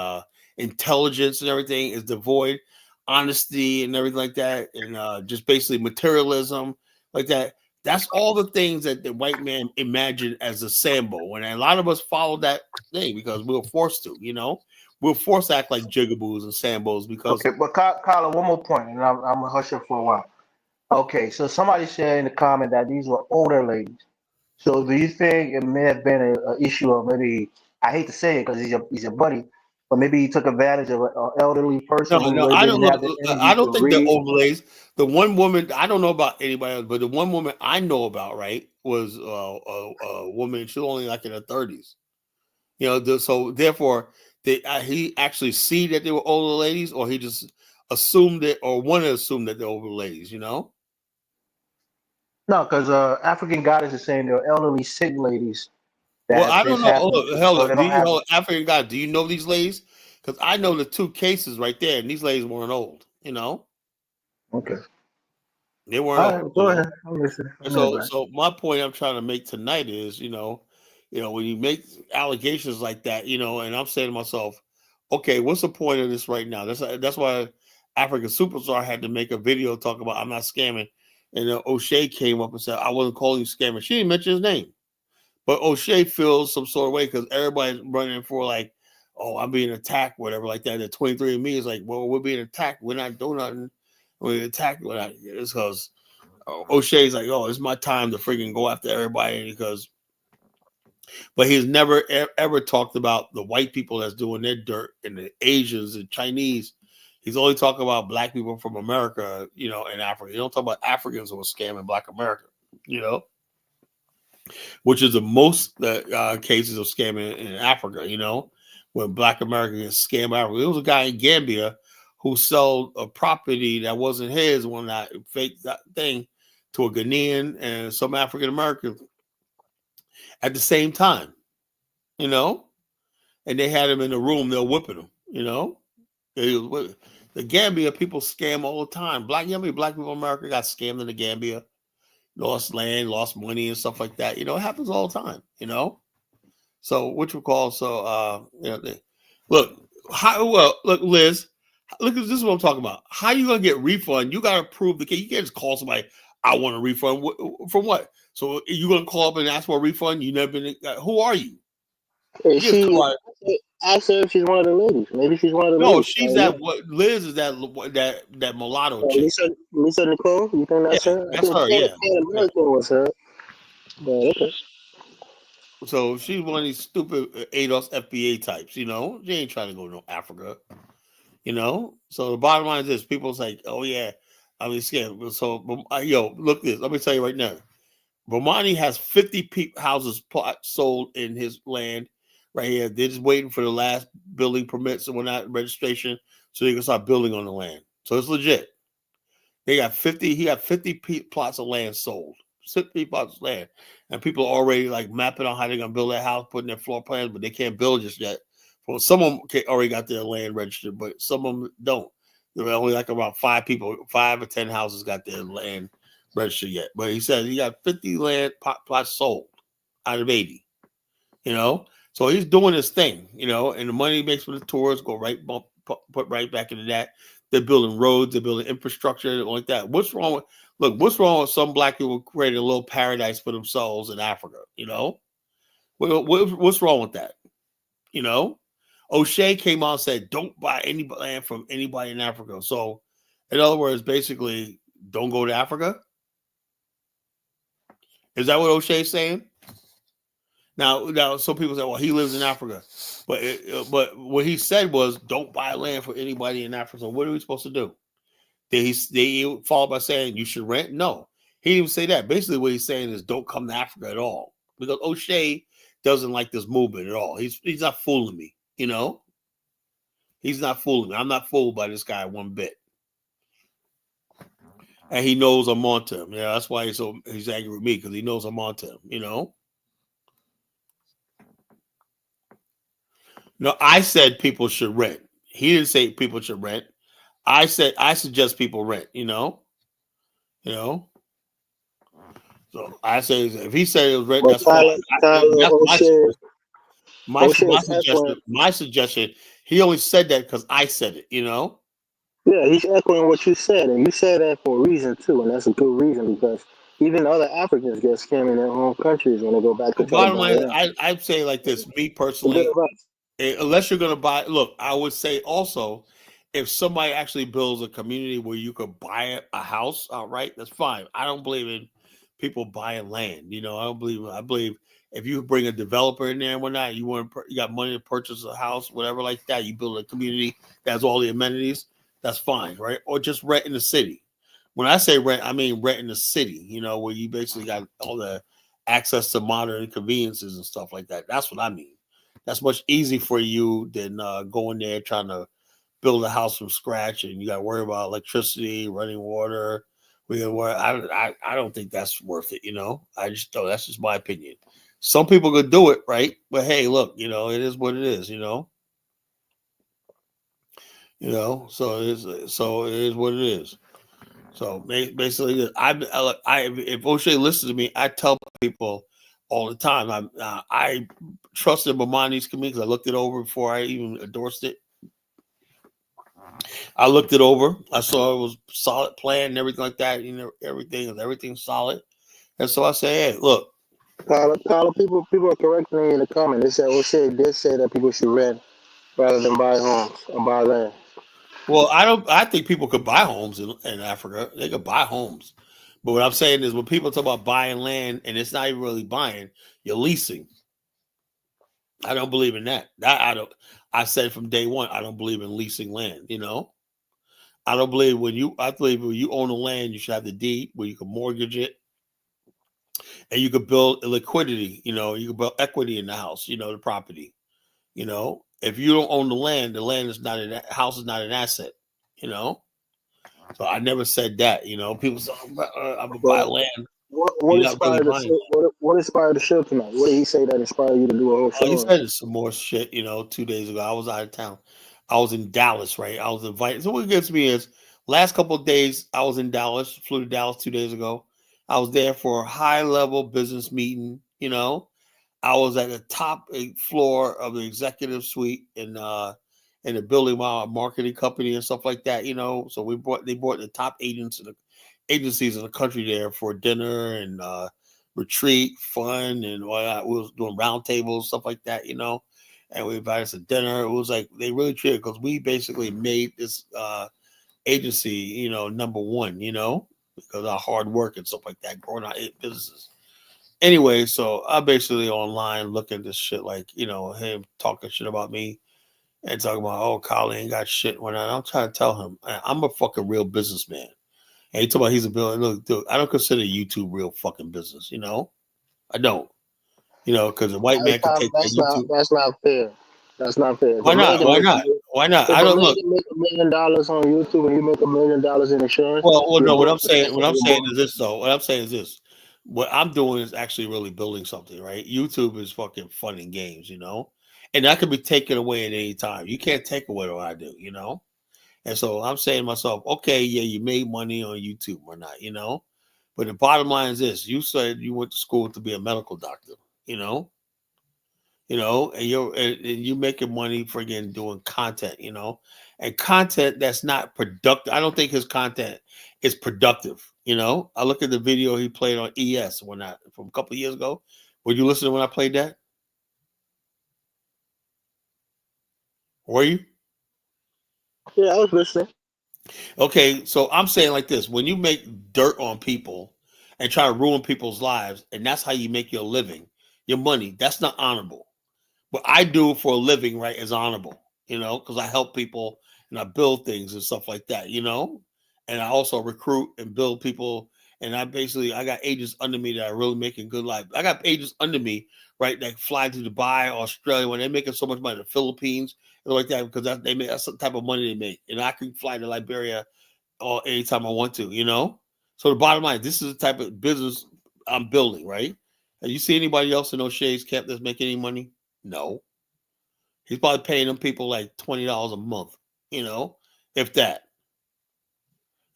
intelligence and everything is devoid, honesty and everything like that, and just basically materialism like that. That's all the things that the white man imagined as a Sambo, and a lot of us follow that thing because we were forced to. We're forced to act like jigaboos and Sambos because. Okay, but Carla, one more point, and I'm gonna hush up for a while. Okay, so somebody said in the comment that these were older ladies. So do you think it may have been an issue of maybe, I hate to say it because he's your buddy, but maybe he took advantage of an elderly person who No, really I didn't don't have the look. I energy to don't think they're read? overlays. The one woman I don't know about anybody else, but the one woman I know about, right, was a woman. She was only like in her 30s. So therefore, he actually see that they were older ladies, or he just assumed it, or wanted to assume that they're older ladies. No, because African goddess is saying they're elderly sick ladies Well, that I don't this know. happened Look, to, so hell, they don't have. African guy? Do you know these ladies? Because I know the two cases right there, and these ladies weren't old. Okay. They weren't All old. right, go ahead. I'm listening. And I'm in the back. so my point I'm trying to make tonight is, when you make allegations like that, and I'm saying to myself, okay, what's the point of this right now? That's why African Superstar had to make a video talking about I'm not scamming, and O'Shea came up and said I wasn't calling you scamming. She didn't mention his name, but O'Shea feels some sort of way because everybody's running for like, oh, I'm being attacked, whatever like that. The 23andMe is like, well, we're being attacked. We're not doing nothing. We're attacked. It's because O'Shea's like, oh, it's my time to freaking go after everybody but he's never ever talked about the white people that's doing their dirt and the Asians and Chinese. He's only talking about black people from America, and Africa. You don't talk about Africans who are scamming black America, which is the most cases of scamming in Africa, when black Americans scam Africa. There was a guy in Gambia who sold a property that wasn't his, one that fake that thing, to a Ghanaian and some African Americans at the same time, and they had him in the room, they're whipping him, the Gambia people scam all the time. Black people in America got scammed in the Gambia, lost land, lost money and stuff like that. It happens all the time, So look, Liz, look, this is what I'm talking about. How you gonna get refund? You gotta prove the case. You can't just call somebody, I want a refund. From what? So you gonna call up and ask for a refund? You never been. Who are you? Is she? Ask her if she's one of the ladies. Maybe she's one of the No, ladies. she's that. What Liz is that mulatto chick. Lisa Nicole. You think that's her? That's her. Yeah. American was her. Yeah, okay. So she's one of these stupid ADOS FBA types. She ain't trying to go to Africa. So the bottom line is this: people's like, oh yeah, I mean, scared. So look this. Let me tell you right now. Bomani has 50 houses sold in his land right here. They're just waiting for the last building permits and whatnot, registration, so they can start building on the land. So it's legit. They got 50. He got 50 plots of land sold. 50 plots of land, and people are already like mapping out how they're gonna build that house, putting their floor plans, but they can't build just yet. Well, some of them already got their land registered, but some of them don't. There are only like about 5 or 10 houses got their land registered yet. But he said he got 50 land plots sold out of 80. So he's doing his thing. And the money he makes from the tours go put right back into that. They're building roads, they're building infrastructure, like that. What's wrong with some black people creating a little paradise for themselves in Africa? What's wrong with that? O'Shea came out and said, don't buy any land from anybody in Africa. So, in other words, basically, don't go to Africa. Is that what O'Shea's saying? Now, some people say, well, he lives in Africa. But what he said was, don't buy land for anybody in Africa. So what are we supposed to do? Did he follow by saying you should rent? No. He didn't even say that. Basically, what he's saying is don't come to Africa at all. Because O'Shea doesn't like this movement at all. He's not fooling me, He's not fooling me. I'm not fooled by this guy one bit. And he knows I'm on to him. Yeah, that's why he's angry with me, because he knows I'm on to him, No, I said people should rent. He didn't say people should rent. I said I suggest people rent, So I say if he said it was rent, that's fine. That's my suggestion. He only said that because I said it, Yeah, he's echoing what you said, and you said that for a reason too, and that's a good reason because even other Africans get scammed in their home countries when they go back to bottom line, I'd say like this, me personally, unless you're going to buy, look, I would say also, if somebody actually builds a community where you could buy a house outright, that's fine. I don't believe in people buying land. You know, I believe if you bring a developer in there and whatnot, you got money to purchase a house, whatever like that, you build a community that has all the amenities, that's fine, right? Or just rent in the city. When I say rent, I mean rent in the city, you know, where you basically got all the access to modern conveniences and stuff like that. That's what I mean. That's much easier for you than going there trying to build a house from scratch and you got to worry about electricity, running water. I don't think that's worth it, you know. I just don't. That's just my opinion. Some people could do it, right? But hey, look, you know, it is what it is, you know. You know, so it is what it is. So basically, if O'Shea listens to me, I tell people all the time. I trusted Bomani's committee because I looked it over before I even endorsed it. I looked it over. I saw it was solid plan and everything like that. You know, everything's solid. And so I say, hey, look. Carla, people are correcting me in the comment. They said O'Shea did say that people should rent rather than buy homes or buy land. Well, I think people could buy homes in Africa. They could buy homes. But what I'm saying is when people talk about buying land and it's not even really buying, you're leasing. I don't believe in that. I said from day one, I don't believe in leasing land, you know. I believe when you own the land, you should have the deed where you can mortgage it and you could build liquidity, you know, you can build equity in the house, you know, the property. You know, if you don't own the land is not house is not an asset, you know. So I never said that, you know. People say, I'm gonna buy land. What inspired the show tonight? What did he say that inspired you to do a whole show? He said some more shit, you know, 2 days ago. I was out of town. I was in Dallas, right? I was invited. So what gets me is last couple of days I was in Dallas, flew to Dallas 2 days ago. I was there for a high level business meeting, you know. I was at the top floor of the executive suite in the building by a marketing company and stuff like that, you know. So they brought the top agencies in the country there for dinner and retreat, fun, and all that. We was doing roundtables, stuff like that, you know. And we invited us to dinner. It was like they really treated because we basically made this agency, you know, number one, you know, because of our hard work and stuff like that, growing our businesses. Anyway, so I'm basically online looking at this shit like, you know, him talking shit about me and talking about, oh, Kyle ain't got shit when I'm trying to tell him I'm a fucking real businessman. And he talking about he's a billionaire. Look, dude, I don't consider YouTube real fucking business, you know? I don't. You know, because a white man can take that YouTube. That's not fair. That's not fair. Why not? Why not? Why not? I don't look. Make $1 million on YouTube and you make $1 million in insurance. Well, no. What I'm saying is this though. What I'm saying is this. What I'm doing is actually really building something, right? YouTube is fucking fun and games, you know, and that could be taken away at any time. You can't take away what I do, you know. And so I'm saying to myself, okay, yeah, you made money on YouTube or not, you know. But the bottom line is this: you said you went to school to be a medical doctor, you know, and you're making money friggin' doing content, you know, and content that's not productive. I don't think his content is productive, you know. I look at the video he played on ES from a couple of years ago. Were you listening when I played that? Were you? Yeah, I was listening. Okay, so I'm saying like this: when you make dirt on people and try to ruin people's lives, and that's how you make your living, your money, that's not honorable. What I do for a living, right, is honorable, you know, because I help people and I build things and stuff like that, you know, and I also recruit and build people. And I got agents under me that are really making good life. I got agents under me, right, that fly to Dubai, Australia, when they're making so much money, the Philippines, and like that, because that's the type of money they make. And I can fly to Liberia anytime I want to, you know. So the bottom line, this is the type of business I'm building, right? And you see anybody else in O'Shea's camp that's making any money? No. He's probably paying them people like $20 a month, you know, if that.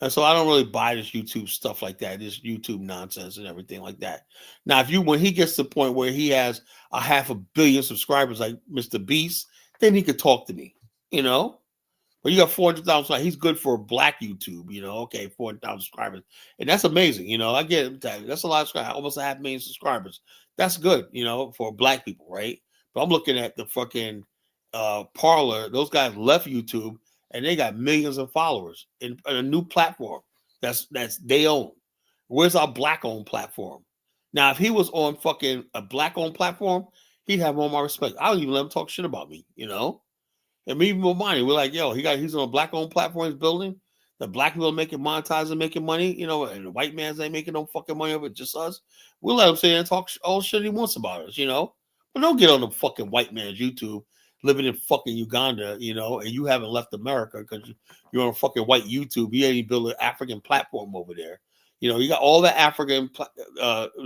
And so I don't really buy this YouTube stuff like that, this YouTube nonsense and everything like that. Now, when he gets to the point where he has 500 million subscribers like Mr. Beast, then he could talk to me, you know. But you got 400,000. He's good for black YouTube, you know. Okay, 400,000 subscribers, and that's amazing. You know, I get it. That's a lot of subscribers. Almost 500,000 subscribers. That's good, you know, for black people, right? But I'm looking at the fucking Parlor. Those guys left YouTube and they got millions of followers in a new platform that's they own, Where's our black-owned platform? Now, if he was on fucking a black-owned platform, he'd have all my respect. I don't even let him talk shit about me, you know? And me and Bomani, we're like, yo, he's on a black-owned platform he's building. The black people are making monetizing, making money, you know, and the white man's ain't making no fucking money over it, just us. We'll let him say and talk all shit he wants about us, you know? But don't get on the fucking white man's YouTube living in fucking Uganda, you know, and you haven't left America because you're on a fucking white YouTube. You ain't built an African platform over there. You know, you got all that African,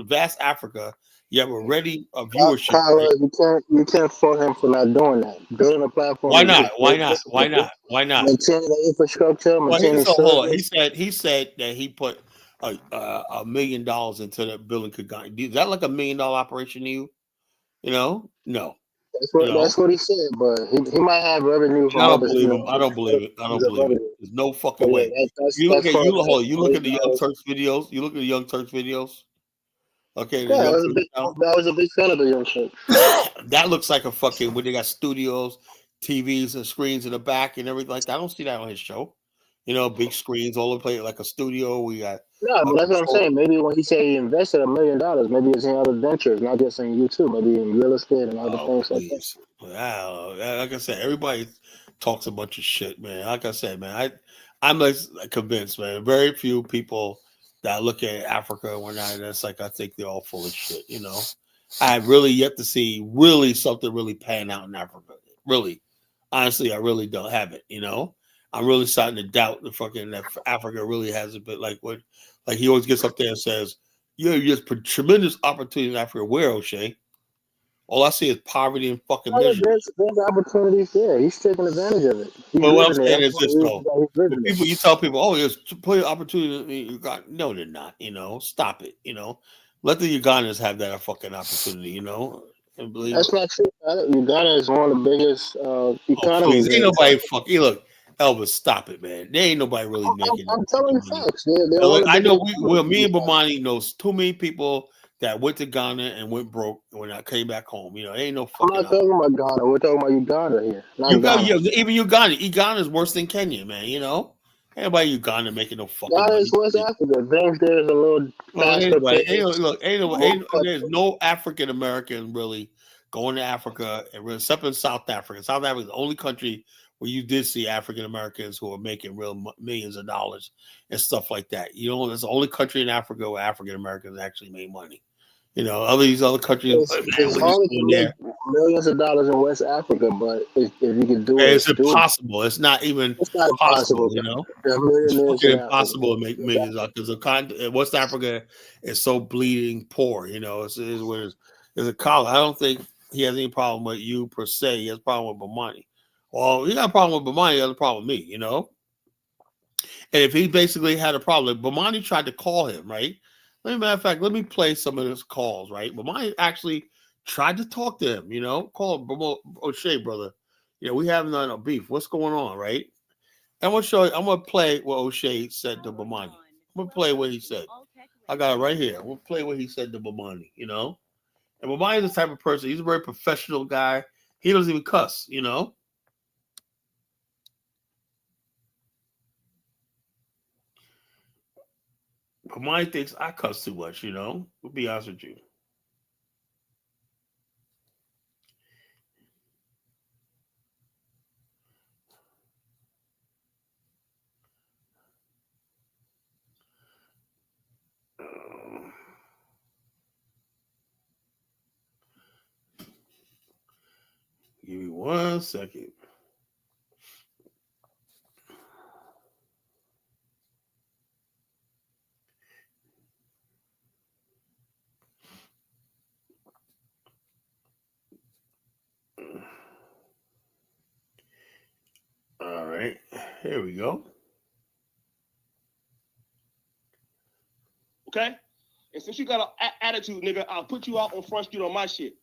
vast Africa. You have already a viewership. Kyler, you can't fault him for not doing that. Building a platform. Why not? Why not? Why not? Why not? Maintaining the infrastructure. Maintaining hold on. He said that he put $1 million into the building Koonganda. Is that like $1 million operation to you? You know, no. That's what he said, but he might have revenue from I don't other. believe him. I don't believe it. I don't believe it. There's no fucking way. You look at the Young Turks videos. You look at the Young Turks videos. Okay, yeah, I was a big fan of the Young Turks. That looks like a fucking where they got studios, TVs, and screens in the back and everything like that. I don't see that on his show. You know, big screens all over the place, like a studio. We got. No, but that's what I'm saying. Maybe when he said he invested $1 million, maybe it's in other ventures, not just in YouTube. Maybe in real estate and other things like that. Wow, like I said, everybody talks a bunch of shit, man. Like I said, man, I'm like convinced, man. Very few people that look at Africa and whatnot, that's like I think they're all full of shit. You know, I have really yet to see really something really pan out in Africa. Really, honestly, I really don't have it. You know. I'm really starting to doubt the fucking that Africa really has a bit like what, like he always gets up there and says, "Yeah, there's tremendous opportunity in Africa." Where, O'Shea? All I see is poverty and fucking misery. There's opportunities there. He's taking advantage of it. But what I'm saying is this, though: you tell people, "Oh, there's plenty of opportunity." You got no, they're not. You know, stop it. You know, let the Ugandans have that fucking opportunity. You know. That's not true. Uganda is one of the biggest economies. Ain't nobody fucking look. Elvis, stop it, man. There ain't nobody really making. I'm telling you facts. I know me and Bomani knows too many people that went to Ghana and went broke when I came back home. You know, there ain't no fucking. I'm not talking about Ghana. We're talking about Uganda here. Even Uganda. Uganda is worse than Kenya, man. You know, ain't nobody Uganda making no fucking. Ghana is West Africa. Things there is a little. There's no African American really going to Africa, and except in South Africa. South Africa is the only country where you did see African Americans who are making real millions of dollars and stuff like that. You know, it's the only country in Africa where African Americans actually made money. You know, all these other countries, it's hard to make millions of dollars in West Africa, but if you can do it, it's impossible. It's not even possible. You know, it's impossible to make millions because West Africa is so bleeding poor. You know, it's a collar. I don't think he has any problem with you per se. He has a problem with Bomani. Well, he got a problem with Bomani. He has a problem with me, you know? And if he basically had a problem, Bomani tried to call him, right? Matter of fact, let me play some of his calls, right? Bomani actually tried to talk to him, you know? Call O'Shea, brother. You know, we haven't done a beef. What's going on, right? I'm going to play what O'Shea said to Bomani. I'm going to play what he said. I got it right here. We'll play what he said to Bomani, you know? And Bomani is the type of person, he's a very professional guy. He doesn't even cuss, you know? But mine thinks I cuss too much, you know. We'll be honest with you. Give me 1 second. All right, here we go. Okay? And since you got an attitude, nigga, I'll put you out on Front Street on my shit.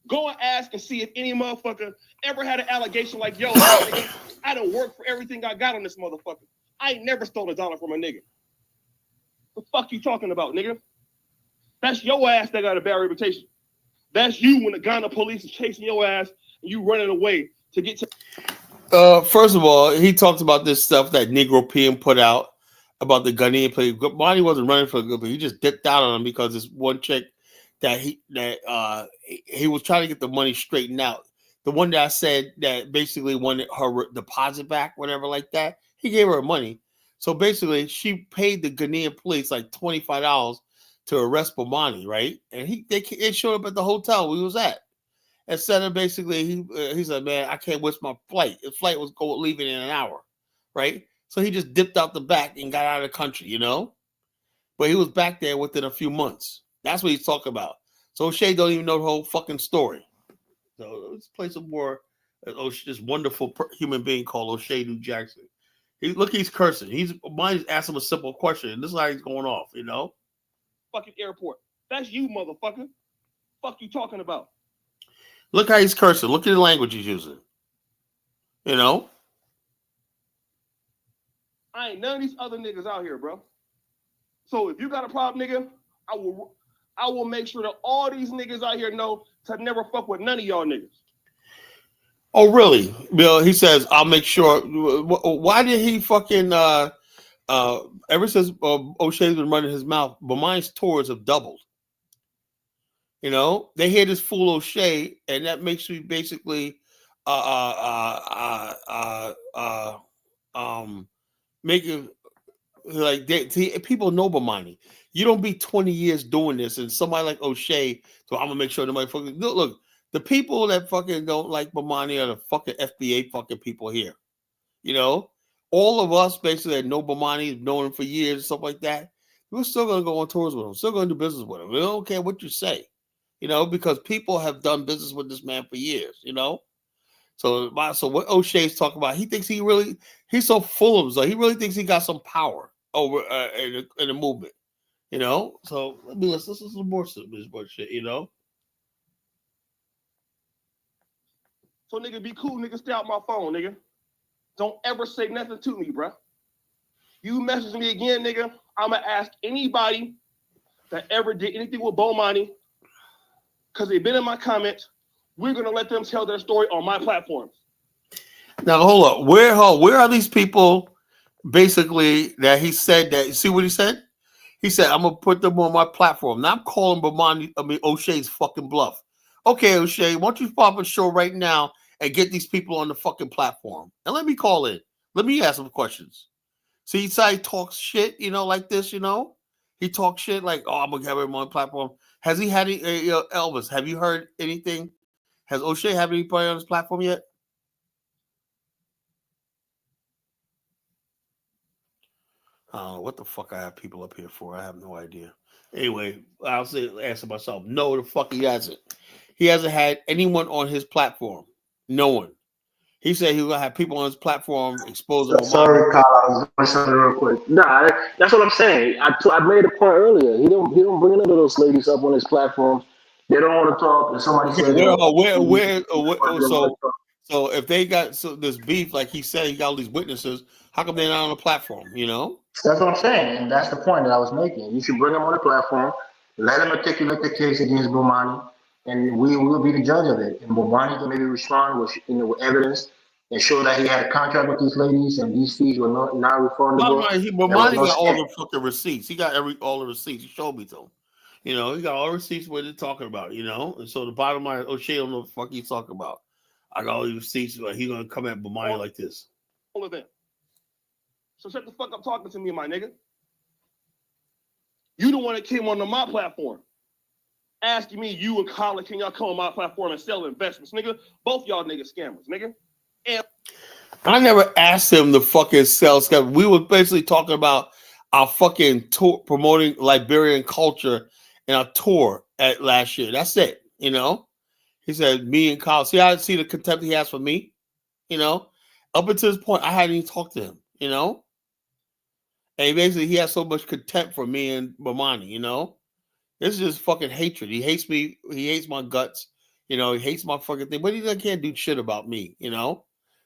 Go and ask and see if any motherfucker ever had an allegation like, yo, nigga, I done worked for everything I got on this motherfucker. I ain't never stole $1 from a nigga. The fuck you talking about, nigga? That's your ass that got a bad reputation. That's you when the Ghana police is chasing your ass and you running away to get to. First of all, he talked about this stuff that Negro PM put out about the Ghanaian play. Bomani wasn't running for good, but he just dipped out on him because this one chick that he was trying to get the money straightened out. The one that I said that basically wanted her deposit back, whatever like that. He gave her money. So basically, she paid the Ghanaian police like $25 to arrest Bomani, right? And they showed up at the hotel we was at. And said him basically, he said, man, I can't waste my flight. The flight was leaving in an hour, right? So he just dipped out the back and got out of the country, you know? But he was back there within a few months. That's what he's talking about. So O'Shea don't even know the whole fucking story. So let's play some more. This wonderful human being called O'Shea New Jackson. He's cursing. He's asking him a simple question, and this is how he's going off, you know? Fucking airport. That's you, motherfucker. Fuck you talking about? Look how he's cursing. Look at the language he's using. You know? I ain't none of these other niggas out here, bro. So if you got a problem, nigga, I will make sure that all these niggas out here know to never fuck with none of y'all niggas. Oh, really? Bill, he says, I'll make sure. Why did he fucking, ever since O'Shea's been running his mouth, Bomani's tours have doubled. You know, they hear this fool O'Shea, and that makes me basically make it like people know Bomani. You don't be 20 years doing this, and somebody like O'Shea, so I'm gonna make sure nobody fucking look. The people that fucking don't like Bomani are the fucking FBA fucking people here. You know, all of us basically that know Bomani, known him for years and stuff like that. We're still gonna go on tours with him, still gonna do business with him. We don't care what you say. You know, because people have done business with this man for years, you know? So what O'Shea's talking about, he thinks he's so full of himself. He really thinks he got some power over in the movement, you know? So let me listen to some more shit, you know? So nigga, be cool, nigga, stay out my phone, nigga. Don't ever say nothing to me, bro. You message me again, nigga, I'm gonna ask anybody that ever did anything with Bomani, because they've been in my comments. We're gonna let them tell their story on my platforms. Now hold up, where are these people? Basically, that he said that. You see what he said? He said, "I'm gonna put them on my platform." Now I'm calling O'Shea's fucking bluff. Okay, O'Shea, why don't you pop a show right now and get these people on the fucking platform and let me call in. Let me ask them questions. See, he talks shit, you know, like this, you know. He talks shit like, "Oh, I'm gonna have him on the platform." Has he had Elvis? Have you heard anything? Has O'Shea had anybody on his platform yet? I don't know what the fuck I have people up here for. I have no idea. Anyway, I'll answer myself. No, the fuck he hasn't. He hasn't had anyone on his platform. No one. He said he was gonna have people on his platform exposing. Sorry, Kyle, I was doing something real quick. Nah, that's what I'm saying. I made a point earlier. He don't bring none of those ladies up on his platform. They don't want to talk. And somebody said, so if they got this beef, like he said, he got all these witnesses. How come they're not on the platform? You know. That's what I'm saying, and that's the point that I was making. You should bring them on the platform, let them articulate the case against Bomani, and we will be the judge of it. And Bomani can maybe respond with with evidence and show that he had a contract with these ladies and these fees were not refundable. Bomani got all the fucking receipts. He got all the receipts. He showed me them. You know, he got all the receipts what they're talking about. You know, and so the bottom line, O'Shea don't know what the fuck he's talking about. I got all these receipts. Like he's gonna come at Bomani like this. All of them. So shut the fuck up talking to me, my nigga. You the one that came onto my platform. Asking me, you and Colin, can y'all come on my platform and sell investments, nigga? Both y'all niggas scammers, nigga. And I never asked him to fucking sell stuff. We were basically talking about our fucking tour, promoting Liberian culture in our tour at last year. That's it, you know? He said, me and Colin. See, I see the contempt he has for me, you know? Up until this point, I hadn't even talked to him, you know? And basically, he has so much contempt for me and Bomani, you know? This is just fucking hatred. He hates me. He hates my guts. You know, he hates my fucking thing. But he can't do shit about me, you know?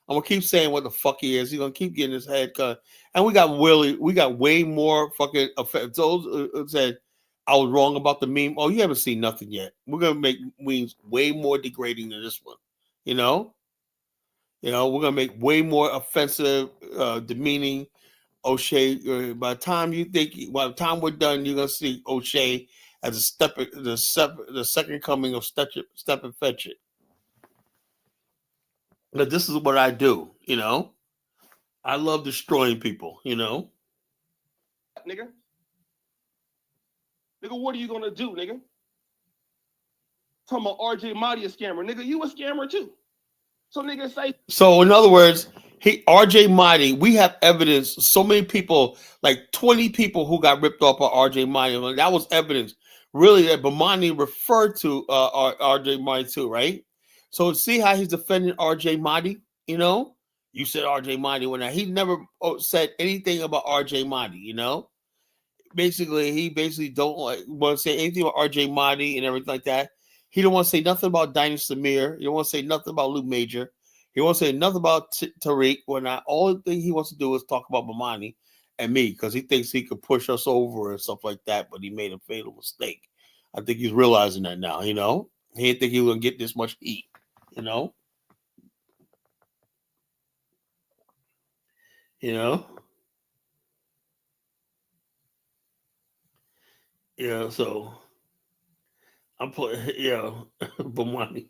I'm going to keep saying what the fuck he is. He's going to keep getting his head cut. And we got way more fucking offense. Those who said I was wrong about the meme. Oh, you haven't seen nothing yet. We're going to make memes way more degrading than this one, you know? You know, we're going to make way more offensive, demeaning, O'Shea, by the time we're done, you're gonna see O'Shea as the second coming of Step and Fetch It. But this is what I do, you know. I love destroying people, you know. Nigga, what are you gonna do, nigga? Talking about RJ Mahdi a scammer, nigga. You a scammer too. So nigga say. So in other words, RJ Mahdi, we have evidence. So many people, like 20 people who got ripped off by RJ Mahdi. That was evidence, really, that Bomani referred to RJ Mahdi too, right? So see how he's defending RJ Mahdi, you know? You said RJ Mahdi when he never said anything about RJ Mahdi, you know? He don't want to say anything about RJ Mahdi and everything like that. He don't want to say nothing about Dinah Samir. He don't want to say nothing about Luke Major. He won't say nothing about Tariq. All the thing he wants to do is talk about Bomani and me because he thinks he could push us over and stuff like that. But he made a fatal mistake. I think he's realizing that now. You know, he didn't think he was gonna get this much heat. You know. Yeah. So I'm playing. Yeah, Bomani.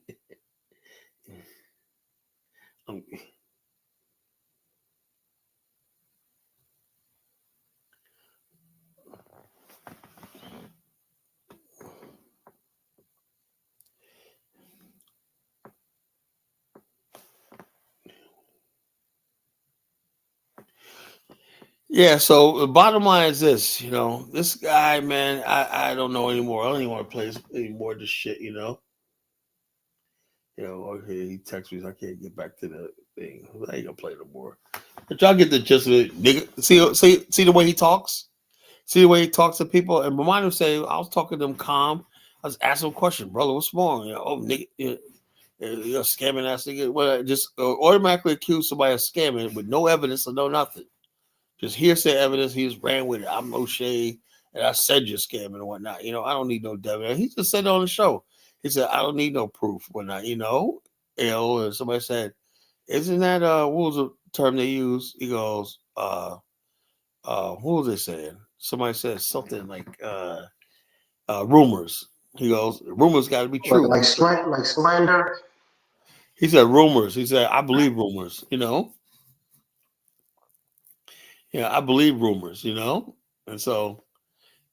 Yeah, so the bottom line is this, you know, this guy, man, I don't know anymore. I don't even want to play any more of this shit, you know. Okay, he texts me, so I can't get back to the thing. I ain't gonna play no more. But y'all get the gist of it, nigga. See the way he talks? See the way he talks to people? And Bomani would say, I was talking to him calm. I was asking him a question, brother, what's wrong? Nigga, you're a scamming ass nigga. Well, just automatically accuse somebody of scamming with no evidence or no nothing. Just hearsay evidence. He just ran with it. I'm O'Shea, and I said you're scamming and whatnot. I don't need no evidence. He just said it on the show. He said, I don't need no proof, whatnot. And somebody said, isn't that what was the term they used? He goes, what was they saying? Somebody said something like rumors. He goes, rumors got to be true. Like slander. He said rumors. He said, I believe rumors. Yeah, I believe rumors, and so,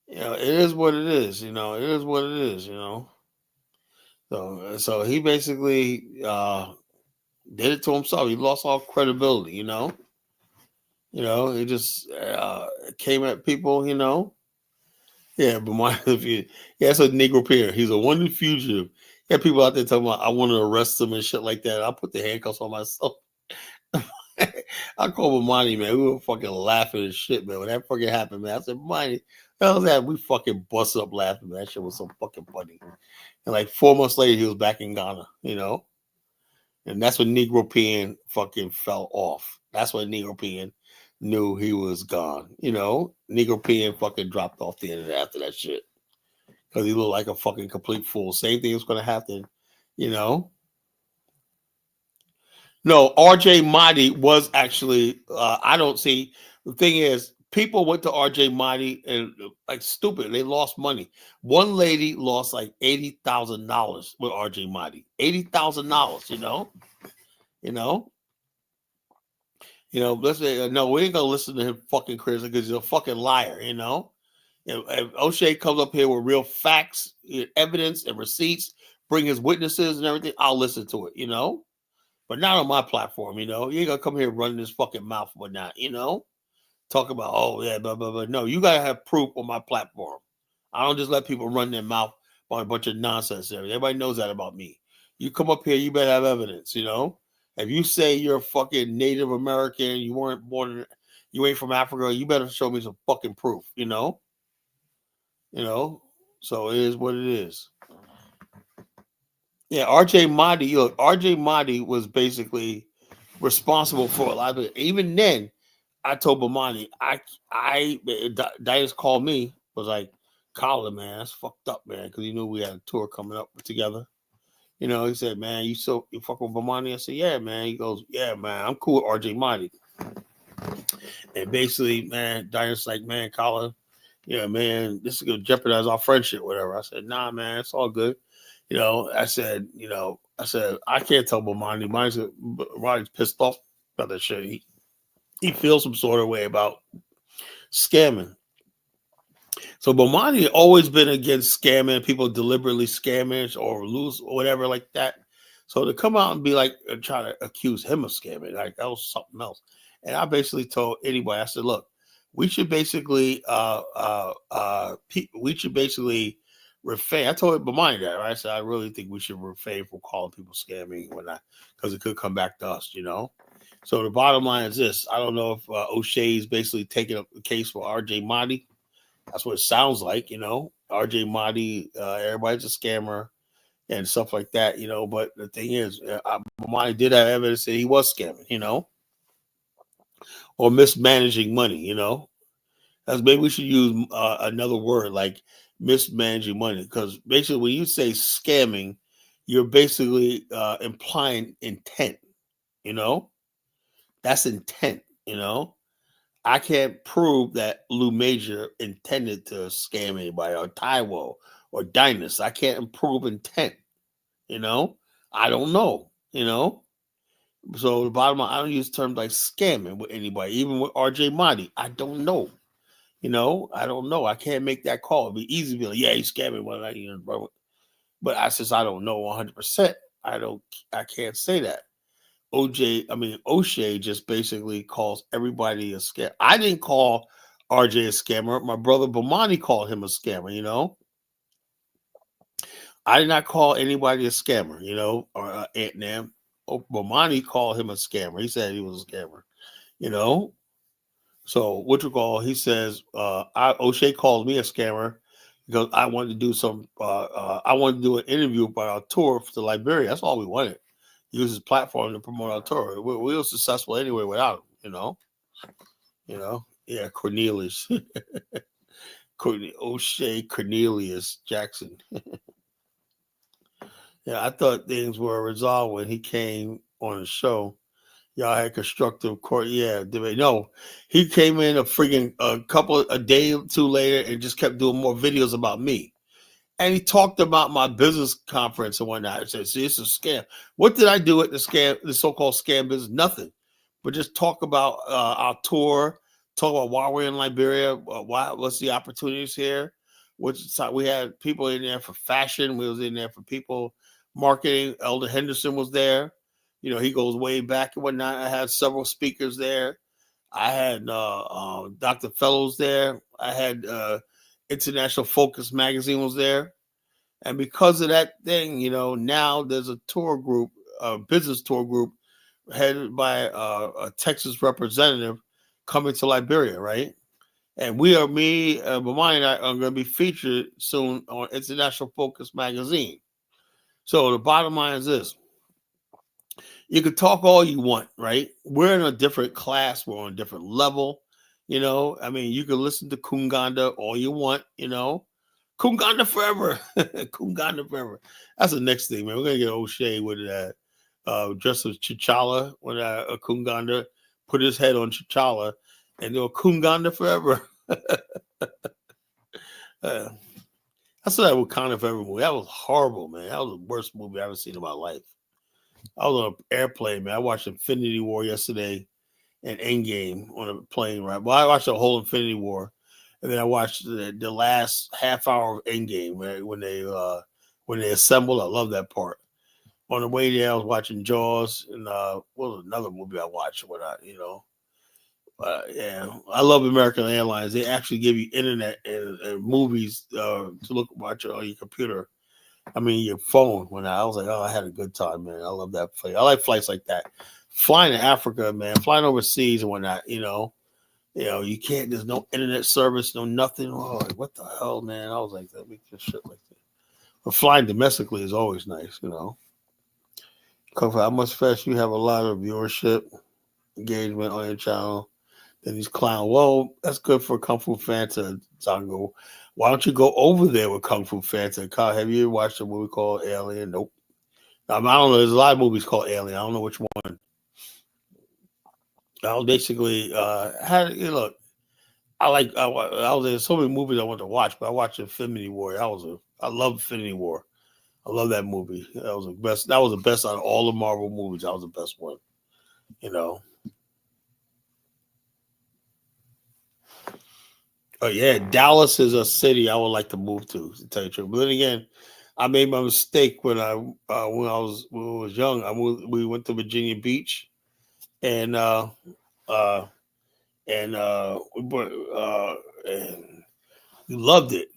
it is what it is, it is what it is, So he basically did it to himself. He lost all credibility, he just came at people, Yeah, but that's a Negro peer. He's a wanted fugitive. Yeah, people out there talking about I want to arrest him and shit like that. I put the handcuffs on myself. I called Bomani, man. We were fucking laughing and shit, man. When that fucking happened, man, I said, Bomani, the hell was that? We fucking busted up laughing, man. That shit was so fucking funny. And like 4 months later, he was back in Ghana, And that's when Negro Pean fucking fell off. That's when Negro Pean knew he was gone, Negro Pean fucking dropped off the internet after that shit. Because he looked like a fucking complete fool. Same thing was going to happen, No, RJ Mahdi was actually, I don't see, the thing is, people went to RJ Mahdi and like stupid, they lost money. One lady lost like $80,000 with RJ Mahdi. $80,000, Let's say, no, we ain't gonna listen to him fucking crazy because he's a fucking liar, If O'Shea comes up here with real facts, evidence, and receipts, bring his witnesses and everything, I'll listen to it, But not on my platform, You ain't gonna come here running this fucking mouth or whatnot, Talk about, oh yeah, blah, blah, blah. No, you gotta have proof on my platform. I don't just let people run their mouth on a bunch of nonsense there. Everybody knows that about me. You come up here, you better have evidence, If you say you're a fucking Native American, you weren't born, you ain't from Africa, you better show me some fucking proof, So it is what it is. Yeah, RJ Mahdi was basically responsible for a lot of it. Even then, I told Bomani, Dias called me, was like, Colin, man, that's fucked up, man, because he knew we had a tour coming up together. He said, man, you fuck with Bomani? I said, yeah, man. He goes, yeah, man, I'm cool with RJ Mahdi. And basically, man, Diane's like, man, Colin, yeah, man, this is gonna jeopardize our friendship, whatever. I said, nah, man, it's all good. I said, I can't tell Bomani. Ronnie's pissed off about that shit. He feels some sort of way about scamming. So Bomani always been against scamming, people deliberately scamming or lose or whatever like that. So to come out and be like, try to accuse him of scamming, like that was something else. And I basically told anybody, I said, look, we should basically refrain. I told Bomani that, right? I said, I really think we should refrain from calling people scamming and whatnot, because it could come back to us, So the bottom line is this. I don't know if O'Shea is basically taking up the case for RJ Mahdi. That's what it sounds like, RJ Mahdi, everybody's a scammer and stuff like that, But the thing is, Bomani did have evidence that he was scamming, or mismanaging money, That's maybe we should use another word like mismanaging money, because basically when you say scamming, you're basically implying intent, That's intent, I can't prove that Lou Major intended to scam anybody, or Taiwo or Dynas. I can't prove intent, I don't know, So the bottom line, I don't use terms like scamming with anybody, even with RJ Mahdi. I don't know. I don't know. I can't make that call. It'd be easy to be like, yeah, he's scamming. But I says I don't know 100%. I can't say that. O'Shea just basically calls everybody a scammer. I didn't call RJ a scammer. My brother Bomani called him a scammer, I did not call anybody a scammer, or Aunt Nam. Bomani called him a scammer. He said he was a scammer, So he says, O'Shea called me a scammer because I wanted to do I wanted to do an interview about our tour to Liberia. That's all we wanted. Use his platform to promote our tour. We were successful anyway without him, Yeah, Cornelius. O'Shea Cornelius Jackson. Yeah, I thought things were resolved when he came on the show. Y'all had constructive court. Yeah, debate. No, he came in a day or two later and just kept doing more videos about me. And he talked about my business conference and whatnot. I said, see, it's a scam. What did I do at the so-called scam business? Nothing. But just talk about our tour, talk about why we're in Liberia, what's the opportunities here. We had people in there for fashion. We was in there for people marketing. Elder Henderson was there. He goes way back and whatnot. I had several speakers there. I had Dr. Fellows there. I had International Focus magazine was there. And because of that thing, now there's a tour group, a business tour group headed by a Texas representative coming to Liberia, right? And Bomani and I are going to be featured soon on International Focus magazine. So the bottom line is this. You can talk all you want, right? We're in a different class. We're on a different level. You can listen to Koonganda all you want, Koonganda forever. Koonganda forever. That's the next thing, man. We're going to get O'Shea with that. Dressed as T'Challa when Koonganda put his head on T'Challa and do a Koonganda forever. I saw that Wakanda Forever movie. That was horrible, man. That was the worst movie I've ever seen in my life. I was on an airplane, man. I watched Infinity War yesterday and Endgame on a plane, right? Well, I watched the whole Infinity War, and then I watched the last half hour of Endgame, right? When they assembled. I love that part. On the way there, I was watching Jaws, and what was another movie I watched? Yeah, I love American Airlines. They actually give you internet and movies to watch it on your computer. Your phone. When I was like, oh, I had a good time, man. I love that flight. I like flights like that. Flying to Africa, man. Flying overseas and whatnot. You can't. There's no internet service, no nothing. Oh, what the hell, man? I was like, that make this shit like that. But flying domestically is always nice, I must confess, you have a lot of viewership, engagement on your channel. Then these clowns. Well, that's good for Kung Fu Fanta, Zango. Why don't you go over there with Kung Fu Fanta? Have you ever watched a movie called Alien? Nope. I don't know. There's a lot of movies called Alien. I don't know which one. I was basically look. I was in so many movies I wanted to watch, but I watched Infinity War. I love Infinity War. I love that movie. That was the best. That was the best out of all the Marvel movies. That was the best one. You know. Oh yeah, Dallas is a city I would like to move to tell you the truth. But then again, I made my mistake when I was young. We went to Virginia Beach, and and we loved it.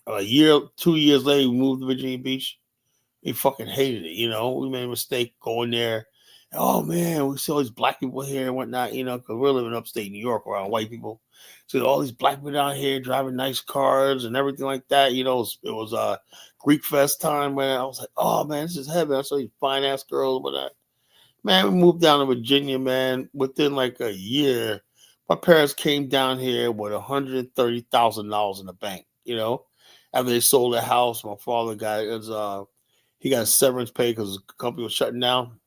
A year, 2 years later, we moved to Virginia Beach. We fucking hated it. We made a mistake going there. Oh man, we see all these black people here and whatnot. Because we're living upstate New York around white people. So all these black people down here driving nice cars and everything like that. It was Greek Fest time when I was like, oh man, this is heaven. I saw these fine ass girls and whatnot. Man, we moved down to Virginia, man. Within like a year, my parents came down here with $130,000 in the bank. After they sold their house, my father he got a severance pay because the company was shutting down.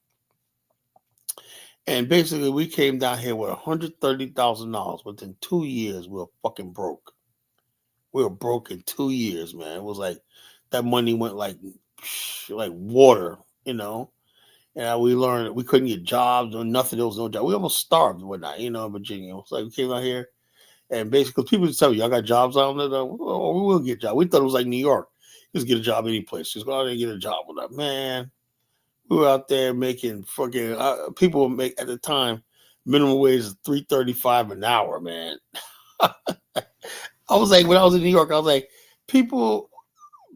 And basically, we came down here with $130,000. Within 2 years, we were fucking broke. We were broke in 2 years, man. It was like that money went like water, And we learned we couldn't get jobs or nothing. There was no job. We almost starved and whatnot, in Virginia. It's like we came out here, and basically, people just tell you, y'all got jobs out there. Oh, we will get jobs. We thought it was like New York. Just get a job any place. Just go out there and get a job with that. Man, we were out there making fucking people would make at the time minimum wage is $3.35 an hour, man. I was like, when I was in New York, I was like, people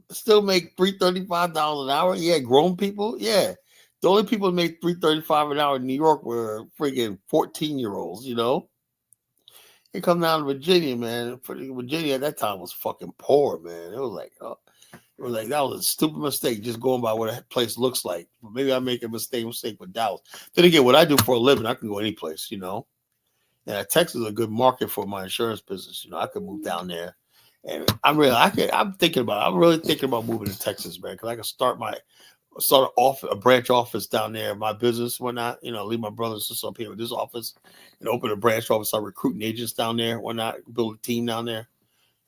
still make $3.35 an hour. Yeah, grown people. Yeah, the only people that make $3.35 an hour in New York were freaking 14-year-olds. It come down to Virginia, man. Virginia at that time was fucking poor, man. It was like that was a stupid mistake just going by what a place looks like. But maybe I make a mistake with Dallas. Then again, what I do for a living, I can go any place, And Texas is a good market for my insurance business. I could move down there, and I'm really thinking about moving to Texas, man, because I can start a branch office down there, my business, whatnot. Leave my brothers and sisters up here with this office, and open a branch office. Start recruiting agents down there, whatnot. Build a team down there.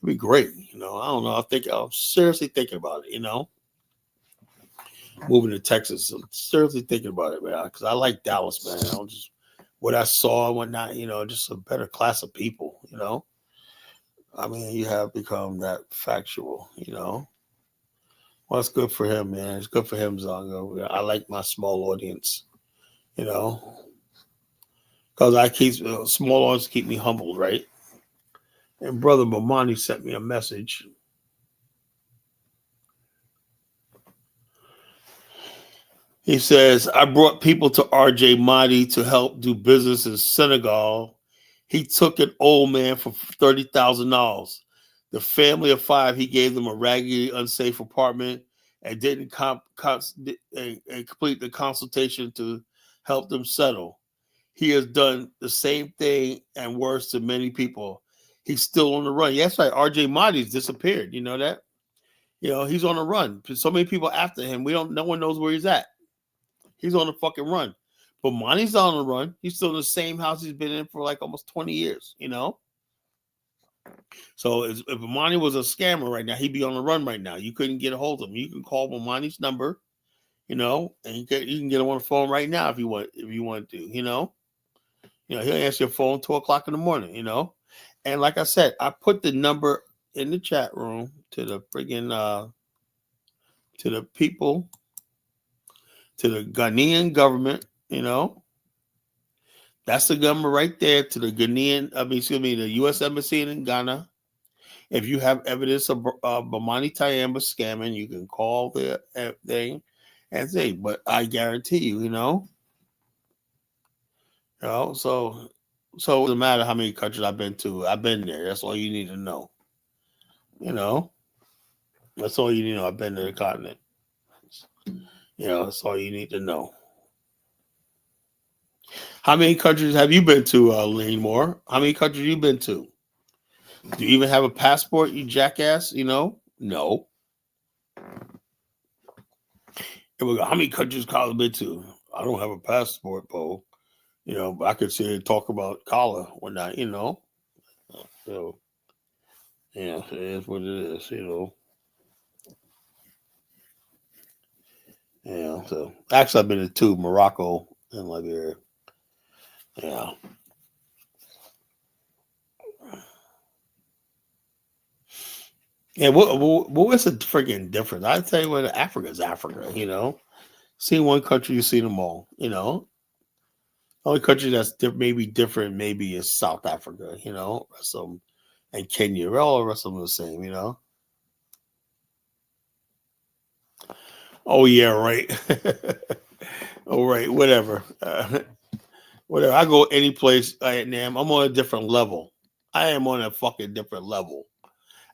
It'd be great. I don't know. I'm seriously thinking about it. Moving to Texas. I'm seriously thinking about it, man, because I like Dallas, man. What I saw and whatnot. Just a better class of people. I mean, you have become that factual. Well, it's good for him, man. It's good for him, Zongo. I like my small audience, because small audience keep me humbled, right? And Brother Bomani sent me a message. He says, I brought people to RJ Mahdi to help do business in Senegal. He took an old man for $30,000. The family of 5, he gave them a raggedy, unsafe apartment and didn't complete the consultation to help them settle. He has done the same thing and worse to many people. He's still on the run. Yeah, that's right. RJ Mahdi's disappeared. You know that? He's on the run. So many people after him. No one knows where he's at. He's on the fucking run. But Monty's on the run. He's still in the same house he's been in for like almost 20 years, So if Monty was a scammer right now, he'd be on the run right now. You couldn't get a hold of him. You can call Monty's number, and you can get him on the phone right now if you want to, he'll answer your phone 2:00 in the morning, And like I said, I put the number in the chat room to the friggin' to the people, to the Ghanaian government, That's the number right there to the the U.S. Embassy in Ghana. If you have evidence of Bomani Tyehimba scamming, you can call the thing and say, but I guarantee you, so it doesn't matter how many countries I've been to. I've been there. That's all you need to know. That's all you need to know. I've been to the continent. That's all you need to know. How many countries have you been to, Lane Moore? How many countries you been to? Do you even have a passport, you jackass? No. And we go, how many countries Kyle been to? I don't have a passport, Bo. You know, I could sit and talk about collar when I, you know. So, yeah, it is what it is, you know. Yeah, so actually, I've been to 2, Morocco and Liberia. Yeah. Yeah, what's the freaking difference? I tell you what, Africa is Africa, you know. See one country, you see them all, you know. The only country that's maybe different, maybe is South Africa, you know. Rest of them, and Kenya, all the rest of them the same, you know. Oh yeah, right. Oh right, whatever. Whatever. I go any place I am. I'm on a different level. I am on a fucking different level.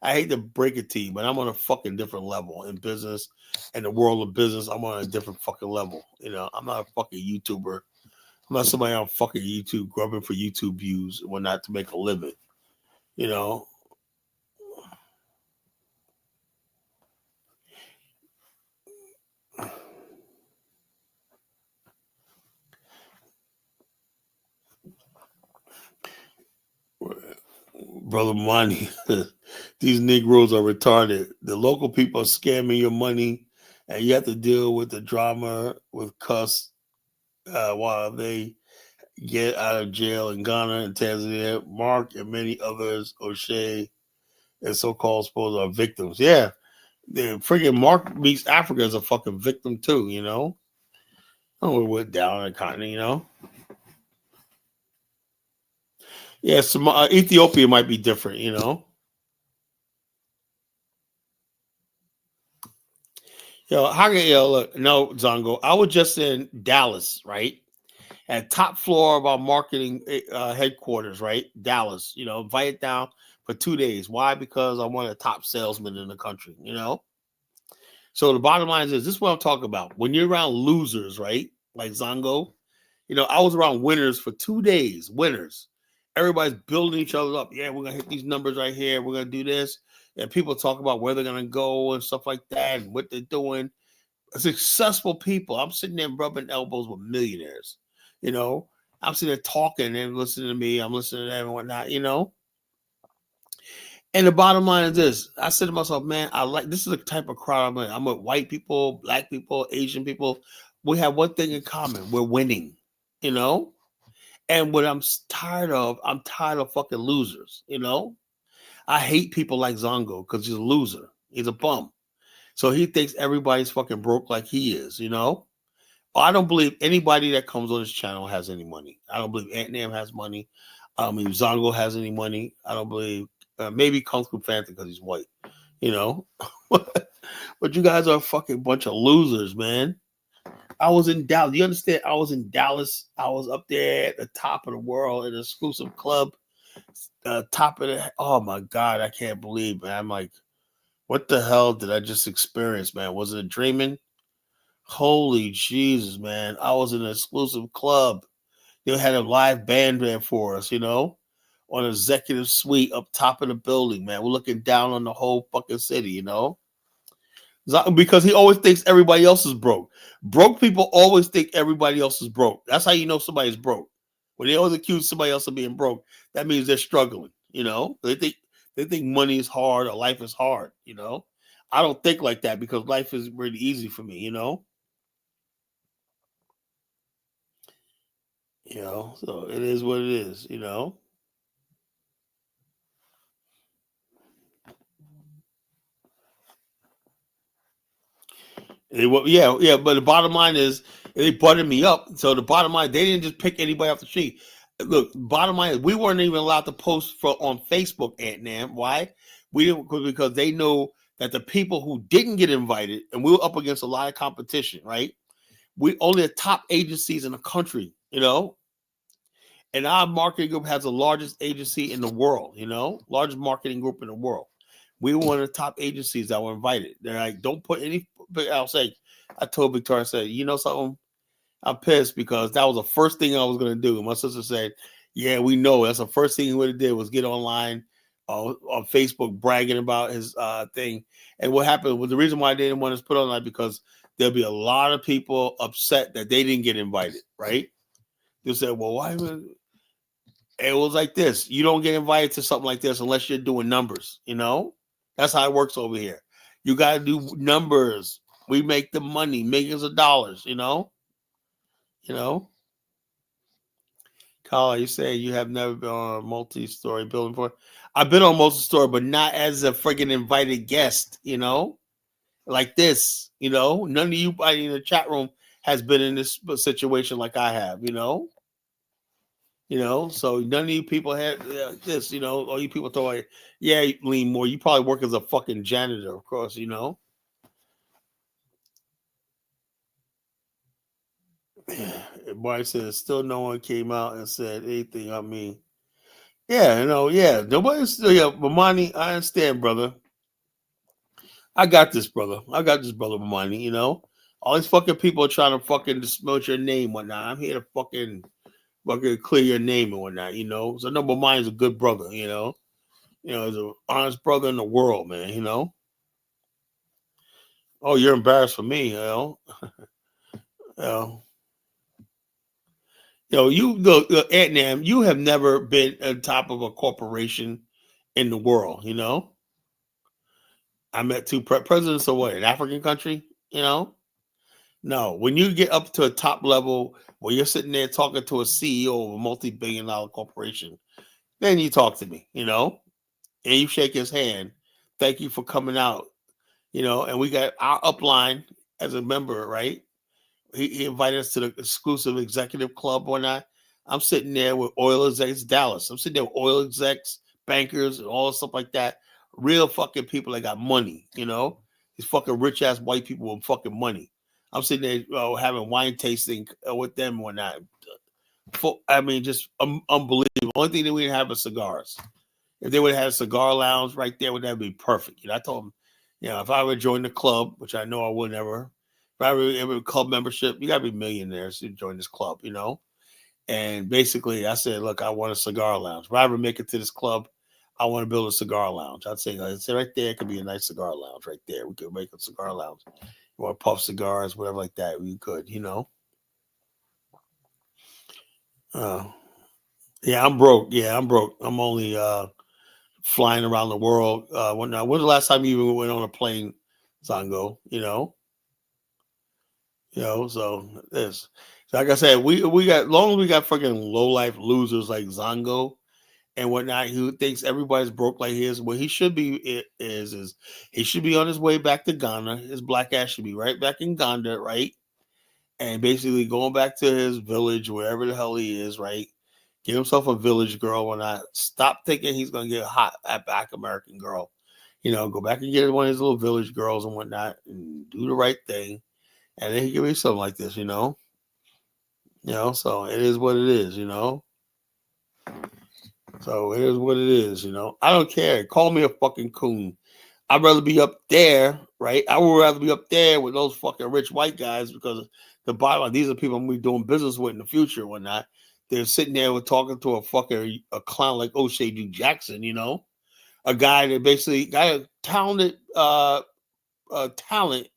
I hate to break it to you, but I'm on a fucking different level in business and the world of business. I'm on a different fucking level. You know, I'm not a fucking YouTuber. I'm not somebody on fucking YouTube grubbing for YouTube views and whatnot to make a living. You know. Brother Money, these Negroes are retarded. The local people are scamming your money, and you have to deal with the drama with cuss while they get out of jail in Ghana and Tanzania. Mark and many others, O'Shea and so-called supposed are victims. Yeah, the freaking Mark meets Africa as a fucking victim too. You know, oh, we went down on the continent. You know, yeah, Ethiopia might be different. You know. Yo, how can look? No, Zongo. I was just in Dallas, right? At top floor of our marketing headquarters, right? Dallas. You know, invited down for 2 days. Why? Because I'm one of the top salesmen in the country. You know. So the bottom line is this is what I'm talking about. When you're around losers, right? Like Zongo, you know, I was around winners for 2 days. Winners. Everybody's building each other up. Yeah, we're gonna hit these numbers right here. We're gonna do this. And people talk about where they're gonna go and stuff like that and what they're doing. Successful people. I'm sitting there rubbing elbows with millionaires. You know, I'm sitting there talking and listening to me. I'm listening to them and whatnot, you know. And the bottom line is this. I said to myself, man, this is the type of crowd I'm in. I'm with white people, black people, Asian people. We have one thing in common. We're winning, you know? And what I'm tired of fucking losers, you know? I hate people like Zongo because he's a loser. He's a bum. So he thinks everybody's fucking broke like he is, you know? I don't believe anybody that comes on this channel has any money. I don't believe Ant Nam has money. I don't believe Zongo has any money. I don't believe maybe Kung Fu Panther because he's white, you know? But you guys are a fucking bunch of losers, man. I was in Dallas. You understand? I was in Dallas. I was up there at the top of the world in an exclusive club. Top of the, oh my God, I can't believe, man. I'm like, what the hell did I just experience, man? Was it dreaming? Holy Jesus, man. I was in an exclusive club. They had a live band there for us, you know, on an executive suite up top of the building, man. We're looking down on the whole fucking city, you know, because he always thinks everybody else is broke. Broke people always think everybody else is broke. That's how you know somebody's broke. When they always accuse somebody else of being broke, that means they're struggling, you know. They think money is hard or life is hard, you know. I don't think like that because life is really easy for me, you know. You know, so it is what it is, you know. Yeah, but the bottom line is they butted me up. So the bottom line, they didn't just pick anybody off the street. Look, bottom line is we weren't even allowed to post on Facebook, Ant Nam. Why? We didn't because they know that the people who didn't get invited, and we were up against a lot of competition, right? We only the top agencies in the country, you know. And our marketing group has the largest agency in the world, you know, largest marketing group in the world. We were one of the top agencies that were invited. They're like, don't put any, I'll say, I told Victoria, I said, you know something? I'm pissed because that was the first thing I was going to do. And my sister said, yeah, we know. That's the first thing he would have did was get online on Facebook bragging about his thing. And what happened was the reason why they didn't want us put online because there'll be a lot of people upset that they didn't get invited, right? They said, well, why would it was like this? You don't get invited to something like this unless you're doing numbers, you know? That's how it works over here. You gotta do numbers. We make the money, millions of dollars, you know? You know? Carl, you say you have never been on a multi-story building before. I've been on multi-story, but not as a friggin' invited guest, you know? Like this, you know? None of you in the chat room has been in this situation like I have, you know? You know, so none of you people had this, you know, all you people thought, like, yeah, Lean More, you probably work as a fucking janitor, of course, you know? Boy says still no one came out and said anything. I mean, yeah, you know, yeah, nobody's still, yeah, Mamani, I understand, brother. I got this, brother. Mamani, you know? All these fucking people are trying to fucking dismiss your name, whatnot. I'm here to fucking clear your name and whatnot, you know? So, no, Mamani's a good brother, you know? You know, he's an honest brother in the world, man, you know? Oh, you're embarrassed for me, you know? Antnam, you have never been on top of a corporation in the world, you know? I met two presidents of what, an African country, you know? No, when you get up to a top level where you're sitting there talking to a CEO of a multi-billion-dollar corporation, then you talk to me, you know? And you shake his hand. Thank you for coming out, you know? And we got our upline as a member, right? He invited us to the exclusive executive club or not. I'm sitting there with oil execs, Dallas. I'm sitting there with oil execs, bankers, and all stuff like that. Real fucking people that got money, you know? These fucking rich ass white people with fucking money. I'm sitting there having wine tasting with them and whatnot. I mean, just unbelievable. Only thing that we didn't have is cigars. If they would have had a cigar lounge right there, would that be perfect? You know, I told them, you know, if I would join the club, which I know I would never. If I ever club membership, you gotta be millionaires to join this club, you know. And basically, I said, look, I want a cigar lounge. If I ever make it to this club, I want to build a cigar lounge. I'd say right there, it could be a nice cigar lounge right there. We could make a cigar lounge. You want puff cigars, whatever like that. We could, you know. Yeah, I'm broke. I'm only flying around the world. When's the last time you even went on a plane, Zango? You know, so this. Like I said, we got long as we got fucking low life losers like Zango and whatnot who thinks everybody's broke like he is. What he should be is he should be on his way back to Ghana. His black ass should be right back in Uganda, right? And basically going back to his village, wherever the hell he is, right? Get himself a village girl when I stop thinking he's gonna get a hot black American girl. You know, go back and get one of his little village girls and whatnot and do the right thing. And then he can be something like this, you know. You know, so it is what it is, you know. So it is what it is, you know. I don't care. Call me a fucking coon. I'd rather be up there, right? I would rather be up there with those fucking rich white guys because the bottom line, these are people I'm gonna be doing business with in the future or whatnot. They're sitting there with talking to a clown like O'Shea Duke Jackson, you know, a guy that basically got a talented talent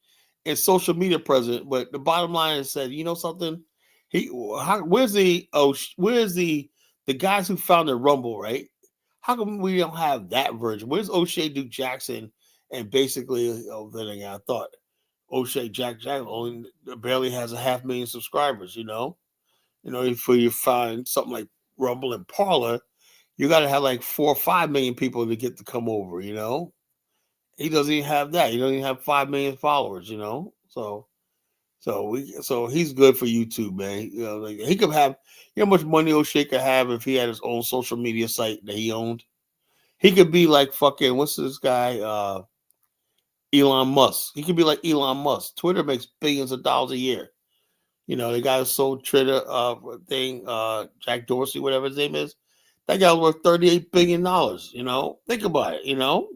and social media president. But the bottom line is said, you know something? Where's the guys who founded Rumble, right? How come we don't have that version? Where's O'Shea Duke Jackson? And basically, then I thought O'Shea Jackson only barely has 500,000 subscribers, you know. You know, if you find something like Rumble and Parler, you got to have like 4 or 5 million people to get to come over, you know. He doesn't even have that. He doesn't even have 5 million followers, you know. So he's good for YouTube, man. You know, like he could have, you know, how much money O'Shea could have if he had his own social media site that he owned. He could be like fucking what's this guy, Elon Musk. He could be like Elon Musk. Twitter makes billions of dollars a year. You know, the guy who sold Twitter thing, Jack Dorsey, whatever his name is. That guy was worth $38 billion, you know. Think about it, you know.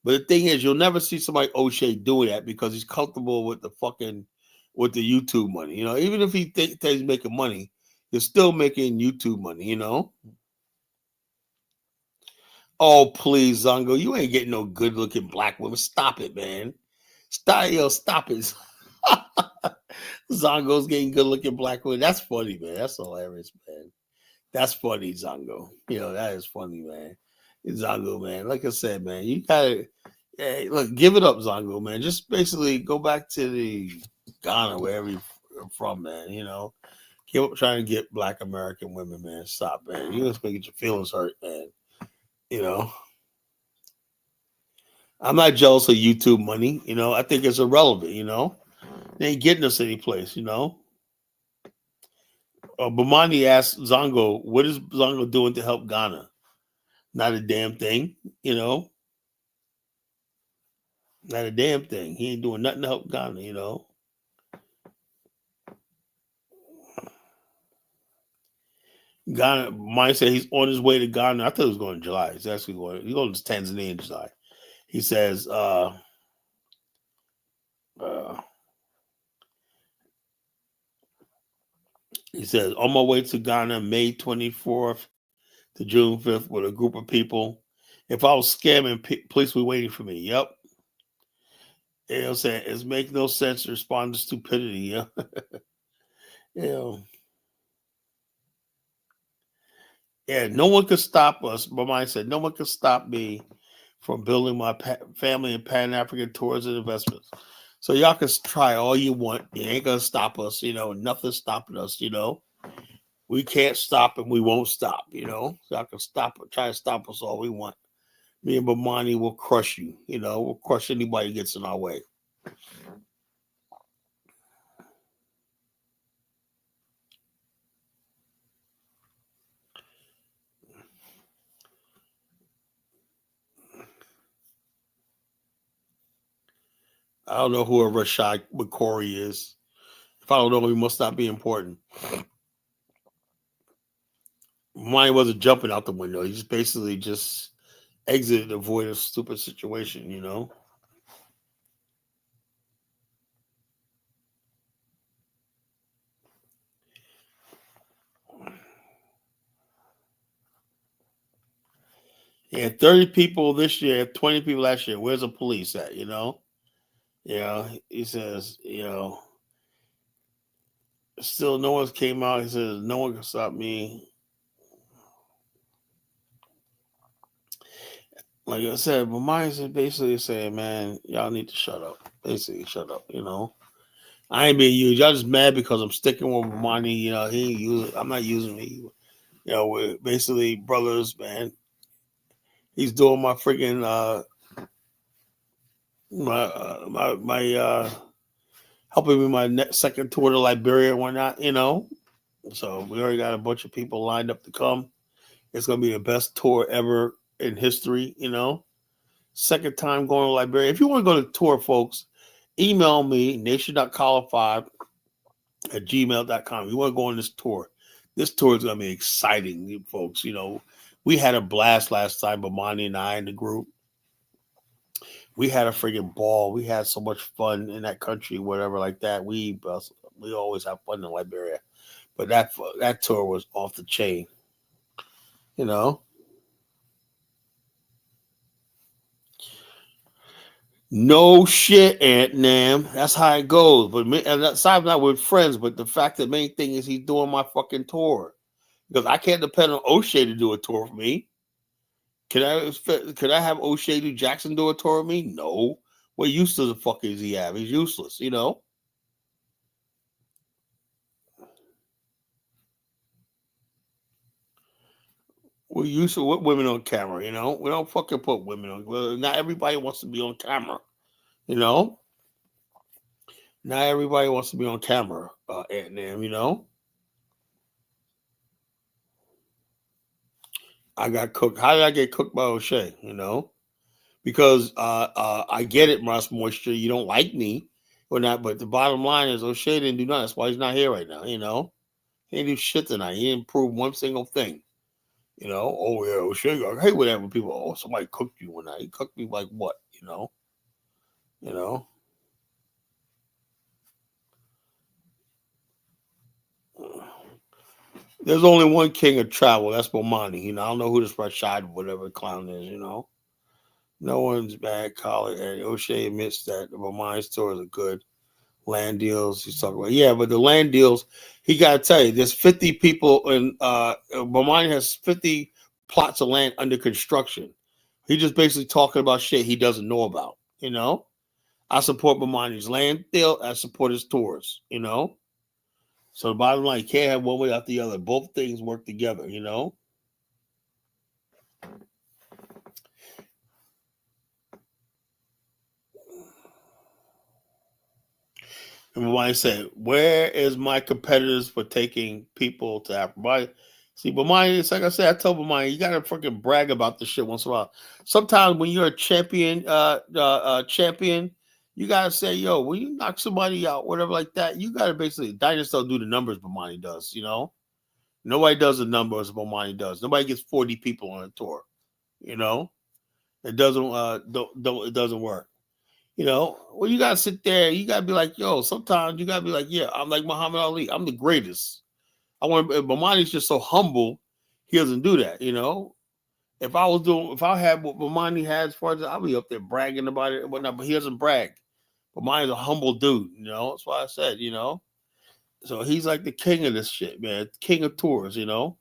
But the thing is, you'll never see somebody O'Shea doing that because he's comfortable with the YouTube money. You know, even if he thinks he's making money, he's still making YouTube money, you know. Oh, please, Zongo, you ain't getting no good looking black women. Stop it, man. Stop it. Zongo's getting good looking black women. That's funny, man. That's hilarious, man. That's funny, Zongo. That is funny, man. Zongo, man. Like I said, man, you gotta look, give it up, Zongo, man. Just basically go back to the Ghana, wherever you're from, man. Give up trying to get black American women, man. Stop, man. You're just gonna get your feelings hurt, man. I'm not jealous of YouTube money. I think it's irrelevant. They ain't getting us any place. Bomani asked Zongo, what is Zongo doing to help Ghana? Not a damn thing. Not a damn thing. He ain't doing nothing to help Ghana. Ghana, Mine said he's on his way to Ghana. I thought he was going in July. He's actually going to Tanzania in July. He says, on my way to Ghana, May 24th to June 5th with a group of people. If I was scamming, police were waiting for me. Yep. Saying it's make no sense to respond to stupidity. Yeah, no one could stop us. But mine said, no one could stop me from building my family and Pan-African tours and investments. So y'all can try all you want. You ain't going to stop us. Nothing's stopping us. We can't stop and we won't stop. So y'all can try to stop us all we want. Me and Bomani will crush you. We'll crush anybody who gets in our way. I don't know who a Rashad McCory is. If I don't know, he must not be important. Mine wasn't jumping out the window. He just basically just exited to avoid a stupid situation, Yeah, 30 people this year, 20 people last year. Where's the police at, He says, still no one's came out. He says, no one can stop me. Like I said, but mine's basically saying, man, y'all need to shut up. Basically, shut up, I ain't being used. Y'all just mad because I'm sticking with money. He ain't using. I'm not using me. We're basically brothers, man. He's doing my freaking my helping me my second tour to Liberia and whatnot. So we already got a bunch of people lined up to come. It's gonna be the best tour ever in history. Second time going to Liberia. If you want to go to the tour, folks, email me nation.caller5@gmail.com. You want to go on this tour. This tour is going to be exciting, folks. We had a blast last time, Bomani and I in the group. We had a friggin' ball. We had so much fun in that country, whatever like that. We always have fun in Liberia. But that tour was off the chain. No shit, Aunt Nam. That's how it goes. But aside not with friends, but the fact that main thing is he's doing my fucking tour. Because I can't depend on O'Shea to do a tour for me. Could I have O'Shea do Jackson do a tour with me? No. What use does the fuck does he have? He's useless, We're used to what women on camera, We don't fucking put women on. Well, not everybody wants to be on camera, Not everybody wants to be on camera, Aunt Nam, I got cooked. How did I get cooked by O'Shea? Because I get it, Ross Moisture. You don't like me or not, but the bottom line is O'Shea didn't do nothing. That's why he's not here right now. He didn't do shit tonight. He didn't prove one single thing. Oh yeah, O'Shea. I hate whenever people. Oh, somebody cooked you one night. He cooked me like what? There's only one king of travel. That's Bomani. I don't know who this Rashad, whatever clown is. No one's bad. Collar and O'Shea admits that the Bomani's tours are good. Land deals. He's talking about, yeah, but the land deals, he got to tell you, there's 50 people in, Bomani has 50 plots of land under construction. He just basically talking about shit he doesn't know about, you know? I support Bomani's land deal. I support his tours, you know? So the bottom line, you can't have one without the other. Both things work together, you know? And Bomani said, where is my competitors for taking people to Africa? See, Bomani, it's like I said, I tell Bomani, you gotta fucking brag about this shit once in a while. Sometimes when you're a champion, champion, you gotta say, yo, when you knock somebody out, whatever like that, you gotta basically, dinosaur do the numbers Bomani does, you know? Nobody does the numbers Bomani does. Nobody gets 40 people on a tour, you know? It doesn't it doesn't work. You know, well, you gotta sit there, you gotta be like, yo, sometimes you gotta be like, yeah, I'm like Muhammad Ali, I'm the greatest. Bomani's just so humble, he doesn't do that, you know. If I had what Bomani has as far as I'll be up there bragging about it and whatnot, but he doesn't brag. Bomani's a humble dude, you know. That's why I said, you know. So he's like the king of this shit, man. King of tours, you know.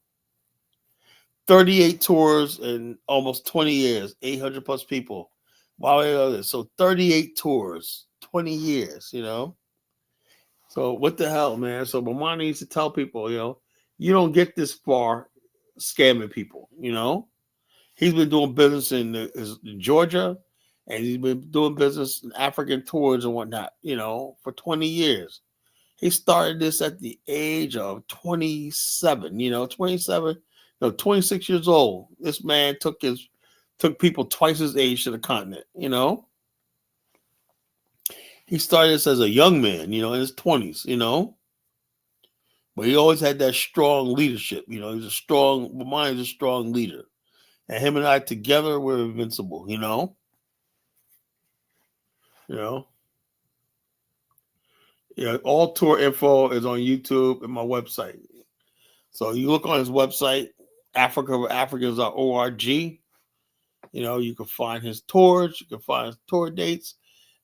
38 tours in almost 20 years, 800 plus people. Wow, so 38 tours, 20 years, you know. So what the hell, man? So Bomani needs to tell people, you know, you don't get this far scamming people, you know. He's been doing business in Georgia, and he's been doing business in African tours and whatnot, you know, for 20 years. He started this at the age of 27, you know, 27, no, 26 years old. This man took people twice his age to the continent, you know. He started this as a young man, you know, in his 20s, you know. But he always had that strong leadership, you know. Bomani's a strong leader. And him and I together, we're invincible, you know. You know. Yeah, all tour info is on YouTube and my website. So you look on his website, Africans.org. You know, you can find his tours, you can find his tour dates,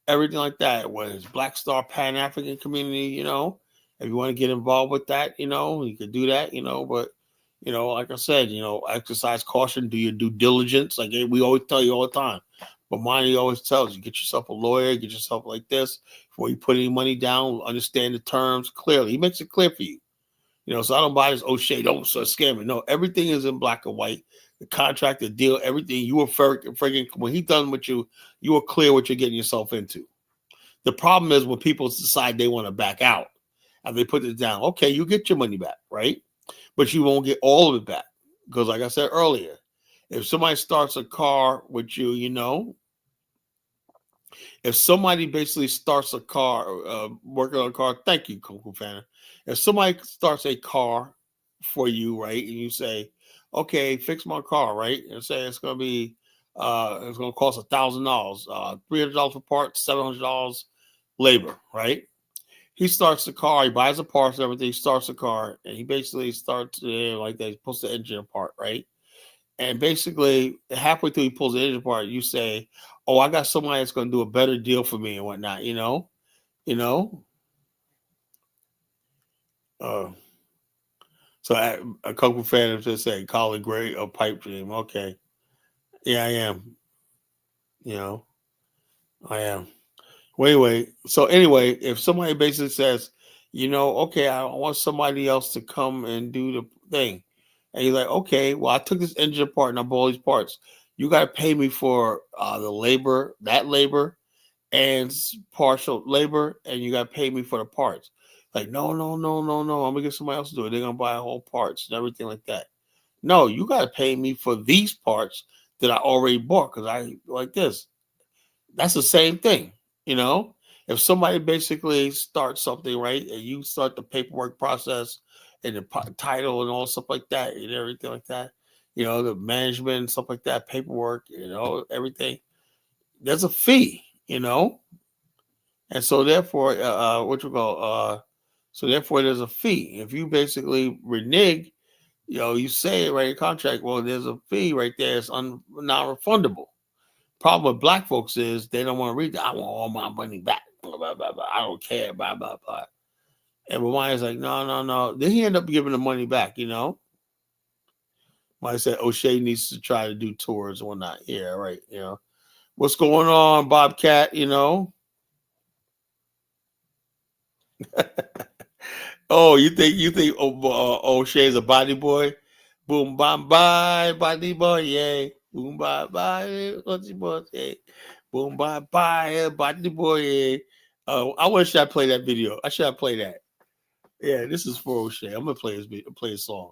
everything like that. Whether it's Black Star Pan African community, you know, if you want to get involved with that, you know, you can do that, you know. But, you know, like I said, you know, exercise caution, do your due diligence. Like we always tell you all the time. But Monty always tells you, get yourself a lawyer, get yourself like this. Before you put any money down, understand the terms clearly. He makes it clear for you. You know, so I don't buy this, oh shit, don't start scamming. No, everything is in black and white. The contract, the deal, everything. You were freaking, when he done with you, you were clear what you're getting yourself into. The problem is when people decide they want to back out and they put it down, okay, you get your money back, right? But you won't get all of it back. Because like I said earlier, if somebody starts a car with you, you know, if somebody basically starts a car, working on a car, thank you, Koonganda. If somebody starts a car for you, right, and you say, okay, fix my car, right, and say it's going to be, it's going to cost $1,000, $300 for parts, $700 labor, right? He starts the car, he buys the parts and everything, he starts the car, and he basically starts like that, he puts the engine apart, right? And basically, halfway through he pulls the engine apart, you say, oh, I got somebody that's going to do a better deal for me and whatnot, you know? You know? So a couple fans just say, call it great a pipe dream. Okay. Yeah, I am. You know? I am. Well, anyway, if somebody basically says, you know, okay, I want somebody else to come and do the thing. And you're like, okay, well, I took this engine apart and I bought all these parts. You got to pay me for the labor, and partial labor, and you got to pay me for the parts. Like, no. I'm going to get somebody else to do it. They're going to buy whole parts and everything like that. No, you got to pay me for these parts that I already bought because I like this. That's the same thing, you know? If somebody basically starts something, right, and you start the paperwork process and the title and all stuff like that and everything like that, you know, the management and stuff like that, paperwork, you know, everything, there's a fee, you know? And so therefore, so therefore there's a fee. If you basically renege, you know, you say it right in your contract, well, there's a fee right there. It's non-refundable. Problem with black folks is they don't want to read that. I want all my money back. I don't care, blah, blah, blah. And Bomani's like, no. Then he ended up giving the money back, you know. I said O'Shea needs to try to do tours or whatnot. Yeah, right. You know, what's going on, Bobcat? You know. Oh, you think O'Shea's a body boy? Boom, bam, bye, body boy, yeah. Boom, bye, bye, body boy, yeah. Boom, bye, bye, body boy, yeah. I wish I play that video. I should play that. Yeah, this is for O'Shea. I'm gonna play his song.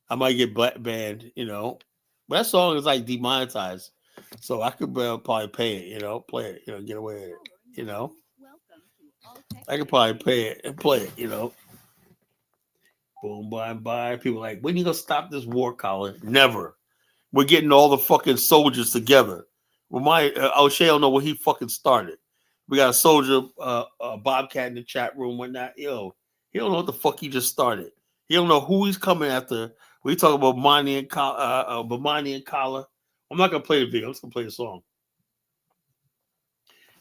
I might get banned, you know. But that song is like demonetized, so I could probably pay it, you know, play it, you know, get away with it, you know. I could probably pay it and play it, you know. Boom, bye. People like, when you gonna stop this war, Colin? Never. We're getting all the fucking soldiers together. Well, my O'Shea don't know what he fucking started. We got a soldier, Bobcat in the chat room, whatnot. Yo, he don't know what the fuck he just started. He don't know who he's coming after. We talk about Bomani and Kala. I'm not gonna play the video. I'm just gonna play the song.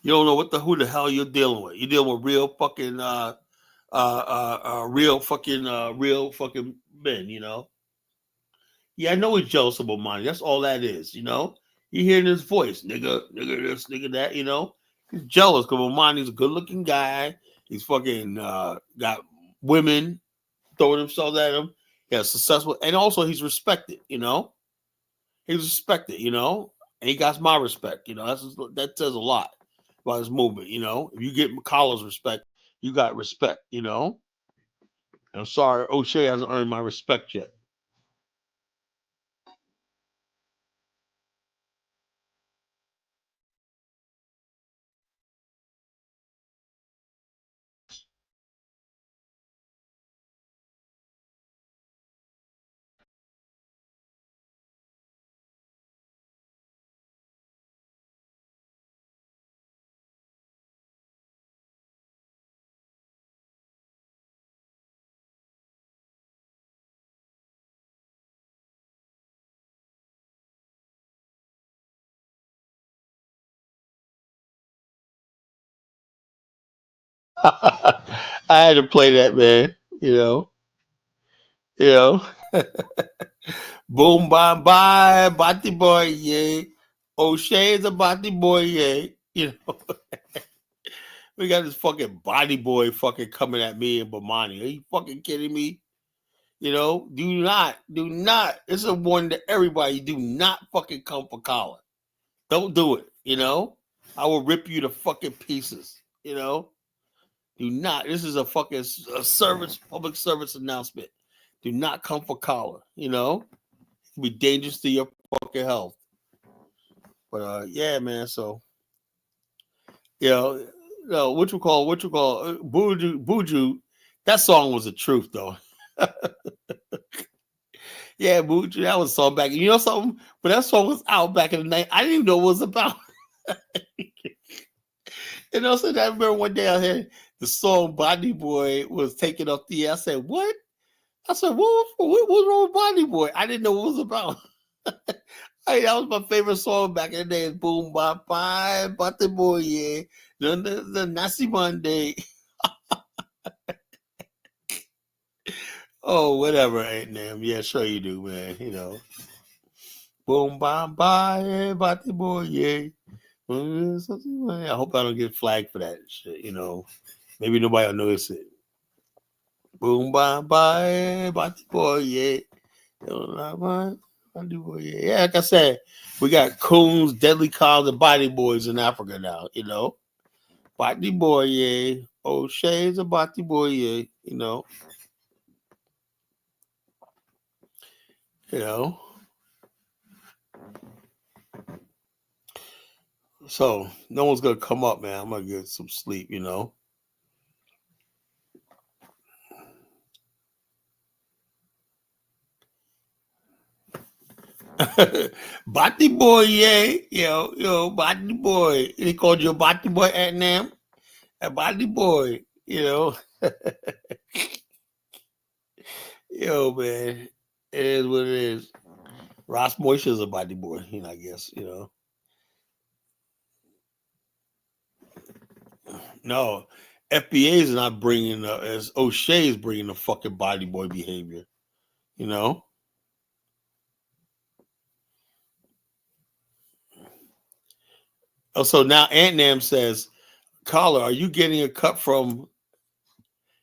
You don't know who the hell you're dealing with. You're dealing with real fucking real fucking men, you know. Yeah, I know he's jealous of Bomani. That's all that is, you know. You hearing his voice, nigga this, nigga that, you know. He's jealous because Bomani's a good-looking guy. He's fucking got women throwing themselves at him. Yeah, successful, and also he's respected, you know. He's respected, you know, and he got my respect, you know. That says a lot about his movement, you know. If you get McCullough's respect, you got respect, you know. I'm sorry, O'Shea hasn't earned my respect yet. I had to play that, man. You know. Boom, bye, bye, body boy, yeah. O'Shea is a body boy, yeah. You know. We got this fucking body boy fucking coming at me and Bomani. Are you fucking kidding me? You know, do not. It's a warning to everybody. Do not fucking come for Colin. Don't do it. You know, I will rip you to fucking pieces. You know, do not. This is a fucking public service announcement. Do not come for Colin. You know, it can be dangerous to your fucking health. But yeah, man. So, you know, what you call Buju. That song was the truth, though. Yeah, Buju, that was a song back. You know something? But that song was out back in the night. I didn't even know what it was about. You know, so I remember one day I heard the song Body Boy was taken off the air. I said, what? I said, what's wrong with Body Boy? I didn't know what it was about. Hey, that was my favorite song back in the day. Boom, bye, bye, Body Boy, yeah. The Nazi Monday. Oh, whatever, ain't them. Yeah, sure you do, man. You know. Boom, bye, bye, Body Boy, yeah. I hope I don't get flagged for that shit, you know. Maybe nobody will notice it. Boom, bye, bye, Body Boy, yeah. Yeah, like I said, we got coons, deadly cows, and body boys in Africa now, you know. Body boy, yeah. O'Shea's a body boy, yeah, you know. You know. So no one's gonna come up, man. I'm gonna get some sleep, you know. Body boy, yeah, yo, body boy. They called you a body boy at Nam, a body boy, you know. Yo, man, it is what it is. Ross Moisha's a body boy, you know. I guess, you know. No, FBA is not bringing as O'Shea is bringing the fucking body boy behavior. You know. Oh, so now Ant Nam says, "Caller, are you getting a cut from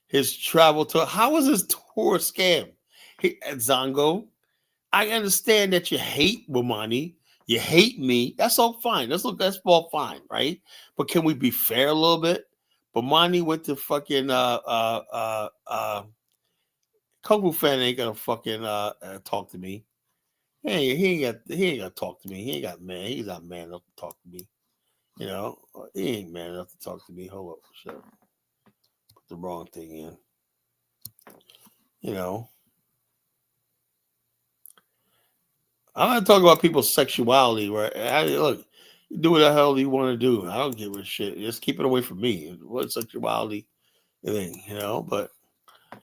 his travel tour? How was his tour scam?" Zongo, I understand that you hate Wamani, you hate me. That's all fine. That's all fine, right? But can we be fair a little bit? Wamani went to fucking Kung Fu fan ain't gonna fucking talk to me. Hey, he ain't gonna talk to me. He ain't got man. He's not man enough to talk to me. You know, he ain't man enough to talk to me. Hold up, shit. Put the wrong thing in. You know. I'm not talking about people's sexuality, right? Look, do what the hell you want to do. I don't give a shit. Just keep it away from me. What sexuality thing, you know? But I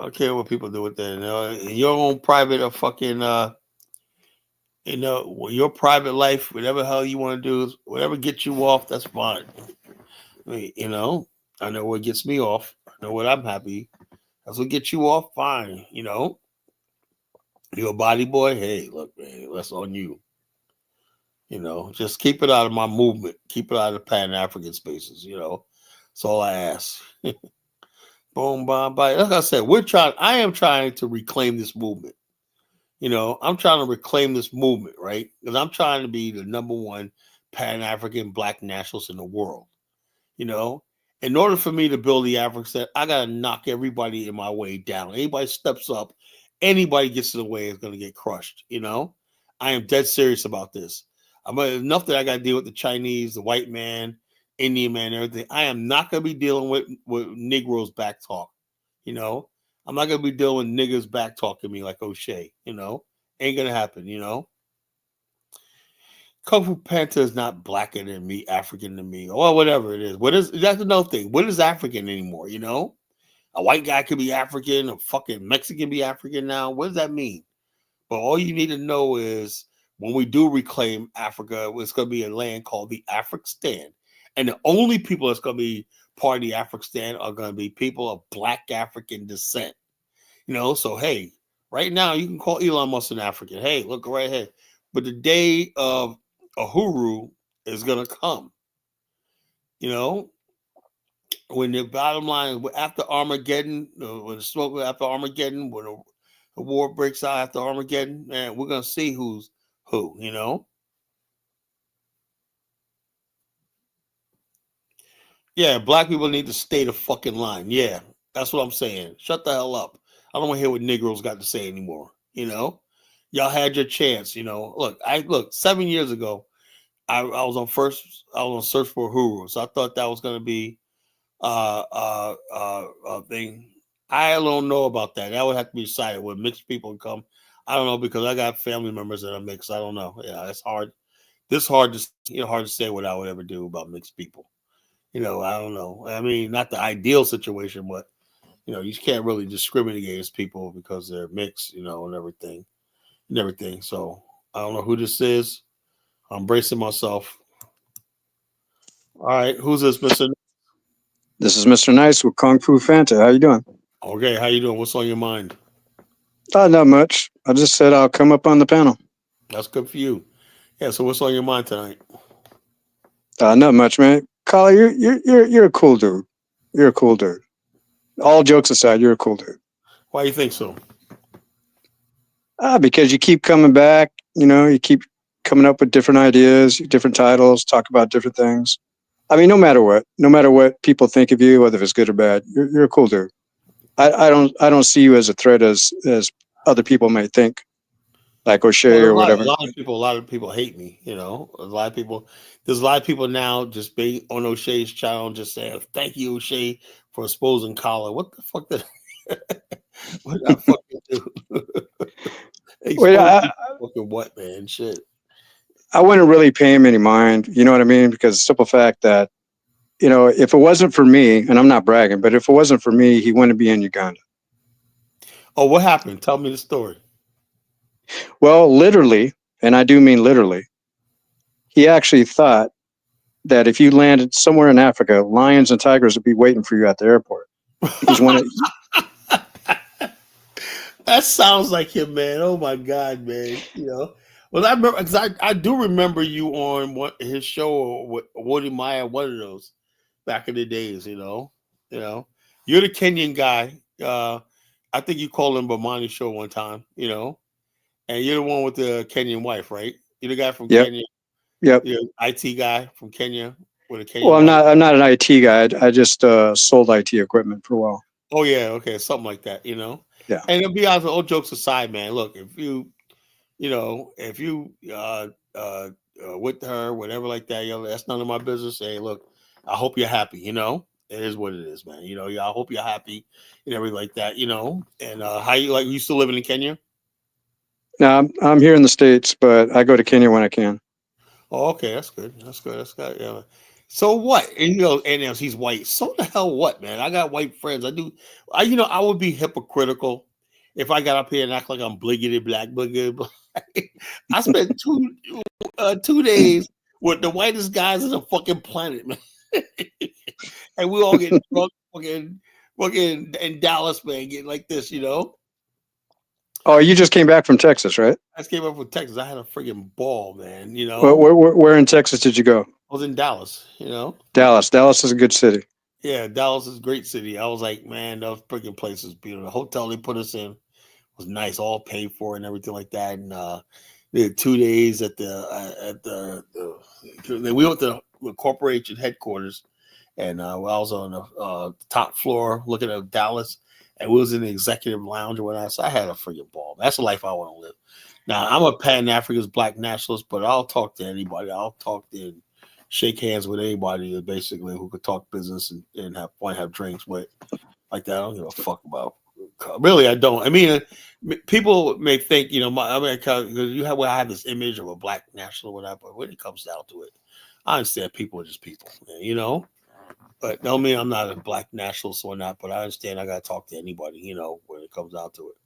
don't care what people do with that. You know, in your own private or fucking, you know, your private life, whatever the hell you want to do, whatever gets you off, that's fine. I mean, you know, I know what gets me off. I know what I'm happy. That's what gets you off. Fine, you know. You're a body boy. Hey, look, man, that's on you. You know, just keep it out of my movement. Keep it out of the Pan-African spaces, you know. That's all I ask. Boom, bam, bam. Like I said, I am trying to reclaim this movement. You know, I'm trying to reclaim this movement, right? Because I'm trying to be the number one Pan-African black nationalist in the world. You know, in order for me to build the African state, I got to knock everybody in my way down. Anybody steps up, anybody gets in the way is going to get crushed. You know, I am dead serious about this. I'm enough that I got to deal with the Chinese, the white man, Indian man, everything. I am not going to be dealing with Negroes back talk. You know, I'm not going to be dealing with niggas back talking me like O'Shea. You know, ain't going to happen. You know. Kung Fu Panda is not blacker than me, African than me, or whatever it is. That's another thing. What is African anymore? You know, a white guy could be African, a fucking Mexican be African now. What does that mean? But all you need to know is when we do reclaim Africa, it's going to be a land called the African, and the only people that's going to be part of the African are going to be people of black African descent. You know, so hey, right now you can call Elon Musk an African. Hey, look right ahead. But the day of Uhuru is gonna come. You know, when the bottom line after Armageddon, when the smoke after Armageddon, when the war breaks out after Armageddon, man, we're gonna see who's who. You know. Yeah, black people need to stay the fucking line. Yeah, that's what I'm saying. Shut the hell up. I don't want to hear what Negroes got to say anymore. You know, y'all had your chance. You know, look. 7 years ago, I was on search for Uhuru, so I thought that was going to be a thing. I don't know about that. That would have to be decided when mixed people come. I don't know because I got family members that are mixed. I don't know. Yeah, it's hard. Hard to say what I would ever do about mixed people. You know, I don't know. I mean, not the ideal situation, but you know, you can't really discriminate against people because they're mixed, you know, and everything. So I don't know who this is. I'm bracing myself. All right, who's this, Mr. This is Mr. Nice with Kung Fu Fanta. How you doing? Okay, how you doing? What's on your mind? Not much. I just said I'll come up on the panel. That's good for you. Yeah. So what's on your mind tonight? Not much, man. Collie, you're a cool dude. You're a cool dude. All jokes aside, you're a cool dude. Why do you think so? Because you keep coming back. You know, you keep coming up with different ideas, different titles, talk about different things. I mean, no matter what people think of you, whether it's good or bad, you're a cool dude. I don't see you as a threat as other people may think, like O'Shea or whatever. A lot of people hate me. You know, there's a lot of people now just being on O'Shea's channel, just saying thank you, O'Shea, for exposing Colin. What the fuck did what did I fucking do? Fucking what, man? Shit. I wouldn't really pay him any mind. You know what I mean? Because the simple fact that, you know, if it wasn't for me, and I'm not bragging, but if it wasn't for me, he wouldn't be in Uganda. Oh, what happened? Tell me the story. Well, literally, and I do mean literally, he actually thought that if you landed somewhere in Africa, lions and tigers would be waiting for you at the airport. He's one of That sounds like him, man. Oh my God, man. Well, I remember because I do remember you on his show with Woody Meyer, one of those back in the days. You're the Kenyan guy. I think you called him Bomani show one time. And you're the one with the Kenyan wife, right? You're the guy from Kenya. Yep. You're an IT guy from Kenya with a Kenyan Well, wife. I'm not an IT guy. I just sold IT equipment for a while. Oh yeah, okay, something like that. Yeah. And to be honest, all jokes aside, man. Look, if you with her, whatever like that, that's none of my business. Hey, look, I hope you're happy. It is what it is, man. I hope you're happy and everything like that. And how you still living in Kenya? No, I'm here in the States, but I go to Kenya when I can. Oh, okay, that's good. That's good. That's good. Yeah. So what? And he's white. So the hell what, man? I got white friends. I would be hypocritical if I got up here and act like I'm bliggity black. I spent 2 days with the whitest guys on the fucking planet, man. And we all get drunk fucking in Dallas, man, getting like this, Oh, you just came back from Texas, right? I just came up from Texas. I had a freaking ball, man. Where in Texas did you go? I was in Dallas, Dallas. Dallas is a good city. Yeah, Dallas is a great city. I was like, man, those freaking places beautiful. The hotel they put us in was nice, all paid for and everything like that. And we had 2 days at we went to the corporation headquarters, and I was on the top floor looking at Dallas, and we was in the executive lounge or whatnot. So I had a freaking ball. That's the life I want to live. Now I'm a Pan-Africanist black nationalist, but I'll talk to anybody. I'll talk to shake hands with anybody basically who could talk business and have drinks with like that. I don't give a fuck about. Really, I don't. I mean, people may think, because I have this image of a black national, whatever. But when it comes down to it, I understand people are just people, But don't mean I'm not a black nationalist or not. But I understand I got to talk to anybody, when it comes down to it.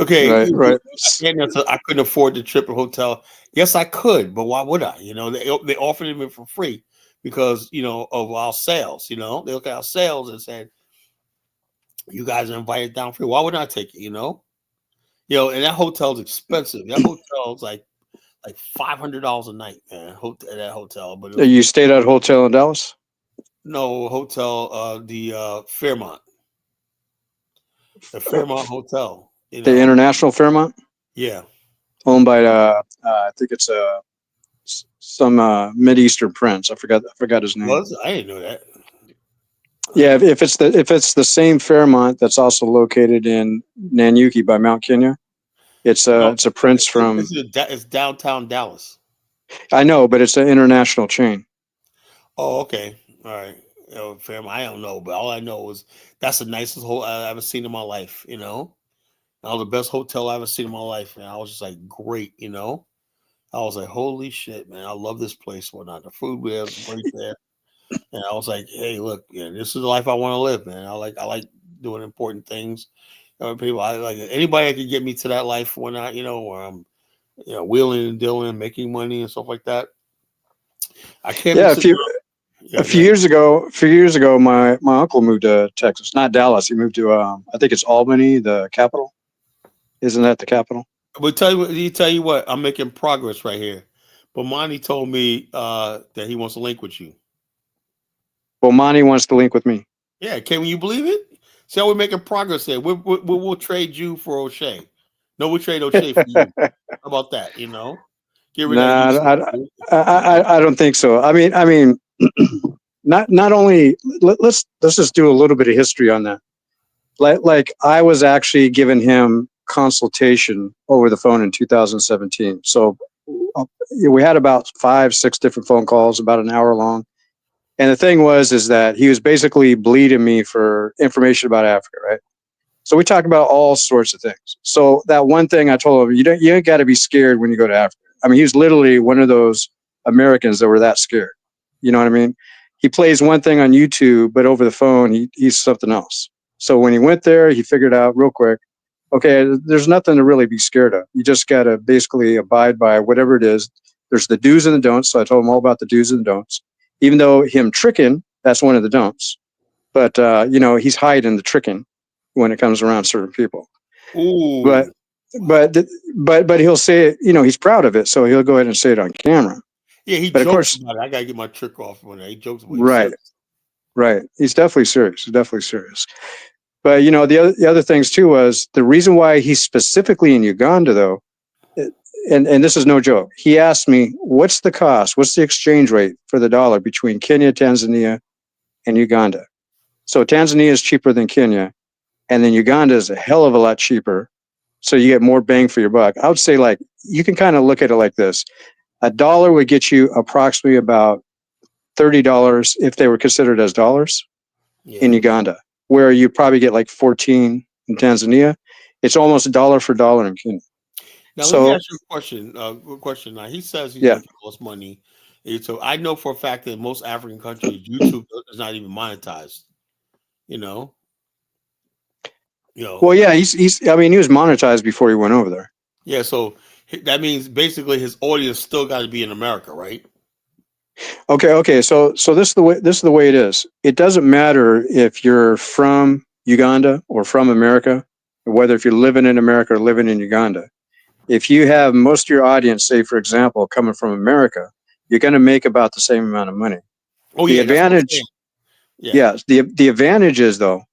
Okay, right. I couldn't afford the trip and hotel. Yes, I could, but why would I? They offered it for free because of our sales. They look at our sales and said, "You guys are invited down free. Why would I take it?" And that hotel's expensive. That hotel's like $500 a night, man. At that hotel, but You stayed at a hotel in Dallas? No, hotel, the Fairmont, the Fairmont Hotel. The International Fairmont? Yeah. Owned by I think it's some Mideastern prince. I forgot his name. I didn't know that. Yeah, if it's the same Fairmont that's also located in Nanyuki by Mount Kenya, it's a prince from. It's downtown Dallas. I know, but it's an international chain. Oh, okay, all right. Fairmont, I don't know, but all I know is that's the nicest hotel I've ever seen in my life. That was the best hotel I ever seen in my life, and I was just like, great. I was like, holy shit, man, I love this place. Whatnot, the food we have is great there. And I was like, hey, look, this is the life I want to live, man. I like doing important things. People, I like anybody that can get me to that life when where I'm, wheeling and dealing, making money and stuff like that. I can't. Yeah, a few years ago, my uncle moved to Texas, not Dallas. He moved to I think it's Albany, the capital. Isn't that the capital? But tell you what, I'm making progress right here. But Monty told me that he wants to link with you. Well, Monty wants to link with me. Yeah, can you believe it? See how we're making progress there. We'll trade you for O'Shea. No, we'll trade O'Shea for you. How about that? Get rid of I don't think so. I mean, not only. Let's just do a little bit of history on that. Like I was actually giving him consultation over the phone in 2017. So we had about 5-6 different phone calls, about an hour long. And the thing is that he was basically bleeding me for information about Africa, right? So we talked about all sorts of things. So that one thing I told him, you ain't got to be scared when you go to Africa. I mean, he was literally one of those Americans that were that scared. You know what I mean? He plays one thing on YouTube, but over the phone, he's something else. So when he went there, he figured out real quick, okay, there's nothing to really be scared of. You just got to basically abide by whatever it is. There's the do's and the don'ts. So I told him all about the do's and the don'ts. Even though him tricking, that's one of the don'ts. But he's hiding the tricking when it comes around certain people. Ooh. But he'll say it. He's proud of it, so he'll go ahead and say it on camera. Yeah, he jokes about it. I gotta get my trick off when he jokes about it. Right. He's definitely serious. But the other things too was the reason why he's specifically in Uganda though, and this is no joke. He asked me, "What's the cost? What's the exchange rate for the dollar between Kenya, Tanzania, and Uganda?" So Tanzania is cheaper than Kenya, and then Uganda is a hell of a lot cheaper. So you get more bang for your buck. I would say like you can kind of look at it like this: $1 would get you approximately about $30 if they were considered as dollars in Uganda, where you probably get like 14 in Tanzania. It's almost dollar for dollar in Kenya. Now let me ask you a question. Good question. Now he says he's making all this money. So I know for a fact that in most African countries, YouTube is not even monetized. Well, yeah, he's. I mean, he was monetized before he went over there. Yeah, so that means basically his audience still got to be in America, right? Okay. So this is the way it is. It doesn't matter if you're from Uganda or from America, or whether if you're living in America or living in Uganda. If you have most of your audience, say for example, coming from America, you're going to make about the same amount of money. Oh, the advantage, the advantage is though,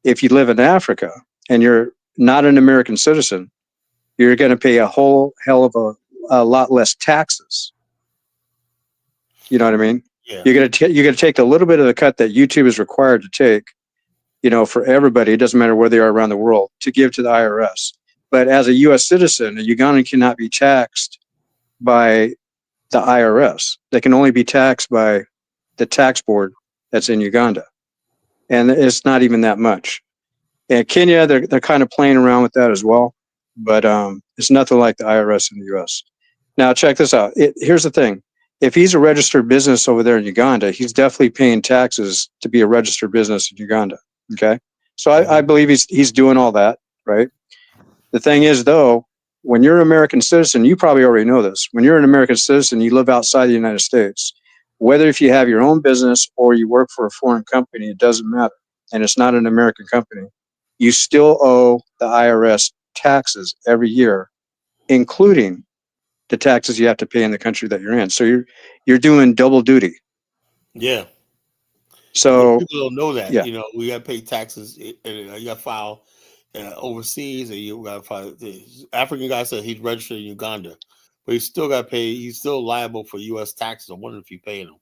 if you live in Africa and you're not an American citizen, you're going to pay a whole hell of a lot less taxes. You know what I mean? Yeah. You're going to take a little bit of the cut that YouTube is required to take, for everybody. It doesn't matter where they are around the world, to give to the IRS. But as a U.S. citizen, a Ugandan cannot be taxed by the IRS. They can only be taxed by the tax board that's in Uganda. And it's not even that much. And Kenya, they're kind of playing around with that as well. But it's nothing like the IRS in the U.S. Now, check this out. Here's the thing. If he's a registered business over there in Uganda, he's definitely paying taxes to be a registered business in Uganda. Okay? So I believe he's doing all that, right? The thing is, though, when you're an American citizen, you probably already know this. When you're an American citizen, you live outside the United States. Whether if you have your own business or you work for a foreign company, it doesn't matter. And it's not an American company. You still owe the IRS taxes every year, including the taxes you have to pay in the country that you're in. So you're doing double duty. Yeah. So people don't know that. We got to pay taxes. You got to file overseas, and you got to file. The African guy said he's registered in Uganda, but he's still got to pay. He's still liable for U.S. taxes. I wonder if he's paying them.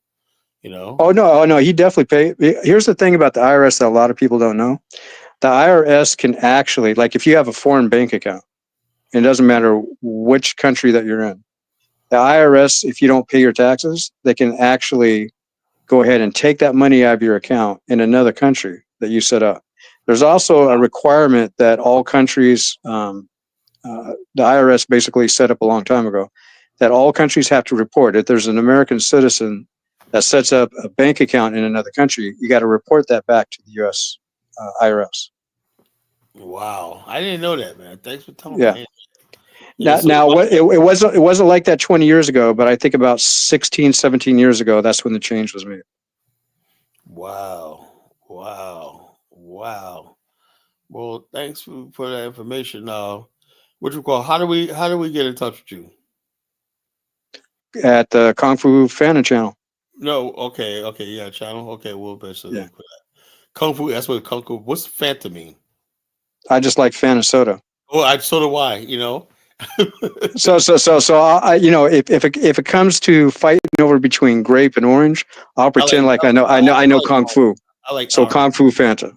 Oh no, he definitely pay. Here's the thing about the IRS that a lot of people don't know. The IRS can actually, like, if you have a foreign bank account, it doesn't matter which country that you're in. The IRS, if you don't pay your taxes, they can actually go ahead and take that money out of your account in another country that you set up. There's also a requirement that all countries, the IRS basically set up a long time ago, that all countries have to report. If there's an American citizen that sets up a bank account in another country, you got to report that back to the U.S. IRS. Wow, I didn't know that, man. Thanks for telling me. It wasn't like that 20 years ago, but I think about 16, 17 years ago, that's when the change was made. Wow. Well, thanks for that information. What you call? How do we get in touch with you? At the Kung Fu Fanta channel. No, okay, yeah, channel. Okay, we'll basically put that. Kung Fu. That's what Kung Fu. What's Fanta mean? I just like Fanta soda. Oh, so do I. So I, if it comes to fighting over between grape and orange, I'll pretend I know Kung Fu. I like so orange. Kung Fu Fanta.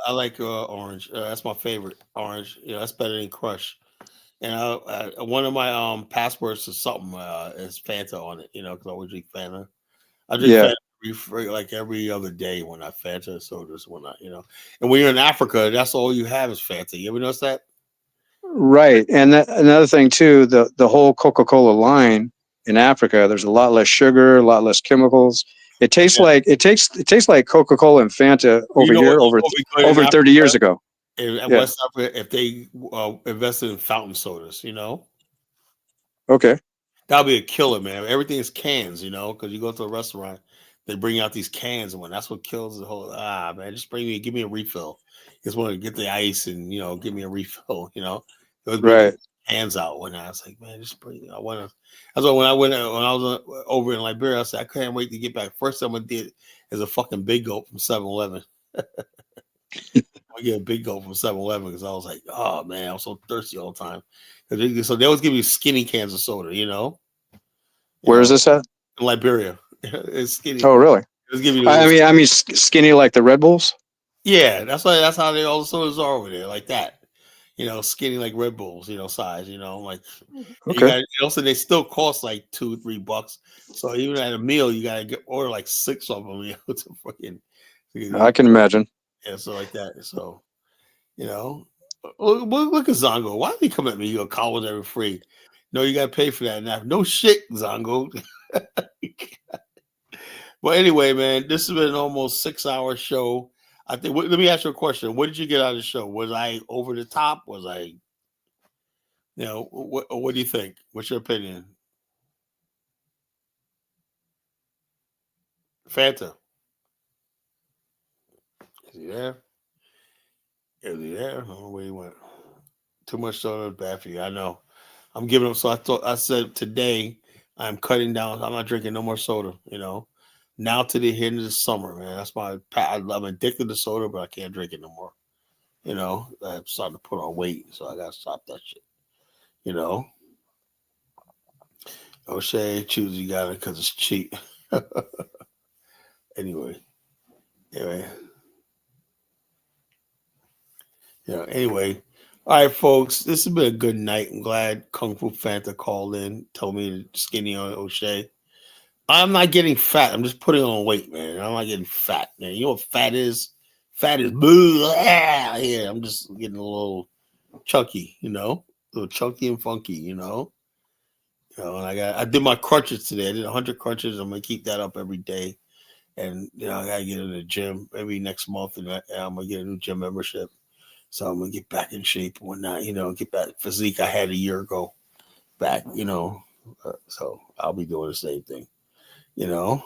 I like orange. That's my favorite. Orange. That's better than Crush. And one of my passwords to something is Fanta on it. Because I always drink Fanta. I drink Fanta like every other day when I Fanta sodas when I. And when you're in Africa, that's all you have is Fanta. You ever notice that? Right, and another thing too, the whole Coca-Cola line in Africa, there's a lot less sugar, a lot less chemicals. It tastes like Coca-Cola and Fanta over 30 years ago. In West Africa, if they invested in fountain sodas, Okay. That'll be a killer, man. Everything is cans, because you go to a restaurant, they bring out these cans, and that's what kills the whole. Man, just give me a refill. Just want to get the ice and give me a refill. Right. Hands out when I was like, man, just bring. I want to. That's why when I was over in Liberia, I said I can't wait to get back. First time I did is a fucking big gulp from 7-Eleven. I get a big gulp from 7-Eleven because I was like, oh man, I was so thirsty all the time. So they always give you skinny cans of soda, Where is this at? In Liberia. It's skinny. Oh, really? I mean, skinny like the Red Bulls. Yeah, that's how they all the sodas are over there, like that. Skinny like Red Bulls, size. Like Okay. you got. Also, they still cost like $2-3. So even at a meal, you gotta order like 6 of them. To fucking. I can imagine. Yeah, so like that. So, look at Zongo. Why did he come at me? College every free. No, you gotta pay for that now. No shit, Zongo. Well, anyway, man, this has been an almost 6-hour show. I think. Let me ask you a question. What did you get out of the show? Was I over the top? Was I? What do you think? What's your opinion? Fanta. Is he there? Is he there? I don't know where he went. Too much soda is bad for you. I know. I'm giving him. So I said today I'm cutting down. I'm not drinking no more soda. Now to the end of the summer, man. That's my. I'm addicted to soda, but I can't drink it no more. I'm starting to put on weight, so I gotta stop that shit. O'Shea, choose you got it because it's cheap. Anyway. Anyway. All right, folks. This has been a good night. I'm glad Kung Fu Fanta called in, told me to skinny on O'Shea. I'm not getting fat. I'm just putting on weight, man. I'm not getting fat, man. You know what fat is? Fat is yeah. I'm just getting a little chunky, a little chunky and funky, And I did my crunches today. I did 100 crunches. I'm gonna keep that up every day, and I gotta get in the gym maybe next month, and I'm gonna get a new gym membership. So I'm gonna get back in shape and whatnot. Get that physique I had a year ago back, so I'll be doing the same thing. But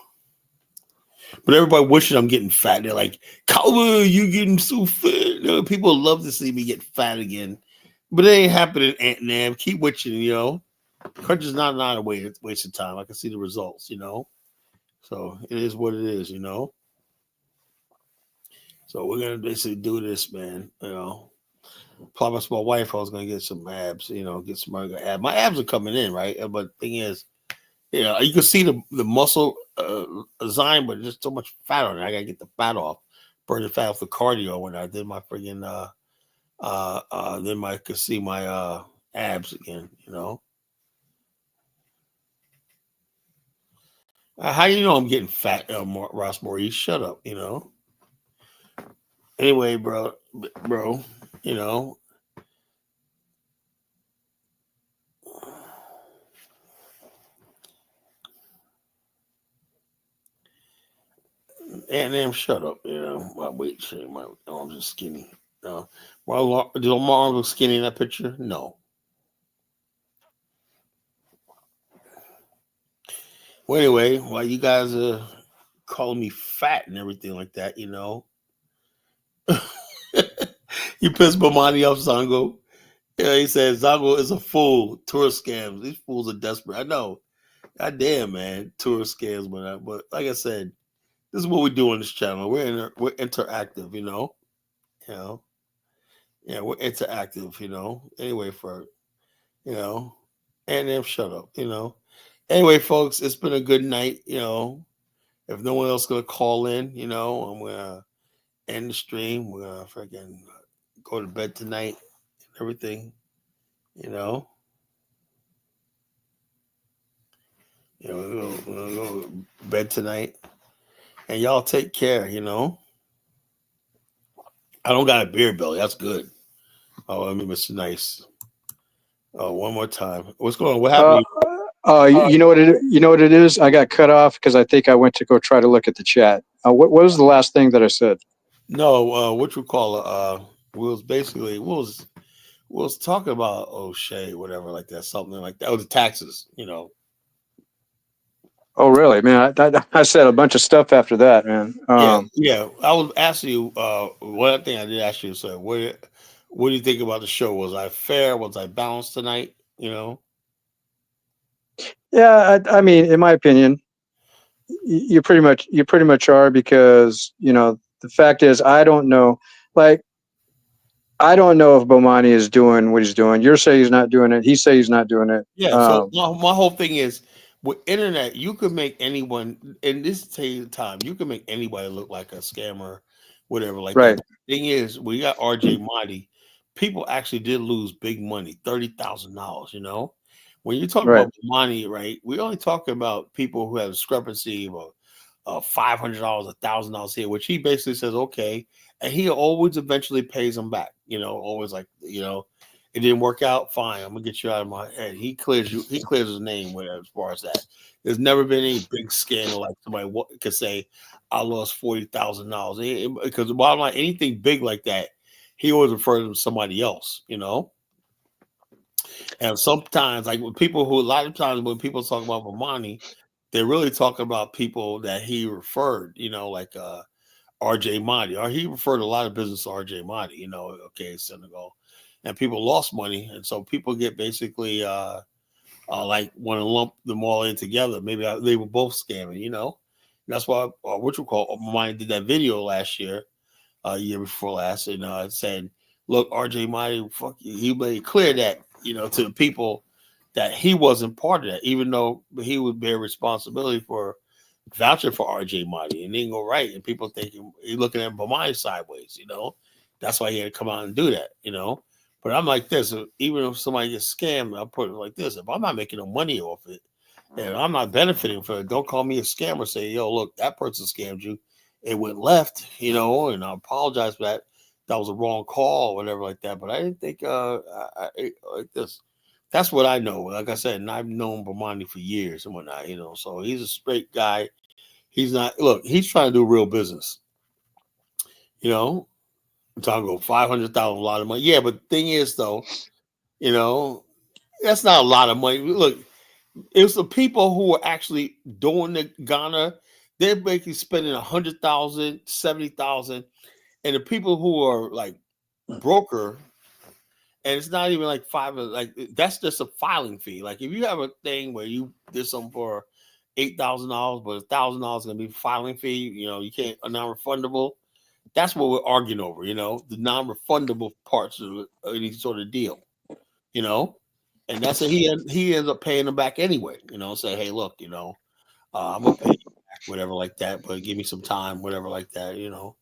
everybody wishes I'm getting fat. They're like, Calvin, you getting so fat. People love to see me get fat again. But it ain't happening, Aunt Nam. Keep witching, Crunch is not a waste of time. I can see the results, So it is what it is, So we're gonna basically do this, man. Promise my wife I was gonna get some abs, get some abs. My abs are coming in, right? But the thing is, you can see the muscle design, but there's so much fat on it. I gotta get the fat off, burn the fat off the cardio when I did my friggin' then I could see my abs again, How you know I'm getting fat, Ross Maurice? Shut up, Anyway, bro, And then shut up, My weight shame, my arms are skinny. Do my arms look skinny in that picture? No. Well, anyway, while you guys are calling me fat and everything like that, you pissed Bomani off, Zongo. Yeah, he said Zongo is a fool. Tourist scams. These fools are desperate. I know. God damn, man. Tourist scams, but like I said, this is what we do on this channel. We're interactive, Yeah, we're interactive, Anyway, and then shut up, Anyway, folks, it's been a good night, If no one else gonna call in, I'm gonna end the stream. We're gonna freaking go to bed tonight and everything, We're gonna go to bed tonight. And y'all take care, I don't got a beer belly. That's good. Oh, let me Mr. Nice. Oh, one more time. What's going on? What happened? You know what it is? I got cut off because I think I went to go try to look at the chat. What was the last thing that I said? No, what you call it? We was talking about O'Shea, whatever, like that, something like that. Oh, the taxes, Oh, really, man? I said a bunch of stuff after that, man. Yeah. I was asking you. One thing I did ask you, so what do you think about the show? Was I fair? Was I balanced tonight? You know. Yeah, I mean, in my opinion, you pretty much are, because the fact is, I don't know. Like, I don't know if Bomani is doing what he's doing. You're saying he's not doing it. He say he's not doing it. Yeah. So my whole thing is, with internet, you could make anyone in this time. You can make anybody look like a scammer, whatever like Right. that. The thing is, we got RJ Marty. People actually did lose big money, $30,000. You know, when you talk Right. about money, right? We only talking about people who have discrepancy of $500, $1,000 here, which he basically says okay, and he always eventually pays them back. You know, always like it didn't work out. Fine, I'm gonna get you out of my head. He clears his name whatever, as far as that. There's never been any big scandal like somebody could say, I lost $40,000. Because the bottom line, anything big like that, he always refers to somebody else, And sometimes, like with people a lot of times when people talk about Bomani, they're really talking about people that he referred, like RJ Mahdi, or he referred a lot of business to RJ Mahdi, okay, Senegal. And people lost money. And so people get basically like want to lump them all in together. Maybe they were both scamming, That's why mine did that video last year, year before last, and said, look, RJ Mahdi, fuck you. He made it clear that, to the people that he wasn't part of that, even though he would bear responsibility for vouching for RJ Mahdi, and it didn't go right. And people thinking he's looking at Bomani sideways, That's why he had to come out and do that, But I'm like this, even if somebody gets scammed, I'll put it like this: if I'm not making no money off it and I'm not benefiting from it, don't call me a scammer. Say, yo, look, that person scammed you. It went left, and I apologize for that. That was a wrong call or whatever like that. But I didn't think like this. That's what I know. Like I said, and I've known Bomani for years and whatnot, So he's a straight guy. He's not, look, he's trying to do real business. I'm talking about 500,000, a lot of money. Yeah, but the thing is, though, that's not a lot of money. Look, it's the people who are actually doing the Ghana. They're basically spending 100,000, 70,000, and the people who are like broker, and it's not even like that's just a filing fee. Like if you have a thing where you did something for $8,000, but $1,000 is going to be filing fee. You can't non-refundable. That's what we're arguing over. The non-refundable parts of any sort of deal. And that's it. He ends up paying them back anyway. Say, hey, look, I'm gonna pay you back, whatever like that, but give me some time, whatever like that. And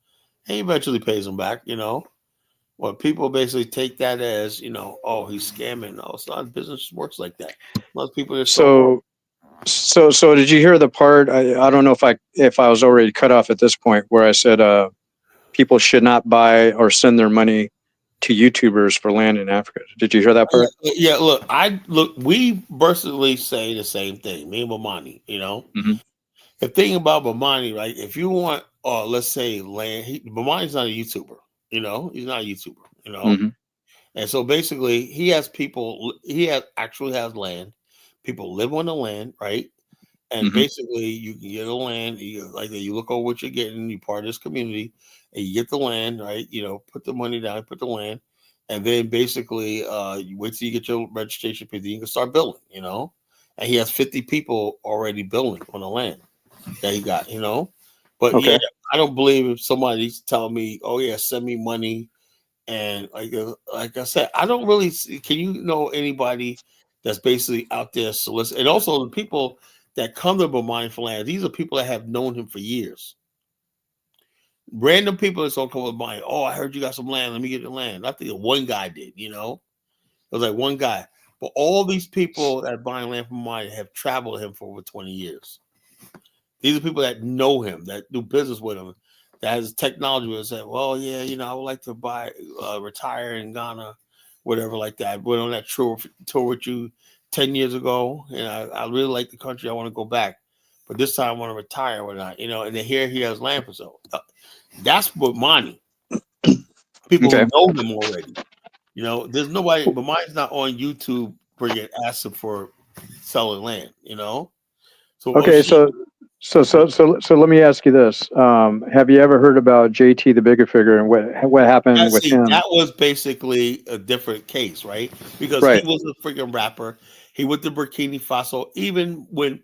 he eventually pays them back. Well, people basically take that as, oh, he's scamming. No, it's not. Business works like that. Most people are So did you hear the part? I don't know if I was already cut off at this point where I said people should not buy or send their money to YouTubers for land in Africa. Did you hear that part? Yeah, we personally say the same thing. Me and Bomani, Mm-hmm. The thing about Bomani, right? If you want, let's say land, Bomani's not a YouTuber. He's not a YouTuber. Mm-hmm. And so basically, he has people. Actually has land. People live on the land, right? And Mm-hmm. basically, you can get a land. You look over what you're getting. You're part of this community, and you get the land, right? Put the money down, put the land, and then basically, you wait till you get your registration fee. You can start building. And he has 50 people already building on the land that he got. But Okay. yeah, I don't believe if somebody's telling me, "Oh yeah, send me money." And like I said, I don't really see, can you know anybody that's basically out there solicit? And also the people that come to Bomani for land, these are people that have known him for years. Random people that's gonna come with mine. Oh, I heard you got some land. Let me get the land. I think one guy did, It was like one guy. But all these people that buying land from mine have traveled with him for over 20 years. These are people that know him, that do business with him, that has technology with say, well, yeah, I would like to retire in Ghana, whatever like that. I went on that tour with you 10 years ago, and I really like the country. I want to go back. But this time I want to retire or not, and then here he has land for sale. That's what money. People who know him already. There's nobody, but mine's not on YouTube where you ask him for selling land, Okay, so let me ask you this: have you ever heard about JT the Bigger Figure and what happened with him? That was basically a different case, right? Because he was a freaking rapper. He went to Burkina Faso. Even when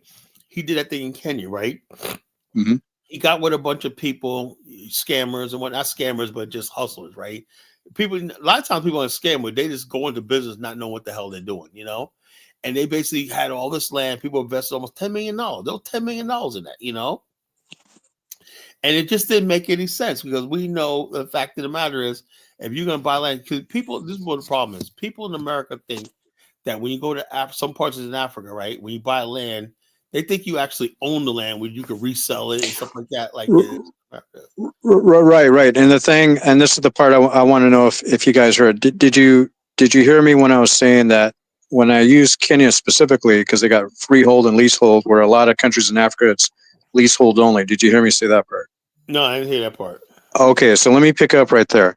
he did that thing in Kenya, right? Mm-hmm. He got with a bunch of people, scammers and what, not scammers, but just hustlers, right? People, a lot of times people on scam, they just go into business not knowing what the hell they're doing, you know? And they basically had all this land. People invested almost $10 million. There was $10 million in that, you know? And it just didn't make any sense because we know the fact of the matter is, if you're going to buy land, because people, this is what the problem is. People in America think that when you go to some parts in Africa, right, when you buy land, they think you actually own the land where you can resell it and stuff like that. Like Right. And the thing, and this is the part I want to know if you guys heard. Did you hear me when I was saying that when I use Kenya specifically because they got freehold and leasehold, where a lot of countries in Africa it's leasehold only. Did you hear me say that part? No, I didn't hear that part. Okay, so let me pick up right there.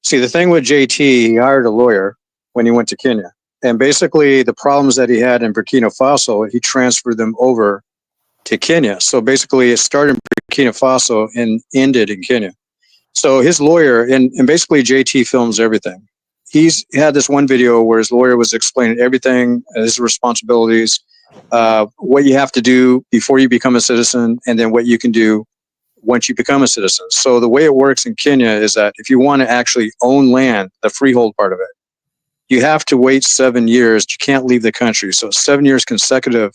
See, the thing with JT, he hired a lawyer when he went to Kenya. And basically, the problems that he had in Burkina Faso, he transferred them over to Kenya. So basically, it started in Burkina Faso and ended in Kenya. So his lawyer, and basically JT films everything. He's had this one video where his lawyer was explaining everything, his responsibilities, what you have to do before you become a citizen, and then what you can do once you become a citizen. So the way it works in Kenya is that if you want to actually own land, the freehold part of it, you have to wait 7 years. You can't leave the country. So 7 years consecutive.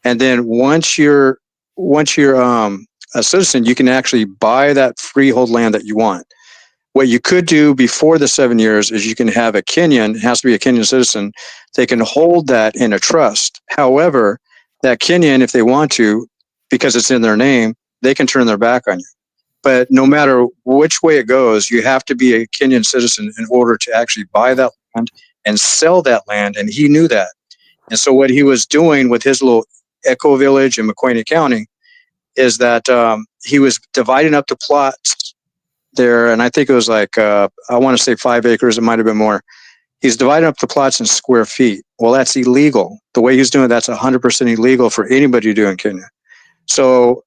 And then once you're a citizen, you can actually buy that freehold land that you want. What you could do before the 7 years is you can have a Kenyan, it has to be a Kenyan citizen, they can hold that in a trust. However, that Kenyan, if they want to, because it's in their name, they can turn their back on you. But no matter which way it goes, you have to be a Kenyan citizen in order to actually buy that land and sell that land. And he knew that. And so what he was doing with his little eco village in McQueen County is that he was dividing up the plots there. And I think it was like, I want to say 5 acres. It might have been more. He's dividing up the plots in square feet. Well, that's illegal. The way he's doing it, that's 100% illegal for anybody to do in Kenya. So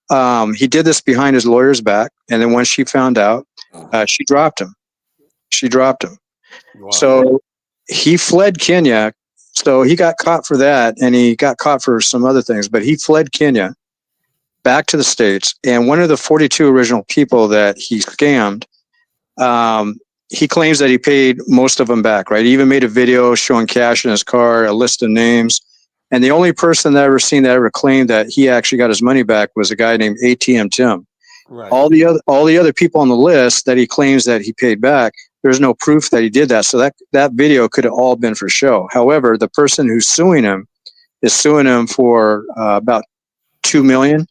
he did this behind his lawyer's back. And then when she found out, she dropped him. Wow. So he fled Kenya. So he got caught for that. And he got caught for some other things. But he fled Kenya back to the States. And one of the 42 original people that he scammed, he claims that he paid most of them back, right? He even made a video showing cash in his car, a list of names. And the only person that I ever seen that ever claimed that he actually got his money back was a guy named ATM Tim. Right. All the other people on the list that he claims that he paid back, there's no proof that he did that. So that video could have all been for show. However, the person who's suing him is suing him for about $2 million,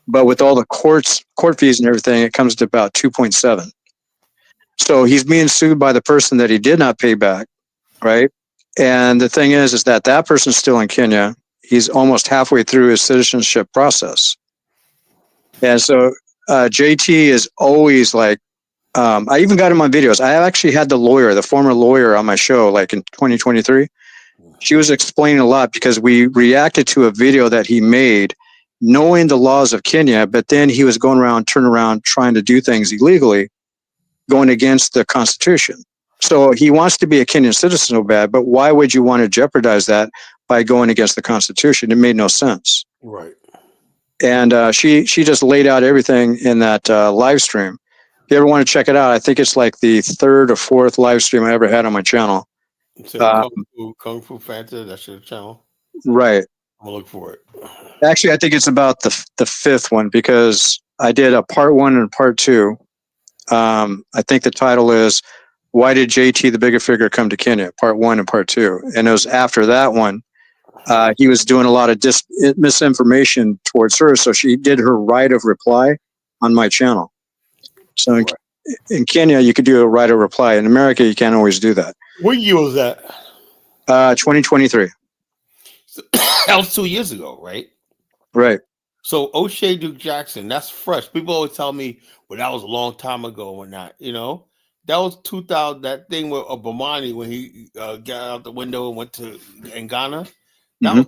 but with all the court fees and everything, it comes to about 2.7. So he's being sued by the person that he did not pay back, right? And the thing is that person's still in Kenya. He's almost halfway through his citizenship process. And so JT is always like, I even got him on videos. I actually had the former lawyer on my show, like in 2023. She was explaining a lot because we reacted to a video that he made knowing the laws of Kenya, but then he was turning around, trying to do things illegally, going against the Constitution. So he wants to be a Kenyan citizen so bad, but why would you want to jeopardize that by going against the Constitution? It made no sense. Right. And she just laid out everything in that live stream. If you ever want to check it out, I think it's like the 3rd or 4th live stream I ever had on my channel. Kung Fu Fanta, that's your channel? Right. I'm going to look for it. Actually, I think it's about the 5th one because I did a part 1 and part 2. I think the title is Why Did JT the Bigger Figure Come to Kenya? Part 1 and part 2. And it was after that one, he was doing a lot of misinformation towards her. So she did her right of reply on my channel. So in Kenya, you could do a right of reply. In America, you can't always do that. What year was that? 2023. So, that was 2 years ago, right? Right. So O'Shea Duke Jackson, that's fresh. People always tell me, well, that was a long time ago or not, you know? That was 2000, that thing with Obamani when he got out the window and went to Ghana. That was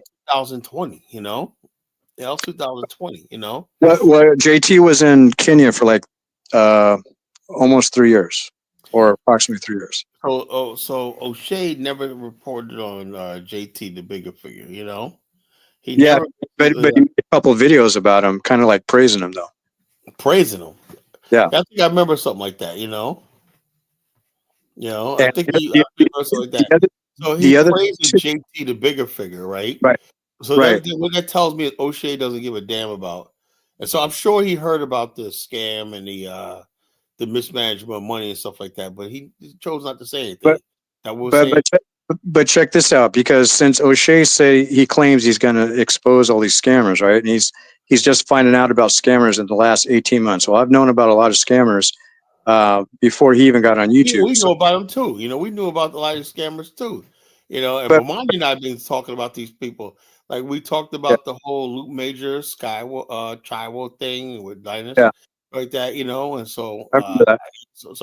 2020, you know? Yeah, that was 2020. Well, JT was in Kenya for like almost 3 years, or approximately 3 years. So O'Shea never reported on JT, the bigger figure. He Yeah, never but he made a couple of videos about him, kind of like praising him, though. Praising him. Yeah, I think I remember something like that. I and think I remember something like that. So he praises JT, the bigger figure, right? Right. So Right. what that tells me is O'Shea doesn't give a damn about. And so I'm sure he heard about the scam and the mismanagement of money and stuff like that, but he chose not to say anything. But check this out, because since O'Shea he claims he's going to expose all these scammers, right? And he's just finding out about scammers in the last 18 months. Well, I've known about a lot of scammers before he even got on YouTube. We know about them too. We knew about a lot of scammers too. And Bomani and I have been talking about these people. Like we talked about the whole Luke Major Chiwo thing with Dynas, like that, and so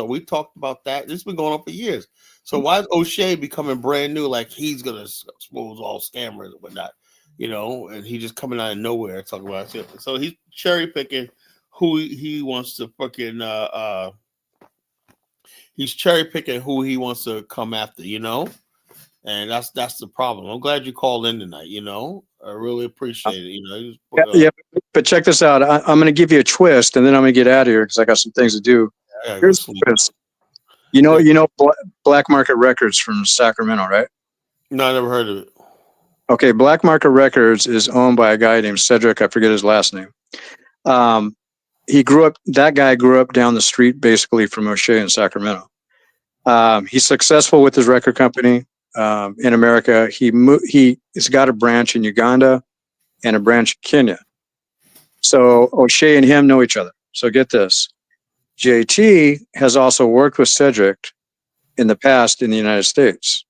we talked about that. This has been going on for years. So why is O'Shea becoming brand new? Like he's gonna expose all scammers and whatnot, and he just coming out of nowhere talking about it. So he's cherry picking who he wants to fucking he's cherry picking who he wants to come after, and that's the problem. I'm glad you called in tonight. I really appreciate it. But check this out. I'm going to give you a twist, and then I'm going to get out of here because I got some things to do. Here's the twist. You know, Black Market Records from Sacramento, right? No, I never heard of it. Okay, Black Market Records is owned by a guy named Cedric. I forget his last name. That guy grew up down the street, basically from O'Shea in Sacramento. He's successful with his record company in America. He's got a branch in Uganda and a branch in Kenya. So O'Shea and him know each other. So get this. JT has also worked with Cedric in the past in the United States.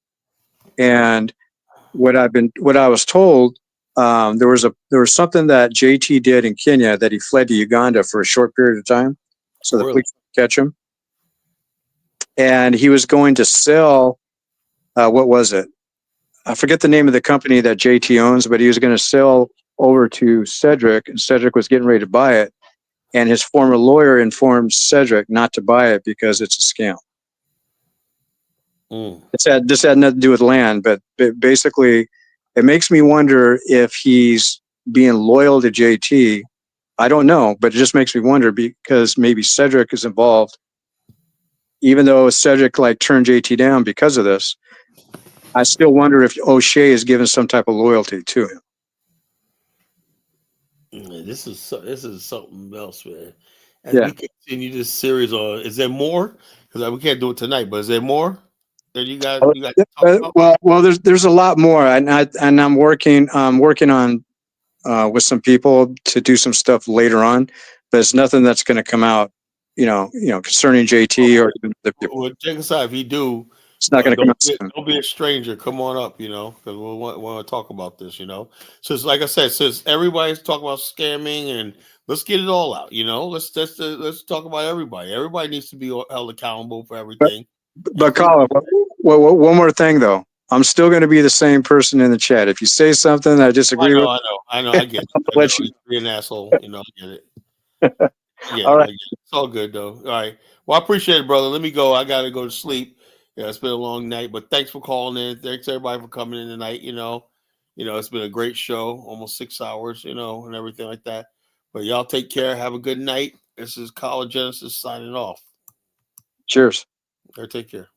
And what I was told, there was something that JT did in Kenya that he fled to Uganda for a short period of time. So the police could catch him. And he was going to sell, what was it? I forget the name of the company that JT owns, but he was going to sell over to Cedric, and Cedric was getting ready to buy it. And his former lawyer informed Cedric not to buy it because it's a scam. This had nothing to do with land, but basically it makes me wonder if he's being loyal to JT. I don't know, but it just makes me wonder because maybe Cedric is involved. Even though Cedric turned JT down because of this, I still wonder if O'Shea is given some type of loyalty to him. This is something else, man. As we continue this series on, is there more? Because we can't do it tonight, but is there more that you guys talk about? Well, there's a lot more, and I'm working on with some people to do some stuff later on, but it's nothing that's going to come out, concerning JT or even the people. Well, check us out. If you do, it's not going to come out soon. Don't be a stranger. Come on up, because we'll want to talk about this, So it's like I said, since everybody's talking about scamming, and let's get it all out, let's talk about everybody. Everybody needs to be held accountable for everything. But Colin, one more thing though. I'm still going to be the same person in the chat. If you say something I disagree with, I know, I get it. Let you be an asshole, I get it. All right. It's all good though. All right. Well, I appreciate it, brother. Let me go. I gotta go to sleep. Yeah, it's been a long night, but thanks for calling in. Thanks everybody for coming in tonight. It's been a great show, almost 6 hours, and everything like that. But y'all take care. Have a good night. This is College Genesis signing off. Cheers. Take care.